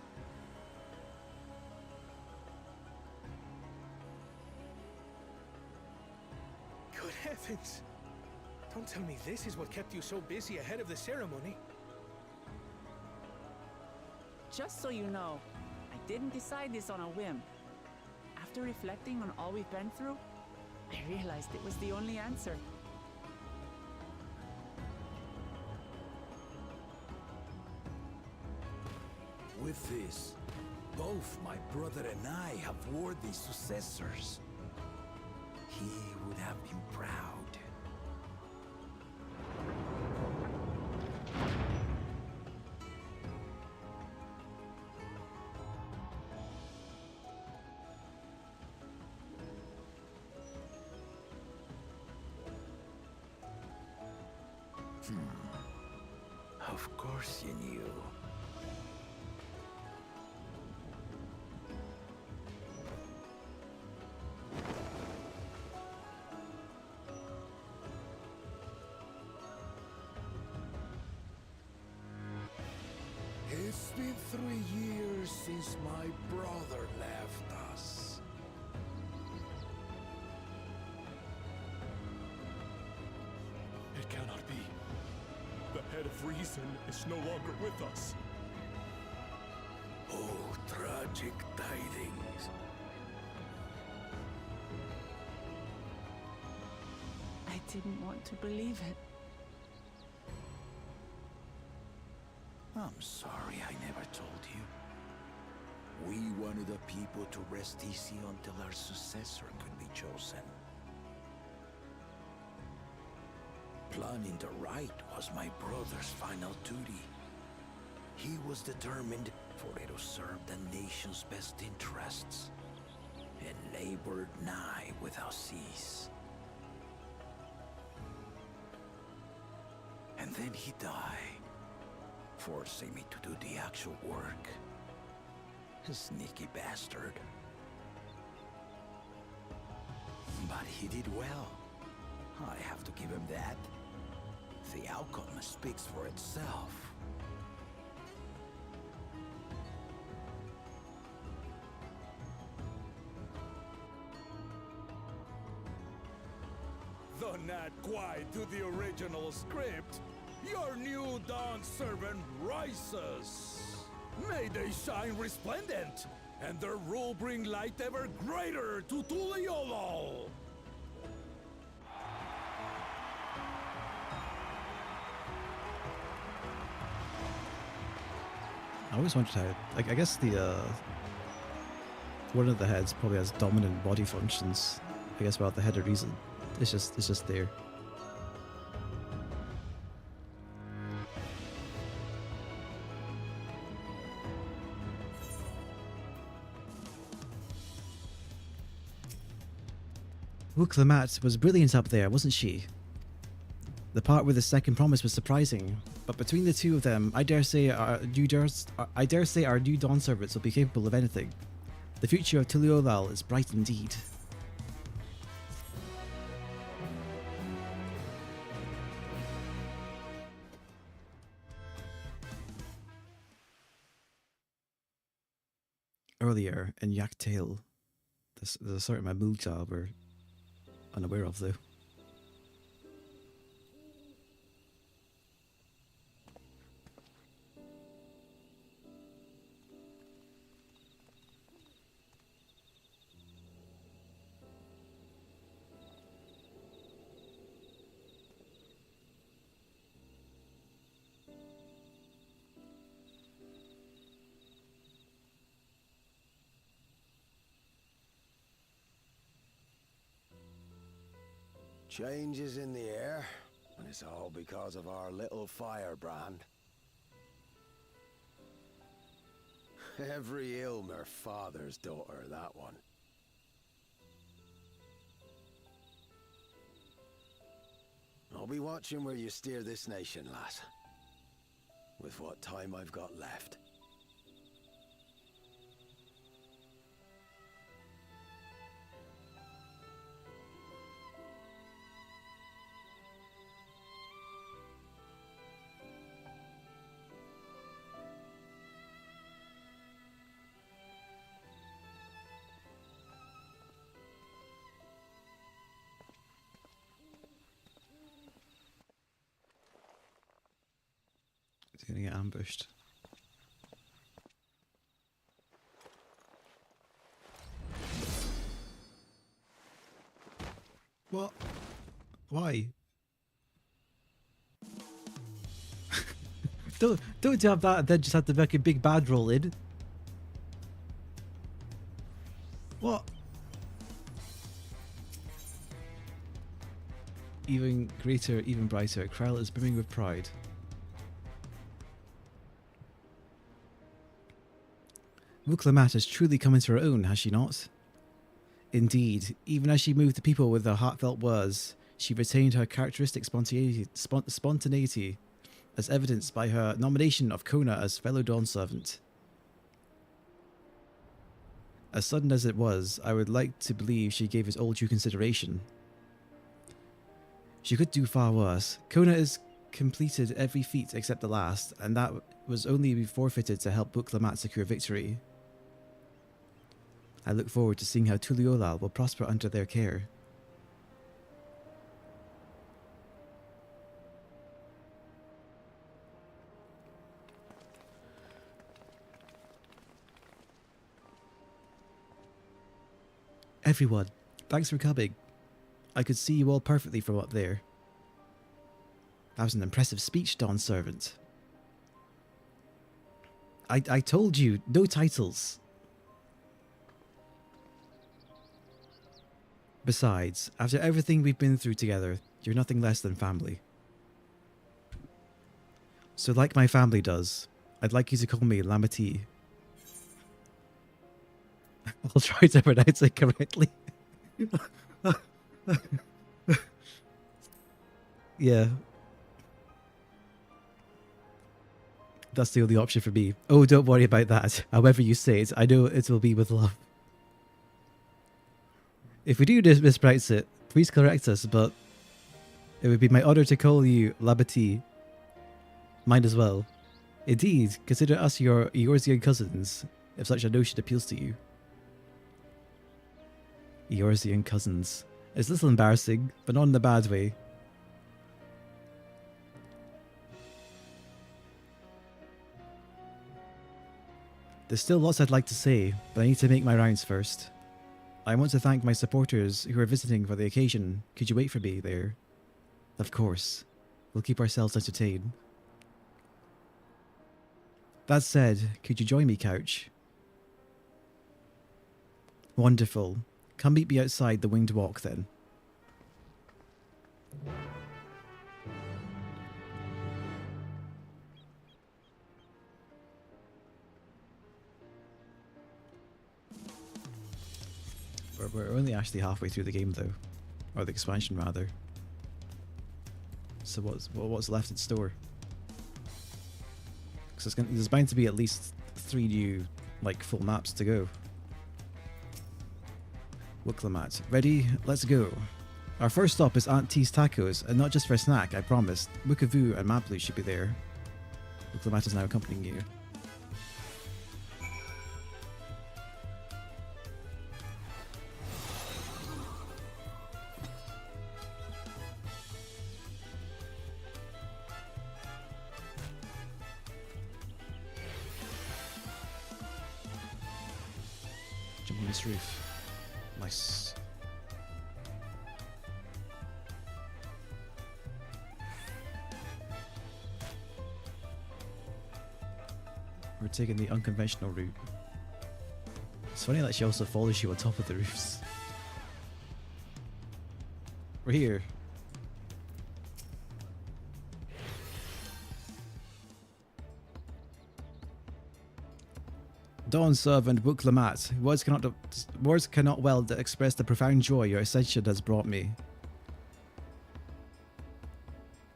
Good heavens! Don't tell me this is what kept you so busy ahead of the ceremony. Just so you know, I didn't decide this on a whim. After reflecting on all we've been through, I realized it was the only answer. With this, both my brother and I have worthy successors. He would have been proud. Of course you knew. It's been 3 years since my brother left us. It cannot be. The head of reason is no longer with us. Oh, tragic tidings. I didn't want to believe it. I'm sorry I never told you. We wanted the people to rest easy until our successor could be chosen. Planning the right was my brother's final duty. He was determined for it to serve the nation's best interests, and labored nigh without cease. And then he died, forcing me to do the actual work. A sneaky bastard. But he did well. I have to give him that. The outcome speaks for itself. Though not quite to the original script, your new Dawn servant rises. May they shine resplendent, and their rule bring light ever greater to Tuliolo. I always wondered how, like, I guess the one of the heads probably has dominant body functions. I guess without the head of reason, it's just there. Wuklemat was brilliant up there, wasn't she? The part with the second promise was surprising, but between the two of them, I dare say our new Dawn servants will be capable of anything. The future of Tuliolal is bright indeed. Earlier in Yak Tail, there's a certain Mamulta we're unaware of though. Changes in the air, and it's all because of our little firebrand. Every Ilmer father's daughter, that one. I'll be watching where you steer this nation, lass. With what time I've got left. He's gonna get ambushed. What? Why? don't have that and then just have to make a big bad roll in. What? Even greater, even brighter. Krell is brimming with pride. Wuklamat has truly come into her own, has she not? Indeed, even as she moved the people with her heartfelt words, she retained her characteristic spontaneity, as evidenced by her nomination of Kona as fellow Dawn servant. As sudden as it was, I would like to believe she gave it all due consideration. She could do far worse. Kona has completed every feat except the last, and that was only forfeited to help Wuklamat secure victory. I look forward to seeing how Tuliolal will prosper under their care. Everyone, thanks for coming. I could see you all perfectly from up there. That was an impressive speech, Dawn Servant. I told you, no titles. Besides, after everything we've been through together, you're nothing less than family. So like my family does, I'd like you to call me Lamati. I'll try to pronounce it correctly. Yeah. That's the only option for me. Oh, don't worry about that. However you say it, I know it will be with love. If we do mispronounce it, please correct us, but it would be my honor to call you Labati. Mine as well. Indeed, consider us your Eorzean cousins, if such a notion appeals to you. Eorzean cousins. It's a little embarrassing, but not in a bad way. There's still lots I'd like to say, but I need to make my rounds first. I want to thank my supporters who are visiting for the occasion. Could you wait for me there? Of course. We'll keep ourselves entertained. That said, could you join me, Couch? Wonderful. Come meet me outside the Winged Walk, then. We're only actually halfway through the game, though. Or the expansion, rather. So what's left in store? Because there's bound to be at least 3 new, like, full maps to go. Wooklamat. Ready? Let's go. Our first stop is Aunt T's Tacos, and not just for a snack, I promised. Wookavu and Mablu should be there. Wooklamat is now accompanying you. Jump on this roof. Nice. We're taking the unconventional route. It's funny that she also follows you on top of the roofs. We're here. Dawn Servant Wooklamat. Words cannot well express the profound joy your ascension has brought me.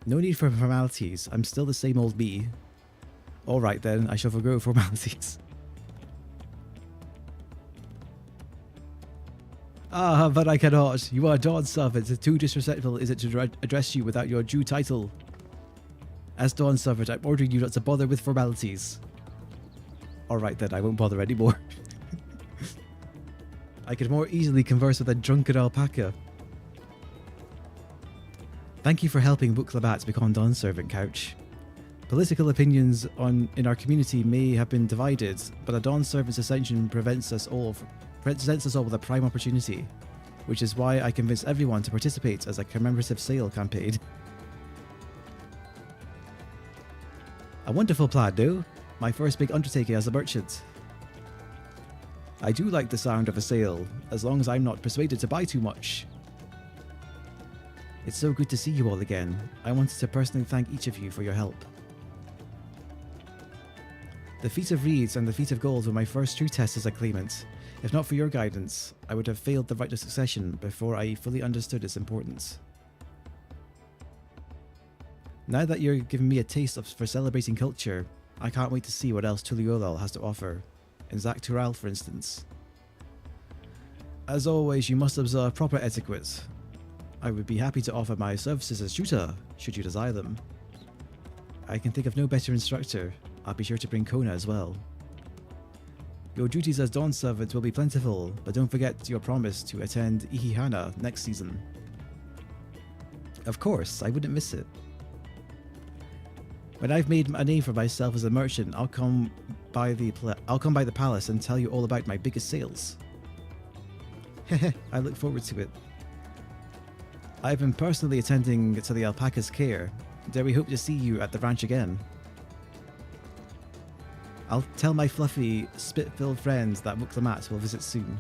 No need for formalities. I'm still the same old me. Alright then, I shall forgo formalities. Ah, but I cannot. You are Dawn Servant. Too disrespectful is it to address you without your due title. As Dawn Servant, I'm ordering you not to bother with formalities. Alright then, I won't bother anymore. I could more easily converse with a drunken alpaca. Thank you for helping Wooklamat become Dawn Servant, Couch. Political opinions in our community may have been divided, but a Dawn Servant's ascension presents us all with a prime opportunity, which is why I convinced everyone to participate as a commemorative sale campaign. A wonderful plan, no? My first big undertaking as a merchant. I do like the sound of a sale, as long as I'm not persuaded to buy too much. It's so good to see you all again. I wanted to personally thank each of you for your help. The Feat of Reeds and the Feat of Gold were my first true tests as a claimant. If not for your guidance, I would have failed the rite of succession before I fully understood its importance. Now that you're giving me a taste for celebrating culture, I can't wait to see what else Tuliolal has to offer, in Zaktural for instance. As always, you must observe proper etiquette. I would be happy to offer my services as tutor, should you desire them. I can think of no better instructor. I'll be sure to bring Kona as well. Your duties as Dawn Servant will be plentiful, but don't forget your promise to attend Ihihana next season. Of course, I wouldn't miss it. When I've made a name for myself as a merchant, I'll come by the palace and tell you all about my biggest sales. Heh, I look forward to it. I've been personally attending to the alpaca's care. Dare we hope to see you at the ranch again? I'll tell my fluffy, spit-filled friends that Wooklamat will visit soon.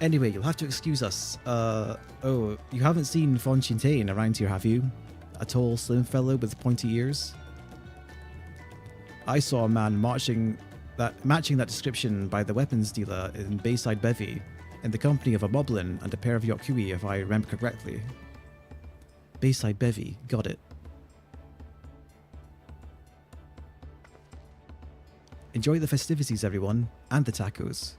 Anyway, you'll have to excuse us. Oh, you haven't seen Fonchintain around here, have you? A tall, slim fellow with pointy ears? I saw a man matching that description by the weapons dealer in Bayside Bevy, in the company of a moblin and a pair of Yokui, if I remember correctly. Bayside Bevy, got it. Enjoy the festivities, everyone, and the tacos.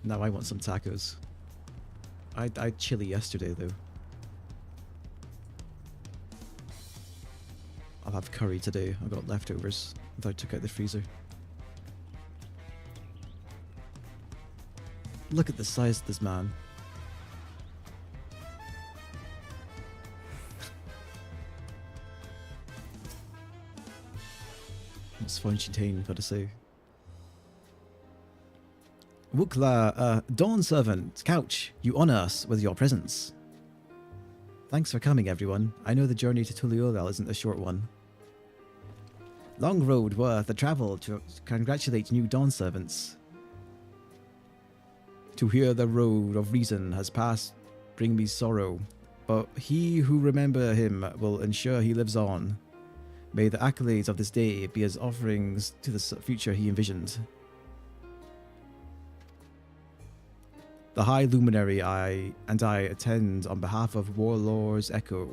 Now I want some tacos. I had chili yesterday, though. I'll have curry today. I've got leftovers that I took out the freezer. Look at the size of this man. What's Fonchintain got to say? Wookla, Dawn Servant, Couch, you honour us with your presence. Thanks for coming, everyone. I know the journey to Tuliolal isn't a short one. Long road worth the travel to congratulate new Dawn Servants. To hear the road of reason has passed, bring me sorrow, but he who remember him will ensure he lives on. May the accolades of this day be as offerings to the future he envisioned. The High Luminary I attend on behalf of Warlord's Echo.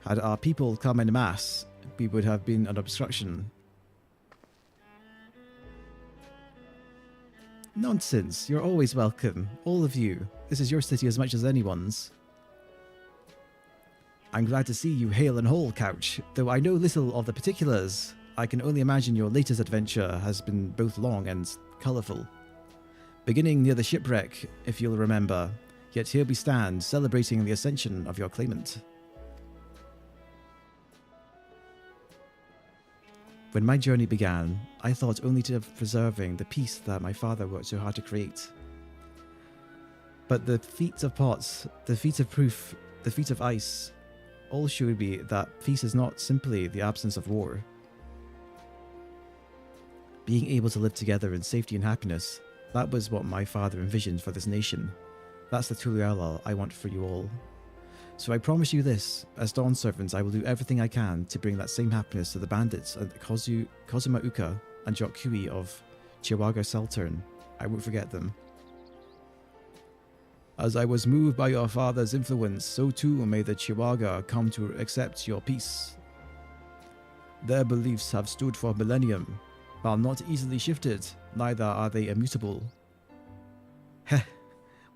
Had our people come en masse, we would have been an obstruction. Nonsense, you're always welcome, all of you. This is your city as much as anyone's. I'm glad to see you hale and whole, Couch, though I know little of the particulars. I can only imagine your latest adventure has been both long and colourful. Beginning near the shipwreck, if you'll remember, yet here we stand, celebrating the ascension of your claimant. When my journey began, I thought only of preserving the peace that my father worked so hard to create. But the feat of pots, the feat of proof, the feat of ice, all showed me that peace is not simply the absence of war. Being able to live together in safety and happiness, that was what my father envisioned for this nation. That's the Tuliala I want for you all. So I promise you this, as Dawn Servants, I will do everything I can to bring that same happiness to the bandits and Kozumauka and Jokkui of Chihuahua Seltern. I won't forget them. As I was moved by your father's influence, so too may the Chihuahua come to accept your peace. Their beliefs have stood for millennium. While not easily shifted, neither are they immutable. Heh,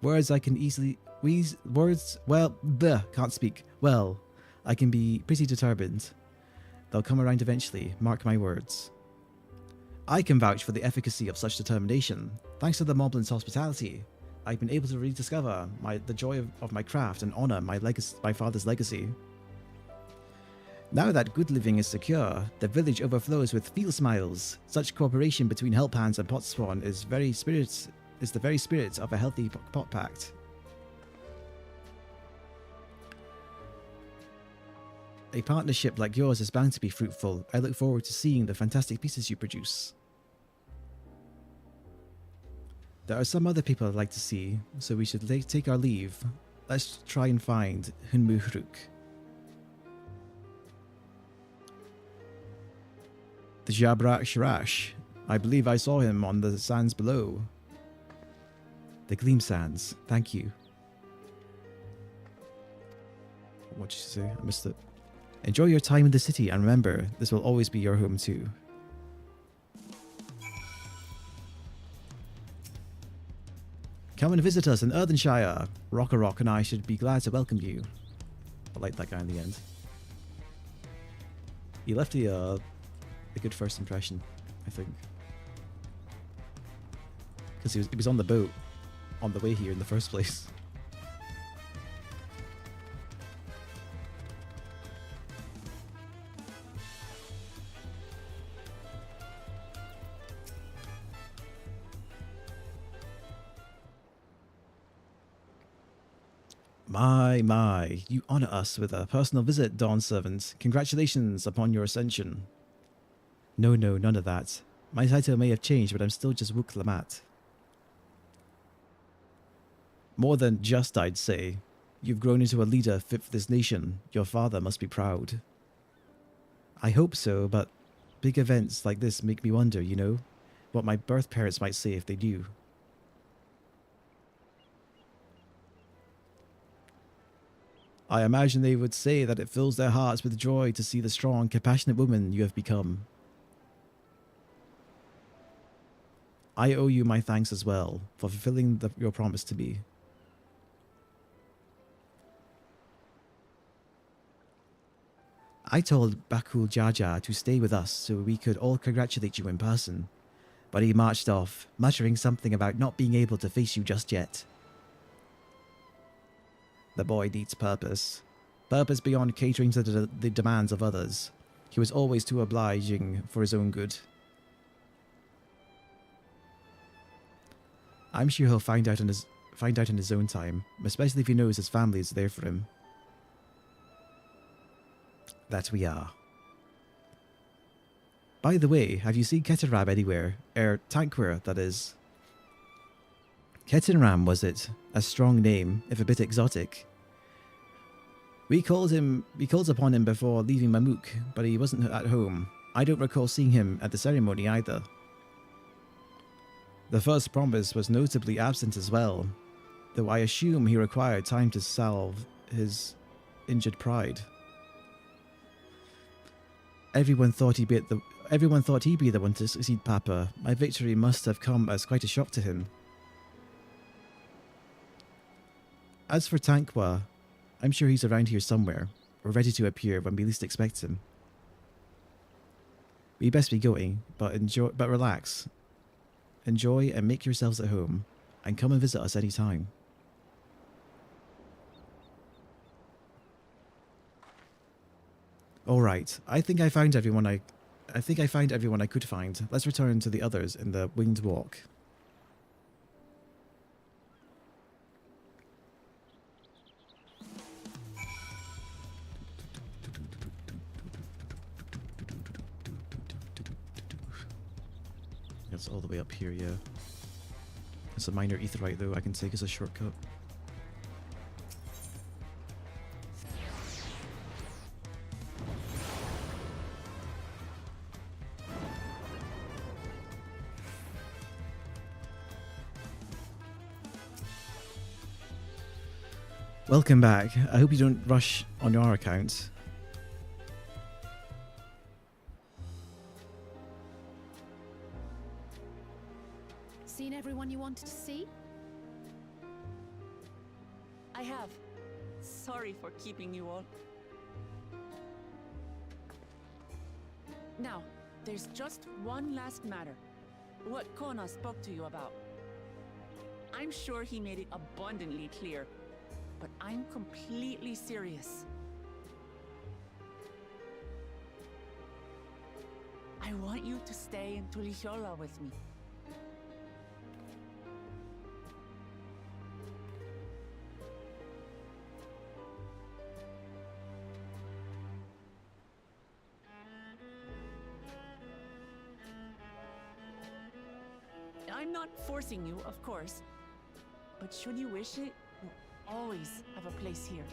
words I can easily... can't speak. Well, I can be pretty determined. They'll come around eventually, mark my words. I can vouch for the efficacy of such determination. Thanks to the Moblin's hospitality, I've been able to rediscover the joy of my craft and honour my father's legacy. Now that good living is secure, the village overflows with field smiles. Such cooperation between help hands and pot spawn is the very spirit of a healthy pot pact. A partnership like yours is bound to be fruitful. I look forward to seeing the fantastic pieces you produce. There are some other people I'd like to see, so we should take our leave. Let's try and find Hunmuhruk. The Jabrak Sharash. I believe I saw him on the sands below. The Gleam Sands. Thank you. What did you say? I missed it. Enjoy your time in the city, and remember, this will always be your home too. Come and visit us in Earthenshire. Rock and I should be glad to welcome you. I like that guy in the end. He left a good first impression, I think. Because he was on the boat on the way here in the first place. My, you honor us with a personal visit, Dawn Servant. Congratulations upon your ascension. No, none of that. My title may have changed, but I'm still just Wook Lamat. More than just, I'd say. You've grown into a leader fit for this nation. Your father must be proud. I hope so, but big events like this make me wonder, you know, what my birth parents might say if they knew. I imagine they would say that it fills their hearts with joy to see the strong, compassionate woman you have become. I owe you my thanks as well for fulfilling your promise to me. I told Bakul Jaja to stay with us so we could all congratulate you in person, but he marched off, muttering something about not being able to face you just yet. The boy needs purpose. Purpose beyond catering to the demands of others. He was always too obliging for his own good. I'm sure he'll find out in his own time, especially if he knows his family is there for him. That we are. By the way, have you seen Ketanram anywhere? Tankware, that is. Ketanram, was it? A strong name, if a bit exotic. We called upon him before leaving Mamuk, but he wasn't at home. I don't recall seeing him at the ceremony either. The first promise was notably absent as well. though I assume he required time to salve his injured pride. Everyone thought he'd be the one to succeed Papa. My victory must have come as quite a shock to him. As for Tanqua, I'm sure he's around here somewhere, or ready to appear when we least expect him. We best be going, but relax. Enjoy and make yourselves at home, and come and visit us any time. All right, I think I found everyone I could find. Let's return to the others in the Winged Walk. It's all the way up here, yeah. It's a minor aetheryte though, I can take as a shortcut. Welcome back. I hope you don't rush on your account. Seen everyone you wanted to see? I have. Sorry for keeping you all. Now, there's just one last matter. What Kona spoke to you about. I'm sure he made it abundantly clear, but I'm completely serious. I want you to stay in Tulichola with me. I'm not forcing you, of course, but should you wish it, you'll always have a place here.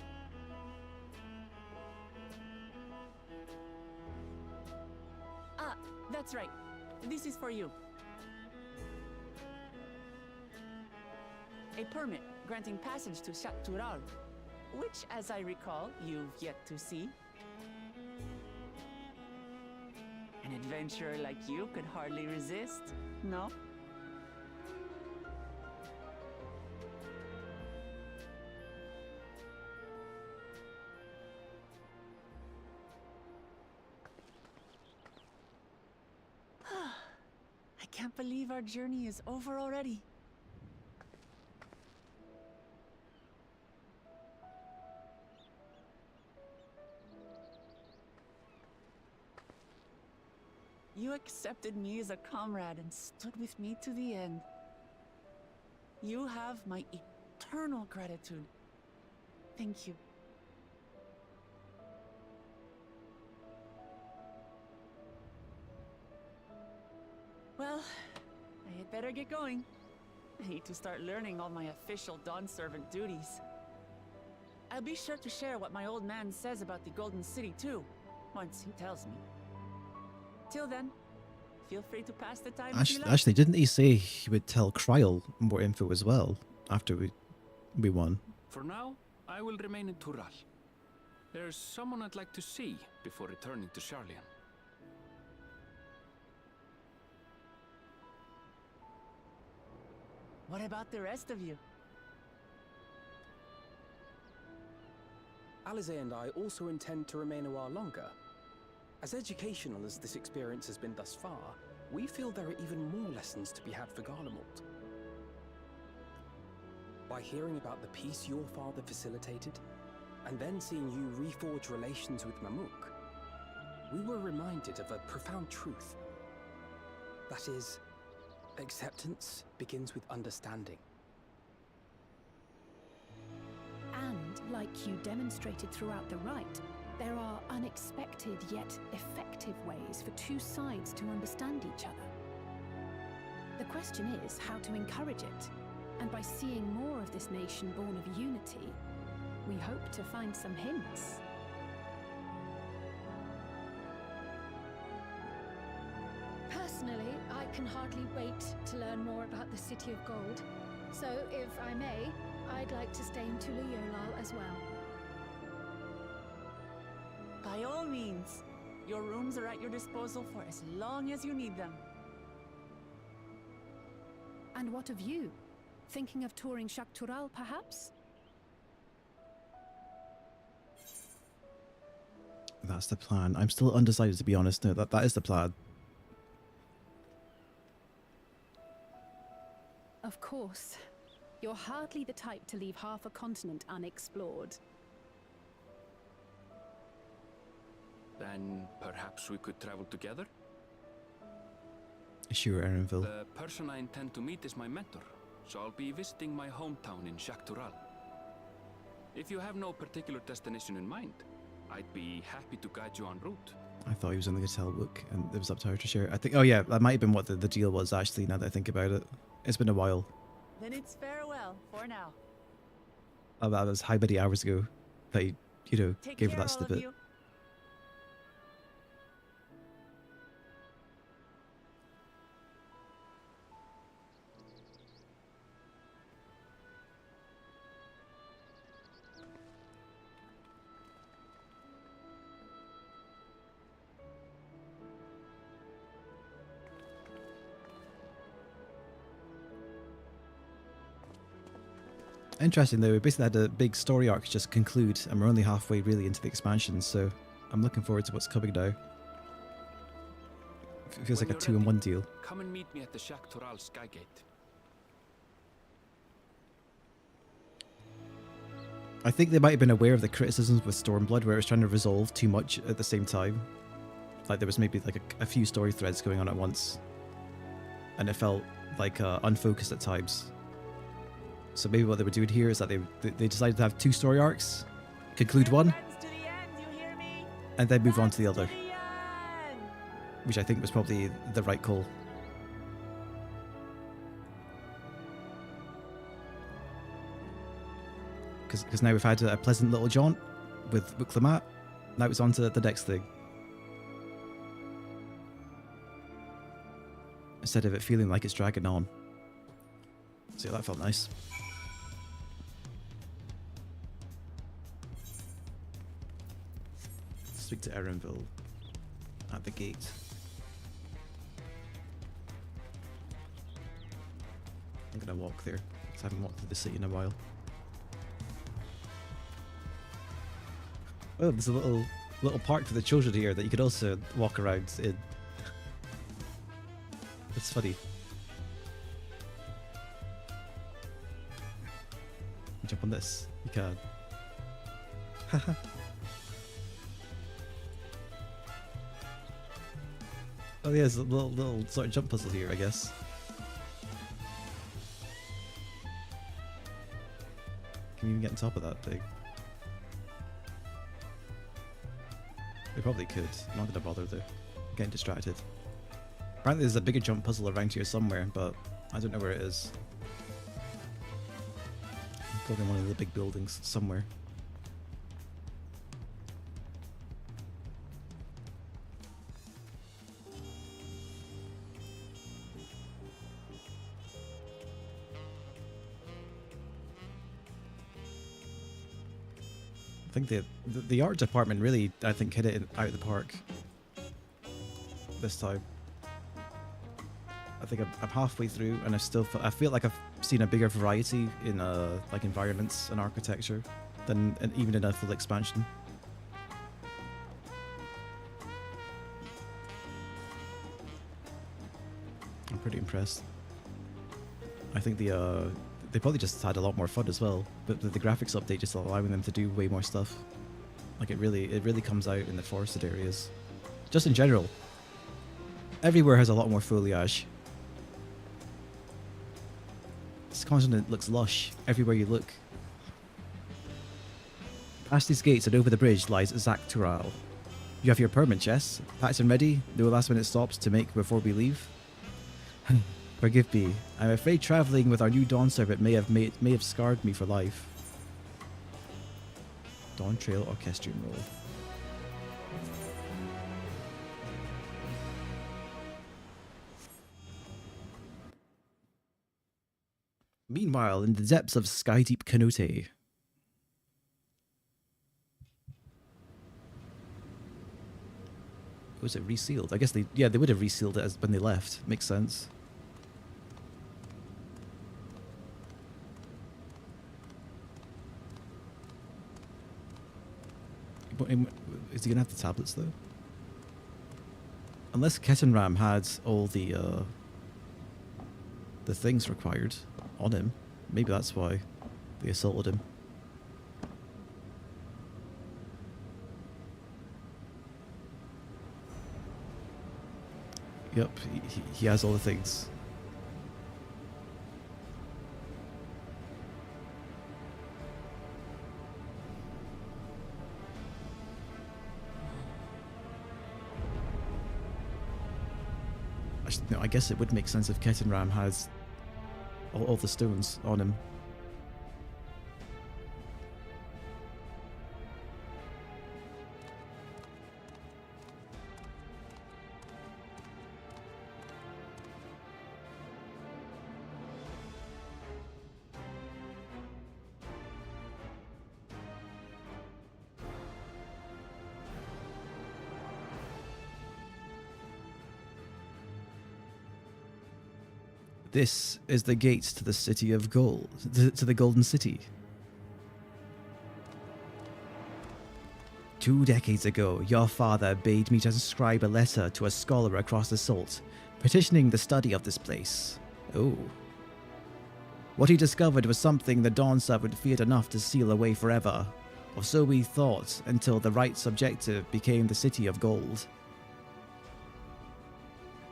Ah, that's right. This is for you. A permit granting passage to Emarrel, which, as I recall, you've yet to see. An adventurer like you could hardly resist, no? I can't believe our journey is over already. You accepted me as a comrade and stood with me to the end. You have my eternal gratitude. Thank you. Well, I had better get going. I need to start learning all my official Dawn servant duties. I'll be sure to share what my old man says about the Golden City too, once he tells me. Till then, feel free to pass the time if you like. Actually, didn't he say he would tell Kryl more info as well after we won? For now, I will remain in Tural. There's someone I'd like to see before returning to Sharlayan. What about the rest of you? Alize and I also intend to remain a while longer. As educational as this experience has been thus far, we feel there are even more lessons to be had for Garlemald. By hearing about the peace your father facilitated, and then seeing you reforge relations with Mamook, we were reminded of a profound truth. That is, acceptance begins with understanding. And, like you demonstrated throughout the rite, there are unexpected yet effective ways for two sides to understand each other. The question is how to encourage it, and by seeing more of this nation born of unity, we hope to find some hints. Personally, I can hardly wait to learn more about the City of Gold. So, if I may, I'd like to stay in Tulayolal as well. By all means. Your rooms are at your disposal for as long as you need them. And what of you? Thinking of touring Shaktural, perhaps? That's the plan. I'm still undecided, to be honest. No, that is the plan. Of course. You're hardly the type to leave half a continent unexplored. Then perhaps we could travel together? Sure, Erenville. The person I intend to meet is my mentor, so I'll be visiting my hometown in Shaktural. If you have no particular destination in mind, I'd be happy to guide you en route. I thought he was in the hotel book and it was up to her to share. I think, oh yeah, that might have been what the deal was actually, now that I think about it. It's been a while. Then it's farewell for now. Oh, that was how many hours ago that he, you know, Take gave her care, that all of snippet. you. Interesting though, we basically had a big story arc just conclude and we're only halfway really into the expansion, so I'm looking forward to what's coming now. It feels like a 2-in-1 deal. Come and meet me at the Shaktural Skygate. I think they might have been aware of the criticisms with Stormblood where it was trying to resolve too much at the same time. Like there was maybe like a few story threads going on at once. And it felt like unfocused at times. So maybe what they were doing here is that they decided to have 2 story arcs, conclude one, and then move on to the other. Which I think was probably the right call. Because now we've had a pleasant little jaunt with Clement. Now it's on to the next thing. Instead of it feeling like it's dragging on. So that felt nice. Speak to Erenville at the gate. I'm gonna walk there, because I haven't walked through the city in a while. Oh, there's a little park for the children here that you could also walk around in. It's funny. Jump on this. You can. Haha. Oh yeah, there's a little sort of jump puzzle here, I guess. Can you even get on top of that thing? They probably could. I'm not gonna bother though. I'm getting distracted. Apparently there's a bigger jump puzzle around here somewhere, but I don't know where it is. Probably in one of the big buildings somewhere. I think the art department really, I think, hit it out of the park this time. I think I'm halfway through, and I feel like I've seen a bigger variety in like environments and architecture than even in a full expansion. I'm pretty impressed. I think they probably just had a lot more fun as well, but the graphics update just allowing them to do way more stuff. Like it really comes out in the forested areas. Just in general, everywhere has a lot more foliage. This continent looks lush everywhere you look. Past these gates and over the bridge lies Zaktural. You have your permit, yes? Packed and ready? No last minute stops to make before we leave? Forgive me. I'm afraid traveling with our new Dawn servant may have scarred me for life. Dawntrail orchestrion roll. Meanwhile, in the depths of Skydeep Canote. Was it resealed? I guess they would have resealed it as when they left. Makes sense. Is he gonna have the tablets though? Unless Kettenram had all the things required on him. Maybe that's why they assaulted him. Yep, he has all the things. No, I guess it would make sense if Kettenram has all the stones on him. This is the gate to the city of gold, to the Golden City. 2 decades ago, your father bade me to inscribe a letter to a scholar across the Salt, petitioning the study of this place. Oh. What he discovered was something the Dawn Servant feared enough to seal away forever, or so we thought, until the right's objective became the City of Gold.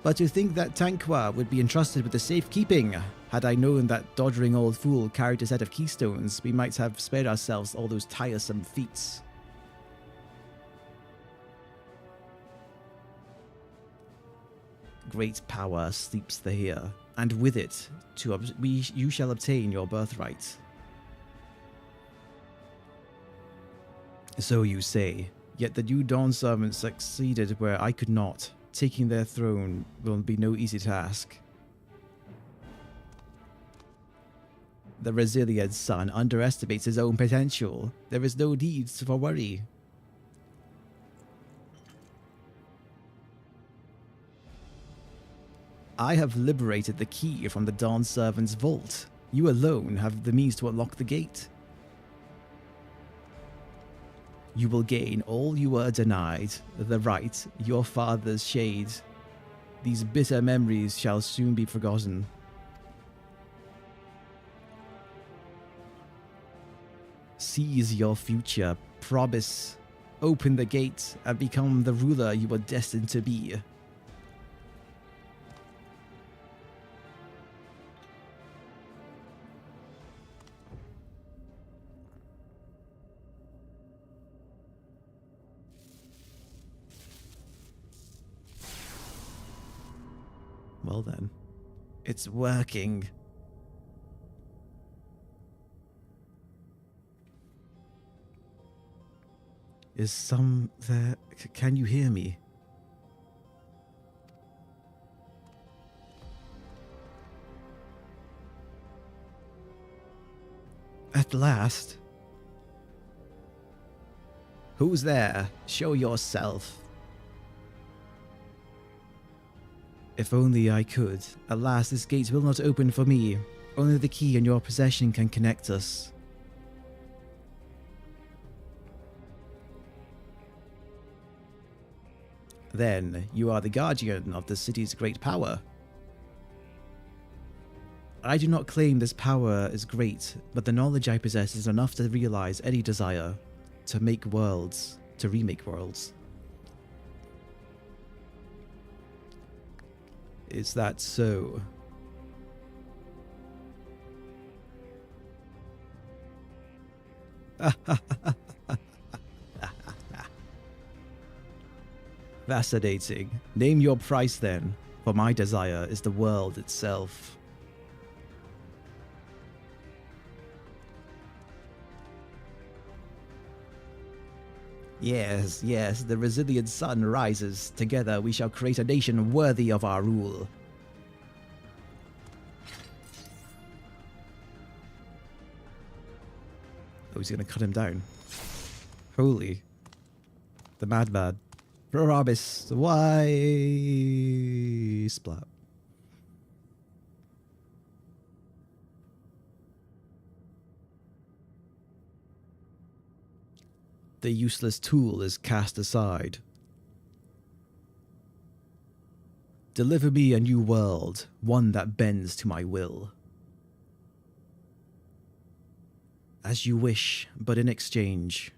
But to think that Tanqua would be entrusted with the safekeeping. Had I known that doddering old fool carried a set of keystones, we might have spared ourselves all those tiresome feats. Great power sleeps here, and with it, you shall obtain your birthright. So you say, yet the new Dawn Servants succeeded where I could not. Taking their throne will be no easy task. The resilient son underestimates his own potential. There is no need for worry. I have liberated the key from the Dawn Servant's vault. You alone have the means to unlock the gate. You will gain all you were denied, the right, your father's shade. These bitter memories shall soon be forgotten. Seize your future, promise, open the gate, and become the ruler you were destined to be. Well then, it's working. Is some there? Can you hear me? At last. Who's there? Show yourself. If only I could. Alas, this gate will not open for me. Only the key in your possession can connect us. Then, you are the guardian of the city's great power. I do not claim this power is great, but the knowledge I possess is enough to realize any desire to make worlds, to remake worlds. Is that so? Fascinating. Name your price then, for my desire is the world itself. Yes, yes, the resilient sun rises. Together we shall create a nation worthy of our rule. Oh, he's gonna cut him down. Holy. The madman. Brorabis. Why? Splat. The useless tool is cast aside. Deliver me a new world, one that bends to my will. As you wish, but in exchange.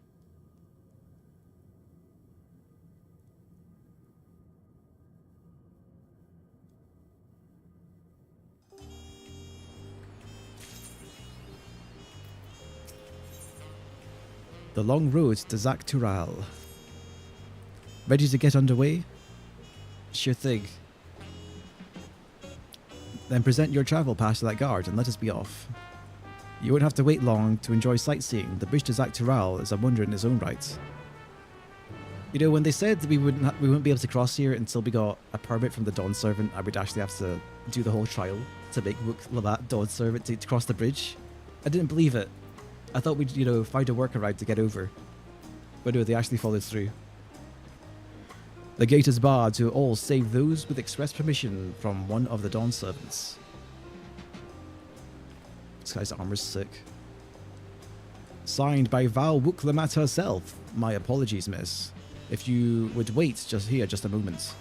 The long road to Zaktural. Ready to get underway? Sure thing. Then present your travel pass to that guard and let us be off. You won't have to wait long to enjoy sightseeing. The bridge to Zaktural is a wonder in its own right. You know, when they said that we wouldn't be able to cross here until we got a permit from the Dawn Servant, I would actually have to do the whole trial to make Wook Labat Dawn Servant to cross the bridge. I didn't believe it. I thought we'd, you know, find a workaround to get over. But no, they actually followed through. The gate is barred to all save those with express permission from one of the Dawn Servants. This guy's armor's sick. Signed by Val Wook Lamat herself. My apologies, miss. If you would wait just here just a moment.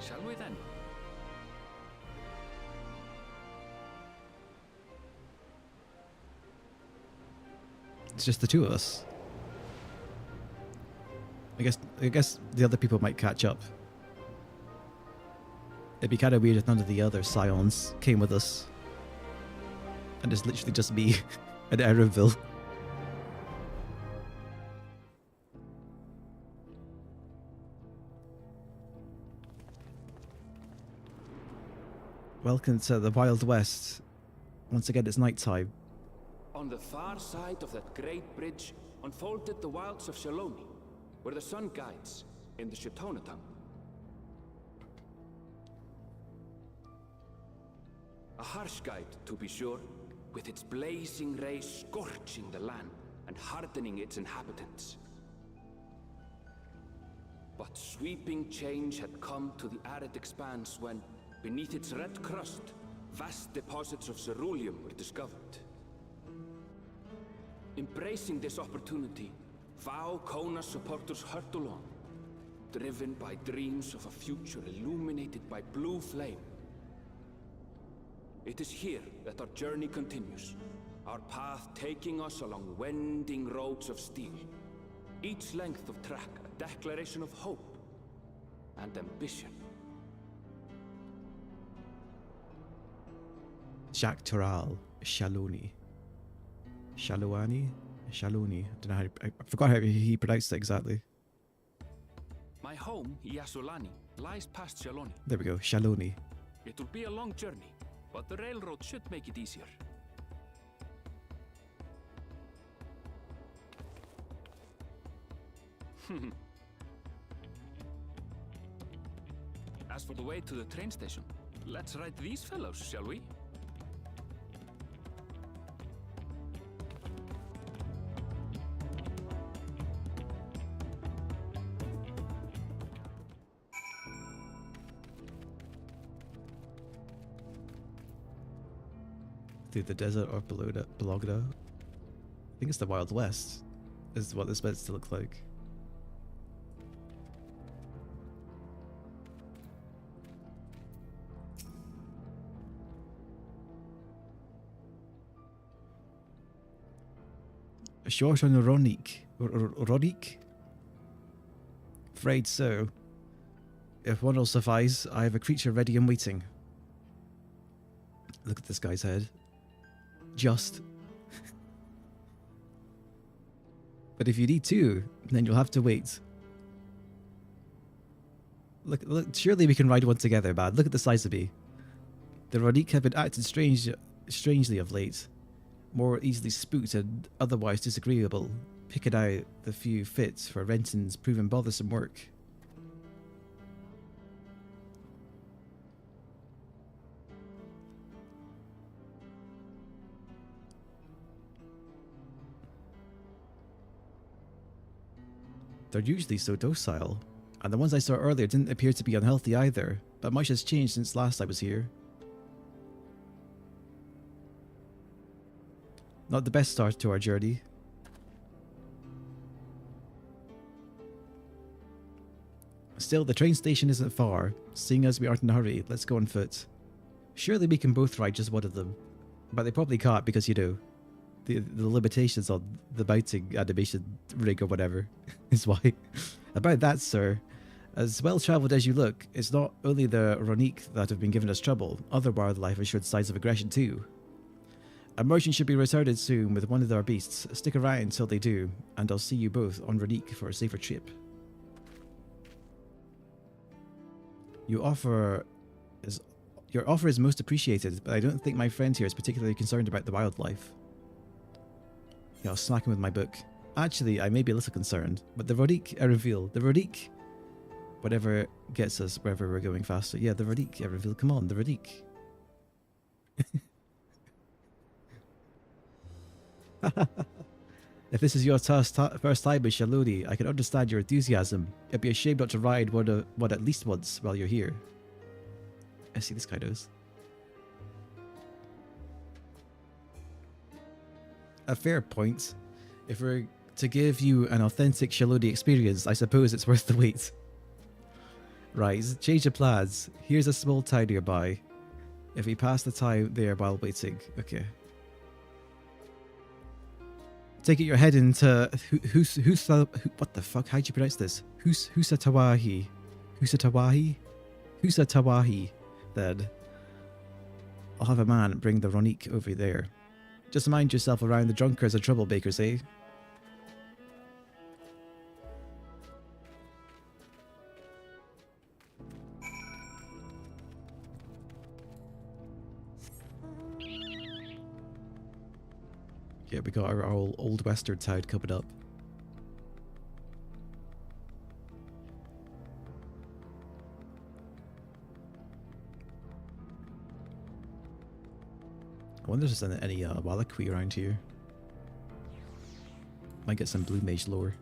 Shall we then? It's just the two of us. I guess the other people might catch up. It'd be kind of weird if none of the other Scions came with us. And it's literally just me at Erenville. Welcome to the Wild West. Once again, it's nighttime. On the far side of that great bridge unfolded the wilds of Shaloni, where the sun guides in the Shitonaton. A harsh guide, to be sure, with its blazing rays scorching the land and hardening its inhabitants. But sweeping change had come to the arid expanse when, beneath its red crust, vast deposits of ceruleum were discovered. Embracing this opportunity, Vau Kona supporters hurtle on, driven by dreams of a future illuminated by blue flame. It is here that our journey continues, our path taking us along winding roads of steel, each length of track a declaration of hope and ambition. Zaktural, Shaloni. Shaloni? Shaloni. I don't know I forgot how he pronounced it exactly. My home, Yasulani, lies past Shaloni. There we go, Shaloni. It will be a long journey, but the railroad should make it easier. As for the way to the train station, let's ride these fellows, shall we? Through the desert or Bologna. I think it's the Wild West, is what this meant to look like. Short on Ronik. Ronik? Afraid so. If one will suffice, I have a creature ready and waiting. Look at this guy's head. Just. But if you need two, then you'll have to wait. Look, surely we can ride one together, man. Look at the size of me. The Ronique have been acting strangely of late. More easily spooked and otherwise disagreeable, picking out the few fits for Renton's proven bothersome work. They're usually so docile, and the ones I saw earlier didn't appear to be unhealthy either, but much has changed since last I was here. Not the best start to our journey. Still, the train station isn't far. Seeing as we aren't in a hurry, let's go on foot. Surely we can both ride just one of them. But they probably can't because, you know, the limitations on the mounting animation rig or whatever is why. About that, sir. As well-travelled as you look, it's not only the Ronique that have been giving us trouble. Other wildlife have showed signs of aggression too. A merchant should be returning soon with one of their beasts. Stick around until they do, and I'll see you both on Ronique for a safer trip. Your offer is most appreciated, but I don't think my friend here is particularly concerned about the wildlife. Yeah, I'll smack him with my book. Actually, I may be a little concerned, but the Ronique Emarrel, the Ronique, whatever gets us wherever we're going faster. Yeah, the Ronique Emarrel, come on, the Ronique. If this is your first time with Shalodi, I can understand your enthusiasm. It'd be a shame not to ride one at least once while you're here. I see this guy knows. A fair point. If we're to give you an authentic Shalodi experience, I suppose it's worth the wait. Right, change of plans. Here's a small town nearby. If we pass the time there while waiting, okay. Take it you're heading to what the fuck? How'd you pronounce this? Husatawahi. Husatawahi. Then I'll have a man bring the Ronique over there. Just mind yourself around the drunkards and troublemakers, eh? Yeah, we got our old western town coming up. I wonder if there's any Wallachui around here. Might get some blue mage lore.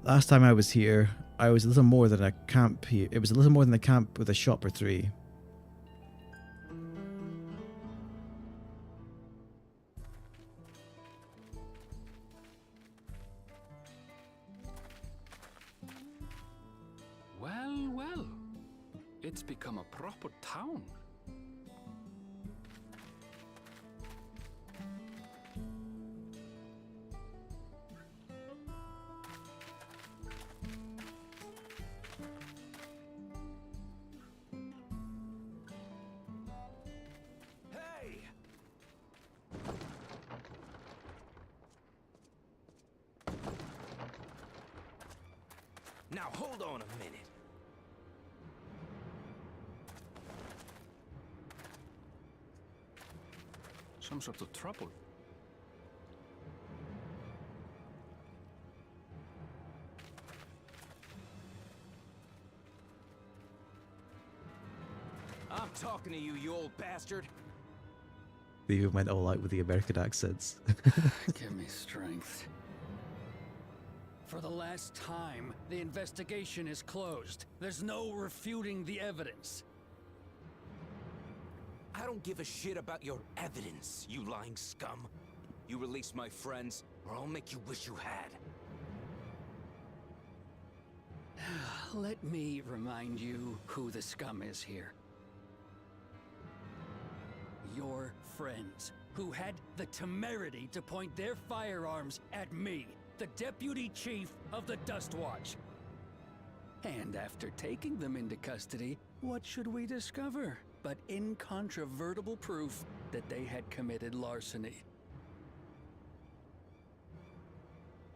Last time I was here, I was a little more than a camp here. It was a little more than a camp with a shop or three. Well, well. It's become a proper town. Hey! Now hold on a minute. Some sort of trouble. I'm talking to you, you old bastard. They even went all out with the American accents. Give me strength. For the last time, the investigation is closed. There's no refuting the evidence. I don't give a shit about your evidence, you lying scum. You release my friends, or I'll make you wish you had. Let me remind you who the scum is here. Your friends, who had the temerity to point their firearms at me. the deputy chief of the Dust Watch. And after taking them into custody, what should we discover but incontrovertible proof that they had committed larceny?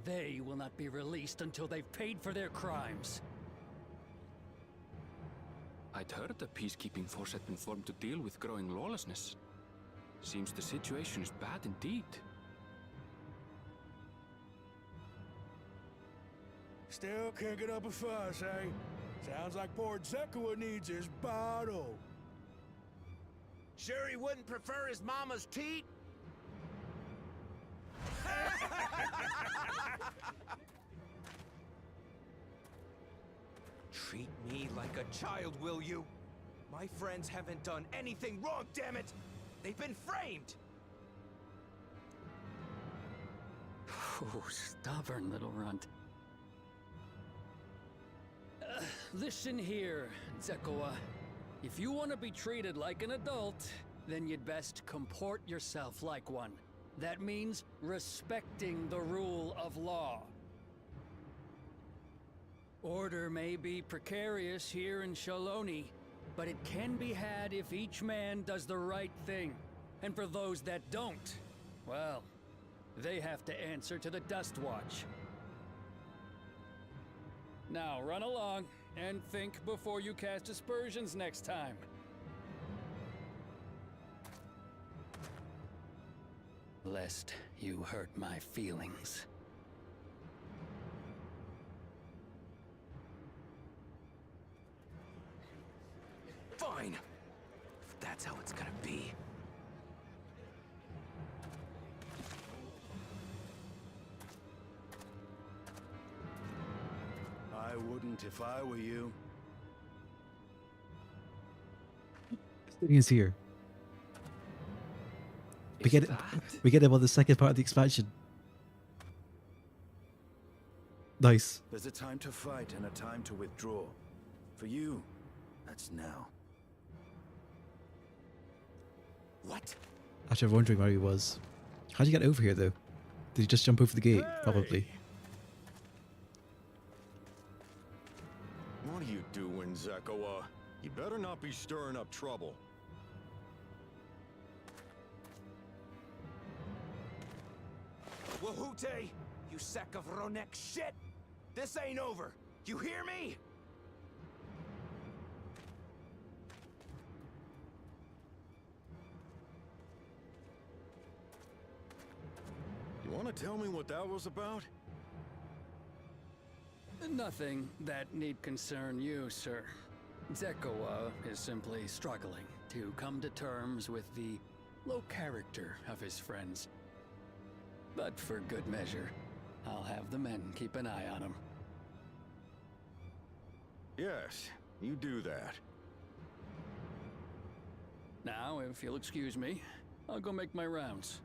They will not be released until they've paid for their crimes. I'd heard the peacekeeping force had been formed to deal with growing lawlessness. Seems the situation is bad indeed. Still can't get up a fuss, eh? Sounds like poor Zekua needs his bottle. Sure he wouldn't prefer his mama's teat? Treat me like a child, will you? My friends haven't done anything wrong, damn it! They've been framed! Oh, stubborn little runt. Listen here, Zekua. If you want to be treated like an adult, then you'd best comport yourself like one. That means respecting the rule of law. Order may be precarious here in Shaloni, but it can be had if each man does the right thing. And for those that don't, well, they have to answer to the Dust Watch. Now run along and think before you cast aspersions next time. Lest you hurt my feelings. Fine! If that's how it's gonna be. I wouldn't if I were you. This thing is here. We get him on the second part of the expansion. Nice. There's a time to fight and a time to withdraw. For you, that's now. What? Actually, I'm wondering where he was. How'd you get over here, though? Did he just jump over the gate? Probably. What are you doing, Zekua? You better not be stirring up trouble. Wahute! You sack of Ronek shit! This ain't over! You hear me? You want to tell me what that was about? Nothing that need concern you, sir. Zekua is simply struggling to come to terms with the low character of his friends. But for good measure, I'll have the men keep an eye on him. Yes, you do that. Now, if you'll excuse me, I'll go make my rounds.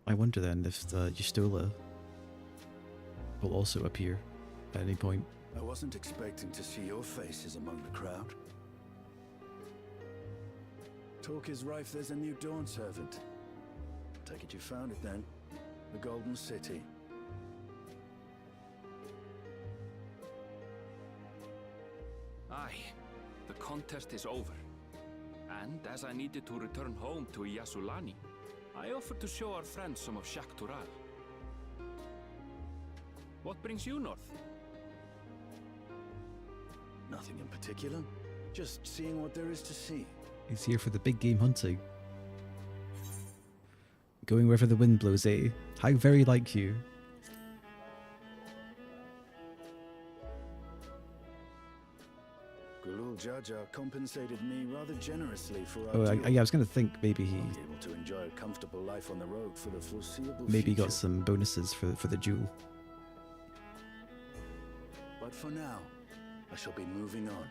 I wonder then if the Yustola will also appear at any point. I wasn't expecting to see your faces among the crowd. Talk is rife there's a new Dawn servant. Take it you found it then. The Golden City. Aye, the contest is over. And as I needed to return home to Yasulani, I offered to show our friends some of Shak Tural. What brings you north? Nothing in particular. Just seeing what there is to see. He's here for the big game hunting. Going wherever the wind blows, eh? How very like you. Gulul Jaja compensated me rather generously for our Oh, duel. yeah, I was going to think maybe he I'll be able to enjoy a comfortable life on the road for the foreseeable maybe future. got some bonuses for the duel. But for now, I shall be moving on.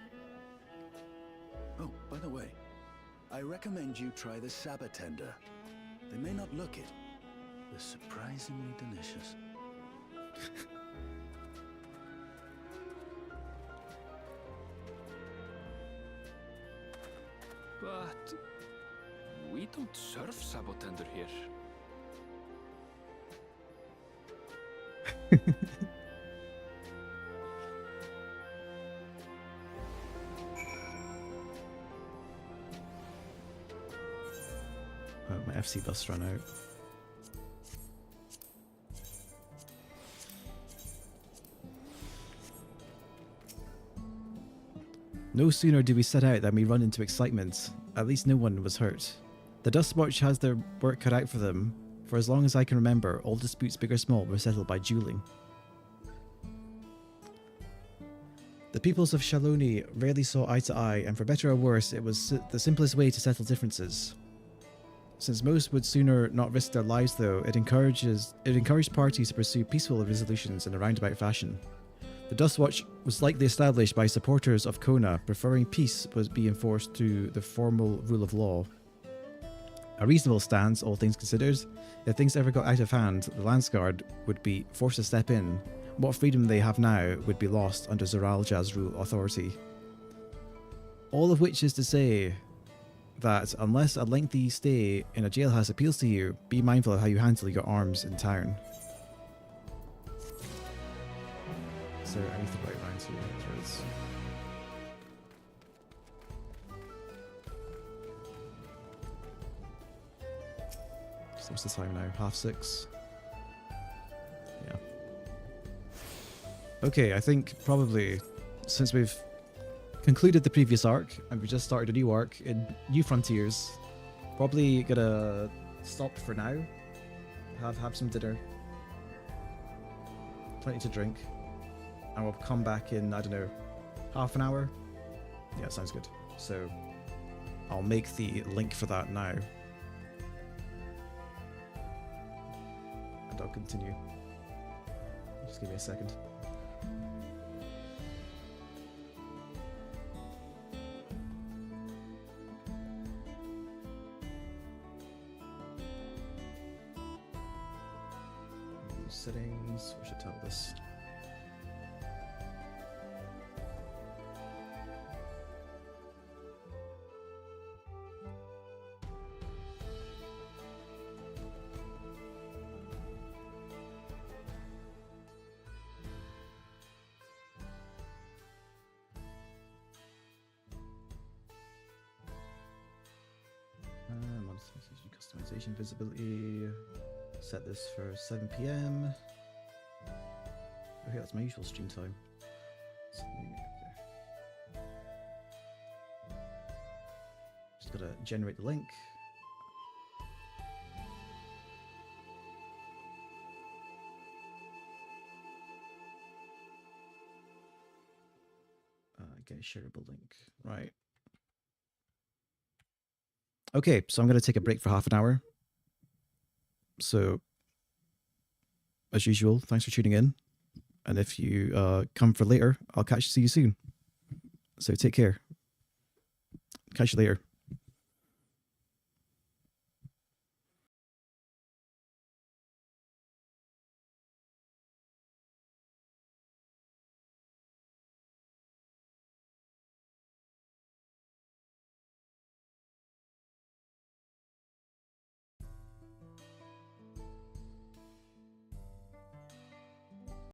Oh, by the way, I recommend you try the Sabatender. They may not look it. They're surprisingly delicious. But we don't serve Sabotender here. Oh, my FC bus run out. No sooner do we set out than we run into excitement. At least no one was hurt. The Dustwatch has their work cut out for them. For as long as I can remember, all disputes big or small were settled by dueling. The peoples of Shaloni rarely saw eye to eye, and for better or worse, it was the simplest way to settle differences. Since most would sooner not risk their lives though, it encouraged parties to pursue peaceful resolutions in a roundabout fashion. The Dustwatch was likely established by supporters of Kona, preferring peace was be enforced through the formal rule of law. A reasonable stance, all things considered. If things ever got out of hand, the Landsguard would be forced to step in. What freedom they have now would be lost under Zoralja's rule authority. All of which is to say that unless a lengthy stay in a jailhouse appeals to you, be mindful of how you handle your arms in town. Is there anything right around here? There is. So what's the time now? 6:30? Yeah. Okay, I think probably since we've concluded the previous arc and we just started a new arc in New Frontiers, probably gonna stop for now. Have some dinner. Plenty to drink. And we'll come back in, I don't know, half an hour? Yeah, sounds good. So, I'll make the link for that now. And I'll continue. Just give me a second. Settings, we should tell this. Customization visibility. Set this for 7 PM. Okay, that's my usual stream time. Just gotta generate the link. Get a shareable link. Right. Okay, so I'm going to take a break for half an hour. So, as usual, thanks for tuning in. And if you come for later, I'll see you soon. So take care. Catch you later.